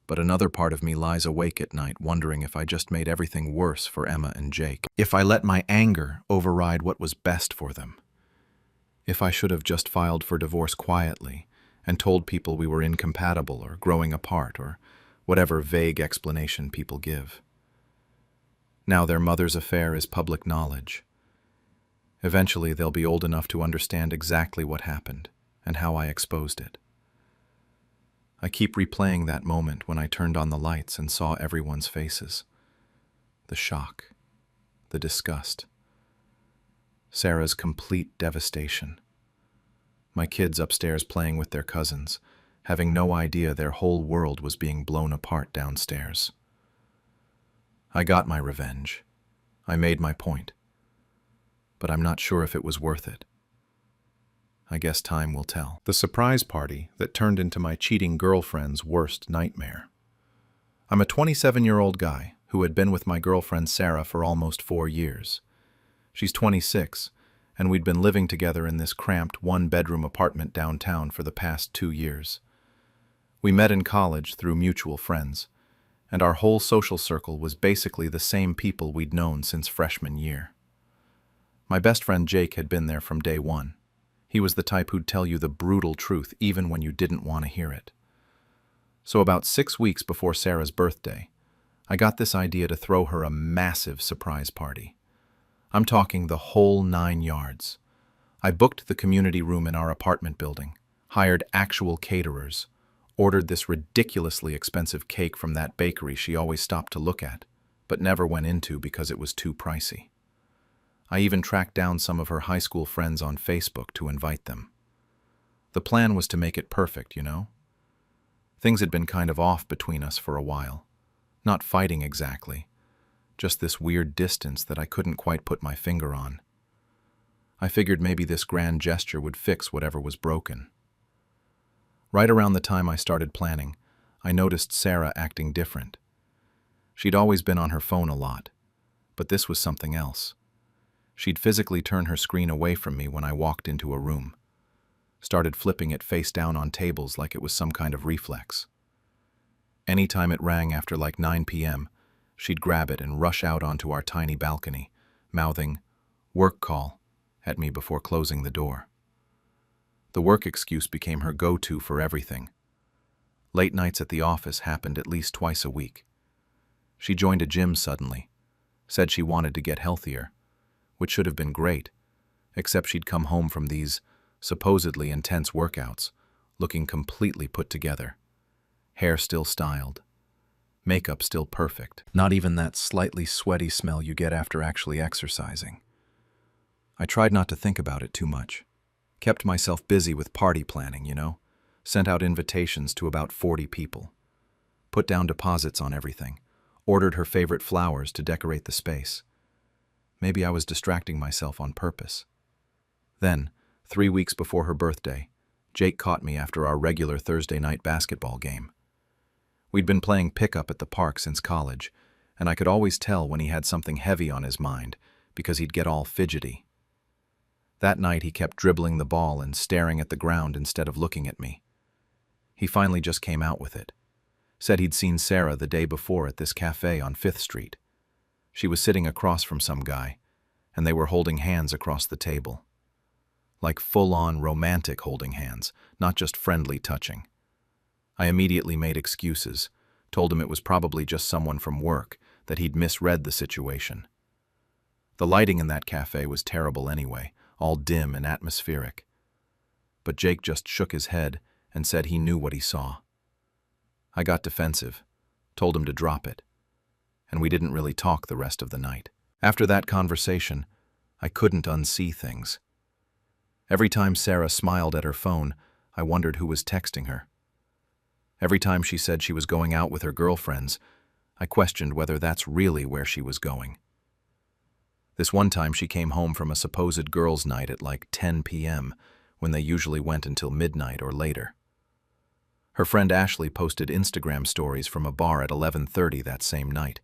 But another part of me lies awake at night wondering if I just made everything worse for Emma and Jake. If I let my anger override what was best for them. If I should have just filed for divorce quietly and told people we were incompatible or growing apart or whatever vague explanation people give. Now their mother's affair is public knowledge. Eventually they'll be old enough to understand exactly what happened and how I exposed it. I keep replaying that moment when I turned on the lights and saw everyone's faces. The shock, the disgust, Sarah's complete devastation. My kids upstairs playing with their cousins, having no idea their whole world was being blown apart downstairs. I got my revenge. I made my point. But I'm not sure if it was worth it. I guess time will tell. The surprise party that turned into my cheating girlfriend's worst nightmare. I'm a 27-year-old guy who had been with my girlfriend Sarah for almost 4 years. She's 26, and we'd been living together in this cramped one-bedroom apartment downtown for the past 2 years. We met in college through mutual friends, and our whole social circle was basically the same people we'd known since freshman year. My best friend Jake had been there from day one. He was the type who'd tell you the brutal truth even when you didn't want to hear it. So about 6 weeks before Sarah's birthday, I got this idea to throw her a massive surprise party. I'm talking the whole 9 yards. I booked the community room in our apartment building, hired actual caterers, ordered this ridiculously expensive cake from that bakery she always stopped to look at, but never went into because it was too pricey. I even tracked down some of her high school friends on Facebook to invite them. The plan was to make it perfect, you know? Things had been kind of off between us for a while. Not fighting exactly, just this weird distance that I couldn't quite put my finger on. I figured maybe this grand gesture would fix whatever was broken. Right around the time I started planning, I noticed Sarah acting different. She'd always been on her phone a lot, but this was something else. She'd physically turn her screen away from me when I walked into a room. Started flipping it face down on tables like it was some kind of reflex. Anytime it rang after like 9 p.m., she'd grab it and rush out onto our tiny balcony, mouthing, "Work call," at me before closing the door. The work excuse became her go-to for everything. Late nights at the office happened at least twice a week. She joined a gym suddenly, said she wanted to get healthier, which should have been great, except she'd come home from these supposedly intense workouts, looking completely put together. Hair still styled. Makeup still perfect. Not even that slightly sweaty smell you get after actually exercising. I tried not to think about it too much. Kept myself busy with party planning, Sent out invitations to about 40 people. Put down deposits on everything. Ordered her favorite flowers to decorate the space. Maybe I was distracting myself on purpose. Then, 3 weeks before her birthday, Jake caught me after our regular Thursday night basketball game. We'd been playing pickup at the park since college, and I could always tell when he had something heavy on his mind because he'd get all fidgety. That night he kept dribbling the ball and staring at the ground instead of looking at me. He finally just came out with it. Said he'd seen Sarah the day before at this cafe on 5th Street. She was sitting across from some guy, and they were holding hands across the table. Like full-on romantic holding hands, not just friendly touching. I immediately made excuses, told him it was probably just someone from work, that he'd misread the situation. The lighting in that cafe was terrible anyway, all dim and atmospheric. But Jake just shook his head and said he knew what he saw. I got defensive, told him to drop it, and we didn't really talk the rest of the night. After that conversation, I couldn't unsee things. Every time Sarah smiled at her phone, I wondered who was texting her. Every time she said she was going out with her girlfriends, I questioned whether that's really where she was going. This one time she came home from a supposed girls' night at like 10 p.m., when they usually went until midnight or later. Her friend Ashley posted Instagram stories from a bar at 11:30 that same night,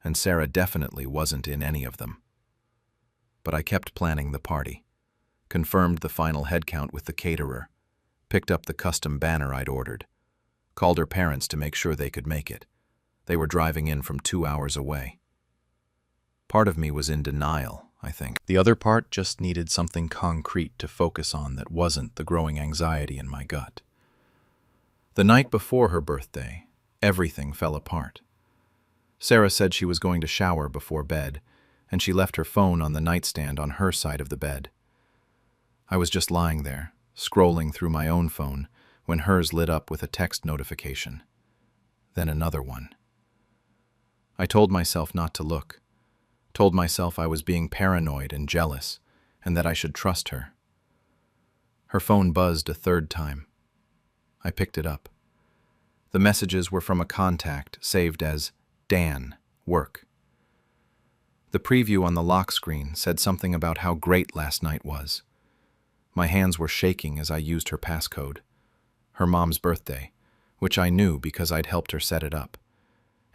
and Sarah definitely wasn't in any of them. But I kept planning the party, confirmed the final head count with the caterer, picked up the custom banner I'd ordered, called her parents to make sure they could make it. They were driving in from 2 hours away. Part of me was in denial, I think. The other part just needed something concrete to focus on that wasn't the growing anxiety in my gut. The night before her birthday, everything fell apart. Sarah said she was going to shower before bed, and she left her phone on the nightstand on her side of the bed. I was just lying there, scrolling through my own phone, when hers lit up with a text notification. Then another one. I told myself not to look. Told myself I was being paranoid and jealous, and that I should trust her. Her phone buzzed a third time. I picked it up. The messages were from a contact saved as Dan, work. The preview on the lock screen said something about how great last night was. My hands were shaking as I used her passcode. Her mom's birthday, which I knew because I'd helped her set it up,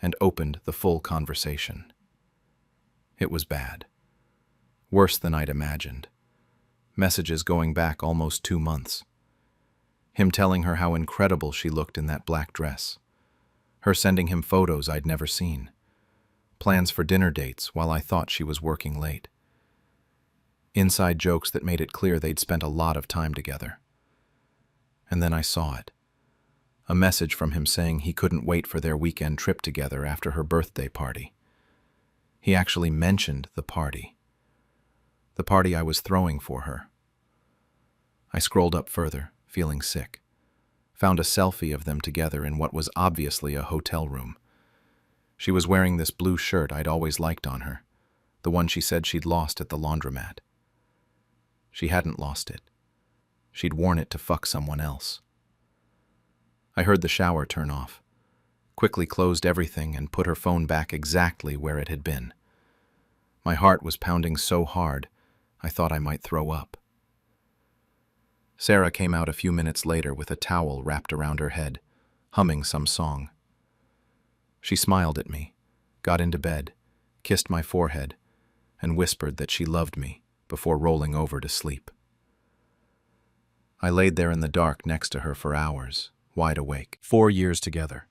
and opened the full conversation. It was bad. Worse than I'd imagined. Messages going back almost 2 months. Him telling her how incredible she looked in that black dress. Her sending him photos I'd never seen. Plans for dinner dates while I thought she was working late. Inside jokes that made it clear they'd spent a lot of time together. And then I saw it. A message from him saying he couldn't wait for their weekend trip together after her birthday party. He actually mentioned the party. The party I was throwing for her. I scrolled up further, feeling sick. Found a selfie of them together in what was obviously a hotel room. She was wearing this blue shirt I'd always liked on her, the one she said she'd lost at the laundromat. She hadn't lost it. She'd worn it to fuck someone else. I heard the shower turn off, quickly closed everything and put her phone back exactly where it had been. My heart was pounding so hard, I thought I might throw up. Sarah came out a few minutes later with a towel wrapped around her head, humming some song. She smiled at me, got into bed, kissed my forehead, and whispered that she loved me before rolling over to sleep. I laid there in the dark next to her for hours, wide awake. 4 years together.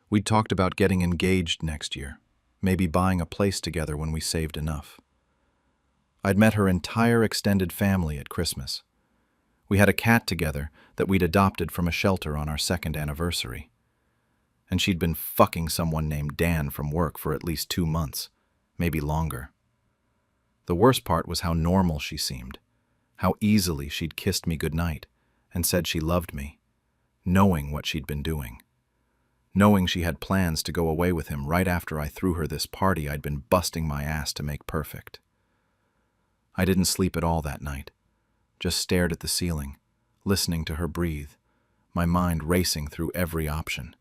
We'd talked about getting engaged next year, maybe buying a place together when we saved enough. I'd met her entire extended family at Christmas. We had a cat together that we'd adopted from a shelter on our second anniversary. And she'd been fucking someone named Dan from work for at least 2 months, maybe longer. The worst part was how normal she seemed, how easily she'd kissed me goodnight and said she loved me, knowing what she'd been doing. Knowing she had plans to go away with him right after I threw her this party I'd been busting my ass to make perfect. I didn't sleep at all that night, just stared at the ceiling, listening to her breathe, my mind racing through every option.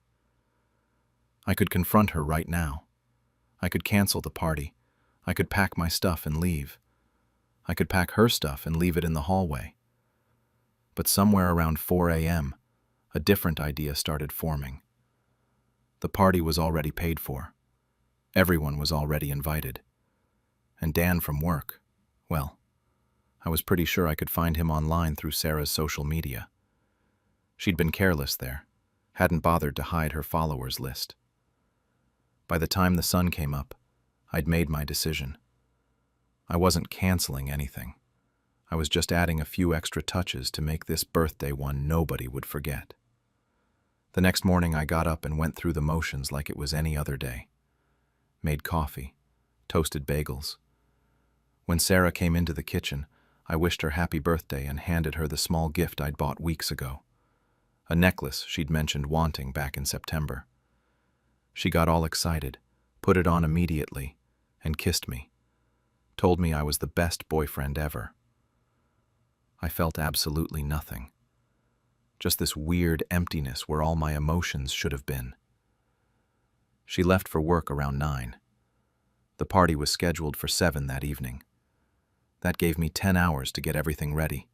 I could confront her right now. I could cancel the party. I could pack my stuff and leave. I could pack her stuff and leave it in the hallway. But somewhere around 4 a.m., a different idea started forming. The party was already paid for. Everyone was already invited. And Dan from work, well, I was pretty sure I could find him online through Sarah's social media. She'd been careless there, hadn't bothered to hide her followers list. By the time the sun came up, I'd made my decision. I wasn't canceling anything. I was just adding a few extra touches to make this birthday one nobody would forget. The next morning I got up and went through the motions like it was any other day. Made coffee, toasted bagels. When Sarah came into the kitchen, I wished her happy birthday and handed her the small gift I'd bought weeks ago. A necklace she'd mentioned wanting back in September. She got all excited, put it on immediately, and kissed me. Told me I was the best boyfriend ever. I felt absolutely nothing. Just this weird emptiness where all my emotions should have been. She left for work around 9. The party was scheduled for 7 that evening. That gave me 10 hours to get everything ready,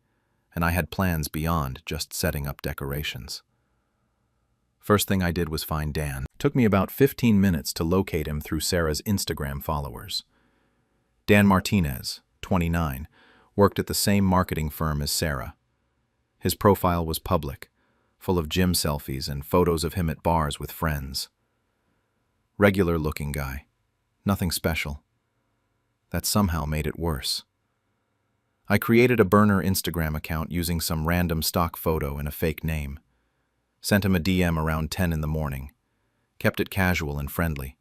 and I had plans beyond just setting up decorations. First thing I did was find Dan. It took me about 15 minutes to locate him through Sarah's Instagram followers. Dan Martinez, 29, worked at the same marketing firm as Sarah. His profile was public, full of gym selfies and photos of him at bars with friends. Regular-looking guy, nothing special. That somehow made it worse. I created a burner Instagram account using some random stock photo and a fake name. Sent him a DM around 10 in the morning. Kept it casual and friendly.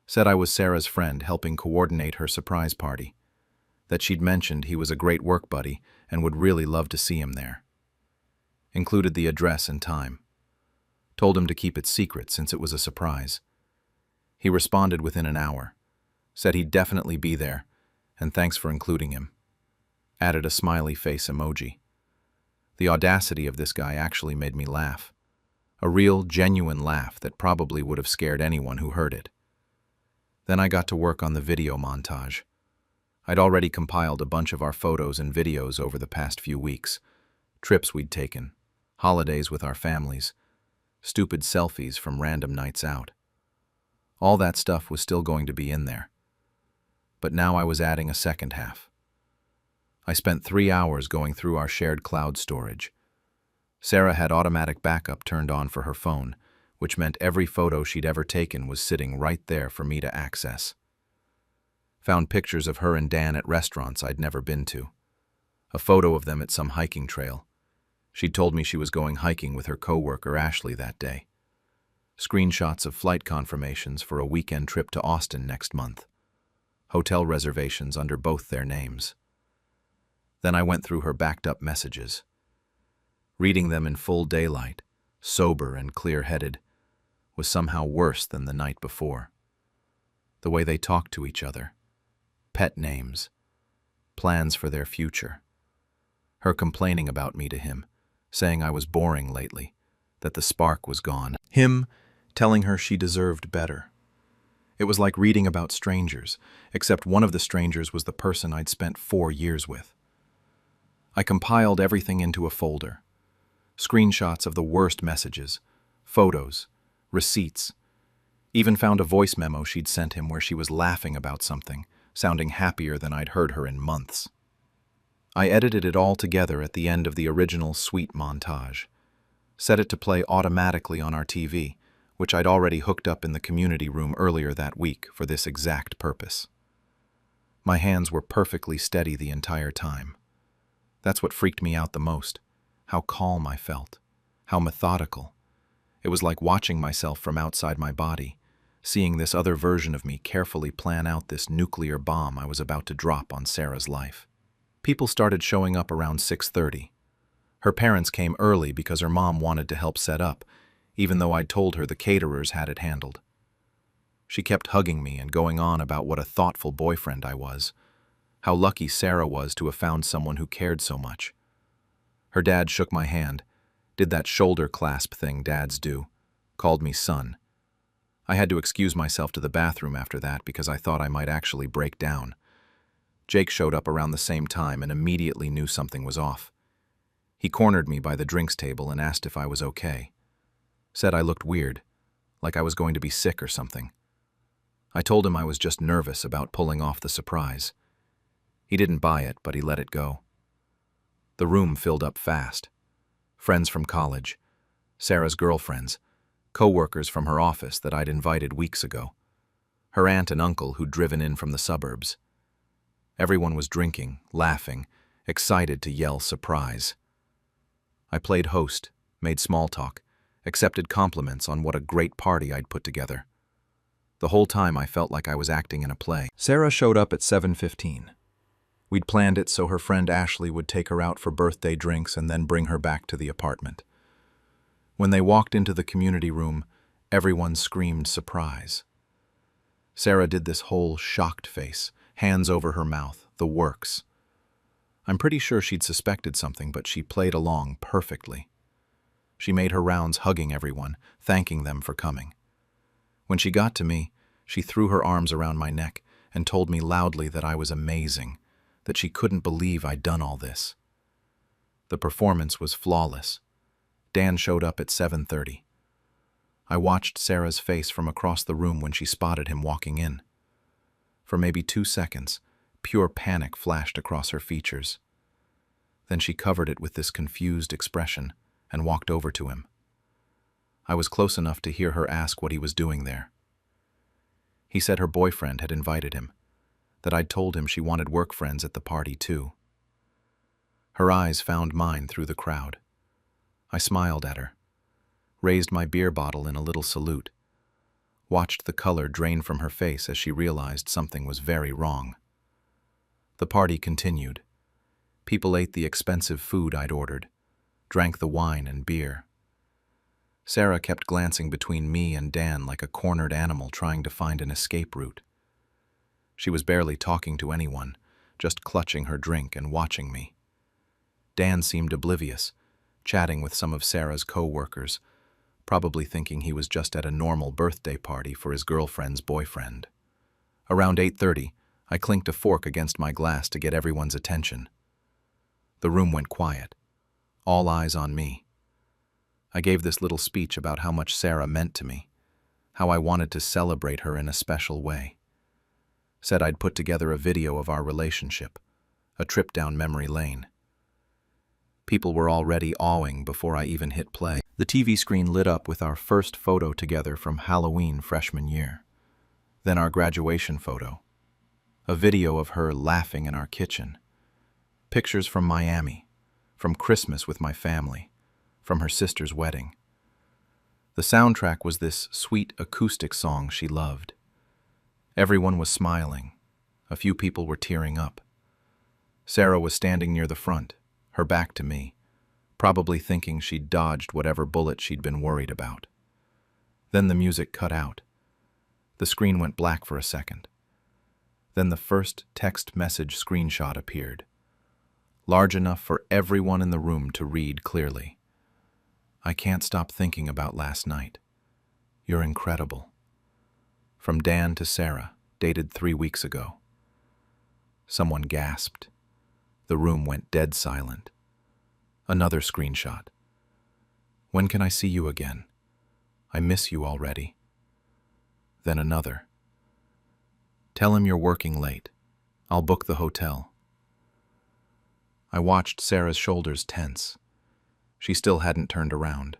Said I was Sarah's friend helping coordinate her surprise party. That she'd mentioned he was a great work buddy and would really love to see him there. Included the address and time. Told him to keep it secret since it was a surprise. He responded within an hour. Said he'd definitely be there, and thanks for including him. Added a smiley face emoji. The audacity of this guy actually made me laugh. A real, genuine laugh that probably would have scared anyone who heard it. Then I got to work on the video montage. I'd already compiled a bunch of our photos and videos over the past few weeks. Trips we'd taken, holidays with our families, stupid selfies from random nights out. All that stuff was still going to be in there. But now I was adding a second half. I spent 3 hours going through our shared cloud storage. Sarah had automatic backup turned on for her phone, which meant every photo she'd ever taken was sitting right there for me to access. Found pictures of her and Dan at restaurants I'd never been to. A photo of them at some hiking trail. She'd told me she was going hiking with her coworker Ashley that day. Screenshots of flight confirmations for a weekend trip to Austin next month. Hotel reservations under both their names. Then I went through her backed-up messages. Reading them in full daylight, sober and clear-headed, was somehow worse than the night before. The way they talked to each other. Pet names. Plans for their future. Her complaining about me to him, saying I was boring lately, that the spark was gone. Him telling her she deserved better. It was like reading about strangers, except one of the strangers was the person I'd spent 4 years with. I compiled everything into a folder. Screenshots of the worst messages, photos, receipts. Even found a voice memo she'd sent him where she was laughing about something, sounding happier than I'd heard her in months. I edited it all together at the end of the original sweet montage. Set it to play automatically on our TV, which I'd already hooked up in the community room earlier that week for this exact purpose. My hands were perfectly steady the entire time. That's what freaked me out the most. How calm I felt. How methodical. It was like watching myself from outside my body, seeing this other version of me carefully plan out this nuclear bomb I was about to drop on Sarah's life. People started showing up around 6:30. Her parents came early because her mom wanted to help set up, even though I'd told her the caterers had it handled. She kept hugging me and going on about what a thoughtful boyfriend I was, how lucky Sarah was to have found someone who cared so much. Her dad shook my hand, did that shoulder clasp thing dads do, called me son. I had to excuse myself to the bathroom after that because I thought I might actually break down. Jake showed up around the same time and immediately knew something was off. He cornered me by the drinks table and asked if I was okay. Said I looked weird, like I was going to be sick or something. I told him I was just nervous about pulling off the surprise. He didn't buy it, but he let it go. The room filled up fast. Friends from college, Sarah's girlfriends, co-workers from her office that I'd invited weeks ago, her aunt and uncle who'd driven in from the suburbs. Everyone was drinking, laughing, excited to yell surprise. I played host, made small talk, accepted compliments on what a great party I'd put together. The whole time I felt like I was acting in a play. Sarah showed up at 7:15. We'd planned it so her friend Ashley would take her out for birthday drinks and then bring her back to the apartment. When they walked into the community room, everyone screamed surprise. Sarah did this whole shocked face, hands over her mouth, the works. I'm pretty sure she'd suspected something, but she played along perfectly. She made her rounds hugging everyone, thanking them for coming. When she got to me, she threw her arms around my neck and told me loudly that I was amazing, that she couldn't believe I'd done all this. The performance was flawless. Dan showed up at 7:30. I watched Sarah's face from across the room when she spotted him walking in. For maybe 2 seconds, pure panic flashed across her features. Then she covered it with this confused expression and walked over to him. I was close enough to hear her ask what he was doing there. He said her boyfriend had invited him, that I'd told him she wanted work friends at the party too. Her eyes found mine through the crowd. I smiled at her, raised my beer bottle in a little salute, watched the color drain from her face as she realized something was very wrong. The party continued. People ate the expensive food I'd ordered, drank the wine and beer. Sarah kept glancing between me and Dan like a cornered animal trying to find an escape route. She was barely talking to anyone, just clutching her drink and watching me. Dan seemed oblivious, chatting with some of Sarah's co-workers, probably thinking he was just at a normal birthday party for his girlfriend's boyfriend. Around 8:30, I clinked a fork against my glass to get everyone's attention. The room went quiet, all eyes on me. I gave this little speech about how much Sarah meant to me, how I wanted to celebrate her in a special way. Said I'd put together a video of our relationship, a trip down memory lane. People were already awing before I even hit play. The TV screen lit up with our first photo together from Halloween freshman year. Then our graduation photo. A video of her laughing in our kitchen. Pictures from Miami, from Christmas with my family, from her sister's wedding. The soundtrack was this sweet acoustic song she loved. Everyone was smiling. A few people were tearing up. Sarah was standing near the front, her back to me, probably thinking she'd dodged whatever bullet she'd been worried about. Then the music cut out. The screen went black for a second. Then the first text message screenshot appeared, large enough for everyone in the room to read clearly. I can't stop thinking about last night. You're incredible. From Dan to Sarah, dated 3 weeks ago. Someone gasped. The room went dead silent. Another screenshot. When can I see you again? I miss you already. Then another. Tell him you're working late. I'll book the hotel. I watched Sarah's shoulders tense. She still hadn't turned around.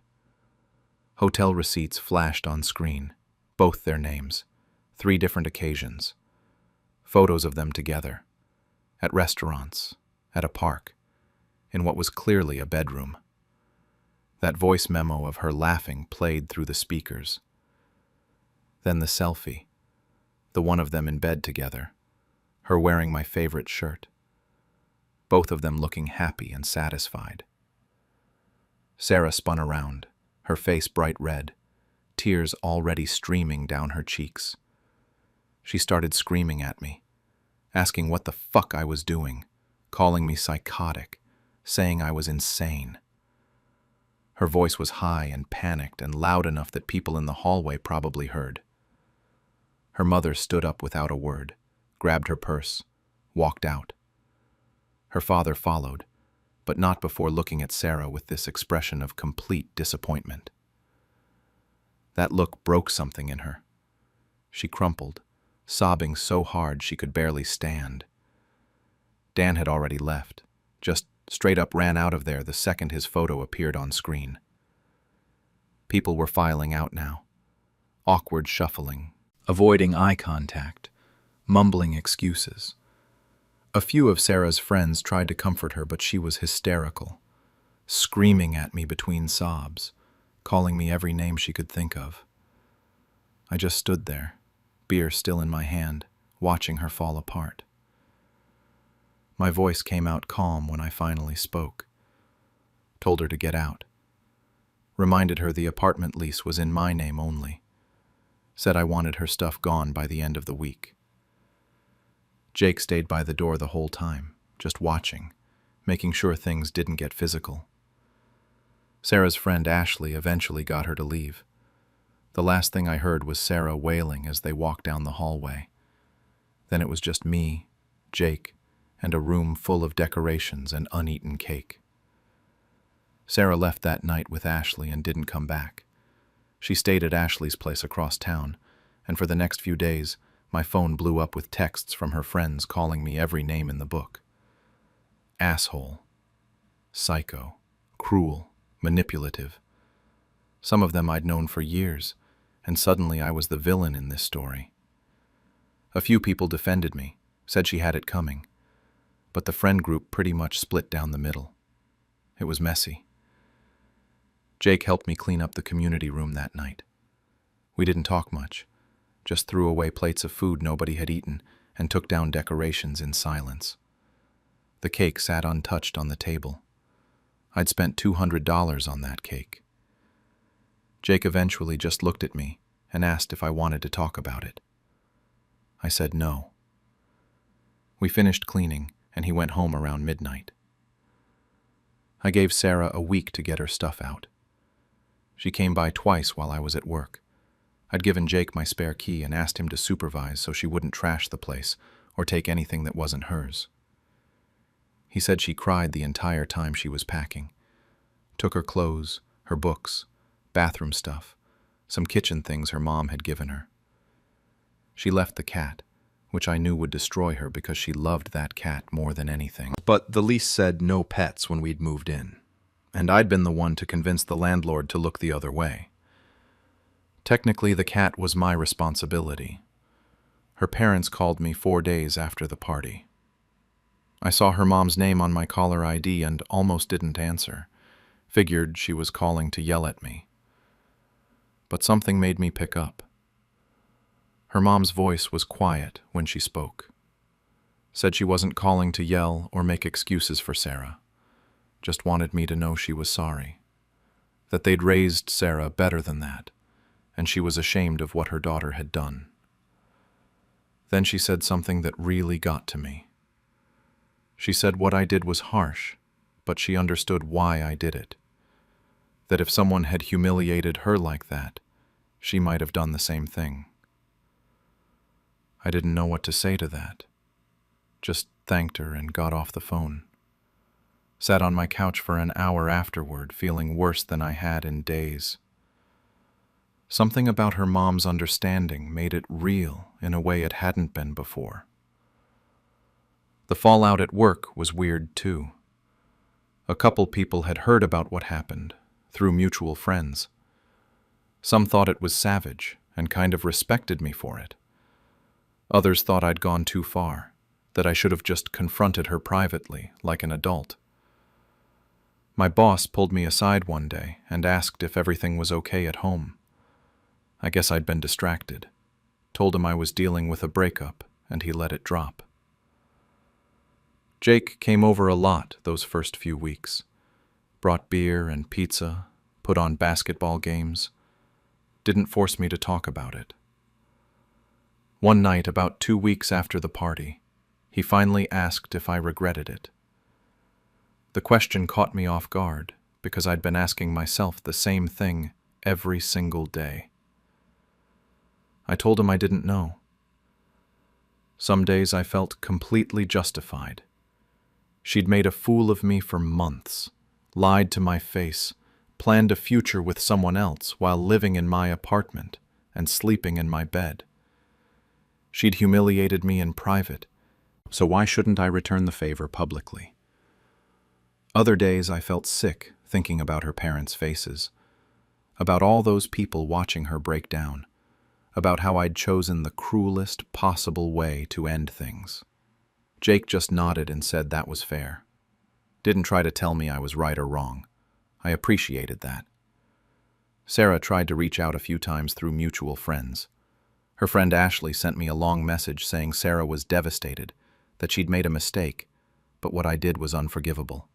Hotel receipts flashed on screen, both their names, 3 different occasions. Photos of them together, at restaurants, at a park, in what was clearly a bedroom. That voice memo of her laughing played through the speakers. Then the selfie, the one of them in bed together, her wearing my favorite shirt. Both of them looking happy and satisfied. Sarah spun around, her face bright red, tears already streaming down her cheeks. She started screaming at me, asking what the fuck I was doing, calling me psychotic, saying I was insane. Her voice was high and panicked and loud enough that people in the hallway probably heard. Her mother stood up without a word, grabbed her purse, walked out. Her father followed, but not before looking at Sarah with this expression of complete disappointment. That look broke something in her. She crumpled, sobbing so hard she could barely stand. Dan had already left, just straight up ran out of there the second his photo appeared on screen. People were filing out now, awkward shuffling, avoiding eye contact, mumbling excuses. A few of Sarah's friends tried to comfort her, but she was hysterical, screaming at me between sobs, calling me every name she could think of. I just stood there, beer still in my hand, watching her fall apart. My voice came out calm when I finally spoke. Told her to get out. Reminded her the apartment lease was in my name only. Said I wanted her stuff gone by the end of the week. Jake stayed by the door the whole time, just watching, making sure things didn't get physical. Sarah's friend Ashley eventually got her to leave. The last thing I heard was Sarah wailing as they walked down the hallway. Then it was just me, Jake, and a room full of decorations and uneaten cake. Sarah left that night with Ashley and didn't come back. She stayed at Ashley's place across town, and for the next few days, my phone blew up with texts from her friends calling me every name in the book. Asshole, psycho, cruel, manipulative. Some of them I'd known for years, and suddenly I was the villain in this story. A few people defended me, said she had it coming, but the friend group pretty much split down the middle. It was messy. Jake helped me clean up the community room that night. We didn't talk much, just threw away plates of food nobody had eaten and took down decorations in silence. The cake sat untouched on the table. I'd spent $200 on that cake. Jake eventually just looked at me and asked if I wanted to talk about it. I said no. We finished cleaning, and he went home around midnight. I gave Sarah a week to get her stuff out. She came by twice while I was at work. I'd given Jake my spare key and asked him to supervise so she wouldn't trash the place or take anything that wasn't hers. He said she cried the entire time she was packing. Took her clothes, her books, bathroom stuff, some kitchen things her mom had given her. She left the cat, which I knew would destroy her because she loved that cat more than anything. But the lease said no pets when we'd moved in, and I'd been the one to convince the landlord to look the other way. Technically, the cat was my responsibility. Her parents called me 4 days after the party. I saw her mom's name on my caller ID and almost didn't answer. Figured she was calling to yell at me. But something made me pick up. Her mom's voice was quiet when she spoke. Said she wasn't calling to yell or make excuses for Sarah. Just wanted me to know she was sorry. That they'd raised Sarah better than that, and she was ashamed of what her daughter had done. Then she said something that really got to me. She said what I did was harsh, but she understood why I did it. That if someone had humiliated her like that, she might have done the same thing. I didn't know what to say to that. Just thanked her and got off the phone. Sat on my couch for an hour afterward, feeling worse than I had in days. Something about her mom's understanding made it real in a way it hadn't been before. The fallout at work was weird too. A couple people had heard about what happened, through mutual friends. Some thought it was savage and kind of respected me for it. Others thought I'd gone too far, that I should have just confronted her privately, like an adult. My boss pulled me aside one day and asked if everything was okay at home. I guess I'd been distracted. Told him I was dealing with a breakup, and he let it drop. Jake came over a lot those first few weeks. Brought beer and pizza, put on basketball games. Didn't force me to talk about it. One night, about 2 weeks after the party, he finally asked if I regretted it. The question caught me off guard because I'd been asking myself the same thing every single day. I told him I didn't know. Some days I felt completely justified. She'd made a fool of me for months, lied to my face, planned a future with someone else while living in my apartment and sleeping in my bed. She'd humiliated me in private, so why shouldn't I return the favor publicly? Other days I felt sick thinking about her parents' faces, about all those people watching her break down, about how I'd chosen the cruelest possible way to end things. Jake just nodded and said that was fair. Didn't try to tell me I was right or wrong. I appreciated that. Sarah tried to reach out a few times through mutual friends. Her friend Ashley sent me a long message saying Sarah was devastated, that she'd made a mistake, but what I did was unforgivable,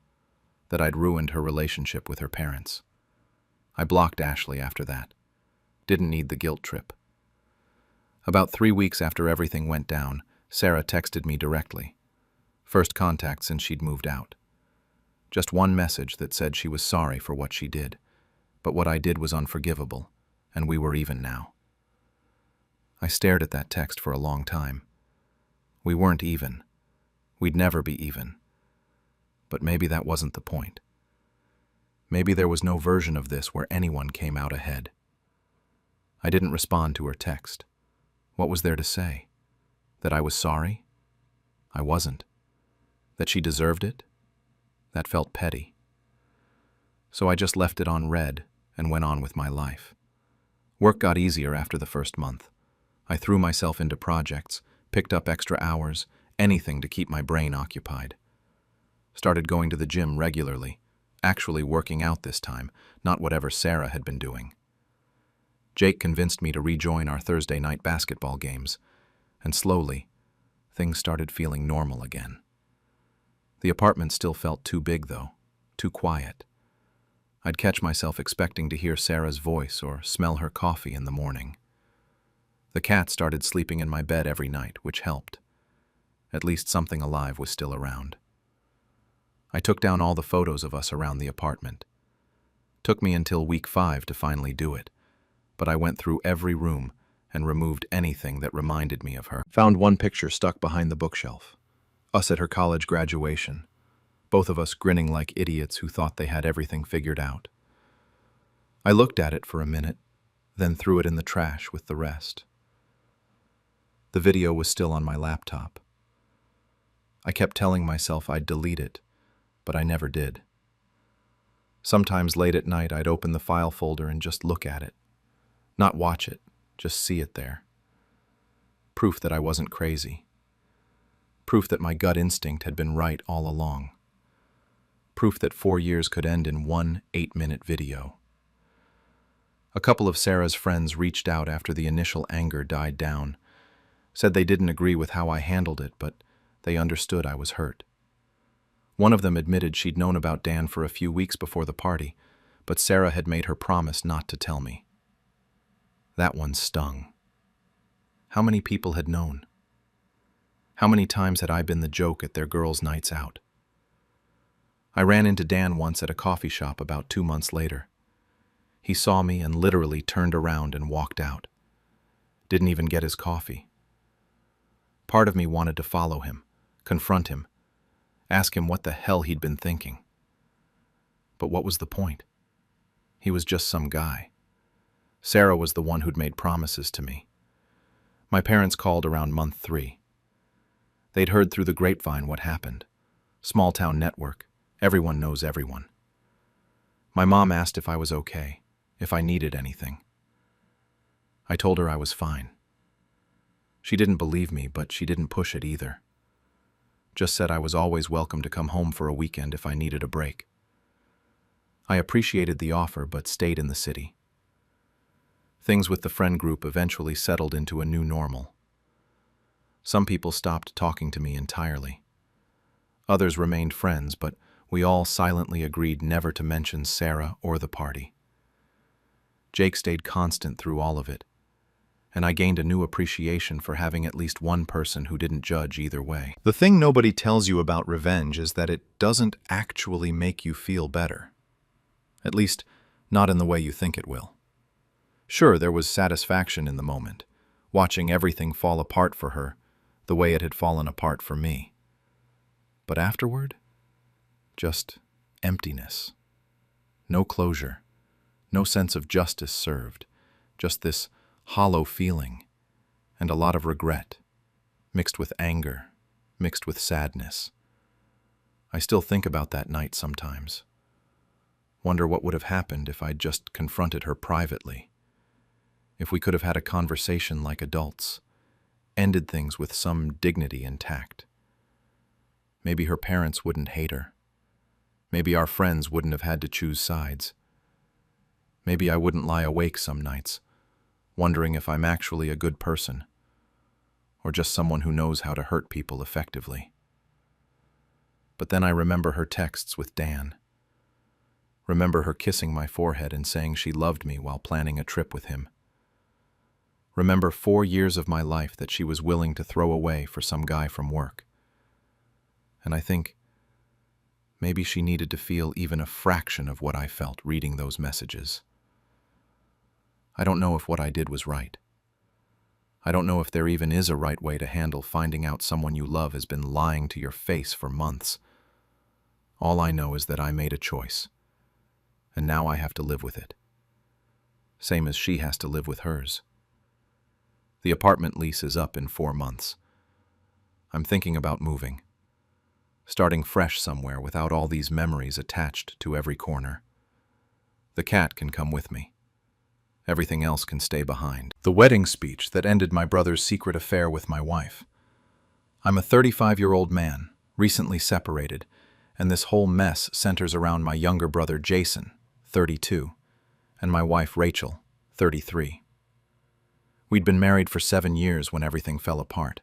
that I'd ruined her relationship with her parents. I blocked Ashley after that. Didn't need the guilt trip. About 3 weeks after everything went down, Sarah texted me directly. First contact since she'd moved out. Just one message that said she was sorry for what she did, but what I did was unforgivable, and we were even now. I stared at that text for a long time. We weren't even. We'd never be even. But maybe that wasn't the point. Maybe there was no version of this where anyone came out ahead. I didn't respond to her text. What was there to say? That I was sorry? I wasn't. That she deserved it? That felt petty. So I just left it on read and went on with my life. Work got easier after the first month. I threw myself into projects, picked up extra hours, anything to keep my brain occupied. Started going to the gym regularly, actually working out this time, not whatever Sarah had been doing. Jake convinced me to rejoin our Thursday night basketball games, and slowly, things started feeling normal again. The apartment still felt too big, though, too quiet. I'd catch myself expecting to hear Sarah's voice or smell her coffee in the morning. The cat started sleeping in my bed every night, which helped. At least something alive was still around. I took down all the photos of us around the apartment. Took me until week 5 to finally do it, but I went through every room and removed anything that reminded me of her. Found one picture stuck behind the bookshelf. Us at her college graduation. Both of us grinning like idiots who thought they had everything figured out. I looked at it for a minute, then threw it in the trash with the rest. The video was still on my laptop. I kept telling myself I'd delete it, but I never did. Sometimes late at night I'd open the file folder and just look at it. Not watch it, just see it there. Proof that I wasn't crazy. Proof that my gut instinct had been right all along. Proof that 4 years could end in one 8-minute video. A couple of Sarah's friends reached out after the initial anger died down. Said they didn't agree with how I handled it, but they understood I was hurt. One of them admitted she'd known about Dan for a few weeks before the party, but Sarah had made her promise not to tell me. That one stung. How many people had known? How many times had I been the joke at their girls' nights out? I ran into Dan once at a coffee shop about 2 months later. He saw me and literally turned around and walked out. Didn't even get his coffee. Part of me wanted to follow him, confront him, ask him what the hell he'd been thinking. But what was the point? He was just some guy. Sarah was the one who'd made promises to me. My parents called around month 3. They'd heard through the grapevine what happened. Small town network. Everyone knows everyone. My mom asked if I was okay, if I needed anything. I told her I was fine. She didn't believe me, but she didn't push it either. Just said I was always welcome to come home for a weekend if I needed a break. I appreciated the offer but stayed in the city. Things with the friend group eventually settled into a new normal. Some people stopped talking to me entirely. Others remained friends, but we all silently agreed never to mention Sarah or the party. Jake stayed constant through all of it, and I gained a new appreciation for having at least one person who didn't judge either way. The thing nobody tells you about revenge is that it doesn't actually make you feel better. At least, not in the way you think it will. Sure, there was satisfaction in the moment, watching everything fall apart for her, the way it had fallen apart for me. But afterward, just emptiness. No closure, no sense of justice served, just this hollow feeling, and a lot of regret, mixed with anger, mixed with sadness. I still think about that night sometimes. Wonder what would have happened if I'd just confronted her privately. If we could have had a conversation like adults, ended things with some dignity and tact. Maybe her parents wouldn't hate her. Maybe our friends wouldn't have had to choose sides. Maybe I wouldn't lie awake some nights, wondering if I'm actually a good person, or just someone who knows how to hurt people effectively. But then I remember her texts with Dan. Remember her kissing my forehead and saying she loved me while planning a trip with him. Remember 4 years of my life that she was willing to throw away for some guy from work. And I think maybe she needed to feel even a fraction of what I felt reading those messages. I don't know if what I did was right. I don't know if there even is a right way to handle finding out someone you love has been lying to your face for months. All I know is that I made a choice, and now I have to live with it. Same as she has to live with hers. The apartment lease is up in 4 months. I'm thinking about moving, starting fresh somewhere without all these memories attached to every corner. The cat can come with me. Everything else can stay behind. The wedding speech that ended my brother's secret affair with my wife. I'm a 35-year-old man, recently separated, and this whole mess centers around my younger brother Jason, 32, and my wife Rachel, 33. We'd been married for 7 years when everything fell apart.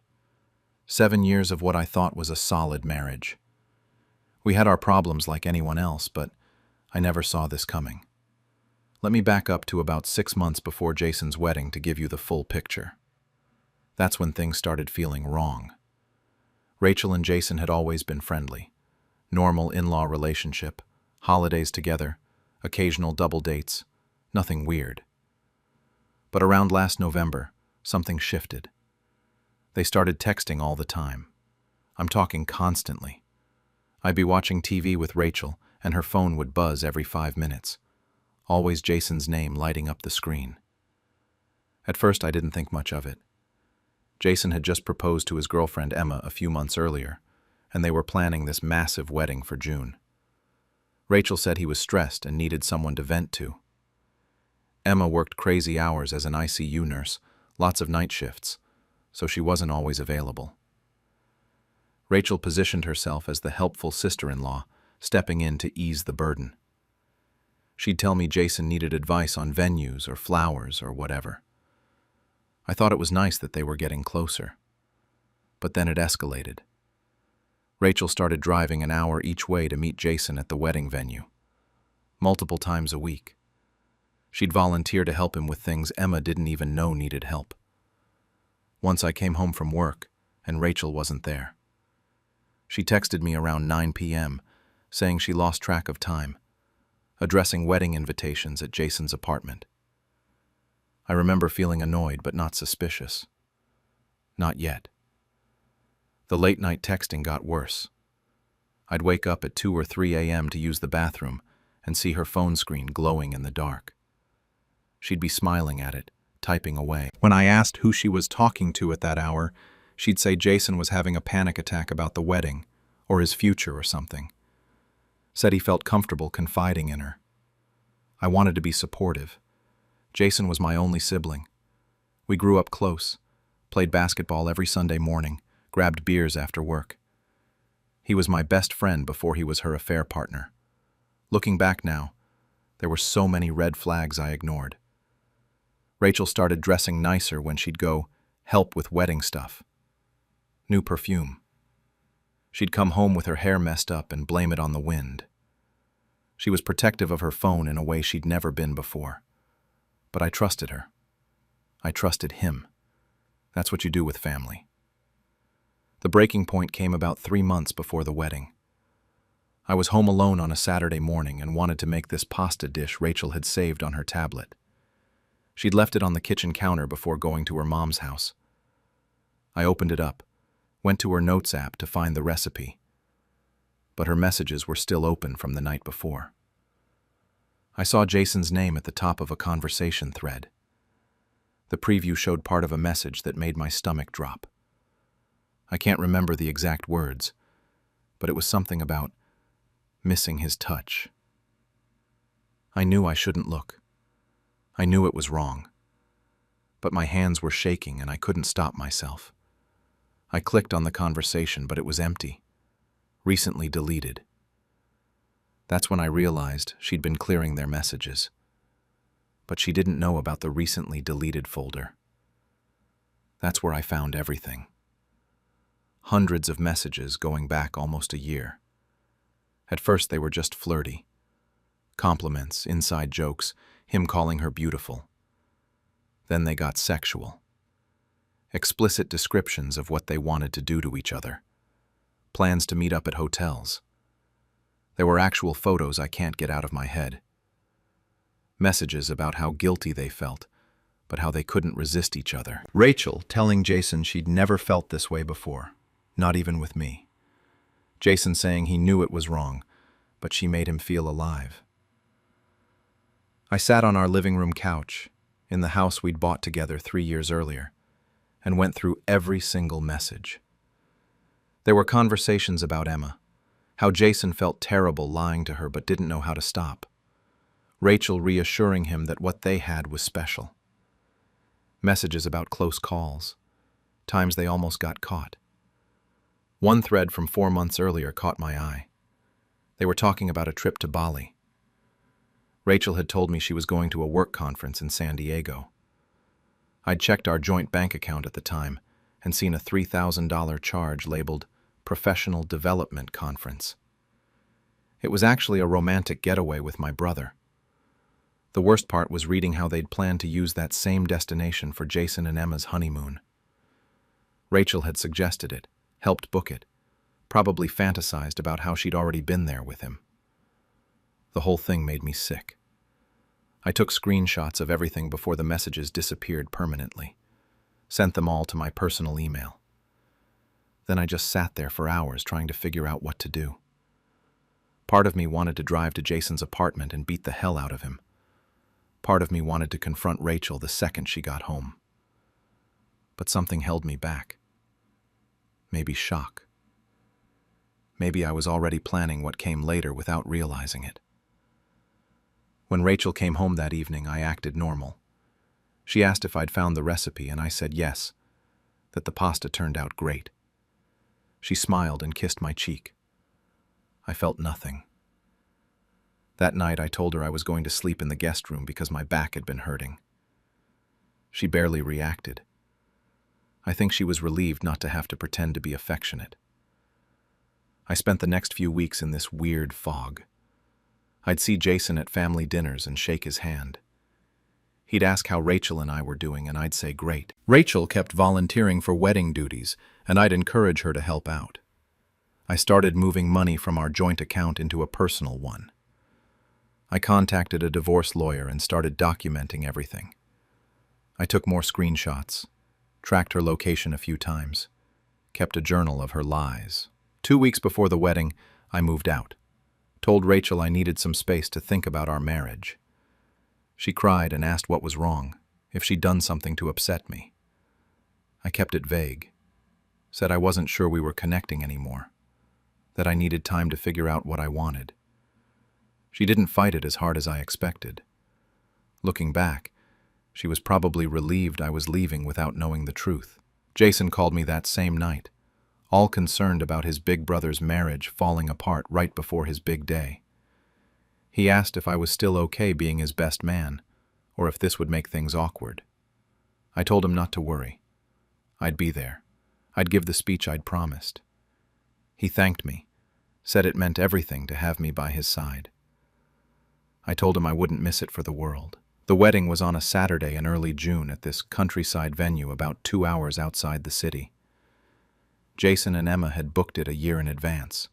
7 years of what I thought was a solid marriage. We had our problems like anyone else, but I never saw this coming. Let me back up to about 6 months before Jason's wedding to give you the full picture. That's when things started feeling wrong. Rachel and Jason had always been friendly. Normal in-law relationship, holidays together, occasional double dates, nothing weird. But around last November, something shifted. They started texting all the time. I'm talking constantly. I'd be watching TV with Rachel, and her phone would buzz every 5 minutes. Always Jason's name lighting up the screen. At first, I didn't think much of it. Jason had just proposed to his girlfriend Emma a few months earlier, and they were planning this massive wedding for June. Rachel said he was stressed and needed someone to vent to. Emma worked crazy hours as an ICU nurse, lots of night shifts, so she wasn't always available. Rachel positioned herself as the helpful sister-in-law, stepping in to ease the burden. She'd tell me Jason needed advice on venues or flowers or whatever. I thought it was nice that they were getting closer. But then it escalated. Rachel started driving an hour each way to meet Jason at the wedding venue, multiple times a week. She'd volunteer to help him with things Emma didn't even know needed help. Once I came home from work, and Rachel wasn't there. She texted me around 9 p.m., saying she lost track of time, addressing wedding invitations at Jason's apartment. I remember feeling annoyed but not suspicious. Not yet. The late-night texting got worse. I'd wake up at 2 or 3 a.m. to use the bathroom and see her phone screen glowing in the dark. She'd be smiling at it, typing away. When I asked who she was talking to at that hour, she'd say Jason was having a panic attack about the wedding, or his future or something. Said he felt comfortable confiding in her. I wanted to be supportive. Jason was my only sibling. We grew up close, played basketball every Sunday morning, grabbed beers after work. He was my best friend before he was her affair partner. Looking back now, There were so many red flags I ignored. Rachel started dressing nicer when she'd go help with wedding stuff. New perfume. She'd come home with her hair messed up and blame it on the wind. She was protective of her phone in a way she'd never been before. But I trusted her. I trusted him. That's what you do with family. The breaking point came about 3 months before the wedding. I was home alone on a Saturday morning and wanted to make this pasta dish Rachel had saved on her tablet. She'd left it on the kitchen counter before going to her mom's house. I opened it up, went to her notes app to find the recipe, but her messages were still open from the night before. I saw Jason's name at the top of a conversation thread. The preview showed part of a message that made my stomach drop. I can't remember the exact words, but it was something about missing his touch. I knew I shouldn't look. I knew it was wrong. But my hands were shaking and I couldn't stop myself. I clicked on the conversation, but it was empty. Recently deleted. That's when I realized she'd been clearing their messages. But she didn't know about the recently deleted folder. That's where I found everything. Hundreds of messages going back almost a year. At first they were just flirty. Compliments, inside jokes, him calling her beautiful. Then they got sexual. Explicit descriptions of what they wanted to do to each other. Plans to meet up at hotels. There were actual photos I can't get out of my head. Messages about how guilty they felt, but how they couldn't resist each other. Rachel telling Jason she'd never felt this way before, not even with me. Jason saying he knew it was wrong, but she made him feel alive. I sat on our living room couch, in the house we'd bought together 3 years earlier, and went through every single message. There were conversations about Emma, how Jason felt terrible lying to her but didn't know how to stop. Rachel reassuring him that what they had was special. Messages about close calls, times they almost got caught. One thread from 4 months earlier caught my eye. They were talking about a trip to Bali. Rachel had told me she was going to a work conference in San Diego. I'd checked our joint bank account at the time and seen a $3,000 charge labeled Professional Development Conference. It was actually a romantic getaway with my brother. The worst part was reading how they'd planned to use that same destination for Jason and Emma's honeymoon. Rachel had suggested it, helped book it, probably fantasized about how she'd already been there with him. The whole thing made me sick. I took screenshots of everything before the messages disappeared permanently, sent them all to my personal email. Then I just sat there for hours trying to figure out what to do. Part of me wanted to drive to Jason's apartment and beat the hell out of him. Part of me wanted to confront Rachel the second she got home. But something held me back. Maybe shock. Maybe I was already planning what came later without realizing it. When Rachel came home that evening, I acted normal. She asked if I'd found the recipe, and I said yes, that the pasta turned out great. She smiled and kissed my cheek. I felt nothing. That night, I told her I was going to sleep in the guest room because my back had been hurting. She barely reacted. I think she was relieved not to have to pretend to be affectionate. I spent the next few weeks in this weird fog. I'd see Jason at family dinners and shake his hand. He'd ask how Rachel and I were doing, and I'd say great. Rachel kept volunteering for wedding duties, and I'd encourage her to help out. I started moving money from our joint account into a personal one. I contacted a divorce lawyer and started documenting everything. I took more screenshots, tracked her location a few times, kept a journal of her lies. 2 weeks before the wedding, I moved out. Told Rachel I needed some space to think about our marriage. She cried and asked what was wrong, if she'd done something to upset me. I kept it vague, said I wasn't sure we were connecting anymore, that I needed time to figure out what I wanted. She didn't fight it as hard as I expected. Looking back, she was probably relieved I was leaving without knowing the truth. Jason called me that same night, all concerned about his big brother's marriage falling apart right before his big day. He asked if I was still okay being his best man, or if this would make things awkward. I told him not to worry. I'd be there. I'd give the speech I'd promised. He thanked me, said it meant everything to have me by his side. I told him I wouldn't miss it for the world. The wedding was on a Saturday in early June at this countryside venue about 2 hours outside the city. Jason and Emma had booked it a year in advance.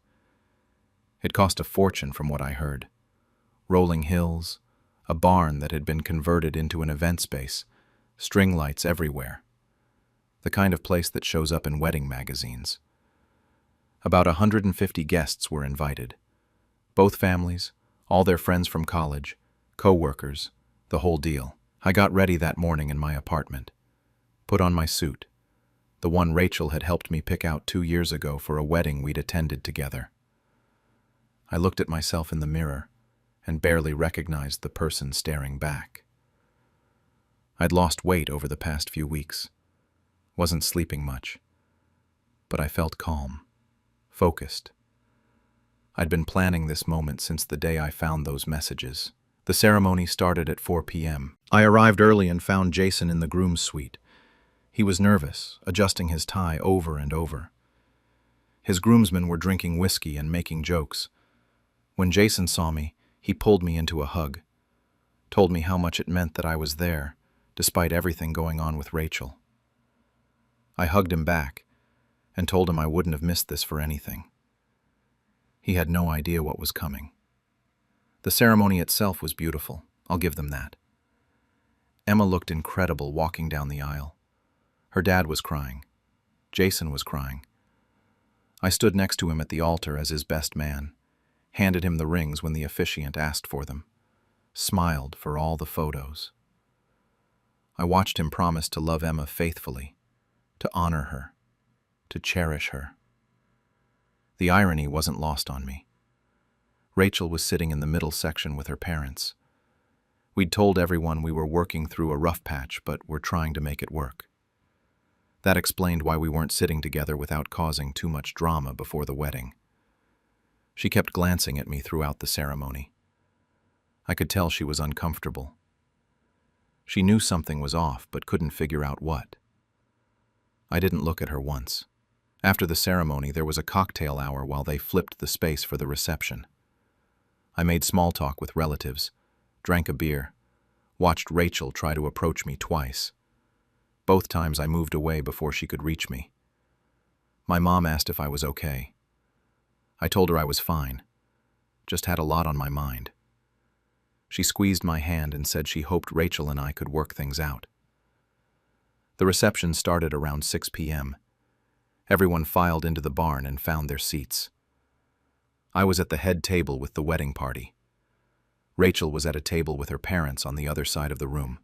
It cost a fortune from what I heard. Rolling hills, a barn that had been converted into an event space, string lights everywhere. The kind of place that shows up in wedding magazines. About 150 guests were invited. Both families, all their friends from college, co-workers, the whole deal. I got ready that morning in my apartment. Put on my suit, the one Rachel had helped me pick out 2 years ago for a wedding we'd attended together. I looked at myself in the mirror and barely recognized the person staring back. I'd lost weight over the past few weeks. Wasn't sleeping much. But I felt calm, focused. I'd been planning this moment since the day I found those messages. The ceremony started at 4 p.m. I arrived early and found Jason in the groom's suite. He was nervous, adjusting his tie over and over. His groomsmen were drinking whiskey and making jokes. When Jason saw me, he pulled me into a hug, told me how much it meant that I was there, despite everything going on with Rachel. I hugged him back and told him I wouldn't have missed this for anything. He had no idea what was coming. The ceremony itself was beautiful, I'll give them that. Emma looked incredible walking down the aisle. Her dad was crying. Jason was crying. I stood next to him at the altar as his best man, handed him the rings when the officiant asked for them, smiled for all the photos. I watched him promise to love Emma faithfully, to honor her, to cherish her. The irony wasn't lost on me. Rachel was sitting in the middle section with her parents. We'd told everyone we were working through a rough patch, but were trying to make it work. That explained why we weren't sitting together without causing too much drama before the wedding. She kept glancing at me throughout the ceremony. I could tell she was uncomfortable. She knew something was off, but couldn't figure out what. I didn't look at her once. After the ceremony, there was a cocktail hour while they flipped the space for the reception. I made small talk with relatives, drank a beer, watched Rachel try to approach me twice. Both times I moved away before she could reach me. My mom asked if I was okay. I told her I was fine, just had a lot on my mind. She squeezed my hand and said she hoped Rachel and I could work things out. The reception started around 6 p.m. Everyone filed into the barn and found their seats. I was at the head table with the wedding party. Rachel was at a table with her parents on the other side of the room.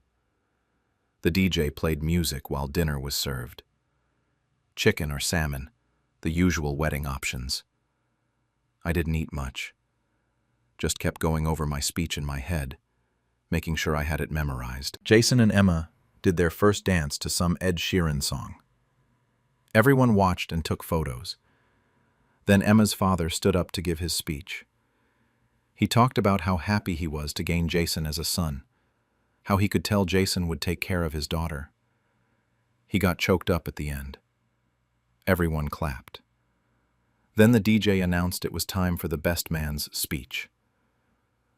The DJ played music while dinner was served. Chicken or salmon, the usual wedding options. I didn't eat much. Just kept going over my speech in my head, making sure I had it memorized. Jason and Emma did their first dance to some Ed Sheeran song. Everyone watched and took photos. Then Emma's father stood up to give his speech. He talked about how happy he was to gain Jason as a son, how he could tell Jason would take care of his daughter. He got choked up at the end. Everyone clapped. Then the DJ announced it was time for the best man's speech.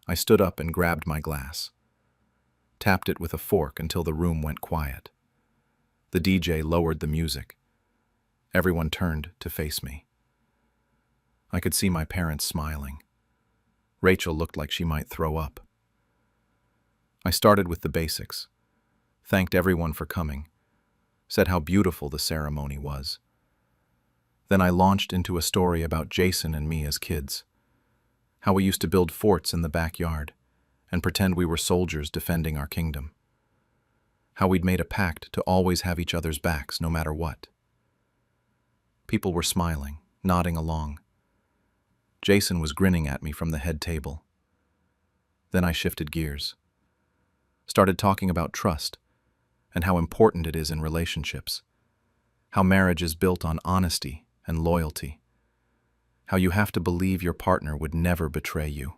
I stood up and grabbed my glass, tapped it with a fork until the room went quiet. The DJ lowered the music. Everyone turned to face me. I could see my parents smiling. Rachel looked like she might throw up. I started with the basics, thanked everyone for coming, said how beautiful the ceremony was. Then I launched into a story about Jason and me as kids, how we used to build forts in the backyard and pretend we were soldiers defending our kingdom, how we'd made a pact to always have each other's backs no matter what. People were smiling, nodding along. Jason was grinning at me from the head table. Then I shifted gears, started talking about trust and how important it is in relationships, how marriage is built on honesty and loyalty, how you have to believe your partner would never betray you.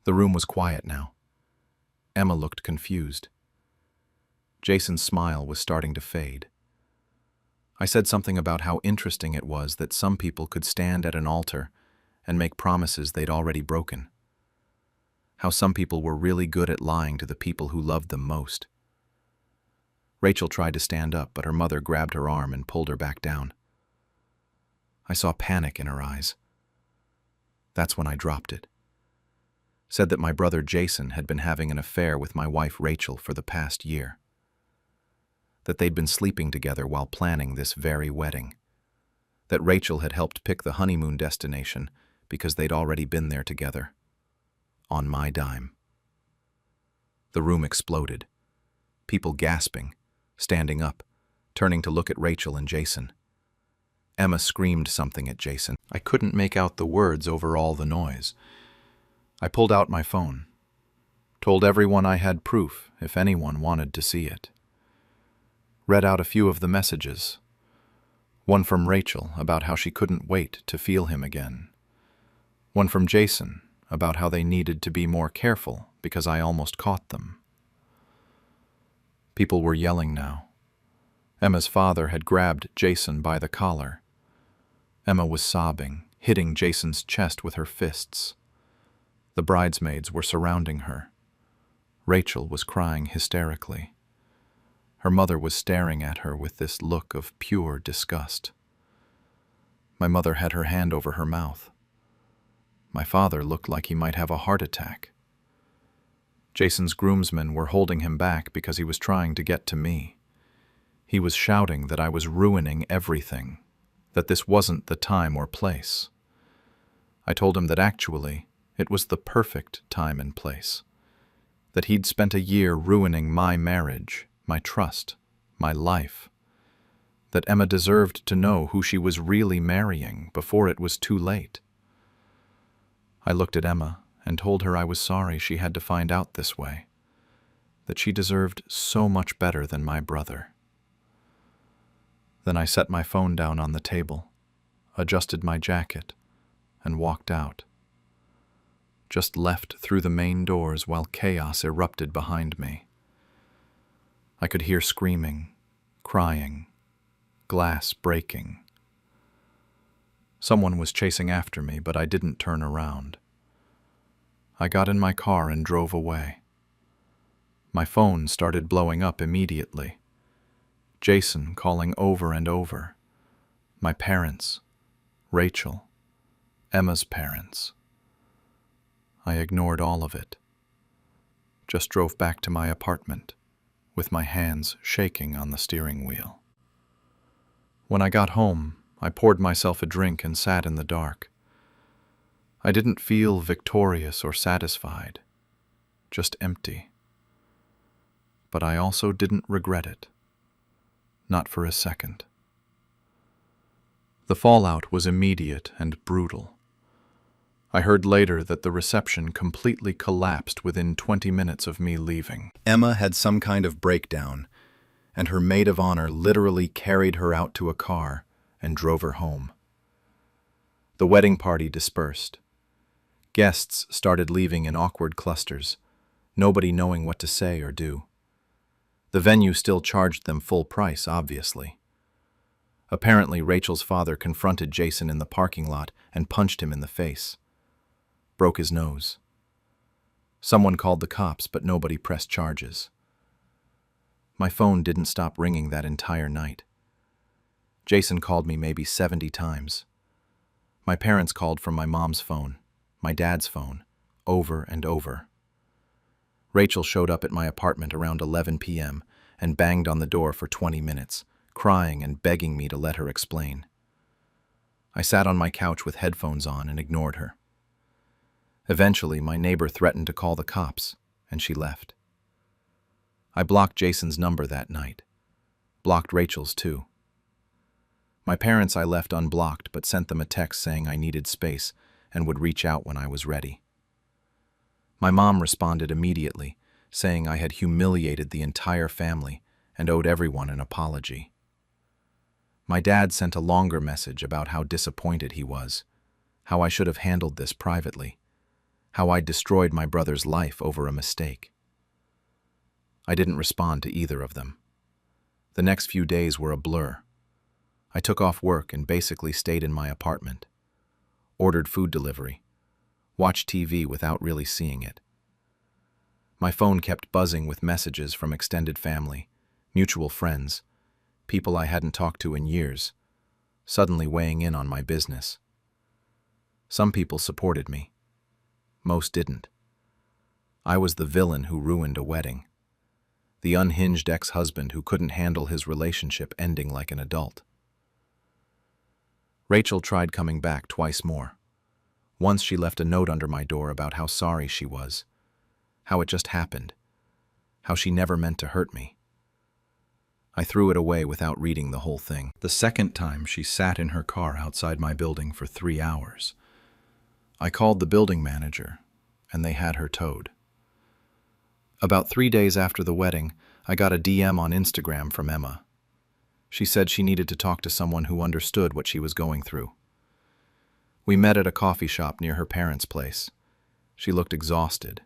The room was quiet now. Emma looked confused. Jason's smile was starting to fade. I said something about how interesting it was that some people could stand at an altar and make promises they'd already broken. How some people were really good at lying to the people who loved them most. Rachel tried to stand up, but her mother grabbed her arm and pulled her back down. I saw panic in her eyes. That's when I dropped it. Said that my brother Jason had been having an affair with my wife Rachel for the past year. That they'd been sleeping together while planning this very wedding. That Rachel had helped pick the honeymoon destination because they'd already been there together. On my dime. The room exploded. People gasping, standing up, turning to look at Rachel and Jason. Emma screamed something at Jason. I couldn't make out the words over all the noise. I pulled out my phone. Told everyone I had proof if anyone wanted to see it. Read out a few of the messages. One from Rachel about how she couldn't wait to feel him again. One from Jason about how they needed to be more careful because I almost caught them. People were yelling now. Emma's father had grabbed Jason by the collar. Emma was sobbing, hitting Jason's chest with her fists. The bridesmaids were surrounding her. Rachel was crying hysterically. Her mother was staring at her with this look of pure disgust. My mother had her hand over her mouth. My father looked like he might have a heart attack. Jason's groomsmen were holding him back because he was trying to get to me. He was shouting that I was ruining everything, that this wasn't the time or place. I told him that actually it was the perfect time and place, that he'd spent a year ruining my marriage, my trust, my life, that Emma deserved to know who she was really marrying before it was too late. I looked at Emma and told her I was sorry she had to find out this way, that she deserved so much better than my brother. Then I set my phone down on the table, adjusted my jacket, and walked out. Just left through the main doors while chaos erupted behind me. I could hear screaming, crying, glass breaking. Someone was chasing after me, but I didn't turn around. I got in my car and drove away. My phone started blowing up immediately. Jason calling over and over. My parents, Rachel, Emma's parents. I ignored all of it. Just drove back to my apartment, with my hands shaking on the steering wheel. When I got home, I poured myself a drink and sat in the dark. I didn't feel victorious or satisfied, just empty. But I also didn't regret it. Not for a second. The fallout was immediate and brutal. I heard later that the reception completely collapsed within 20 minutes of me leaving. Emma had some kind of breakdown, and her maid of honor literally carried her out to a car and drove her home. The wedding party dispersed. Guests started leaving in awkward clusters, nobody knowing what to say or do. The venue still charged them full price, obviously. Apparently, Rachel's father confronted Jason in the parking lot and punched him in the face. Broke his nose. Someone called the cops, but nobody pressed charges. My phone didn't stop ringing that entire night. Jason called me maybe 70 times. My parents called from my mom's phone, my dad's phone, over and over. Rachel showed up at my apartment around 11 p.m. and banged on the door for 20 minutes, crying and begging me to let her explain. I sat on my couch with headphones on and ignored her. Eventually, my neighbor threatened to call the cops, and she left. I blocked Jason's number that night. Blocked Rachel's too. My parents I left unblocked, but sent them a text saying I needed space and would reach out when I was ready. My mom responded immediately, saying I had humiliated the entire family and owed everyone an apology. My dad sent a longer message about how disappointed he was, how I should have handled this privately, how I'd destroyed my brother's life over a mistake. I didn't respond to either of them. The next few days were a blur. I took off work and basically stayed in my apartment, ordered food delivery, watched TV without really seeing it. My phone kept buzzing with messages from extended family, mutual friends, people I hadn't talked to in years, suddenly weighing in on my business. Some people supported me. Most didn't. I was the villain who ruined a wedding, the unhinged ex-husband who couldn't handle his relationship ending like an adult. Rachel tried coming back twice more. Once she left a note under my door about how sorry she was, how it just happened, how she never meant to hurt me. I threw it away without reading the whole thing. The second time, she sat in her car outside my building for 3 hours. I called the building manager, and they had her towed. About 3 days after the wedding, I got a DM on Instagram from Emma. She said she needed to talk to someone who understood what she was going through. We met at a coffee shop near her parents' place. She looked exhausted,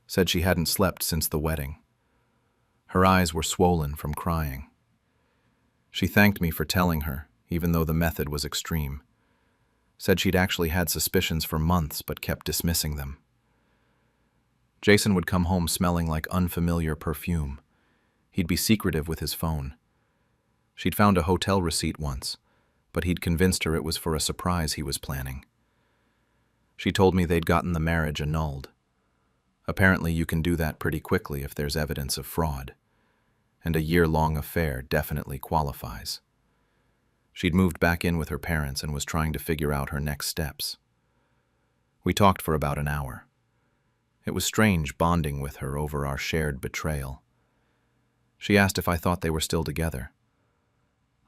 said she hadn't slept since the wedding. Her eyes were swollen from crying. She thanked me for telling her, even though the method was extreme. Said she'd actually had suspicions for months but kept dismissing them. Jason would come home smelling like unfamiliar perfume. He'd be secretive with his phone. She'd found a hotel receipt once, but he'd convinced her it was for a surprise he was planning. She told me they'd gotten the marriage annulled. Apparently you can do that pretty quickly if there's evidence of fraud, and a year-long affair definitely qualifies. She'd moved back in with her parents and was trying to figure out her next steps. We talked for about an hour. It was strange bonding with her over our shared betrayal. She asked if I thought they were still together.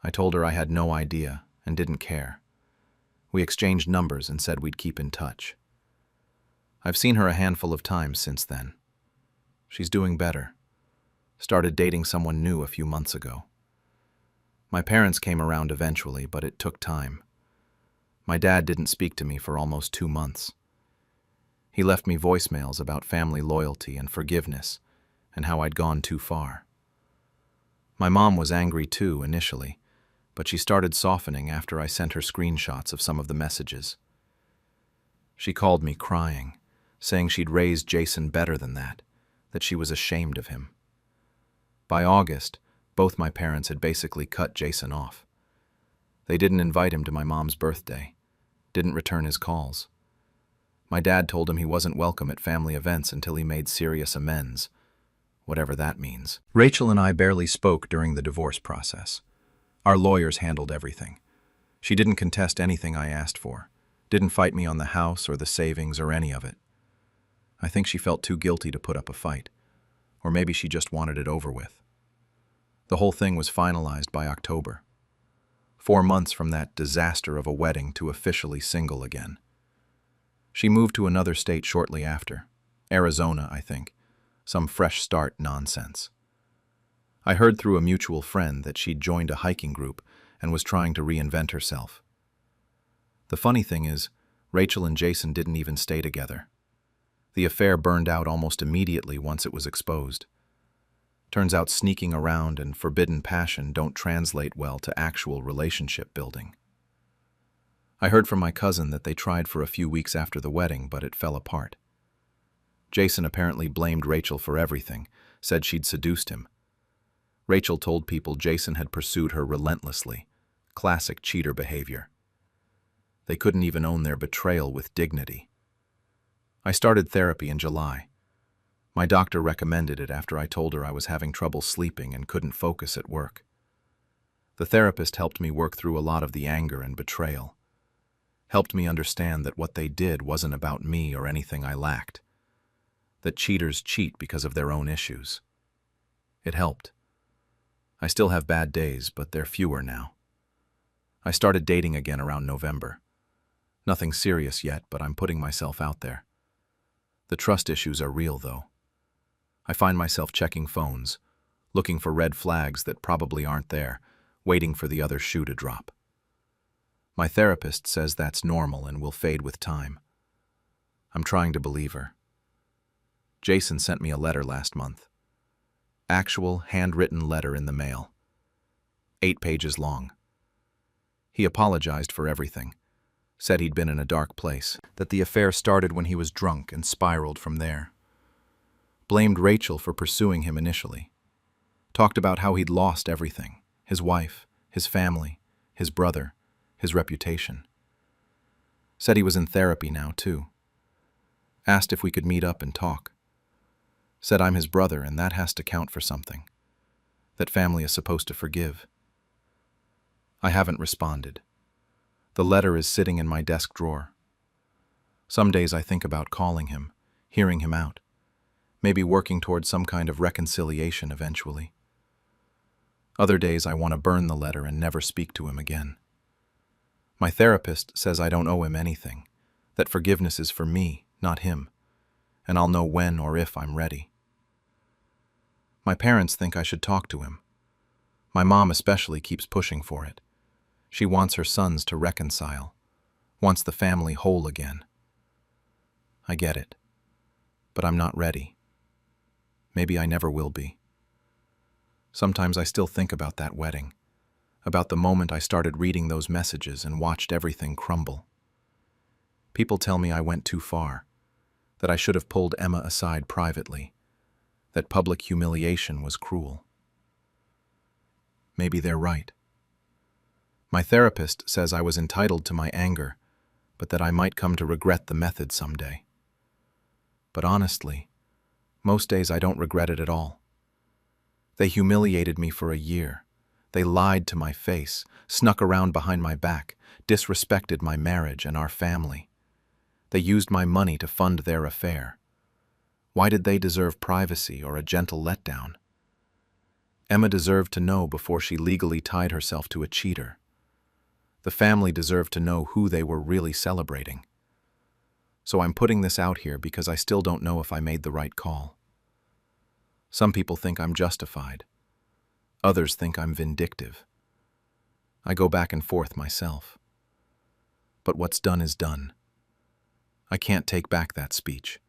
I told her I had no idea and didn't care. We exchanged numbers and said we'd keep in touch. I've seen her a handful of times since then. She's doing better. Started dating someone new a few months ago. My parents came around eventually, but it took time. My dad didn't speak to me for almost 2 months. He left me voicemails about family loyalty and forgiveness and how I'd gone too far. My mom was angry too initially, but she started softening after I sent her screenshots of some of the messages. She called me crying, saying she'd raised Jason better than that she was ashamed of him. By August, both my parents had basically cut Jason off. They didn't invite him to my mom's birthday, didn't return his calls. My dad told him he wasn't welcome at family events until he made serious amends, whatever that means. Rachel and I barely spoke during the divorce process. Our lawyers handled everything. She didn't contest anything I asked for, didn't fight me on the house or the savings or any of it. I think she felt too guilty to put up a fight, or maybe she just wanted it over with. The whole thing was finalized by October. 4 months from that disaster of a wedding to officially single again. She moved to another state shortly after, Arizona, I think, some fresh start nonsense. I heard through a mutual friend that she'd joined a hiking group and was trying to reinvent herself. The funny thing is, Rachel and Jason didn't even stay together. The affair burned out almost immediately once it was exposed. Turns out sneaking around and forbidden passion don't translate well to actual relationship building. I heard from my cousin that they tried for a few weeks after the wedding, but it fell apart. Jason apparently blamed Rachel for everything, said she'd seduced him. Rachel told people Jason had pursued her relentlessly, classic cheater behavior. They couldn't even own their betrayal with dignity. I started therapy in July. My doctor recommended it after I told her I was having trouble sleeping and couldn't focus at work. The therapist helped me work through a lot of the anger and betrayal. Helped me understand that what they did wasn't about me or anything I lacked. That cheaters cheat because of their own issues. It helped. I still have bad days, but they're fewer now. I started dating again around November. Nothing serious yet, but I'm putting myself out there. The trust issues are real, though. I find myself checking phones, looking for red flags that probably aren't there, waiting for the other shoe to drop. My therapist says that's normal and will fade with time. I'm trying to believe her. Jason sent me a letter last month. Actual handwritten letter in the mail. 8 pages long. He apologized for everything. Said he'd been in a dark place, that the affair started when he was drunk and spiraled from there. Blamed Rachel for pursuing him initially. Talked about how he'd lost everything, his wife, his family, his brother, his reputation. Said he was in therapy now, too. Asked if we could meet up and talk. Said I'm his brother and that has to count for something. That family is supposed to forgive. I haven't responded. The letter is sitting in my desk drawer. Some days I think about calling him, hearing him out, maybe working towards some kind of reconciliation eventually. Other days I want to burn the letter and never speak to him again. My therapist says I don't owe him anything, that forgiveness is for me, not him, and I'll know when or if I'm ready. My parents think I should talk to him. My mom especially keeps pushing for it. She wants her sons to reconcile, wants the family whole again. I get it, but I'm not ready. Maybe I never will be. Sometimes I still think about that wedding, about the moment I started reading those messages and watched everything crumble. People tell me I went too far, that I should have pulled Emma aside privately, that public humiliation was cruel. Maybe they're right. My therapist says I was entitled to my anger, but that I might come to regret the method someday. But honestly, most days I don't regret it at all. They humiliated me for a year. They lied to my face, snuck around behind my back, disrespected my marriage and our family. They used my money to fund their affair. Why did they deserve privacy or a gentle letdown? Emma deserved to know before she legally tied herself to a cheater. The family deserved to know who they were really celebrating. So I'm putting this out here because I still don't know if I made the right call. Some people think I'm justified. Others think I'm vindictive. I go back and forth myself. But what's done is done. I can't take back that speech,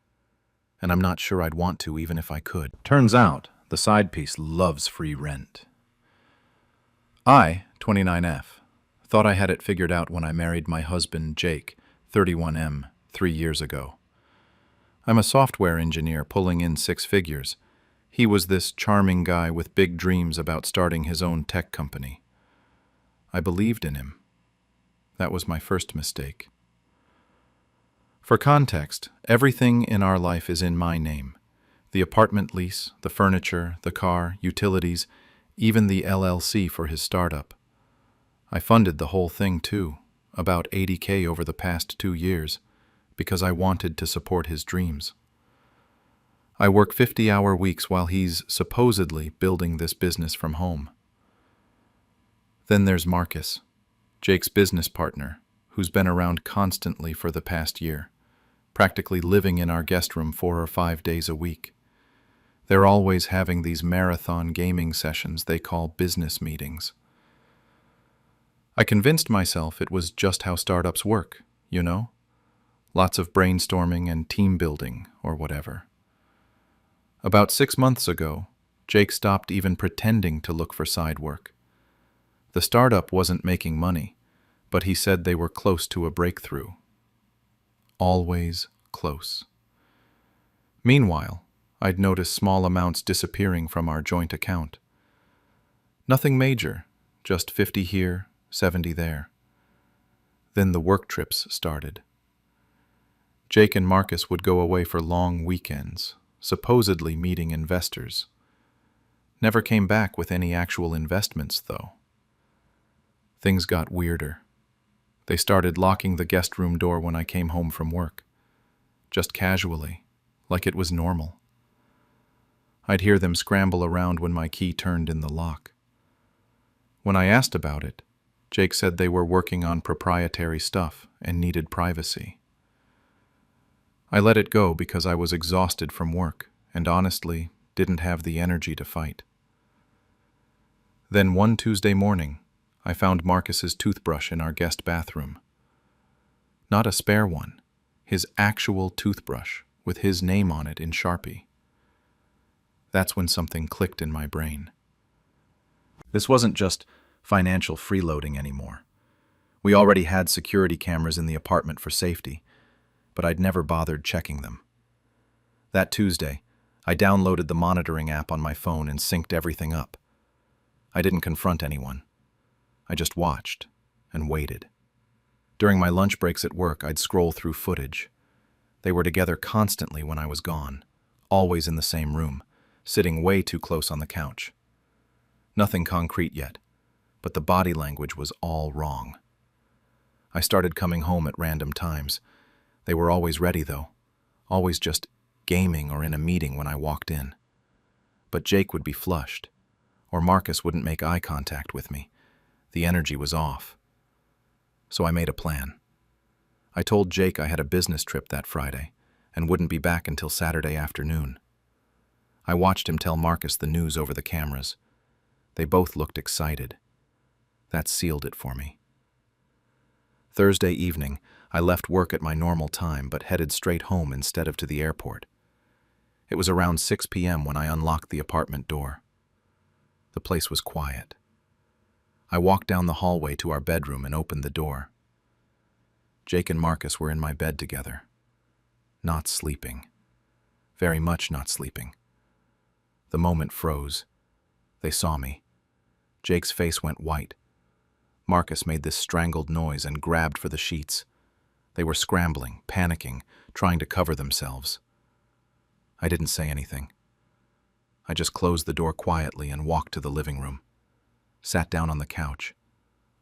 and I'm not sure I'd want to even if I could. Turns out, the side piece loves free rent. I, 29F, thought I had it figured out when I married my husband, Jake, 31M, 3 years ago. I'm a software engineer pulling in 6 figures. He was this charming guy with big dreams about starting his own tech company. I believed in him. That was my first mistake. For context, everything in our life is in my name. The apartment lease, the furniture, the car, utilities, even the LLC for his startup. I funded the whole thing too, about $80K over the past 2 years, because I wanted to support his dreams. I work 50-hour weeks while he's supposedly building this business from home. Then there's Marcus, Jake's business partner, who's been around constantly for the past year, practically living in our guest room 4 or 5 days a week. They're always having these marathon gaming sessions they call business meetings. I convinced myself it was just how startups work, you know? Lots of brainstorming and team building or whatever. About 6 months ago, Jake stopped even pretending to look for side work. The startup wasn't making money, but he said they were close to a breakthrough. Always close. Meanwhile, I'd noticed small amounts disappearing from our joint account. Nothing major, just 50 here, 70 there. Then the work trips started. Jake and Marcus would go away for long weekends, supposedly meeting investors. Never came back with any actual investments, though. Things got weirder. They started locking the guest room door when I came home from work, just casually, like it was normal. I'd hear them scramble around when my key turned in the lock. When I asked about it, Jake said they were working on proprietary stuff and needed privacy. I let it go because I was exhausted from work and honestly didn't have the energy to fight. Then one Tuesday morning, I found Marcus's toothbrush in our guest bathroom. Not a spare one, His actual toothbrush with his name on it in Sharpie. That's when something clicked in my brain. This wasn't just financial freeloading anymore. We already had security cameras in the apartment for safety, but I'd never bothered checking them. That Tuesday, I downloaded the monitoring app on my phone and synced everything up. I didn't confront anyone. I just watched and waited. During my lunch breaks at work, I'd scroll through footage. They were together constantly when I was gone, always in the same room, sitting way too close on the couch. Nothing concrete yet, but the body language was all wrong. I started coming home at random times. They were always ready, though, always just gaming or in a meeting when I walked in. But Jake would be flushed, or Marcus wouldn't make eye contact with me. The energy was off. So I made a plan. I told Jake I had a business trip that Friday and wouldn't be back until Saturday afternoon. I watched him tell Marcus the news over the cameras. They both looked excited. That sealed it for me. Thursday evening, I left work at my normal time but headed straight home instead of to the airport. It was around 6 p.m. when I unlocked the apartment door. The place was quiet. I walked down the hallway to our bedroom and opened the door. Jake and Marcus were in my bed together. Not sleeping. Very much not sleeping. The moment froze. They saw me. Jake's face went white. Marcus made this strangled noise and grabbed for the sheets. They were scrambling, panicking, trying to cover themselves. I didn't say anything. I just closed the door quietly and walked to the living room. Sat down on the couch.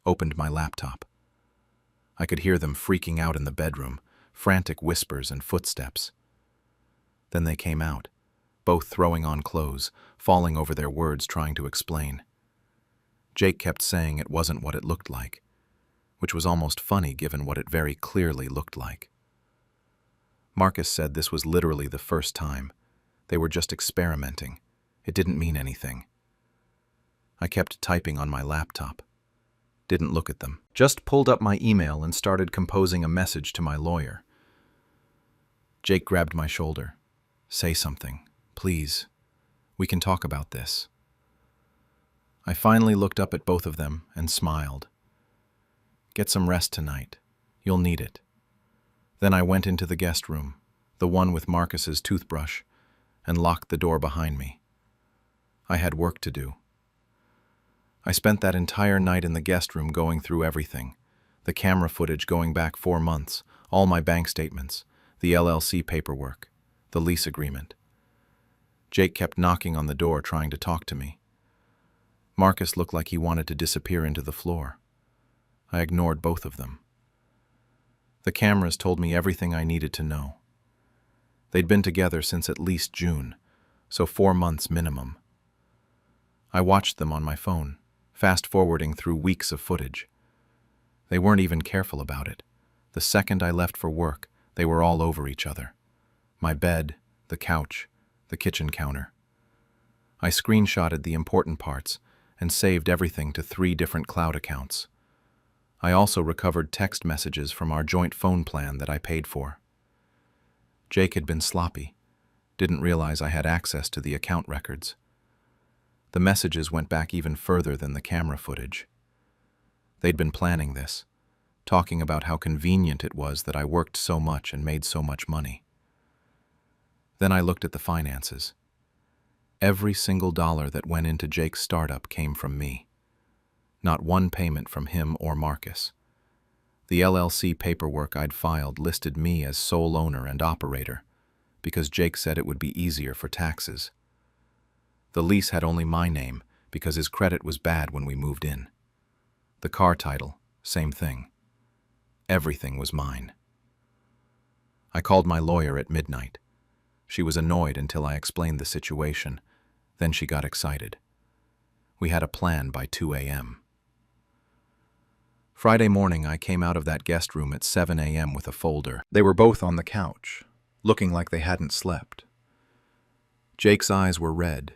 Opened my laptop. I could hear them freaking out in the bedroom, frantic whispers and footsteps. Then they came out, both throwing on clothes, falling over their words trying to explain. Jake kept saying it wasn't what it looked like, which was almost funny given what it very clearly looked like. Marcus said this was literally the first time. They were just experimenting. It didn't mean anything. I kept typing on my laptop. Didn't look at them. Just pulled up my email and started composing a message to my lawyer. Jake grabbed my shoulder. Say something, please. We can talk about this. I finally looked up at both of them and smiled. Get some rest tonight. You'll need it. Then I went into the guest room, the one with Marcus's toothbrush, and locked the door behind me. I had work to do. I spent that entire night in the guest room going through everything. The camera footage going back 4 months, all my bank statements, the LLC paperwork, the lease agreement. Jake kept knocking on the door trying to talk to me. Marcus looked like he wanted to disappear into the floor. I ignored both of them. The cameras told me everything I needed to know. They'd been together since at least June, so 4 months minimum. I watched them on my phone, fast-forwarding through weeks of footage. They weren't even careful about it. The second I left for work, they were all over each other. My bed, the couch, the kitchen counter. I screenshotted the important parts and saved everything to 3 different cloud accounts. I also recovered text messages from our joint phone plan that I paid for. Jake had been sloppy, didn't realize I had access to the account records. The messages went back even further than the camera footage. They'd been planning this, talking about how convenient it was that I worked so much and made so much money. Then I looked at the finances. Every single dollar that went into Jake's startup came from me. Not one payment from him or Marcus. The LLC paperwork I'd filed listed me as sole owner and operator, because Jake said it would be easier for taxes. The lease had only my name, because his credit was bad when we moved in. The car title, same thing. Everything was mine. I called my lawyer at midnight. She was annoyed until I explained the situation. Then she got excited. We had a plan by 2 a.m. Friday morning, I came out of that guest room at 7 a.m. with a folder. They were both on the couch, looking like they hadn't slept. Jake's eyes were red.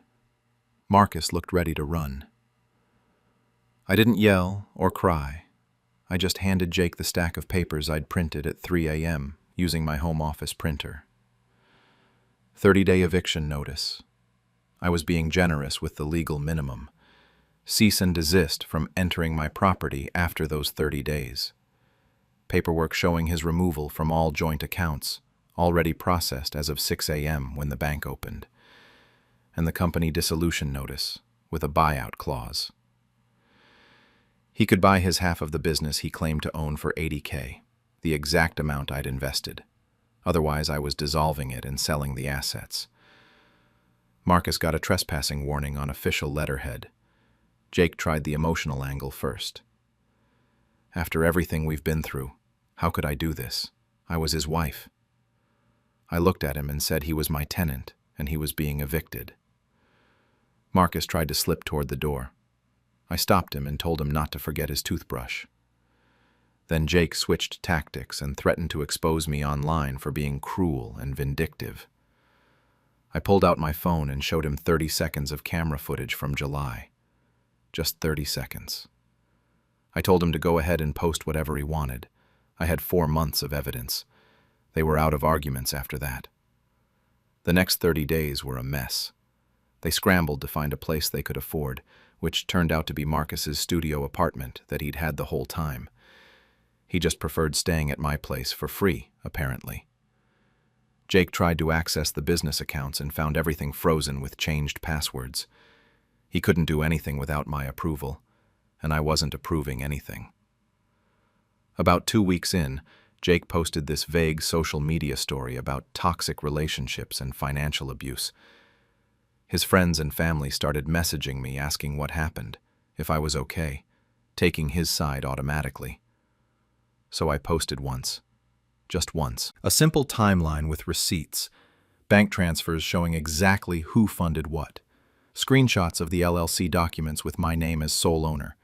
Marcus looked ready to run. I didn't yell or cry. I just handed Jake the stack of papers I'd printed at 3 a.m., using my home office printer. 30-day eviction notice. I was being generous with the legal minimum. Cease and desist from entering my property after those 30 days. Paperwork showing his removal from all joint accounts, already processed as of 6 a.m. when the bank opened. And the company dissolution notice with a buyout clause. He could buy his half of the business he claimed to own for $80K, the exact amount I'd invested. Otherwise, I was dissolving it and selling the assets. Marcus got a trespassing warning on official letterhead. Jake tried the emotional angle first. After everything we've been through, how could I do this? I was his wife. I looked at him and said he was my tenant and he was being evicted. Marcus tried to slip toward the door. I stopped him and told him not to forget his toothbrush. Then Jake switched tactics and threatened to expose me online for being cruel and vindictive. I pulled out my phone and showed him 30 seconds of camera footage from July. Just 30 seconds. I told him to go ahead and post whatever he wanted. I had 4 months of evidence. They were out of arguments after that. The next 30 days were a mess. They scrambled to find a place they could afford, which turned out to be Marcus's studio apartment that he'd had the whole time. He just preferred staying at my place for free, apparently. Jake tried to access the business accounts and found everything frozen with changed passwords. He couldn't do anything without my approval, and I wasn't approving anything. About 2 weeks in, Jake posted this vague social media story about toxic relationships and financial abuse. His friends and family started messaging me asking what happened, if I was okay, taking his side automatically. So I posted once. Just once. A simple timeline with receipts, bank transfers showing exactly who funded what, screenshots of the LLC documents with my name as sole owner,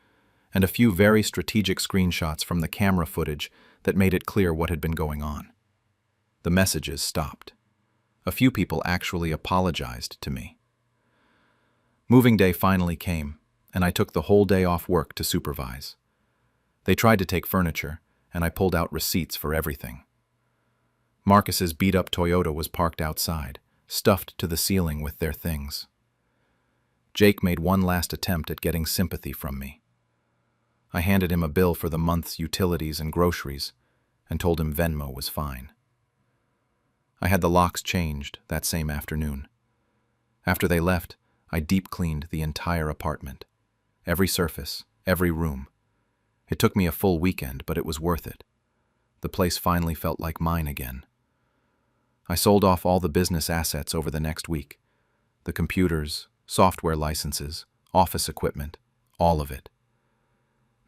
and a few very strategic screenshots from the camera footage that made it clear what had been going on. The messages stopped. A few people actually apologized to me. Moving day finally came, and I took the whole day off work to supervise. They tried to take furniture, and I pulled out receipts for everything. Marcus's beat-up Toyota was parked outside, stuffed to the ceiling with their things. Jake made one last attempt at getting sympathy from me. I handed him a bill for the month's utilities and groceries and told him Venmo was fine. I had the locks changed that same afternoon. After they left, I deep-cleaned the entire apartment. Every surface, every room. It took me a full weekend, but it was worth it. The place finally felt like mine again. I sold off all the business assets over the next week. The computers, software licenses, office equipment, all of it.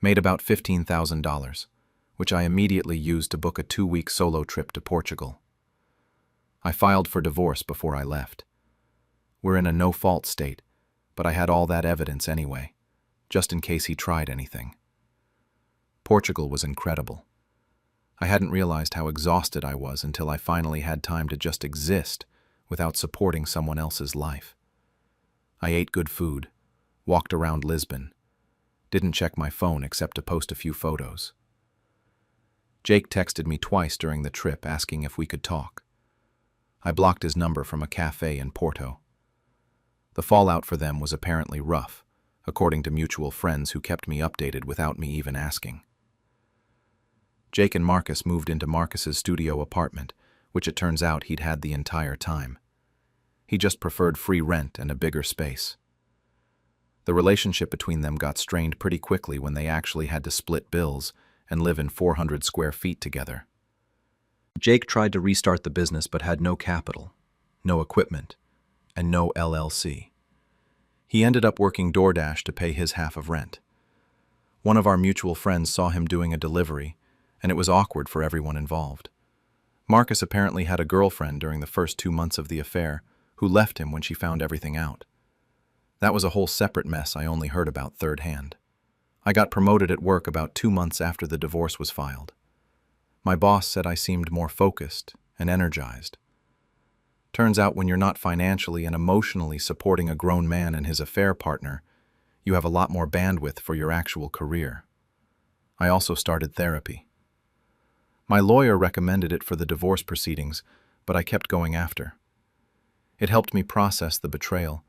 Made about $15,000, which I immediately used to book a 2-week solo trip to Portugal. I filed for divorce before I left. We're in a no-fault state, but I had all that evidence anyway, just in case he tried anything. Portugal was incredible. I hadn't realized how exhausted I was until I finally had time to just exist without supporting someone else's life. I ate good food, walked around Lisbon, didn't check my phone except to post a few photos. Jake texted me twice during the trip asking if we could talk. I blocked his number from a cafe in Porto. The fallout for them was apparently rough, according to mutual friends who kept me updated without me even asking. Jake and Marcus moved into Marcus's studio apartment, which it turns out he'd had the entire time. He just preferred free rent and a bigger space. The relationship between them got strained pretty quickly when they actually had to split bills and live in 400 square feet together. Jake tried to restart the business but had no capital, no equipment, and no LLC. He ended up working DoorDash to pay his half of rent. One of our mutual friends saw him doing a delivery, and it was awkward for everyone involved. Marcus apparently had a girlfriend during the first 2 months of the affair who left him when she found everything out. That was a whole separate mess I only heard about third hand. I got promoted at work about 2 months after the divorce was filed. My boss said I seemed more focused and energized. Turns out when you're not financially and emotionally supporting a grown man and his affair partner, you have a lot more bandwidth for your actual career. I also started therapy. My lawyer recommended it for the divorce proceedings, but I kept going after. It helped me process the betrayal,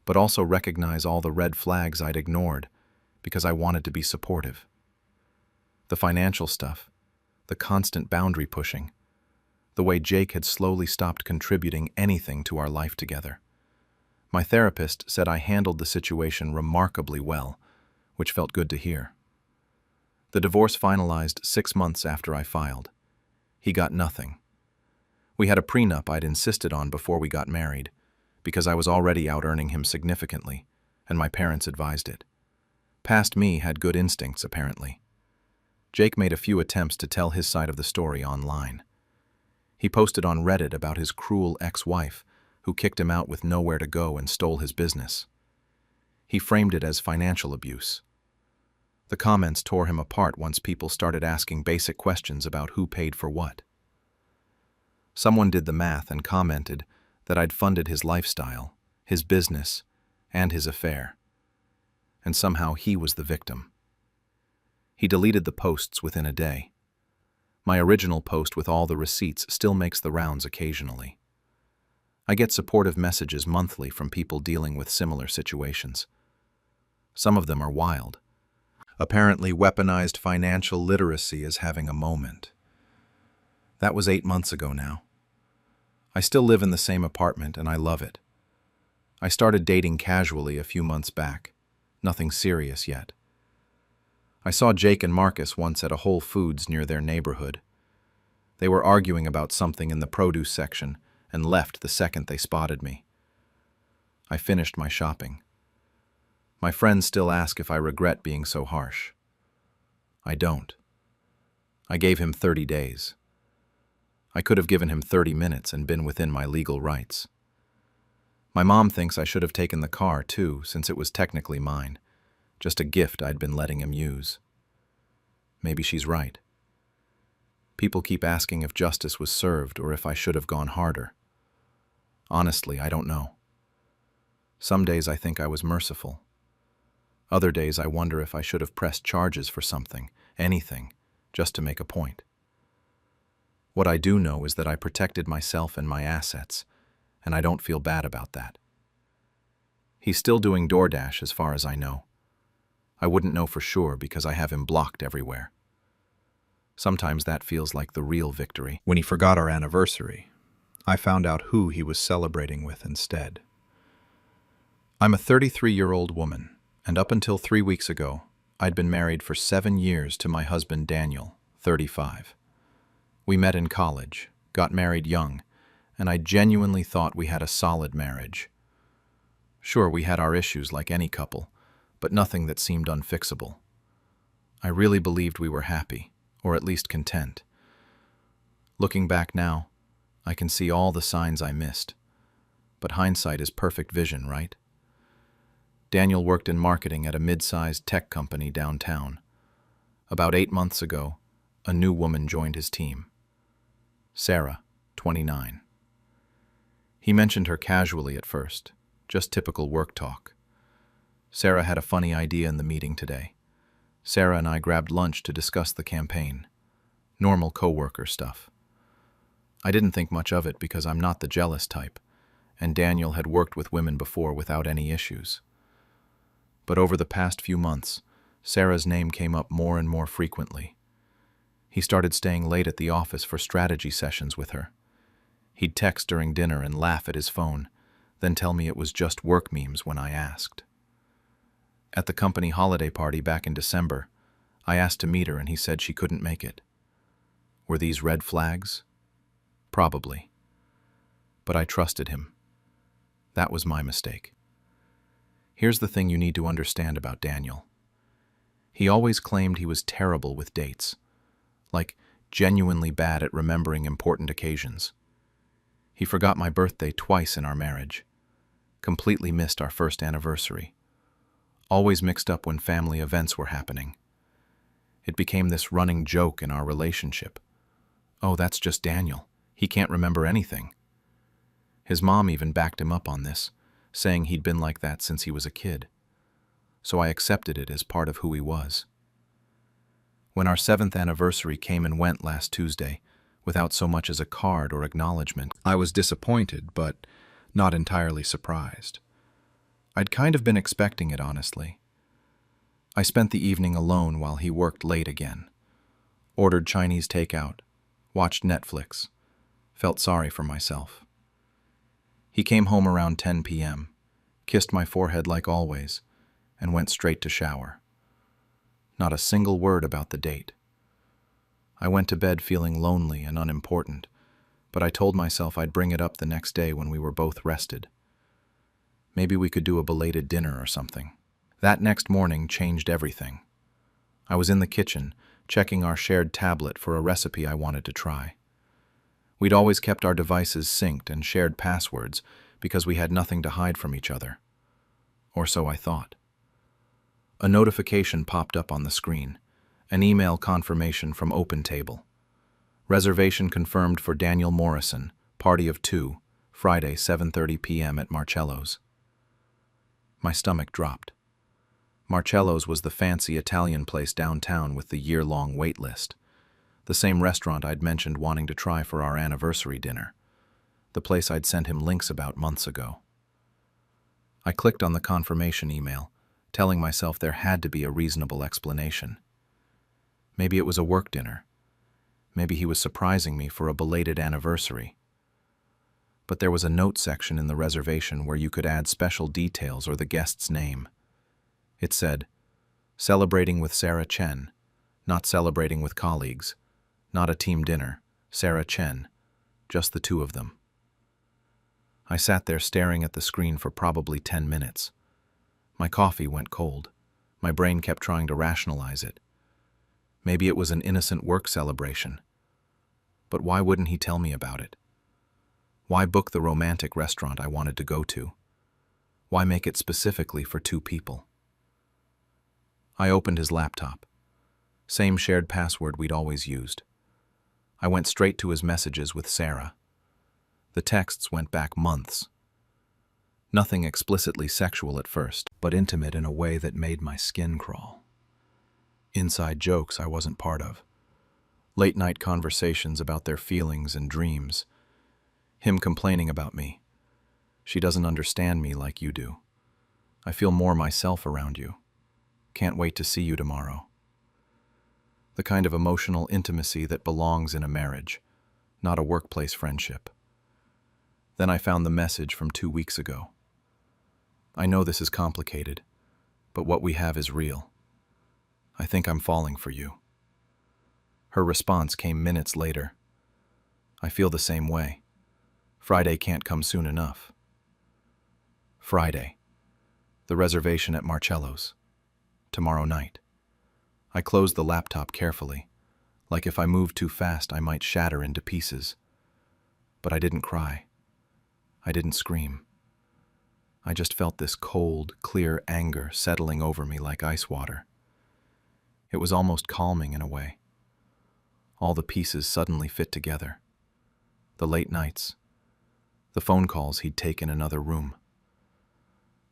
but also recognize all the red flags I'd ignored because I wanted to be supportive. The financial stuff, the constant boundary pushing, the way Jake had slowly stopped contributing anything to our life together. My therapist said I handled the situation remarkably well, which felt good to hear. The divorce finalized 6 months after I filed. He got nothing. We had a prenup I'd insisted on before we got married, because I was already out-earning him significantly, and my parents advised it. Past me had good instincts, apparently. Jake made a few attempts to tell his side of the story online. He posted on Reddit about his cruel ex-wife, who kicked him out with nowhere to go and stole his business. He framed it as financial abuse. The comments tore him apart once people started asking basic questions about who paid for what. Someone did the math and commented that I'd funded his lifestyle, his business, and his affair. And somehow he was the victim. He deleted the posts within a day. My original post with all the receipts still makes the rounds occasionally. I get supportive messages monthly from people dealing with similar situations. Some of them are wild. Apparently weaponized financial literacy is having a moment. That was 8 months ago now. I still live in the same apartment and I love it. I started dating casually a few months back. Nothing serious yet. I saw Jake and Marcus once at a Whole Foods near their neighborhood. They were arguing about something in the produce section and left the second they spotted me. I finished my shopping. My friends still ask if I regret being so harsh. I don't. I gave him 30 days. I could have given him 30 minutes and been within my legal rights. My mom thinks I should have taken the car too, since it was technically mine, just a gift I'd been letting him use. Maybe she's right. People keep asking if justice was served or if I should have gone harder. Honestly, I don't know. Some days I think I was merciful. Other days I wonder if I should have pressed charges for something, anything, just to make a point. What I do know is that I protected myself and my assets, and I don't feel bad about that. He's still doing DoorDash as far as I know. I wouldn't know for sure because I have him blocked everywhere. Sometimes that feels like the real victory. When he forgot our anniversary, I found out who he was celebrating with instead. I'm a 33-year-old woman, and up until 3 weeks ago, I'd been married for 7 years to my husband Daniel, 35. We met in college, got married young, and I genuinely thought we had a solid marriage. Sure, we had our issues like any couple, but nothing that seemed unfixable. I really believed we were happy, or at least content. Looking back now, I can see all the signs I missed. But hindsight is perfect vision, right? Daniel worked in marketing at a mid-sized tech company downtown. About 8 months ago, a new woman joined his team. Sarah, 29. He mentioned her casually at first, just typical work talk. Sarah had a funny idea in the meeting today. Sarah and I grabbed lunch to discuss the campaign. Normal coworker stuff. I didn't think much of it because I'm not the jealous type, and Daniel had worked with women before without any issues. But over the past few months, Sarah's name came up more and more frequently. He started staying late at the office for strategy sessions with her. He'd text during dinner and laugh at his phone, then tell me it was just work memes when I asked. At the company holiday party back in December, I asked to meet her and he said she couldn't make it. Were these red flags? Probably. But I trusted him. That was my mistake. Here's the thing you need to understand about Daniel. He always claimed he was terrible with dates, like genuinely bad at remembering important occasions. He forgot my birthday twice in our marriage, completely missed our first anniversary, always mixed up when family events were happening. It became this running joke in our relationship. Oh, that's just Daniel. He can't remember anything. His mom even backed him up on this, saying he'd been like that since he was a kid. So I accepted it as part of who he was. When our 7th anniversary came and went last Tuesday, without so much as a card or acknowledgement, I was disappointed, but not entirely surprised. I'd kind of been expecting it, honestly. I spent the evening alone while he worked late again. Ordered Chinese takeout, watched Netflix, felt sorry for myself. He came home around 10 p.m., kissed my forehead like always, and went straight to shower. Not a single word about the date. I went to bed feeling lonely and unimportant, but I told myself I'd bring it up the next day when we were both rested. Maybe we could do a belated dinner or something. That next morning changed everything. I was in the kitchen, checking our shared tablet for a recipe I wanted to try. We'd always kept our devices synced and shared passwords because we had nothing to hide from each other. Or so I thought. A notification popped up on the screen, an email confirmation from OpenTable. Reservation confirmed for Daniel Morrison, party of 2, Friday, 7:30 p.m. at Marcello's. My stomach dropped. Marcello's was the fancy Italian place downtown with the year-long wait list. The same restaurant I'd mentioned wanting to try for our anniversary dinner. The place I'd sent him links about months ago. I clicked on the confirmation email, telling myself there had to be a reasonable explanation. Maybe it was a work dinner. Maybe he was surprising me for a belated anniversary. But there was a note section in the reservation where you could add special details or the guest's name. It said, "Celebrating with Sarah Chen, not celebrating with colleagues, not a team dinner, Sarah Chen, just the two of them." I sat there staring at the screen for probably 10 minutes. My coffee went cold. My brain kept trying to rationalize it. Maybe it was an innocent work celebration. But why wouldn't he tell me about it? Why book the romantic restaurant I wanted to go to? Why make it specifically for 2 people? I opened his laptop. Same shared password we'd always used. I went straight to his messages with Sarah. The texts went back months. Nothing explicitly sexual at first, but intimate in a way that made my skin crawl. Inside jokes I wasn't part of. Late-night conversations about their feelings and dreams. Him complaining about me. "She doesn't understand me like you do. I feel more myself around you. Can't wait to see you tomorrow." The kind of emotional intimacy that belongs in a marriage, not a workplace friendship. Then I found the message from 2 weeks ago. "I know this is complicated, but what we have is real. I think I'm falling for you." Her response came minutes later. "I feel the same way. Friday can't come soon enough." Friday. The reservation at Marcello's. Tomorrow night. I closed the laptop carefully, like if I moved too fast I might shatter into pieces. But I didn't cry. I didn't scream. I just felt this cold, clear anger settling over me like ice water. It was almost calming in a way. All the pieces suddenly fit together. The late nights. The phone calls he'd take in another room.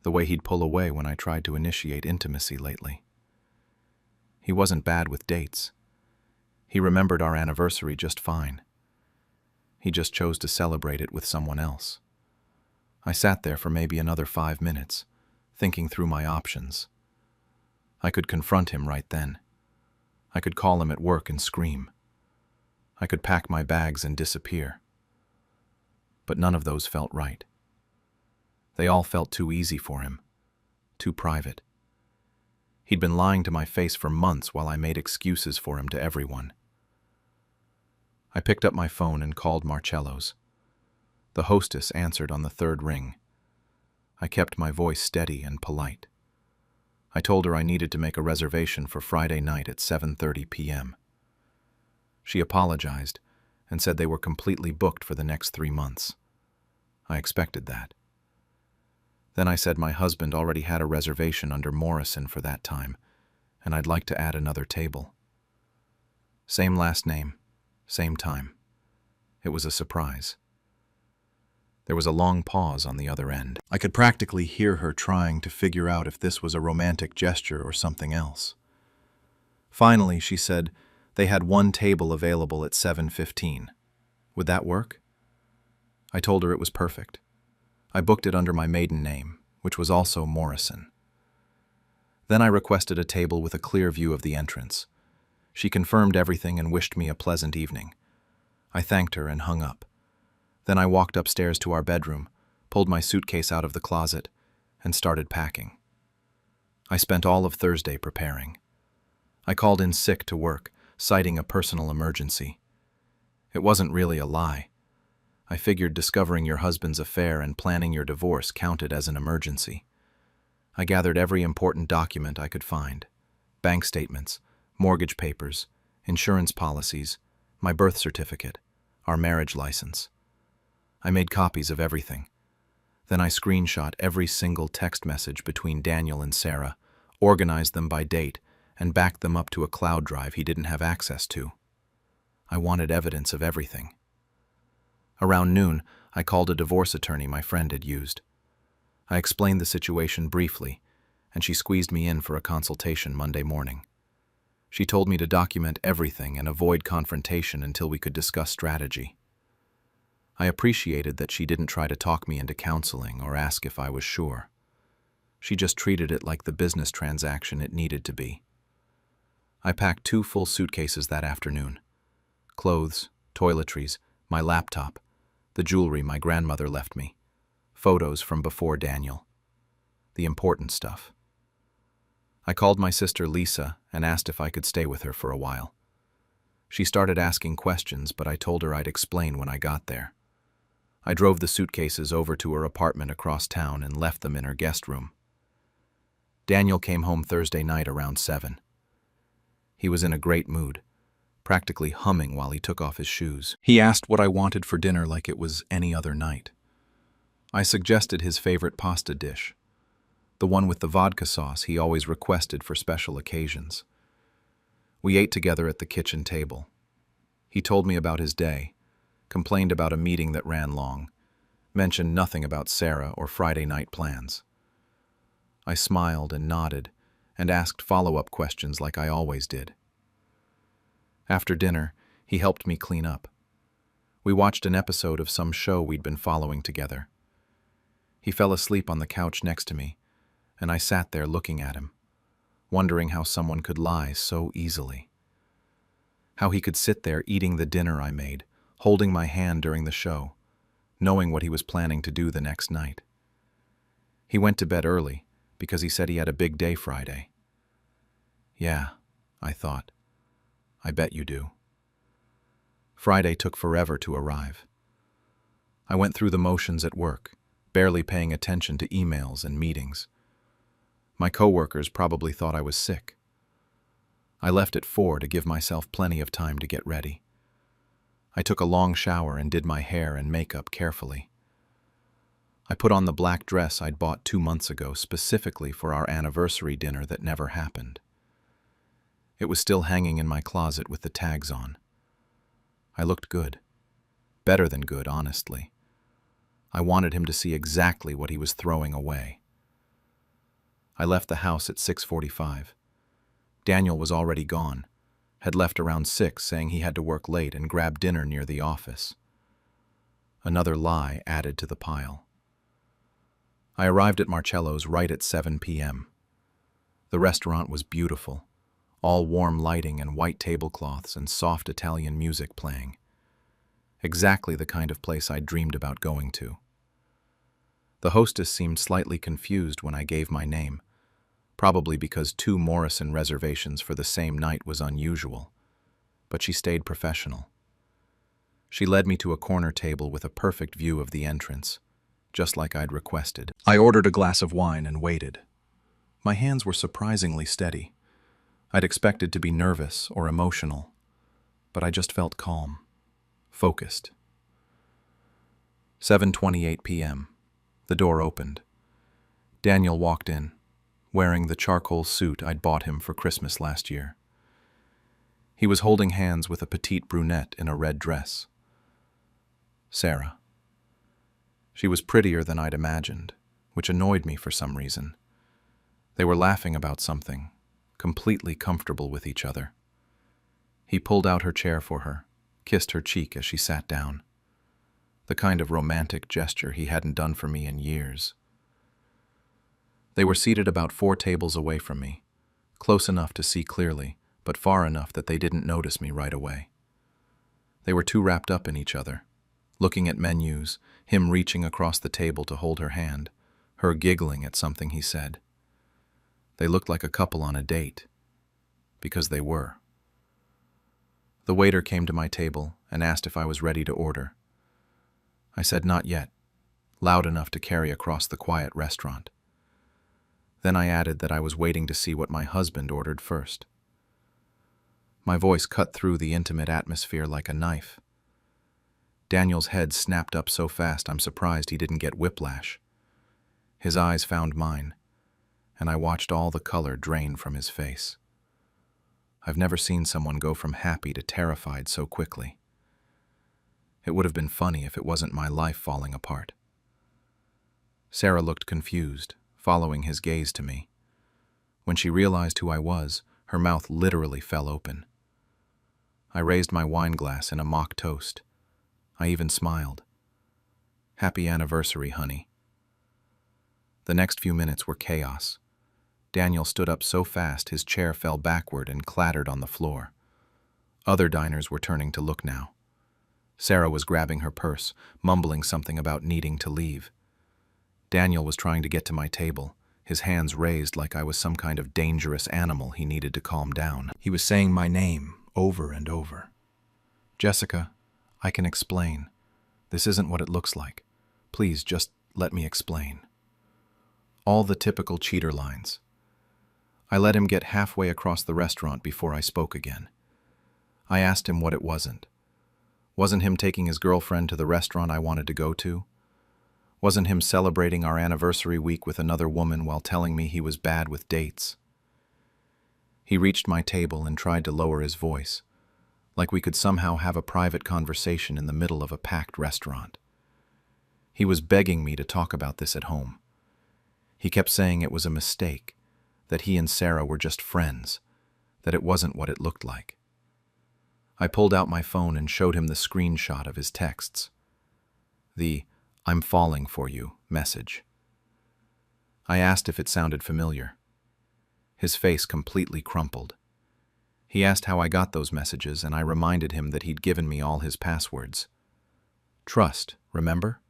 The way he'd pull away when I tried to initiate intimacy lately. He wasn't bad with dates. He remembered our anniversary just fine. He just chose to celebrate it with someone else. I sat there for maybe another 5 minutes, thinking through my options. I could confront him right then. I could call him at work and scream. I could pack my bags and disappear. But none of those felt right. They all felt too easy for him, too private. He'd been lying to my face for months while I made excuses for him to everyone. I picked up my phone and called Marcello's. The hostess answered on the 3rd ring. I kept my voice steady and polite. I told her I needed to make a reservation for Friday night at 7:30 p.m. She apologized and said they were completely booked for the next 3 months. I expected that. Then I said my husband already had a reservation under Morrison for that time, and I'd like to add another table. Same last name, same time. It was a surprise. There was a long pause on the other end. I could practically hear her trying to figure out if this was a romantic gesture or something else. Finally, she said they had one table available at 7:15. Would that work? I told her it was perfect. I booked it under my maiden name, which was also Morrison. Then I requested a table with a clear view of the entrance. She confirmed everything and wished me a pleasant evening. I thanked her and hung up. Then I walked upstairs to our bedroom, pulled my suitcase out of the closet, and started packing. I spent all of Thursday preparing. I called in sick to work, citing a personal emergency. It wasn't really a lie. I figured discovering your husband's affair and planning your divorce counted as an emergency. I gathered every important document I could find: bank statements, mortgage papers, insurance policies, my birth certificate, our marriage license. I made copies of everything. Then I screenshot every single text message between Daniel and Sarah, organized them by date, and backed them up to a cloud drive he didn't have access to. I wanted evidence of everything. Around noon, I called a divorce attorney my friend had used. I explained the situation briefly, and she squeezed me in for a consultation Monday morning. She told me to document everything and avoid confrontation until we could discuss strategy. I appreciated that she didn't try to talk me into counseling or ask if I was sure. She just treated it like the business transaction it needed to be. I packed 2 full suitcases that afternoon: clothes, toiletries, my laptop, the jewelry my grandmother left me, photos from before Daniel, the important stuff. I called my sister Lisa and asked if I could stay with her for a while. She started asking questions, but I told her I'd explain when I got there. I drove the suitcases over to her apartment across town and left them in her guest room. Daniel came home Thursday night around 7. He was in a great mood, practically humming while he took off his shoes. He asked what I wanted for dinner like it was any other night. I suggested his favorite pasta dish, the one with the vodka sauce he always requested for special occasions. We ate together at the kitchen table. He told me about his day, complained about a meeting that ran long, mentioned nothing about Sarah or Friday night plans. I smiled and nodded and asked follow-up questions like I always did. After dinner, he helped me clean up. We watched an episode of some show we'd been following together. He fell asleep on the couch next to me, and I sat there looking at him, wondering how someone could lie so easily. How he could sit there eating the dinner I made, holding my hand during the show, knowing what he was planning to do the next night. He went to bed early because he said he had a big day Friday. Yeah, I thought. I bet you do. Friday took forever to arrive. I went through the motions at work, barely paying attention to emails and meetings. My coworkers probably thought I was sick. I left at 4 to give myself plenty of time to get ready. I took a long shower and did my hair and makeup carefully. I put on the black dress I'd bought 2 months ago specifically for our anniversary dinner that never happened. It was still hanging in my closet with the tags on. I looked good. Better than good, honestly. I wanted him to see exactly what he was throwing away. I left the house at 6:45. Daniel was already gone, had left around 6 saying he had to work late and grab dinner near the office. Another lie added to the pile. I arrived at Marcello's right at 7 p.m. The restaurant was beautiful, all warm lighting and white tablecloths and soft Italian music playing. Exactly the kind of place I'd dreamed about going to. The hostess seemed slightly confused when I gave my name, probably because 2 Morrison reservations for the same night was unusual, but she stayed professional. She led me to a corner table with a perfect view of the entrance, just like I'd requested. I ordered a glass of wine and waited. My hands were surprisingly steady. I'd expected to be nervous or emotional, but I just felt calm, focused. 7:28 p.m. The door opened. Daniel walked in, wearing the charcoal suit I'd bought him for Christmas last year. He was holding hands with a petite brunette in a red dress. Sarah. She was prettier than I'd imagined, which annoyed me for some reason. They were laughing about something, completely comfortable with each other. He pulled out her chair for her, kissed her cheek as she sat down. The kind of romantic gesture he hadn't done for me in years. They were seated about 4 tables away from me, close enough to see clearly, but far enough that they didn't notice me right away. They were too wrapped up in each other, looking at menus, him reaching across the table to hold her hand, her giggling at something he said. They looked like a couple on a date, because they were. The waiter came to my table and asked if I was ready to order. I said not yet, loud enough to carry across the quiet restaurant. Then I added that I was waiting to see what my husband ordered first. My voice cut through the intimate atmosphere like a knife. Daniel's head snapped up so fast I'm surprised he didn't get whiplash. His eyes found mine, and I watched all the color drain from his face. I've never seen someone go from happy to terrified so quickly. It would have been funny if it wasn't my life falling apart. Sarah looked confused, following his gaze to me. When she realized who I was, her mouth literally fell open. I raised my wine glass in a mock toast. I even smiled. Happy anniversary, honey. The next few minutes were chaos. Daniel stood up so fast his chair fell backward and clattered on the floor. Other diners were turning to look now. Sarah was grabbing her purse, mumbling something about needing to leave. Daniel was trying to get to my table, his hands raised like I was some kind of dangerous animal he needed to calm down. He was saying my name over and over. Jessica, I can explain. This isn't what it looks like. Please, just let me explain. All the typical cheater lines. I let him get halfway across the restaurant before I spoke again. I asked him what it wasn't. Wasn't him taking his girlfriend to the restaurant I wanted to go to? Wasn't him celebrating our anniversary week with another woman while telling me he was bad with dates? He reached my table and tried to lower his voice, like we could somehow have a private conversation in the middle of a packed restaurant. He was begging me to talk about this at home. He kept saying it was a mistake, that he and Sarah were just friends, that it wasn't what it looked like. I pulled out my phone and showed him the screenshot of his texts. The "I'm falling for you" message. I asked if it sounded familiar. His face completely crumpled. He asked how I got those messages, and I reminded him that he'd given me all his passwords. Trust, remember?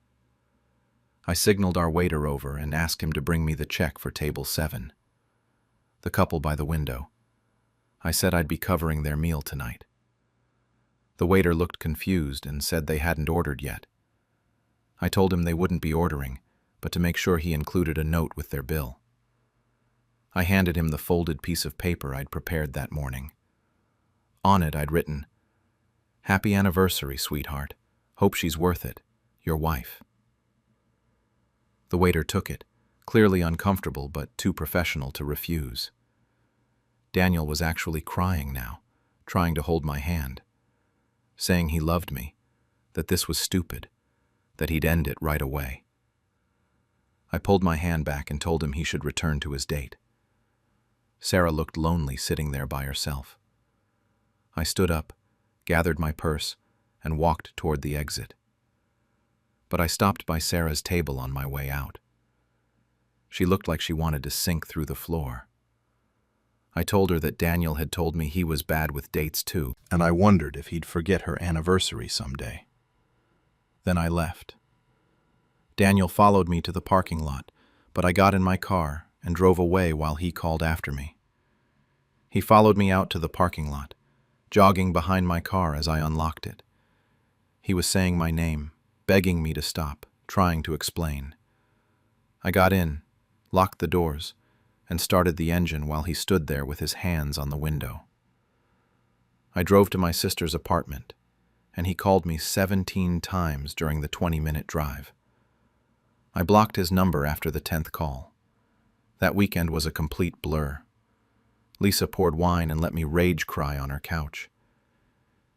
I signaled our waiter over and asked him to bring me the check for table 7. The couple by the window. I said I'd be covering their meal tonight. The waiter looked confused and said they hadn't ordered yet. I told him they wouldn't be ordering, but to make sure he included a note with their bill. I handed him the folded piece of paper I'd prepared that morning. On it I'd written, "Happy anniversary, sweetheart. Hope she's worth it. Your wife." The waiter took it, clearly uncomfortable but too professional to refuse. Daniel was actually crying now, trying to hold my hand, saying he loved me, that this was stupid, that he'd end it right away. I pulled my hand back and told him he should return to his date. Sarah looked lonely sitting there by herself. I stood up, gathered my purse, and walked toward the exit. But I stopped by Sarah's table on my way out. She looked like she wanted to sink through the floor. I told her that Daniel had told me he was bad with dates too, and I wondered if he'd forget her anniversary someday. Then I left. Daniel followed me to the parking lot, but I got in my car and drove away while he called after me. He followed me out to the parking lot, jogging behind my car as I unlocked it. He was saying my name, begging me to stop, trying to explain. I got in, locked the doors, and started the engine while he stood there with his hands on the window. I drove to my sister's apartment, and he called me 17 times during the 20-minute drive. I blocked his number after the 10th call. That weekend was a complete blur. Lisa poured wine and let me rage cry on her couch.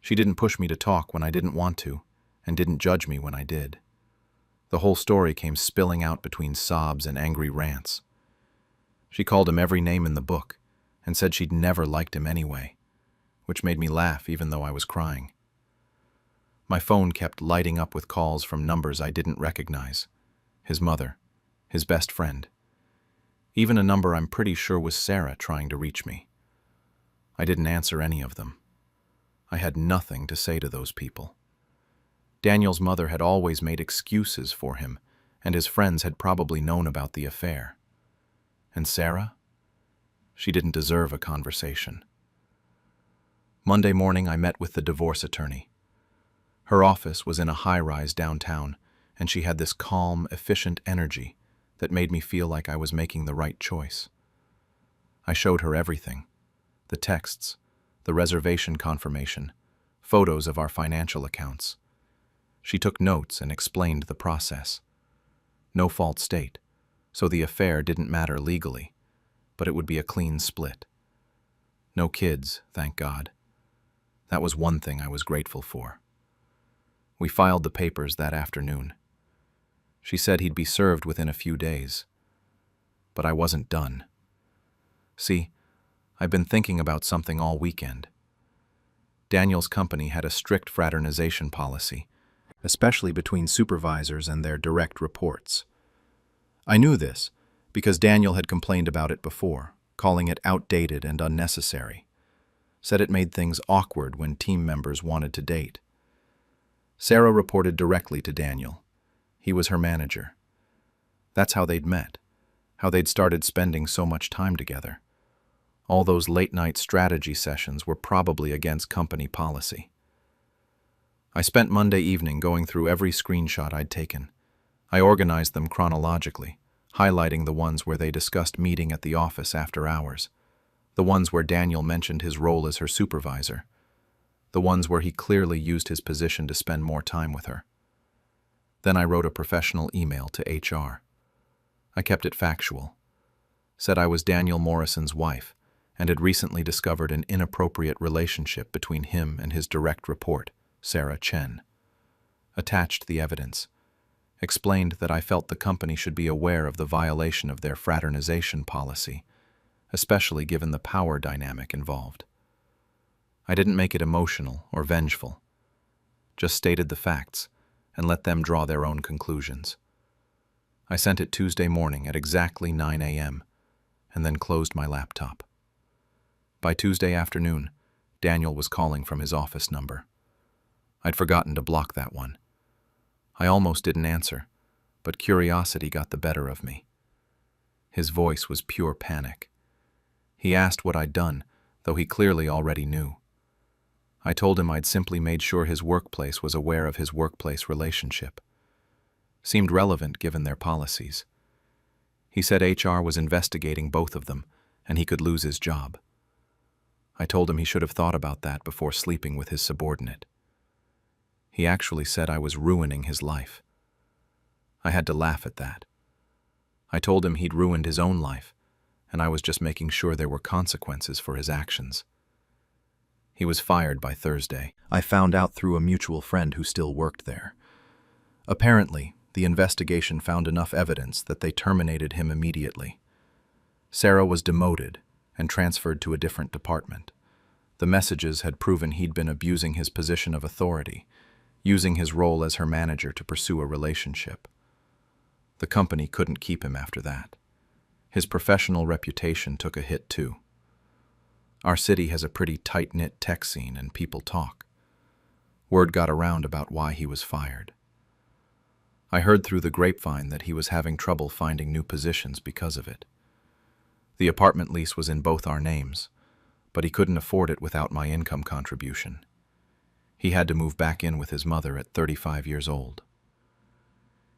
She didn't push me to talk when I didn't want to, and didn't judge me when I did. The whole story came spilling out between sobs and angry rants. She called him every name in the book, and said she'd never liked him anyway, which made me laugh even though I was crying. My phone kept lighting up with calls from numbers I didn't recognize. His mother, his best friend. Even a number I'm pretty sure was Sarah trying to reach me. I didn't answer any of them. I had nothing to say to those people. Daniel's mother had always made excuses for him, and his friends had probably known about the affair. And Sarah? She didn't deserve a conversation. Monday morning, I met with the divorce attorney. Her office was in a high-rise downtown, and she had this calm, efficient energy that made me feel like I was making the right choice. I showed her everything: the texts, the reservation confirmation, photos of our financial accounts. She took notes and explained the process. No fault state, so the affair didn't matter legally, but it would be a clean split. No kids, thank God. That was one thing I was grateful for. We filed the papers that afternoon. She said he'd be served within a few days. But I wasn't done. See, I've been thinking about something all weekend. Daniel's company had a strict fraternization policy, especially between supervisors and their direct reports. I knew this because Daniel had complained about it before, calling it outdated and unnecessary. Said it made things awkward when team members wanted to date. Sarah reported directly to Daniel. He was her manager. That's how they'd met, how they'd started spending so much time together. All those late-night strategy sessions were probably against company policy. I spent Monday evening going through every screenshot I'd taken. I organized them chronologically, highlighting the ones where they discussed meeting at the office after hours, the ones where Daniel mentioned his role as her supervisor, the ones where he clearly used his position to spend more time with her. Then I wrote a professional email to HR. I kept it factual. Said I was Daniel Morrison's wife and had recently discovered an inappropriate relationship between him and his direct report, Sarah Chen. Attached the evidence. Explained that I felt the company should be aware of the violation of their fraternization policy, especially given the power dynamic involved. I didn't make it emotional or vengeful. Just stated the facts and let them draw their own conclusions. I sent it Tuesday morning at exactly 9 a.m. and then closed my laptop. By Tuesday afternoon, Daniel was calling from his office number. I'd forgotten to block that one. I almost didn't answer, but curiosity got the better of me. His voice was pure panic. He asked what I'd done, though he clearly already knew. I told him I'd simply made sure his workplace was aware of his workplace relationship. Seemed relevant given their policies. He said HR was investigating both of them, and he could lose his job. I told him he should have thought about that before sleeping with his subordinate. He actually said I was ruining his life. I had to laugh at that. I told him he'd ruined his own life, and I was just making sure there were consequences for his actions. He was fired by Thursday. I found out through a mutual friend who still worked there. Apparently, the investigation found enough evidence that they terminated him immediately. Sarah was demoted and transferred to a different department. The messages had proven he'd been abusing his position of authority, using his role as her manager to pursue a relationship. The company couldn't keep him after that. His professional reputation took a hit too. Our city has a pretty tight-knit tech scene and people talk. Word got around about why he was fired. I heard through the grapevine that he was having trouble finding new positions because of it. The apartment lease was in both our names, but he couldn't afford it without my income contribution. He had to move back in with his mother at 35 years old.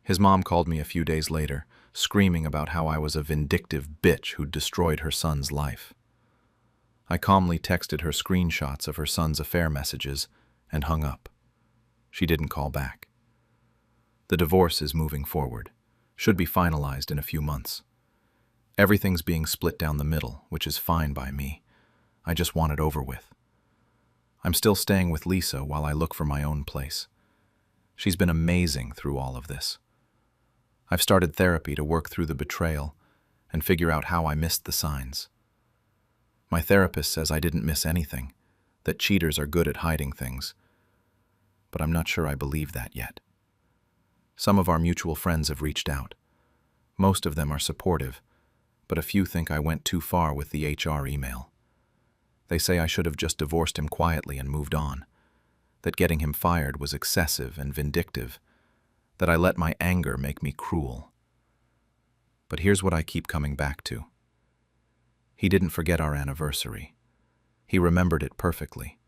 His mom called me a few days later, screaming about how I was a vindictive bitch who'd destroyed her son's life. I calmly texted her screenshots of her son's affair messages and hung up. She didn't call back. The divorce is moving forward, should be finalized in a few months. Everything's being split down the middle, which is fine by me. I just want it over with. I'm still staying with Lisa while I look for my own place. She's been amazing through all of this. I've started therapy to work through the betrayal and figure out how I missed the signs. My therapist says I didn't miss anything, that cheaters are good at hiding things. But I'm not sure I believe that yet. Some of our mutual friends have reached out. Most of them are supportive, but a few think I went too far with the HR email. They say I should have just divorced him quietly and moved on, that getting him fired was excessive and vindictive, that I let my anger make me cruel. But here's what I keep coming back to. He didn't forget our anniversary. He remembered it perfectly.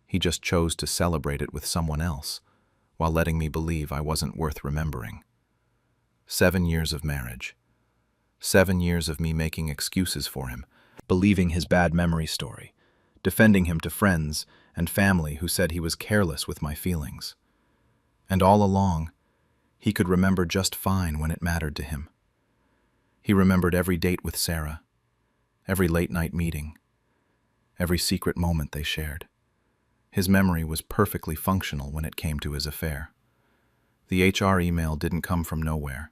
He just chose to celebrate it with someone else, while letting me believe I wasn't worth remembering. 7 years of marriage. 7 years of me making excuses for him, believing his bad memory story, defending him to friends and family who said he was careless with my feelings. And all along, he could remember just fine when it mattered to him. He remembered every date with Sarah, every late-night meeting, every secret moment they shared. His memory was perfectly functional when it came to his affair. The HR email didn't come from nowhere.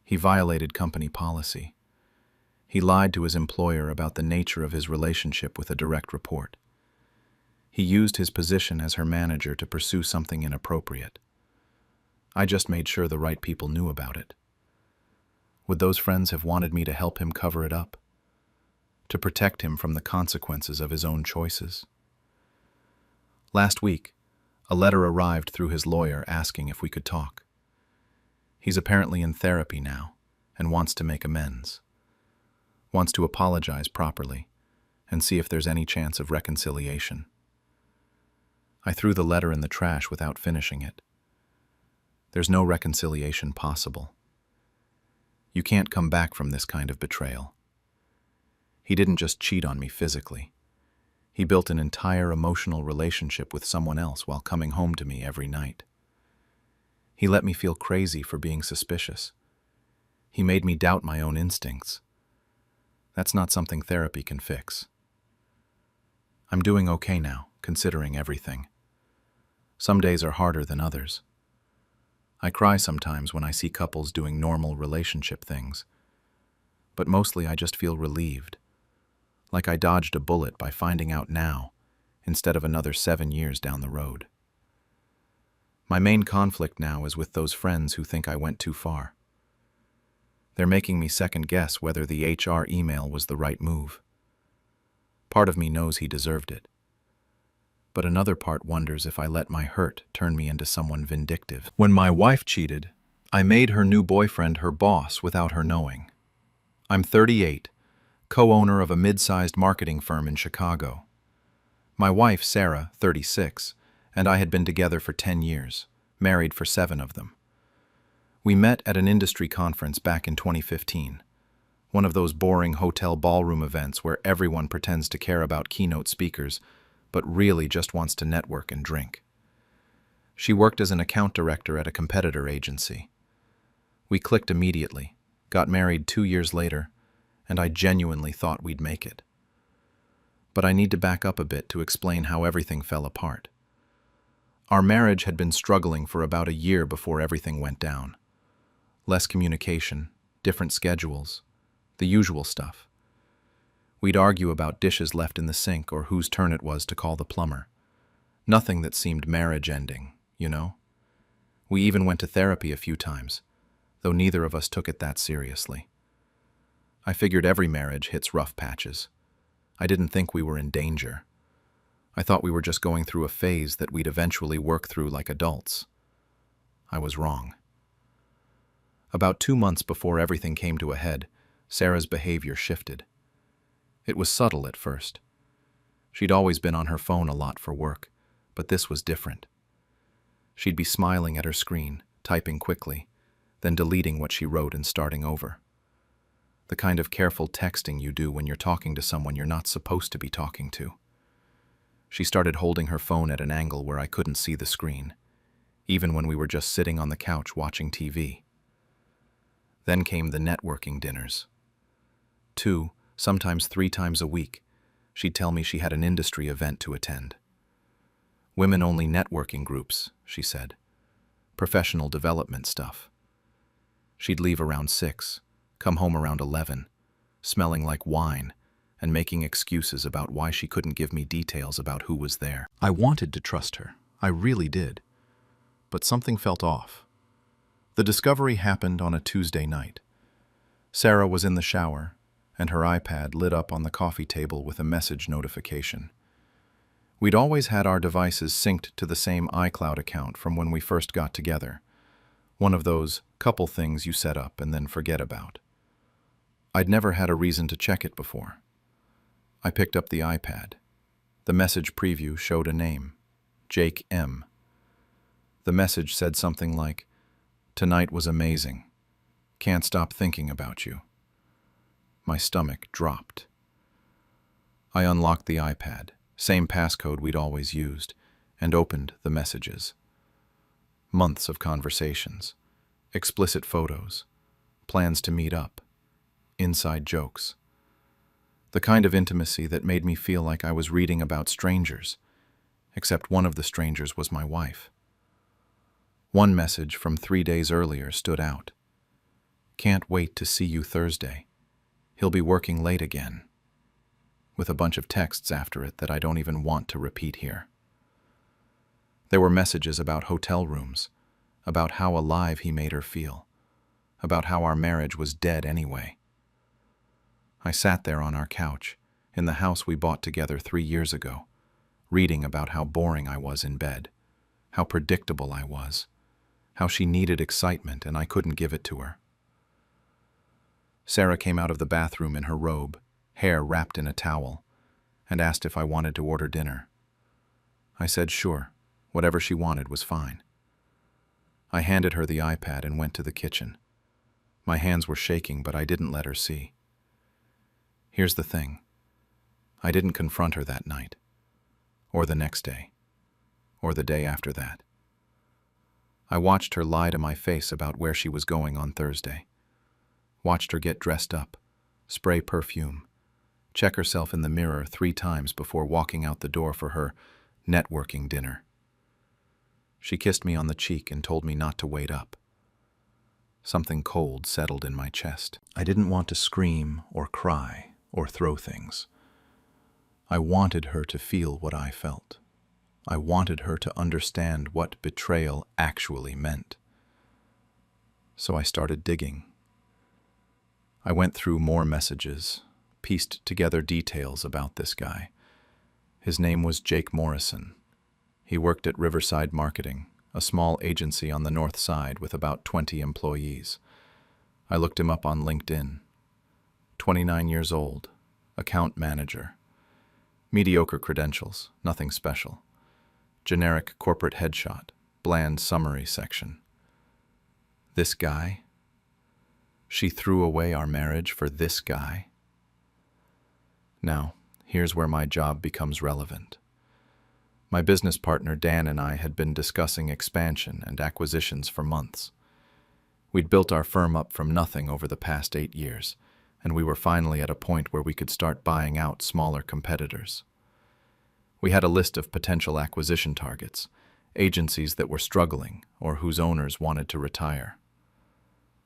He violated company policy. He lied to his employer about the nature of his relationship with a direct report. He used his position as her manager to pursue something inappropriate. I just made sure the right people knew about it. Would those friends have wanted me to help him cover it up? To protect him from the consequences of his own choices? Last week, a letter arrived through his lawyer asking if we could talk. He's apparently in therapy now and wants to make amends. Wants to apologize properly and see if there's any chance of reconciliation. I threw the letter in the trash without finishing it. There's no reconciliation possible. You can't come back from this kind of betrayal. He didn't just cheat on me physically. He built an entire emotional relationship with someone else while coming home to me every night. He let me feel crazy for being suspicious. He made me doubt my own instincts. That's not something therapy can fix. I'm doing okay now, considering everything. Some days are harder than others. I cry sometimes when I see couples doing normal relationship things. But mostly I just feel relieved. Like I dodged a bullet by finding out now, instead of another 7 years down the road. My main conflict now is with those friends who think I went too far. They're making me second-guess whether the HR email was the right move. Part of me knows he deserved it. But another part wonders if I let my hurt turn me into someone vindictive. When my wife cheated, I made her new boyfriend her boss without her knowing. I'm 38, co-owner of a mid-sized marketing firm in Chicago. My wife, Sarah, 36, and I had been together for 10 years, married for 7 of them. We met at an industry conference back in 2015, one of those boring hotel ballroom events where everyone pretends to care about keynote speakers, but really just wants to network and drink. She worked as an account director at a competitor agency. We clicked immediately, got married 2 years later, and I genuinely thought we'd make it. But I need to back up a bit to explain how everything fell apart. Our marriage had been struggling for about a year before everything went down. Less communication, different schedules, the usual stuff. We'd argue about dishes left in the sink or whose turn it was to call the plumber. Nothing that seemed marriage-ending, you know? We even went to therapy a few times, though neither of us took it that seriously. I figured every marriage hits rough patches. I didn't think we were in danger. I thought we were just going through a phase that we'd eventually work through like adults. I was wrong. About 2 months before everything came to a head, Sarah's behavior shifted. It was subtle at first. She'd always been on her phone a lot for work, but this was different. She'd be smiling at her screen, typing quickly, then deleting what she wrote and starting over. The kind of careful texting you do when you're talking to someone you're not supposed to be talking to. She started holding her phone at an angle where I couldn't see the screen, even when we were just sitting on the couch watching TV. Then came the networking dinners. 2, sometimes 3 times a week, she'd tell me she had an industry event to attend. Women-only networking groups, she said. Professional development stuff. She'd leave around 6, come home around 11, smelling like wine, and making excuses about why she couldn't give me details about who was there. I wanted to trust her. I really did. But something felt off. The discovery happened on a Tuesday night. Sarah was in the shower, and her iPad lit up on the coffee table with a message notification. We'd always had our devices synced to the same iCloud account from when we first got together. One of those couple things you set up and then forget about. I'd never had a reason to check it before. I picked up the iPad. The message preview showed a name, Jake M. The message said something like, "Tonight was amazing. Can't stop thinking about you." My stomach dropped. I unlocked the iPad, same passcode we'd always used, and opened the messages. Months of conversations, explicit photos, plans to meet up, inside jokes. The kind of intimacy that made me feel like I was reading about strangers, except one of the strangers was my wife. One message from 3 days earlier stood out. "Can't wait to see you Thursday. He'll be working late again," with a bunch of texts after it that I don't even want to repeat here. There were messages about hotel rooms, about how alive he made her feel, about how our marriage was dead anyway. I sat there on our couch, in the house we bought together 3 years ago, reading about how boring I was in bed, how predictable I was, how she needed excitement and I couldn't give it to her. Sarah came out of the bathroom in her robe, hair wrapped in a towel, and asked if I wanted to order dinner. I said sure, whatever she wanted was fine. I handed her the iPad and went to the kitchen. My hands were shaking, but I didn't let her see. Here's the thing. I didn't confront her that night, or the next day, or the day after that. I watched her lie to my face about where she was going on Thursday. Watched her get dressed up, spray perfume, check herself in the mirror 3 times before walking out the door for her networking dinner. She kissed me on the cheek and told me not to wait up. Something cold settled in my chest. I didn't want to scream or cry or throw things. I wanted her to feel what I felt. I wanted her to understand what betrayal actually meant. So I started digging. I went through more messages, pieced together details about this guy. His name was Jake Morrison. He worked at Riverside Marketing, a small agency on the north side with about 20 employees. I looked him up on LinkedIn. 29 years old, account manager. Mediocre credentials, nothing special. Generic corporate headshot, bland summary section. This guy? She threw away our marriage for this guy? Now, here's where my job becomes relevant. My business partner Dan and I had been discussing expansion and acquisitions for months. We'd built our firm up from nothing over the past 8 years, and we were finally at a point where we could start buying out smaller competitors. We had a list of potential acquisition targets, agencies that were struggling or whose owners wanted to retire.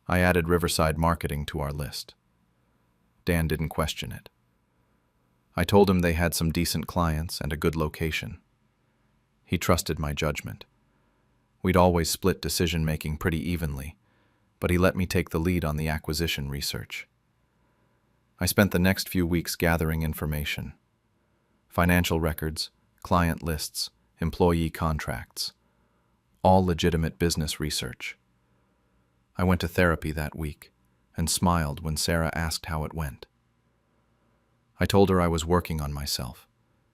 I added Riverside Marketing to our list. Dan didn't question it. I told him they had some decent clients and a good location. He trusted my judgment. We'd always split decision-making pretty evenly, but he let me take the lead on the acquisition research. I spent the next few weeks gathering information. Financial records, client lists, employee contracts. All legitimate business research. I went to therapy that week and smiled when Sarah asked how it went. I told her I was working on myself,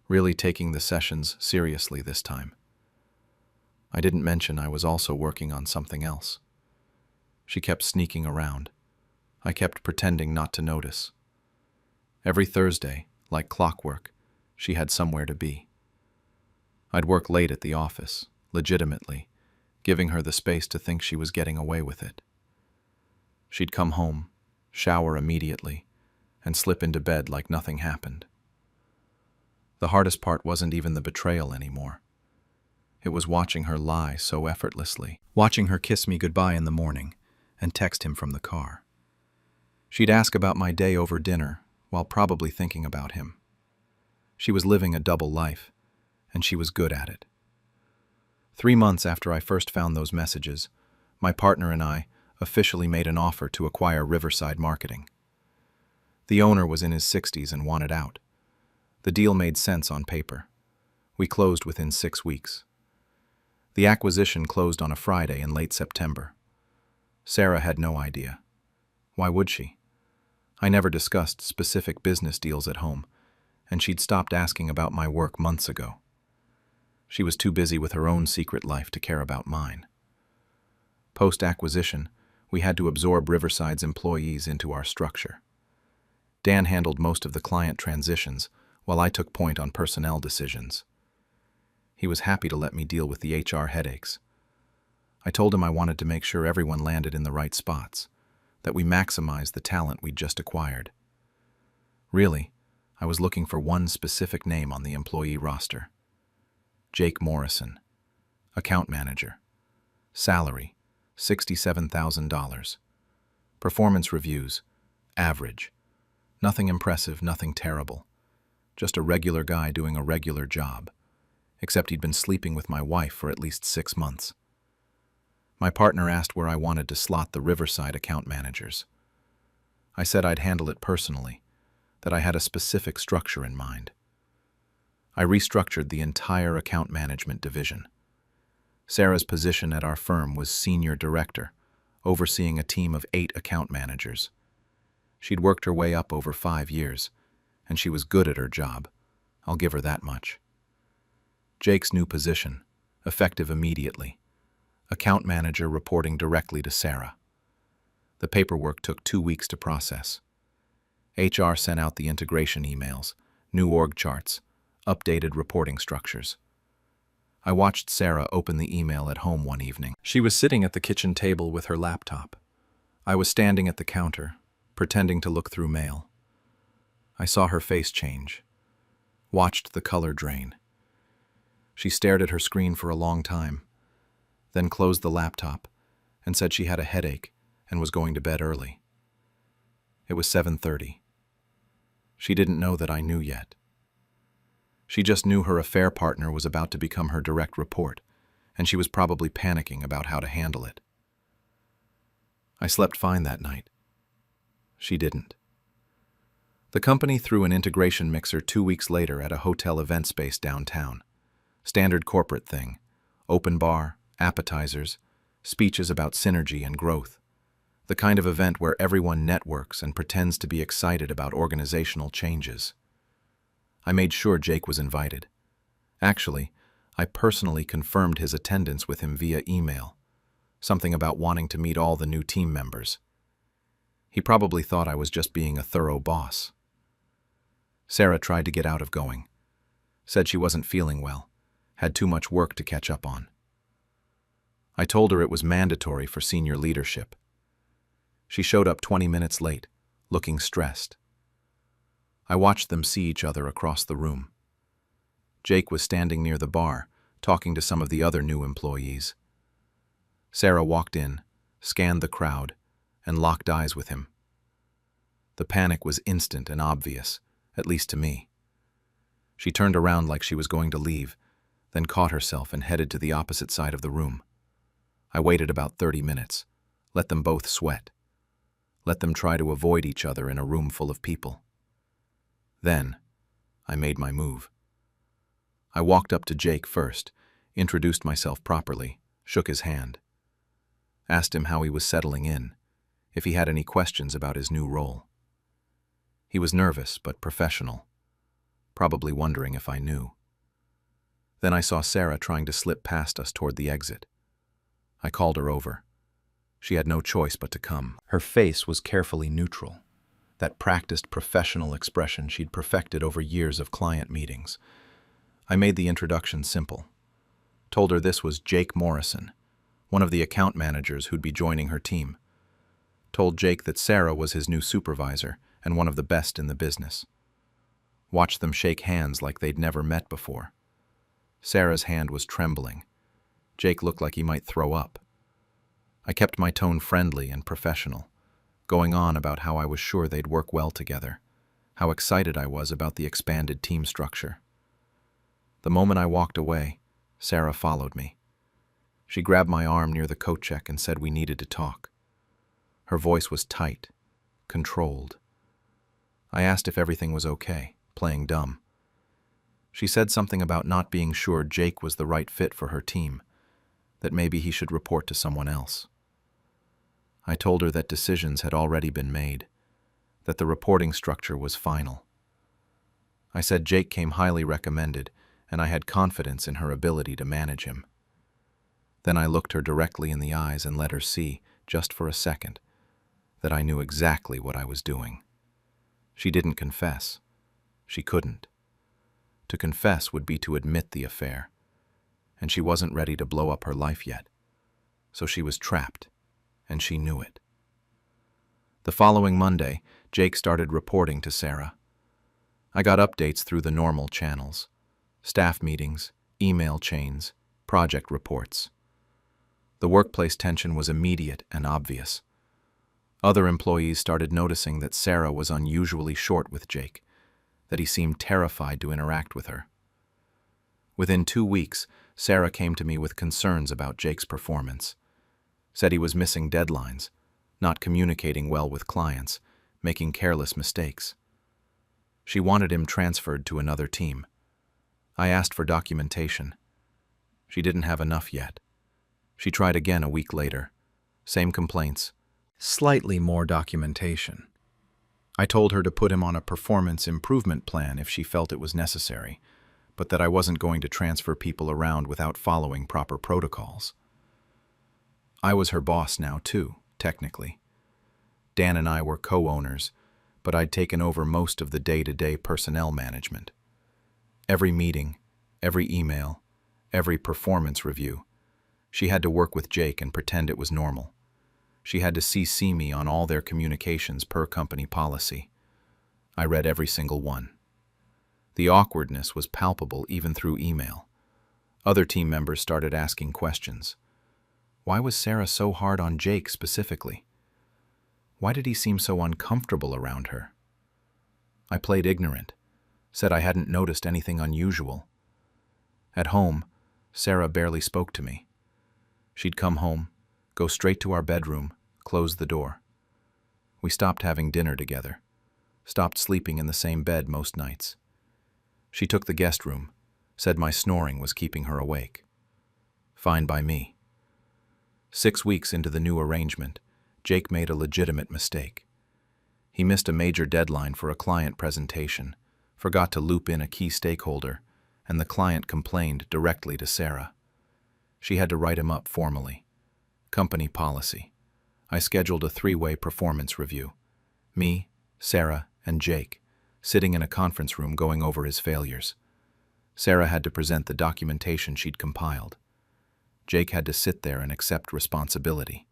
really taking the sessions seriously this time. I didn't mention I was also working on something else. She kept sneaking around. I kept pretending not to notice. Every Thursday, like clockwork, she had somewhere to be. I'd work late at the office, legitimately, giving her the space to think she was getting away with it. She'd come home, shower immediately, and slip into bed like nothing happened. The hardest part wasn't even the betrayal anymore. It was watching her lie so effortlessly, watching her kiss me goodbye in the morning and text him from the car. She'd ask about my day over dinner, while probably thinking about him. She was living a double life, and she was good at it. 3 months after I first found those messages, my partner and I officially made an offer to acquire Riverside Marketing. The owner was in his 60s and wanted out. The deal made sense on paper. We closed within 6 weeks. The acquisition closed on a Friday in late September. Sarah had no idea. Why would she? I never discussed specific business deals at home, and she'd stopped asking about my work months ago. She was too busy with her own secret life to care about mine. Post-acquisition, we had to absorb Riverside's employees into our structure. Dan handled most of the client transitions, while I took point on personnel decisions. He was happy to let me deal with the HR headaches. I told him I wanted to make sure everyone landed in the right spots, that we maximized the talent we'd just acquired. Really, I was looking for one specific name on the employee roster. Jake Morrison, account manager. Salary, $67,000. Performance reviews, average. Nothing impressive, nothing terrible. Just a regular guy doing a regular job, except he'd been sleeping with my wife for at least 6 months. My partner asked where I wanted to slot the Riverside account managers. I said I'd handle it personally, that I had a specific structure in mind. I restructured the entire account management division. Sarah's position at our firm was senior director, overseeing a team of 8 account managers. She'd worked her way up over 5 years, and she was good at her job. I'll give her that much. Jake's new position, effective immediately. Account manager reporting directly to Sarah. The paperwork took 2 weeks to process. HR sent out the integration emails, new org charts, updated reporting structures. I watched Sarah open the email at home one evening. She was sitting at the kitchen table with her laptop. I was standing at the counter, pretending to look through mail. I saw her face change, watched the color drain. She stared at her screen for a long time, then closed the laptop and said she had a headache and was going to bed early. It was 7:30. She didn't know that I knew yet. She just knew her affair partner was about to become her direct report, and she was probably panicking about how to handle it. I slept fine that night. She didn't. The company threw an integration mixer 2 weeks later at a hotel event space downtown. Standard corporate thing. Open bar, appetizers, speeches about synergy and growth. The kind of event where everyone networks and pretends to be excited about organizational changes. I made sure Jake was invited. Actually, I personally confirmed his attendance with him via email. Something about wanting to meet all the new team members. He probably thought I was just being a thorough boss. Sarah tried to get out of going. Said she wasn't feeling well, had too much work to catch up on. I told her it was mandatory for senior leadership. She showed up 20 minutes late, looking stressed. I watched them see each other across the room. Jake was standing near the bar, talking to some of the other new employees. Sarah walked in, scanned the crowd, and locked eyes with him. The panic was instant and obvious, at least to me. She turned around like she was going to leave, then caught herself and headed to the opposite side of the room. I waited about 30 minutes, let them both sweat. Let them try to avoid each other in a room full of people. Then, I made my move. I walked up to Jake first, introduced myself properly, shook his hand. Asked him how he was settling in, if he had any questions about his new role. He was nervous but professional, probably wondering if I knew. Then I saw Sarah trying to slip past us toward the exit. I called her over. She had no choice but to come. Her face was carefully neutral, that practiced professional expression she'd perfected over years of client meetings. I made the introduction simple. Told her this was Jake Morrison, one of the account managers who'd be joining her team. Told Jake that Sarah was his new supervisor and one of the best in the business. Watched them shake hands like they'd never met before. Sarah's hand was trembling. Jake looked like he might throw up. I kept my tone friendly and professional, going on about how I was sure they'd work well together, how excited I was about the expanded team structure. The moment I walked away, Sarah followed me. She grabbed my arm near the coat check and said we needed to talk. Her voice was tight, controlled. I asked if everything was okay, playing dumb. She said something about not being sure Jake was the right fit for her team, that maybe he should report to someone else. I told her that decisions had already been made, that the reporting structure was final. I said Jake came highly recommended, and I had confidence in her ability to manage him. Then I looked her directly in the eyes and let her see, just for a second, that I knew exactly what I was doing. She didn't confess. She couldn't. To confess would be to admit the affair, and she wasn't ready to blow up her life yet. So she was trapped, and she knew it. The following Monday, Jake started reporting to Sarah. I got updates through the normal channels: staff meetings, email chains, project reports. The workplace tension was immediate and obvious. Other employees started noticing that Sarah was unusually short with Jake, that he seemed terrified to interact with her. Within 2 weeks, Sarah came to me with concerns about Jake's performance. Said he was missing deadlines, not communicating well with clients, making careless mistakes. She wanted him transferred to another team. I asked for documentation. She didn't have enough yet. She tried again a week later. Same complaints, slightly more documentation. I told her to put him on a performance improvement plan if she felt it was necessary, but that I wasn't going to transfer people around without following proper protocols. I was her boss now too, technically. Dan and I were co-owners, but I'd taken over most of the day-to-day personnel management. Every meeting, every email, every performance review, she had to work with Jake and pretend it was normal. She had to CC me on all their communications per company policy. I read every single one. The awkwardness was palpable even through email. Other team members started asking questions. Why was Sarah so hard on Jake specifically? Why did he seem so uncomfortable around her? I played ignorant, said I hadn't noticed anything unusual. At home, Sarah barely spoke to me. She'd come home, go straight to our bedroom, close the door. We stopped having dinner together, stopped sleeping in the same bed most nights. She took the guest room, said my snoring was keeping her awake. Fine by me. 6 weeks into the new arrangement, Jake made a legitimate mistake. He missed a major deadline for a client presentation, forgot to loop in a key stakeholder, and the client complained directly to Sarah. She had to write him up formally. Company policy. I scheduled a 3-way performance review. Me, Sarah, and Jake, sitting in a conference room going over his failures. Sarah had to present the documentation she'd compiled. Jake had to sit there and accept responsibility.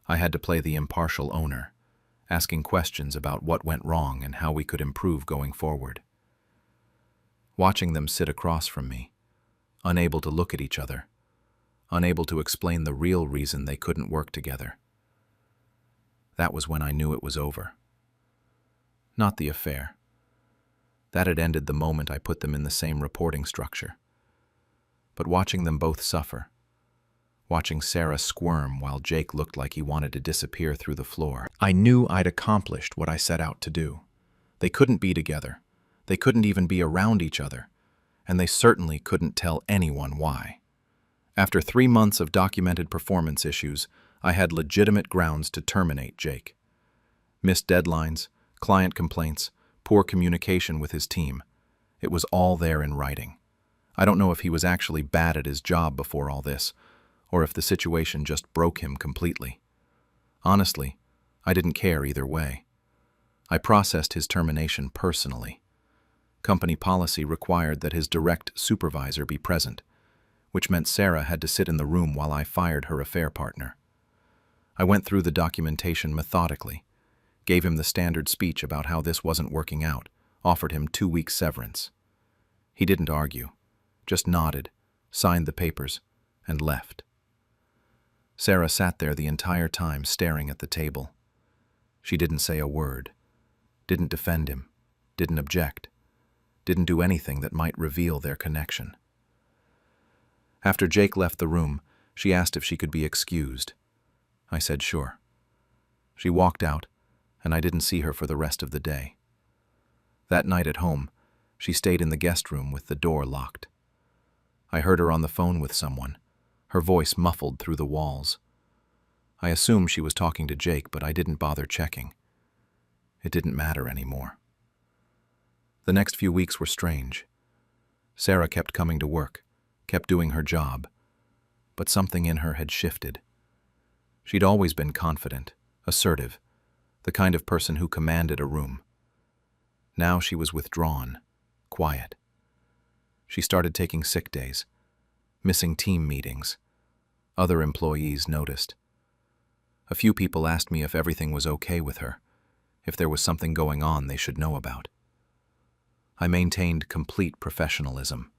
I had to play the impartial owner, asking questions about what went wrong and how we could improve going forward. Watching them sit across from me, unable to look at each other, unable to explain the real reason they couldn't work together. That was when I knew it was over. Not the affair. That had ended the moment I put them in the same reporting structure. But watching them both suffer, watching Sarah squirm while Jake looked like he wanted to disappear through the floor, I knew I'd accomplished what I set out to do. They couldn't be together. They couldn't even be around each other. And they certainly couldn't tell anyone why. After 3 months of documented performance issues, I had legitimate grounds to terminate Jake. Missed deadlines, client complaints, poor communication with his team. It was all there in writing. I don't know if he was actually bad at his job before all this, or if the situation just broke him completely. Honestly, I didn't care either way. I processed his termination personally. Company policy required that his direct supervisor be present, which meant Sarah had to sit in the room while I fired her affair partner. I went through the documentation methodically, gave him the standard speech about how this wasn't working out, offered him 2 weeks severance. He didn't argue, just nodded, signed the papers, and left. Sarah sat there the entire time staring at the table. She didn't say a word, didn't defend him, didn't object, didn't do anything that might reveal their connection. After Jake left the room, she asked if she could be excused. I said sure. She walked out, and I didn't see her for the rest of the day. That night at home, she stayed in the guest room with the door locked. I heard her on the phone with someone, her voice muffled through the walls. I assumed she was talking to Jake, but I didn't bother checking. It didn't matter anymore. The next few weeks were strange. Sarah kept coming to work, kept doing her job, but something in her had shifted. She'd always been confident, assertive, the kind of person who commanded a room. Now she was withdrawn, quiet. She started taking sick days, missing team meetings. Other employees noticed. A few people asked me if everything was okay with her, if there was something going on they should know about. I maintained complete professionalism,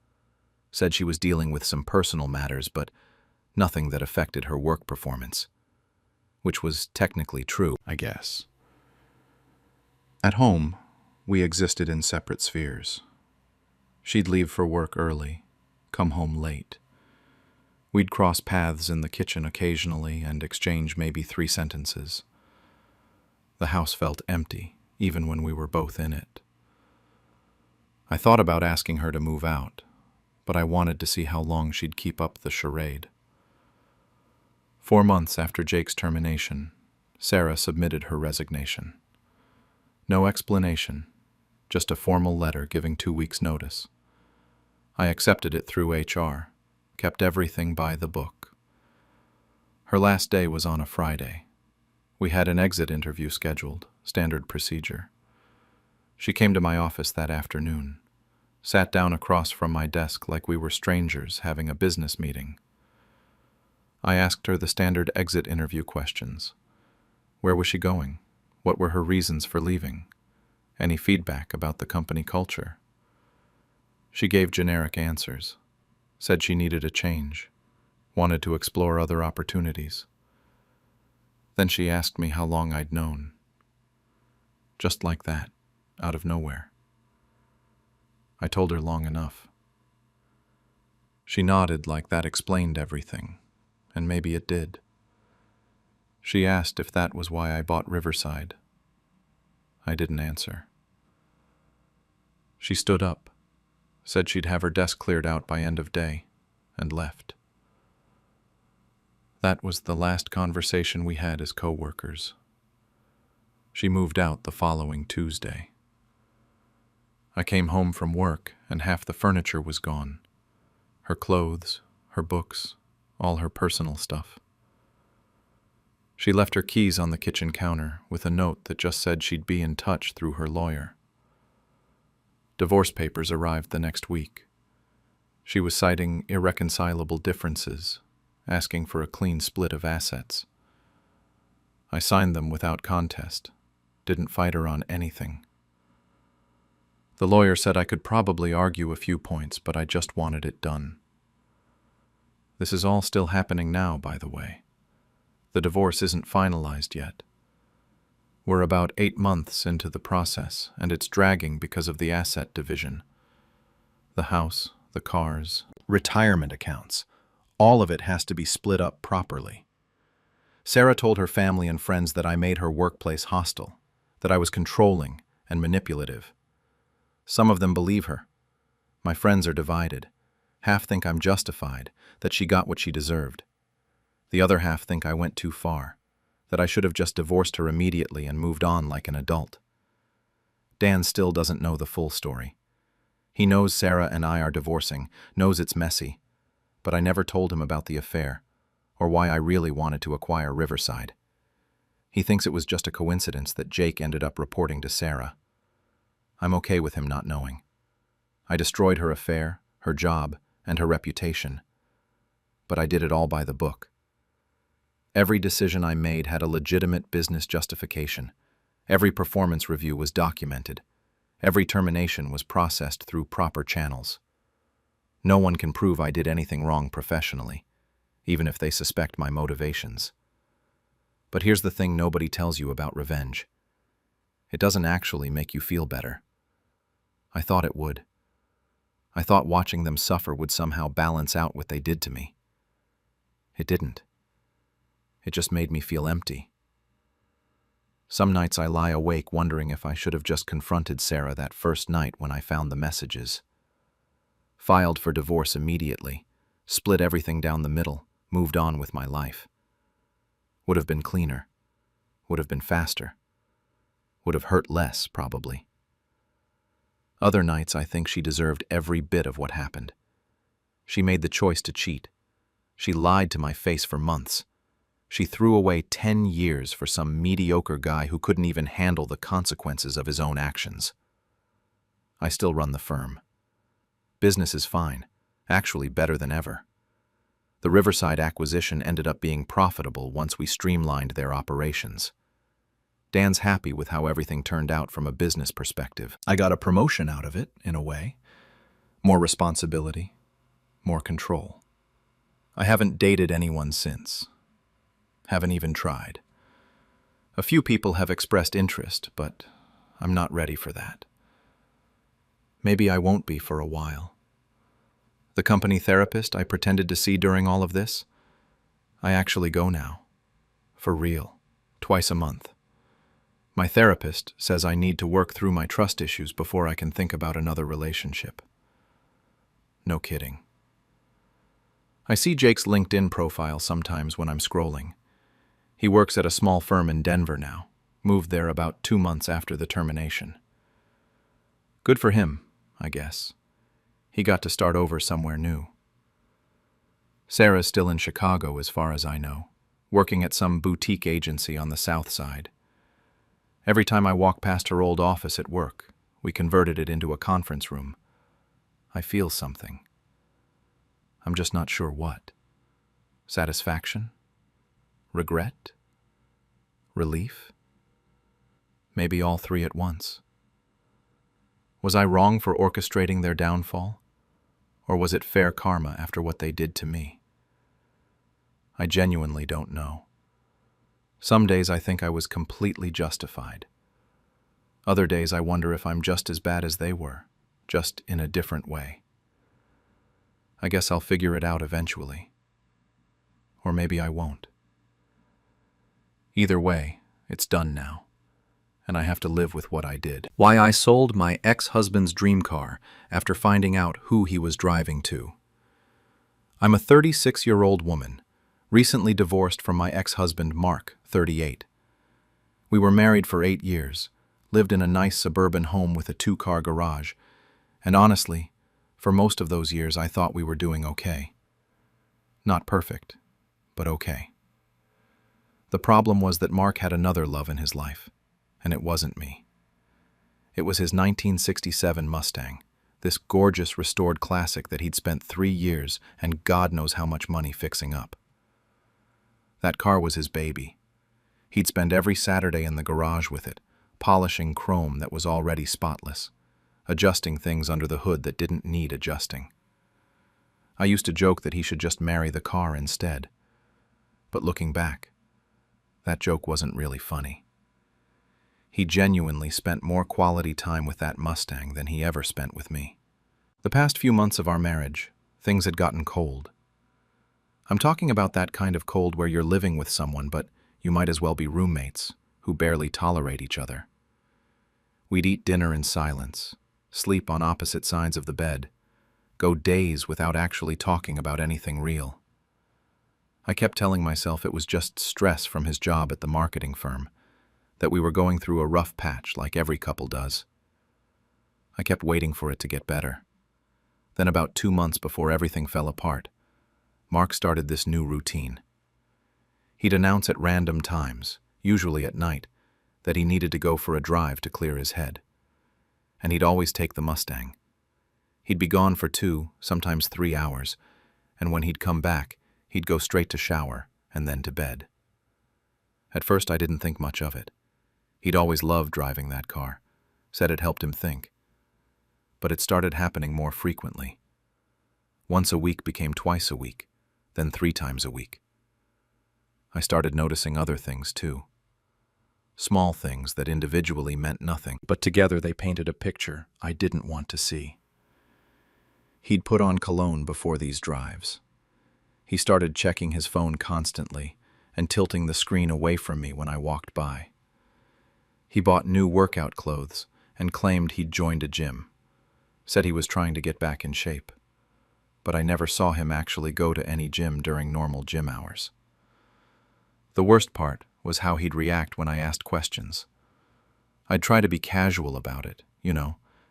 said she was dealing with some personal matters, but nothing that affected her work performance, which was technically true, I guess. At home, we existed in separate spheres. She'd leave for work early, come home late. We'd cross paths in the kitchen occasionally and exchange maybe 3 sentences. The house felt empty, even when we were both in it. I thought about asking her to move out, but I wanted to see how long she'd keep up the charade. 4 months after Jake's termination, Sarah submitted her resignation. No explanation, just a formal letter giving 2 weeks' notice. I accepted it through HR, kept everything by the book. Her last day was on a Friday. We had an exit interview scheduled, standard procedure. She came to my office that afternoon, sat down across from my desk like we were strangers having a business meeting. I asked her the standard exit interview questions. Where was she going? What were her reasons for leaving? Any feedback about the company culture? She gave generic answers, said she needed a change, wanted to explore other opportunities. Then she asked me how long I'd known. Just like that, out of nowhere. I told her long enough. She nodded like that explained everything, and maybe it did. She asked if that was why I bought Riverside. I didn't answer. She stood up, said she'd have her desk cleared out by end of day, and left. That was the last conversation we had as co-workers. She moved out the following Tuesday. I came home from work, and half the furniture was gone. Her clothes, her books, all her personal stuff. She left her keys on the kitchen counter with a note that just said she'd be in touch through her lawyer. Divorce papers arrived the next week. She was citing irreconcilable differences, asking for a clean split of assets. I signed them without contest, didn't fight her on anything. The lawyer said I could probably argue a few points, but I just wanted it done. This is all still happening now, by the way. The divorce isn't finalized yet. We're about 8 months into the process, and it's dragging because of the asset division. The house, the cars, retirement accounts, all of it has to be split up properly. Sarah told her family and friends that I made her workplace hostile, that I was controlling and manipulative. Some of them believe her. My friends are divided. Half think I'm justified, that she got what she deserved. The other half think I went too far, that I should have just divorced her immediately and moved on like an adult. Dan still doesn't know the full story. He knows Sarah and I are divorcing, knows it's messy, but I never told him about the affair, or why I really wanted to acquire Riverside. He thinks it was just a coincidence that Jake ended up reporting to Sarah. I'm okay with him not knowing. I destroyed her affair, her job, and her reputation. But I did it all by the book. Every decision I made had a legitimate business justification. Every performance review was documented. Every termination was processed through proper channels. No one can prove I did anything wrong professionally, even if they suspect my motivations. But here's the thing nobody tells you about revenge. It doesn't actually make you feel better. I thought it would. I thought watching them suffer would somehow balance out what they did to me. It didn't. It just made me feel empty. Some nights I lie awake wondering if I should have just confronted Sarah that first night when I found the messages. Filed for divorce immediately, split everything down the middle, moved on with my life. Would have been cleaner. Would have been faster. Would have hurt less, probably. Other nights I think she deserved every bit of what happened. She made the choice to cheat. She lied to my face for months. She threw away 10 years for some mediocre guy who couldn't even handle the consequences of his own actions. I still run the firm. Business is fine, actually better than ever. The Riverside acquisition ended up being profitable once we streamlined their operations. Dan's happy with how everything turned out from a business perspective. I got a promotion out of it, in a way. More responsibility, more control. I haven't dated anyone since. Haven't even tried. A few people have expressed interest, but I'm not ready for that. Maybe I won't be for a while. The company therapist I pretended to see during all of this, I actually go now. For real. Twice a month. My therapist says I need to work through my trust issues before I can think about another relationship. No kidding. I see Jake's LinkedIn profile sometimes when I'm scrolling. He works at a small firm in Denver now, moved there about 2 months after the termination. Good for him, I guess. He got to start over somewhere new. Sarah's still in Chicago as far as I know, working at some boutique agency on the south side. Every time I walk past her old office at work, we converted it into a conference room, I feel something. I'm just not sure what. Satisfaction? Regret? Relief? Maybe all three at once. Was I wrong for orchestrating their downfall? Or was it fair karma after what they did to me? I genuinely don't know. Some days I think I was completely justified. Other days I wonder if I'm just as bad as they were, just in a different way. I guess I'll figure it out eventually. Or maybe I won't. Either way, it's done now, and I have to live with what I did. Why I sold my ex-husband's dream car after finding out who he was driving to. I'm a 36-year-old woman, recently divorced from my ex-husband Mark, 38. We were married for 8 years, lived in a nice suburban home with a 2-car garage, and honestly, for most of those years I thought we were doing okay. Not perfect, but okay. The problem was that Mark had another love in his life, and it wasn't me. It was his 1967 Mustang, this gorgeous restored classic that he'd spent 3 years and God knows how much money fixing up. That car was his baby. He'd spend every Saturday in the garage with it, polishing chrome that was already spotless, adjusting things under the hood that didn't need adjusting. I used to joke that he should just marry the car instead. But looking back, that joke wasn't really funny. He genuinely spent more quality time with that Mustang than he ever spent with me. The past few months of our marriage, things had gotten cold. I'm talking about that kind of cold where you're living with someone, but you might as well be roommates who barely tolerate each other. We'd eat dinner in silence, sleep on opposite sides of the bed, go days without actually talking about anything real. I kept telling myself it was just stress from his job at the marketing firm, that we were going through a rough patch like every couple does. I kept waiting for it to get better. Then about 2 months before everything fell apart, Mark started this new routine. He'd announce at random times, usually at night, that he needed to go for a drive to clear his head. And he'd always take the Mustang. He'd be gone for 2, sometimes 3 hours, and when he'd come back, he'd go straight to shower and then to bed. At first I didn't think much of it. He'd always loved driving that car, said it helped him think. But it started happening more frequently. Once a week became twice a week, then 3 times a week. I started noticing other things too. Small things that individually meant nothing, but together they painted a picture I didn't want to see. He'd put on cologne before these drives. He started checking his phone constantly and tilting the screen away from me when I walked by. He bought new workout clothes and claimed he'd joined a gym. Said he was trying to get back in shape. But I never saw him actually go to any gym during normal gym hours. The worst part was how he'd react when I asked questions. I'd try to be casual about it,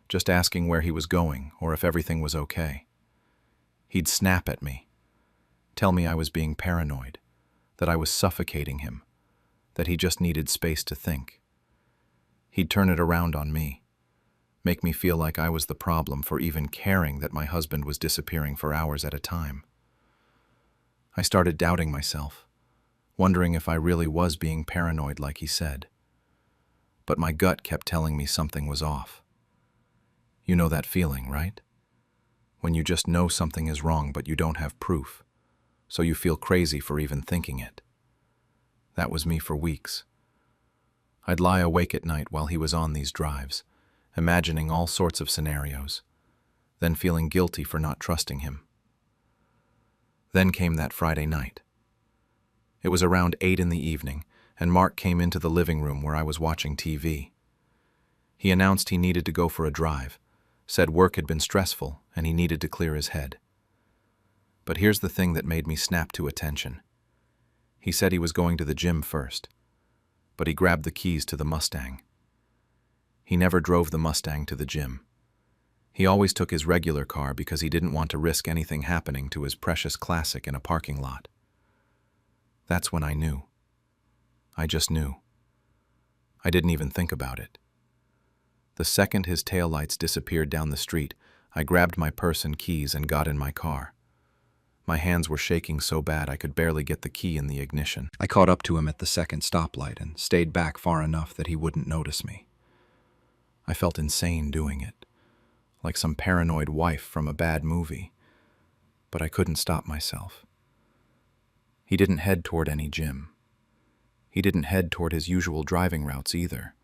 just asking where he was going or if everything was okay. He'd snap at me, tell me I was being paranoid, that I was suffocating him, that he just needed space to think. He'd turn it around on me, make me feel like I was the problem for even caring that my husband was disappearing for hours at a time. I started doubting myself, wondering if I really was being paranoid like he said. But my gut kept telling me something was off. You know that feeling, right? When you just know something is wrong but you don't have proof, so you feel crazy for even thinking it. That was me for weeks. I'd lie awake at night while he was on these drives, imagining all sorts of scenarios, then feeling guilty for not trusting him. Then came that Friday night. It was around 8 in the evening, and Mark came into the living room where I was watching TV. He announced he needed to go for a drive, said work had been stressful and he needed to clear his head. But here's the thing that made me snap to attention. He said he was going to the gym first, but he grabbed the keys to the Mustang. He never drove the Mustang to the gym. He always took his regular car because he didn't want to risk anything happening to his precious classic in a parking lot. That's when I knew. I just knew. I didn't even think about it. The second his taillights disappeared down the street, I grabbed my purse and keys and got in my car. My hands were shaking so bad I could barely get the key in the ignition. I caught up to him at the second stoplight and stayed back far enough that he wouldn't notice me. I felt insane doing it, like some paranoid wife from a bad movie, but I couldn't stop myself. He didn't head toward any gym. He didn't head toward his usual driving routes either,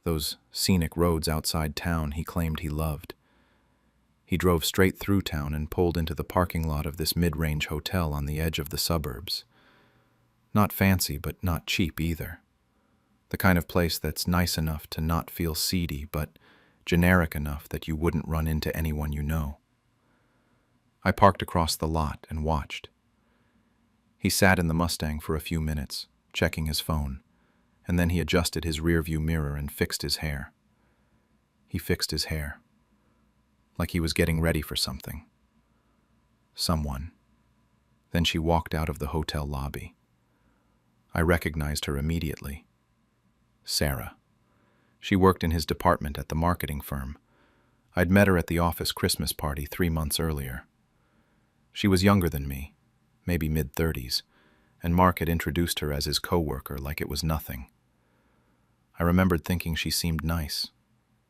those scenic roads outside town he claimed he loved. He drove straight through town and pulled into the parking lot of this mid-range hotel on the edge of the suburbs. Not fancy, but not cheap either. The kind of place that's nice enough to not feel seedy, but generic enough that you wouldn't run into anyone you know. I parked across the lot and watched. He sat in the Mustang for a few minutes, checking his phone, and then he adjusted his rearview mirror and fixed his hair. He fixed his hair, like he was getting ready for something. Someone. Then she walked out of the hotel lobby. I recognized her immediately. Sarah. She worked in his department at the marketing firm. I'd met her at the office Christmas party 3 months earlier. She was younger than me, maybe mid-30s, and Mark had introduced her as his co-worker like it was nothing. I remembered thinking she seemed nice,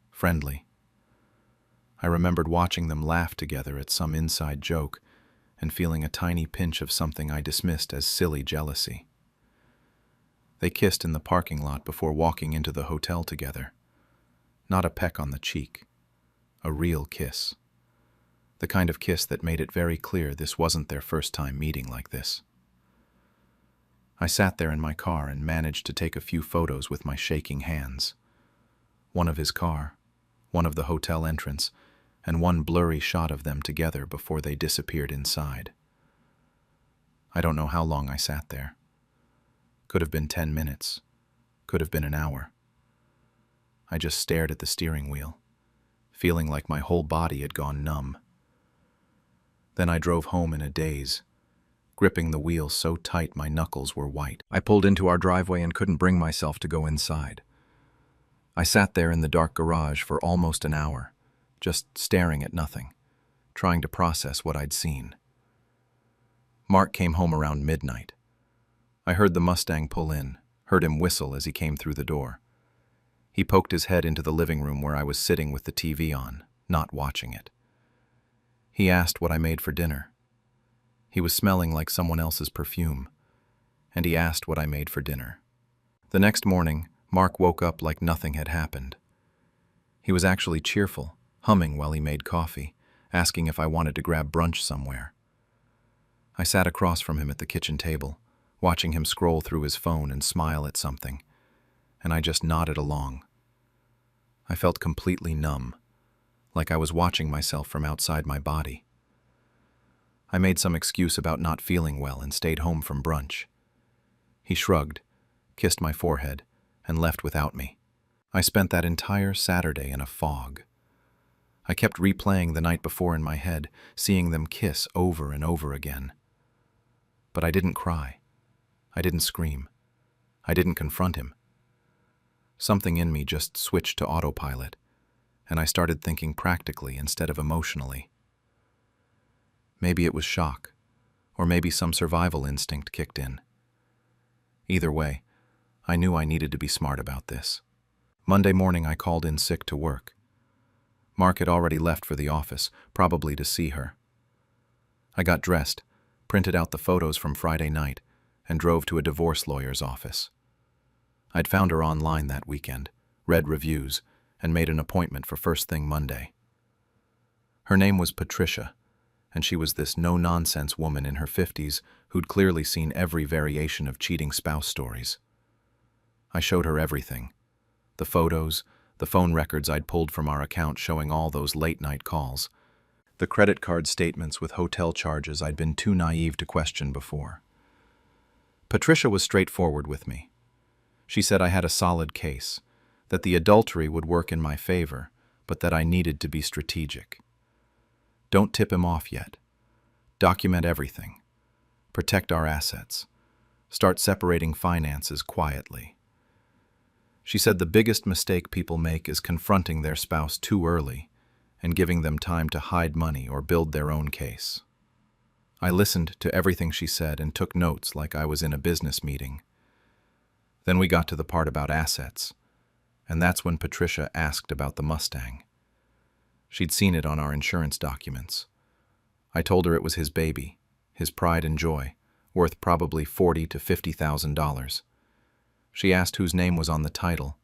friendly. I remembered watching them laugh together at some inside joke and feeling a tiny pinch of something I dismissed as silly jealousy. They kissed in the parking lot before walking into the hotel together. Not a peck on the cheek, a real kiss. The kind of kiss that made it very clear this wasn't their first time meeting like this. I sat there in my car and managed to take a few photos with my shaking hands. One of his car, one of the hotel entrance, and one blurry shot of them together before they disappeared inside. I don't know how long I sat there. Could have been 10 minutes. Could have been an hour. I just stared at the steering wheel, feeling like my whole body had gone numb. Then I drove home in a daze, gripping the wheel so tight my knuckles were white. I pulled into our driveway and couldn't bring myself to go inside. I sat there in the dark garage for almost an hour, just staring at nothing, trying to process what I'd seen. Mark came home around midnight. I heard the Mustang pull in, heard him whistle as he came through the door. He poked his head into the living room where I was sitting with the TV on, not watching it. He asked what I made for dinner. He was smelling like someone else's perfume, and he asked what I made for dinner. The next morning, Mark woke up like nothing had happened. He was actually cheerful, humming while he made coffee, asking if I wanted to grab brunch somewhere. I sat across from him at the kitchen table, watching him scroll through his phone and smile at something, and I just nodded along. I felt completely numb, like I was watching myself from outside my body. I made some excuse about not feeling well and stayed home from brunch. He shrugged, kissed my forehead, and left without me. I spent that entire Saturday in a fog. I kept replaying the night before in my head, seeing them kiss over and over again. But I didn't cry. I didn't scream. I didn't confront him. Something in me just switched to autopilot, and I started thinking practically instead of emotionally. Maybe it was shock, or maybe some survival instinct kicked in. Either way, I knew I needed to be smart about this. Monday morning, I called in sick to work. Mark had already left for the office, probably to see her. I got dressed, printed out the photos from Friday night, and drove to a divorce lawyer's office. I'd found her online that weekend, read reviews, and made an appointment for first thing Monday. Her name was Patricia, and she was this no-nonsense woman in her 50s who'd clearly seen every variation of cheating spouse stories. I showed her everything. The photos, the phone records I'd pulled from our account showing all those late-night calls, the credit card statements with hotel charges I'd been too naive to question before. Patricia was straightforward with me. She said I had a solid case, that the adultery would work in my favor, but that I needed to be strategic. Don't tip him off yet. Document everything. Protect our assets. Start separating finances quietly. She said the biggest mistake people make is confronting their spouse too early and giving them time to hide money or build their own case. I listened to everything she said and took notes like I was in a business meeting. Then we got to the part about assets, and that's when Patricia asked about the Mustang. She'd seen it on our insurance documents. I told her it was his baby, his pride and joy, worth probably $40,000 to $50,000. She asked whose name was on the title,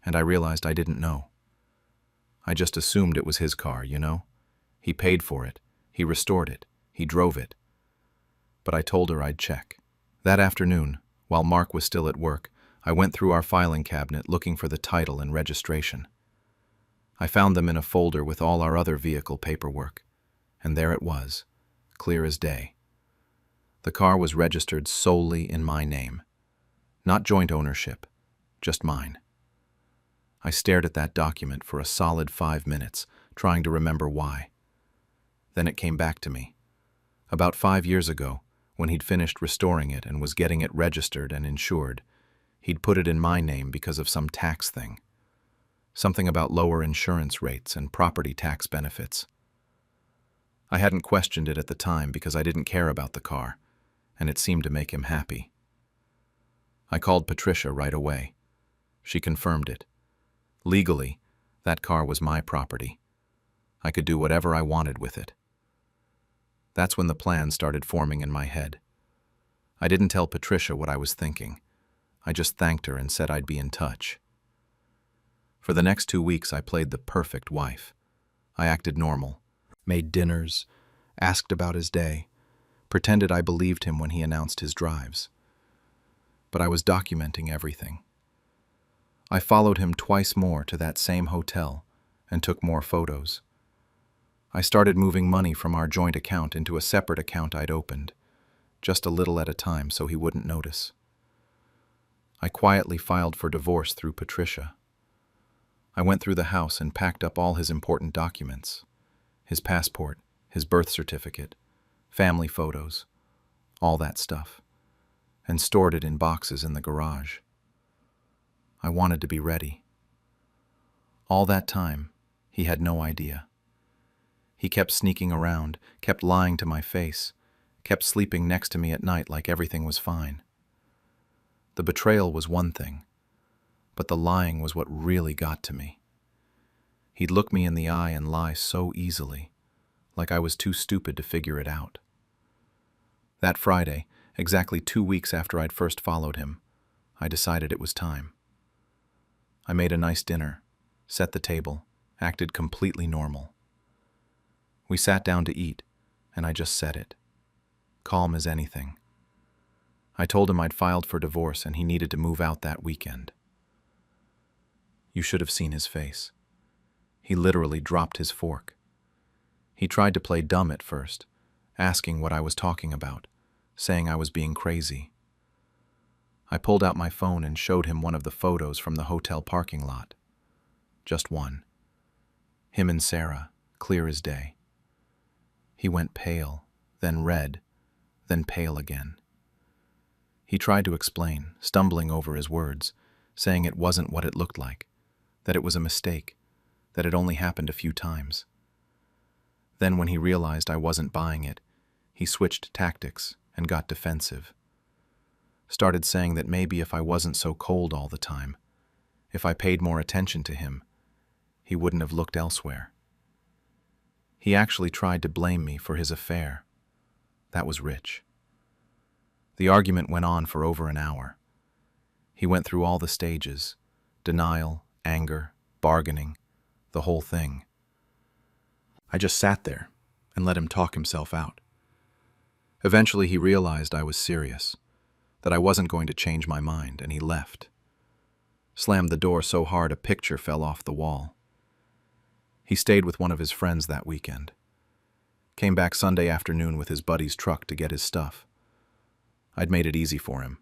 and I realized I didn't know. I just assumed it was his car, you know? He paid for it, he restored it, he drove it. But I told her I'd check. That afternoon, while Mark was still at work, I went through our filing cabinet looking for the title and registration. I found them in a folder with all our other vehicle paperwork, and there it was, clear as day. The car was registered solely in my name. Not joint ownership, just mine. I stared at that document for a solid 5 minutes, trying to remember why. Then it came back to me. About 5 years ago, when he'd finished restoring it and was getting it registered and insured, he'd put it in my name because of some tax thing. Something about lower insurance rates and property tax benefits. I hadn't questioned it at the time because I didn't care about the car, and it seemed to make him happy. I called Patricia right away. She confirmed it. Legally, that car was my property. I could do whatever I wanted with it. That's when the plan started forming in my head. I didn't tell Patricia what I was thinking. I just thanked her and said I'd be in touch. For the next 2 weeks, I played the perfect wife. I acted normal, made dinners, asked about his day, pretended I believed him when he announced his drives. But I was documenting everything. I followed him twice more to that same hotel and took more photos. I started moving money from our joint account into a separate account I'd opened, just a little at a time so he wouldn't notice. I quietly filed for divorce through Patricia. I went through the house and packed up all his important documents, his passport, his birth certificate, family photos, all that stuff, and stored it in boxes in the garage. I wanted to be ready. All that time, he had no idea. He kept sneaking around, kept lying to my face, kept sleeping next to me at night like everything was fine. The betrayal was one thing, but the lying was what really got to me. He'd look me in the eye and lie so easily, like I was too stupid to figure it out. That Friday, exactly 2 weeks after I'd first followed him, I decided it was time. I made a nice dinner, set the table, acted completely normal. We sat down to eat, and I just said it. Calm as anything. I told him I'd filed for divorce and he needed to move out that weekend. You should have seen his face. He literally dropped his fork. He tried to play dumb at first, asking what I was talking about, saying I was being crazy. I pulled out my phone and showed him one of the photos from the hotel parking lot. Just one. Him and Sarah, clear as day. He went pale, then red, then pale again. He tried to explain, stumbling over his words, saying it wasn't what it looked like, that it was a mistake, that it only happened a few times. Then when he realized I wasn't buying it, he switched tactics and got defensive. Started saying that maybe if I wasn't so cold all the time, if I paid more attention to him, he wouldn't have looked elsewhere. He actually tried to blame me for his affair. That was rich. The argument went on for over an hour. He went through all the stages: denial, anger, bargaining, the whole thing. I just sat there and let him talk himself out. Eventually he realized I was serious, that I wasn't going to change my mind, and he left. Slammed the door so hard a picture fell off the wall. He stayed with one of his friends that weekend. Came back Sunday afternoon with his buddy's truck to get his stuff. I'd made it easy for him.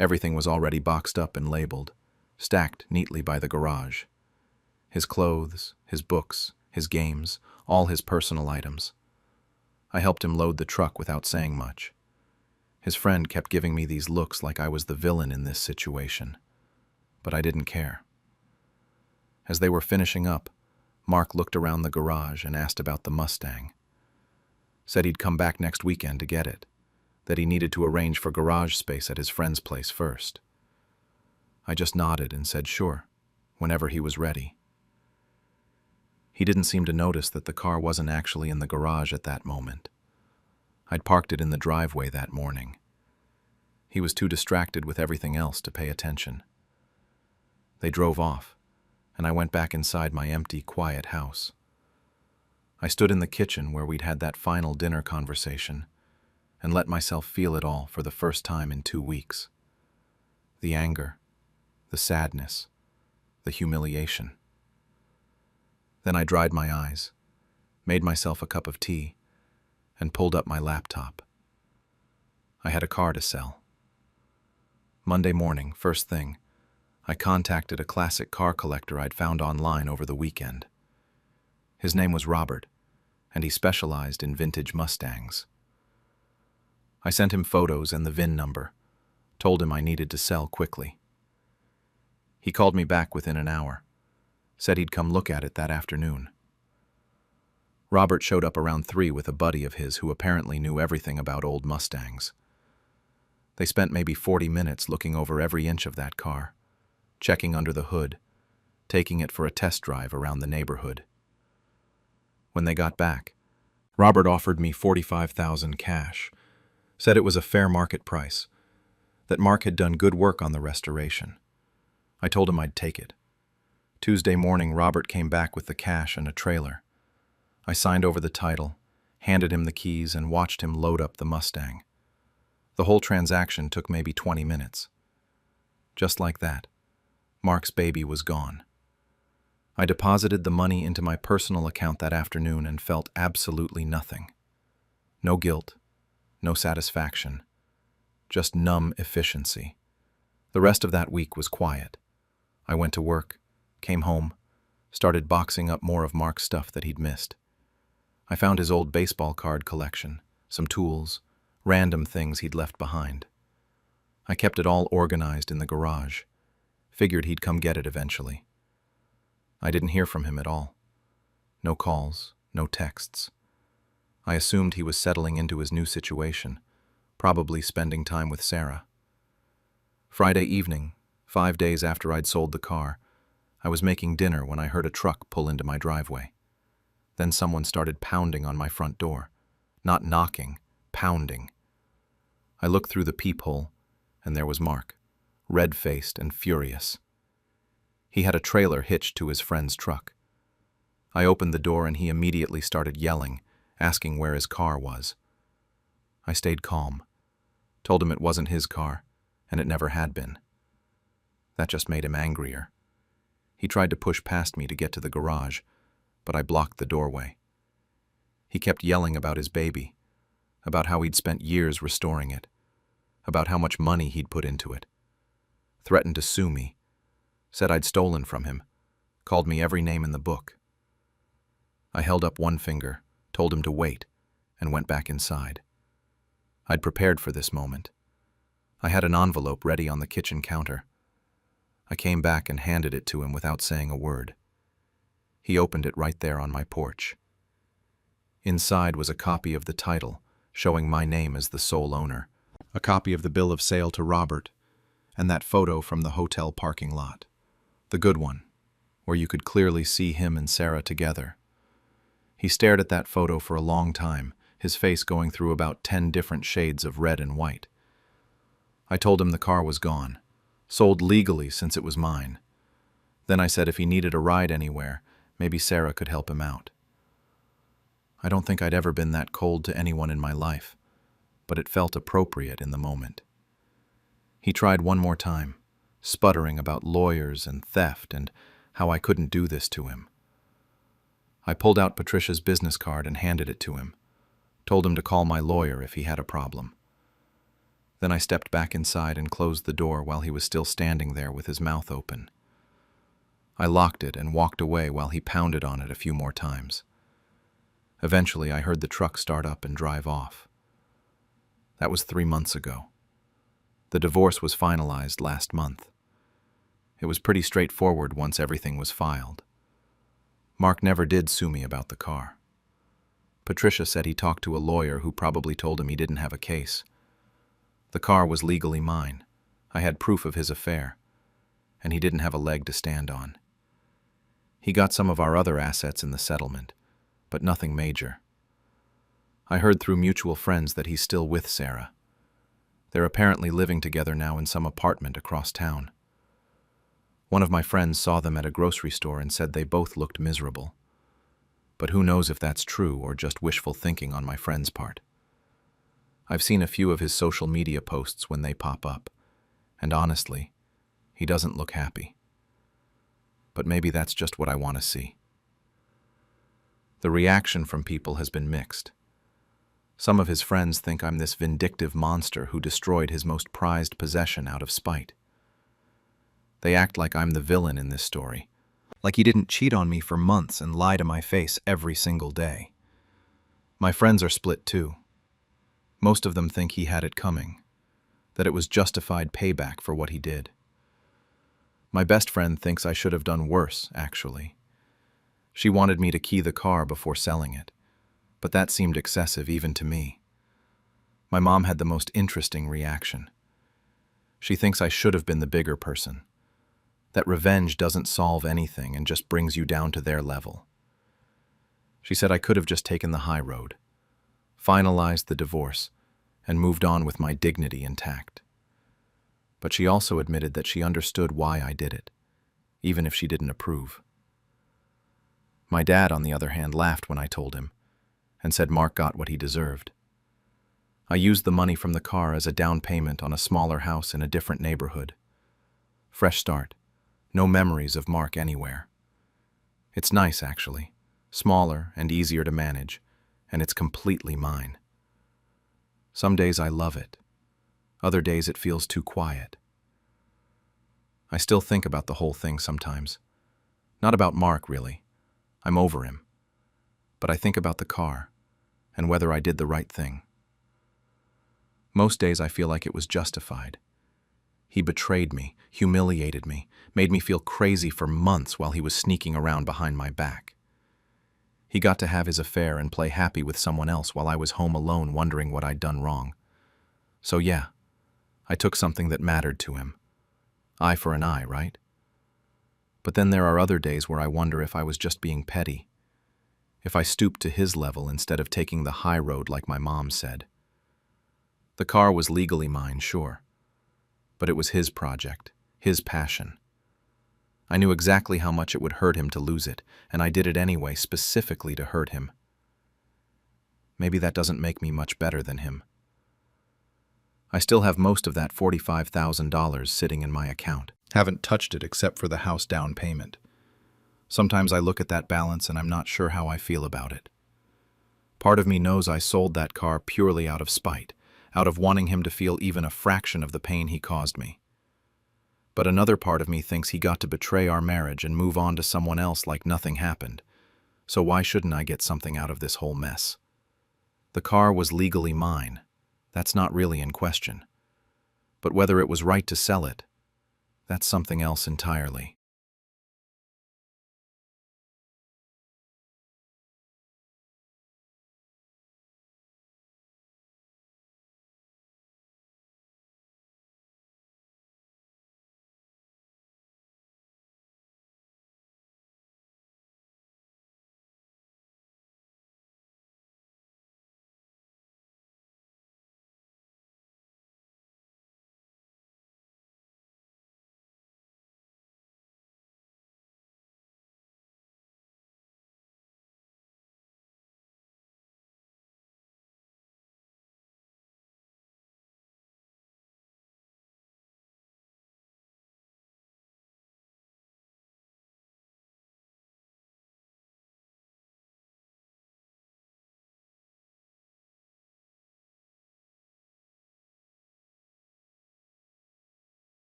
Everything was already boxed up and labeled, stacked neatly by the garage. His clothes, his books, his games, all his personal items. I helped him load the truck without saying much. His friend kept giving me these looks like I was the villain in this situation, but I didn't care. As they were finishing up, Mark looked around the garage and asked about the Mustang. Said he'd come back next weekend to get it, that he needed to arrange for garage space at his friend's place first. I just nodded and said sure, whenever he was ready. He didn't seem to notice that the car wasn't actually in the garage at that moment. I'd parked it in the driveway that morning. He was too distracted with everything else to pay attention. They drove off, and I went back inside my empty, quiet house. I stood in the kitchen where we'd had that final dinner conversation and let myself feel it all for the first time in 2 weeks. The anger, the sadness, the humiliation. Then I dried my eyes, made myself a cup of tea, and pulled up my laptop. I had a car to sell. Monday morning, first thing, I contacted a classic car collector I'd found online over the weekend. His name was Robert, and he specialized in vintage Mustangs. I sent him photos and the VIN number, told him I needed to sell quickly. He called me back within an hour, said he'd come look at it that afternoon. Robert showed up around 3 with a buddy of his who apparently knew everything about old Mustangs. They spent maybe 40 minutes looking over every inch of that car, checking under the hood, taking it for a test drive around the neighborhood. When they got back, Robert offered me $45,000 cash, said it was a fair market price, that Mark had done good work on the restoration. I told him I'd take it. Tuesday morning, Robert came back with the cash and a trailer. I signed over the title, handed him the keys, and watched him load up the Mustang. The whole transaction took maybe 20 minutes. Just like that, Mark's baby was gone. I deposited the money into my personal account that afternoon and felt absolutely nothing. No guilt, no satisfaction, just numb efficiency. The rest of that week was quiet. I went to work, came home, started boxing up more of Mark's stuff that he'd missed. I found his old baseball card collection, some tools, random things he'd left behind. I kept it all organized in the garage. Figured he'd come get it eventually. I didn't hear from him at all. No calls, no texts. I assumed he was settling into his new situation, probably spending time with Sarah. Friday evening, 5 days after I'd sold the car, I was making dinner when I heard a truck pull into my driveway. Then someone started pounding on my front door. Not knocking, pounding. I looked through the peephole, and there was Mark, red-faced and furious. He had a trailer hitched to his friend's truck. I opened the door and he immediately started yelling, asking where his car was. I stayed calm, told him it wasn't his car, and it never had been. That just made him angrier. He tried to push past me to get to the garage, but I blocked the doorway. He kept yelling about his baby, about how he'd spent years restoring it, about how much money he'd put into it. Threatened to sue me, said I'd stolen from him, called me every name in the book. I held up one finger, told him to wait, and went back inside. I'd prepared for this moment. I had an envelope ready on the kitchen counter. I came back and handed it to him without saying a word. He opened it right there on my porch. Inside was a copy of the title, showing my name as the sole owner, a copy of the bill of sale to Robert, and that photo from the hotel parking lot. The good one, where you could clearly see him and Sarah together. He stared at that photo for a long time, his face going through about 10 different shades of red and white. I told him the car was gone, sold legally since it was mine. Then I said if he needed a ride anywhere, maybe Sarah could help him out. I don't think I'd ever been that cold to anyone in my life, but it felt appropriate in the moment. He tried one more time, sputtering about lawyers and theft and how I couldn't do this to him. I pulled out Patricia's business card and handed it to him, told him to call my lawyer if he had a problem. Then I stepped back inside and closed the door while he was still standing there with his mouth open. I locked it and walked away while he pounded on it a few more times. Eventually, I heard the truck start up and drive off. That was 3 months ago. The divorce was finalized last month. It was pretty straightforward once everything was filed. Mark never did sue me about the car. Patricia said he talked to a lawyer who probably told him he didn't have a case. The car was legally mine. I had proof of his affair, and he didn't have a leg to stand on. He got some of our other assets in the settlement, but nothing major. I heard through mutual friends that he's still with Sarah. They're apparently living together now in some apartment across town. One of my friends saw them at a grocery store and said they both looked miserable. But who knows if that's true or just wishful thinking on my friend's part. I've seen a few of his social media posts when they pop up, and honestly, he doesn't look happy. But maybe that's just what I want to see. The reaction from people has been mixed. Some of his friends think I'm this vindictive monster who destroyed his most prized possession out of spite. They act like I'm the villain in this story, like he didn't cheat on me for months and lie to my face every single day. My friends are split too. Most of them think he had it coming, that it was justified payback for what he did. My best friend thinks I should have done worse, actually. She wanted me to key the car before selling it, but that seemed excessive even to me. My mom had the most interesting reaction. She thinks I should have been the bigger person, that revenge doesn't solve anything and just brings you down to their level. She said I could have just taken the high road, finalized the divorce, and moved on with my dignity intact. But she also admitted that she understood why I did it, even if she didn't approve. My dad, on the other hand, laughed when I told him, and said Mark got what he deserved. I used the money from the car as a down payment on a smaller house in a different neighborhood. Fresh start. No memories of Mark anywhere. It's nice, actually. Smaller and easier to manage, and it's completely mine. Some days I love it. Other days it feels too quiet. I still think about the whole thing sometimes. Not about Mark, really. I'm over him. But I think about the car, and whether I did the right thing. Most days I feel like it was justified. He betrayed me, humiliated me, made me feel crazy for months while he was sneaking around behind my back. He got to have his affair and play happy with someone else while I was home alone wondering what I'd done wrong. So yeah, I took something that mattered to him. Eye for an eye, right? But then there are other days where I wonder if I was just being petty, if I stooped to his level instead of taking the high road like my mom said. The car was legally mine, sure, but it was his project, his passion. I knew exactly how much it would hurt him to lose it, and I did it anyway, specifically to hurt him. Maybe that doesn't make me much better than him. I still have most of that $45,000 sitting in my account. Haven't touched it except for the house down payment. Sometimes I look at that balance and I'm not sure how I feel about it. Part of me knows I sold that car purely out of spite, out of wanting him to feel even a fraction of the pain he caused me. But another part of me thinks he got to betray our marriage and move on to someone else like nothing happened. So why shouldn't I get something out of this whole mess? The car was legally mine. That's not really in question. But whether it was right to sell it, that's something else entirely.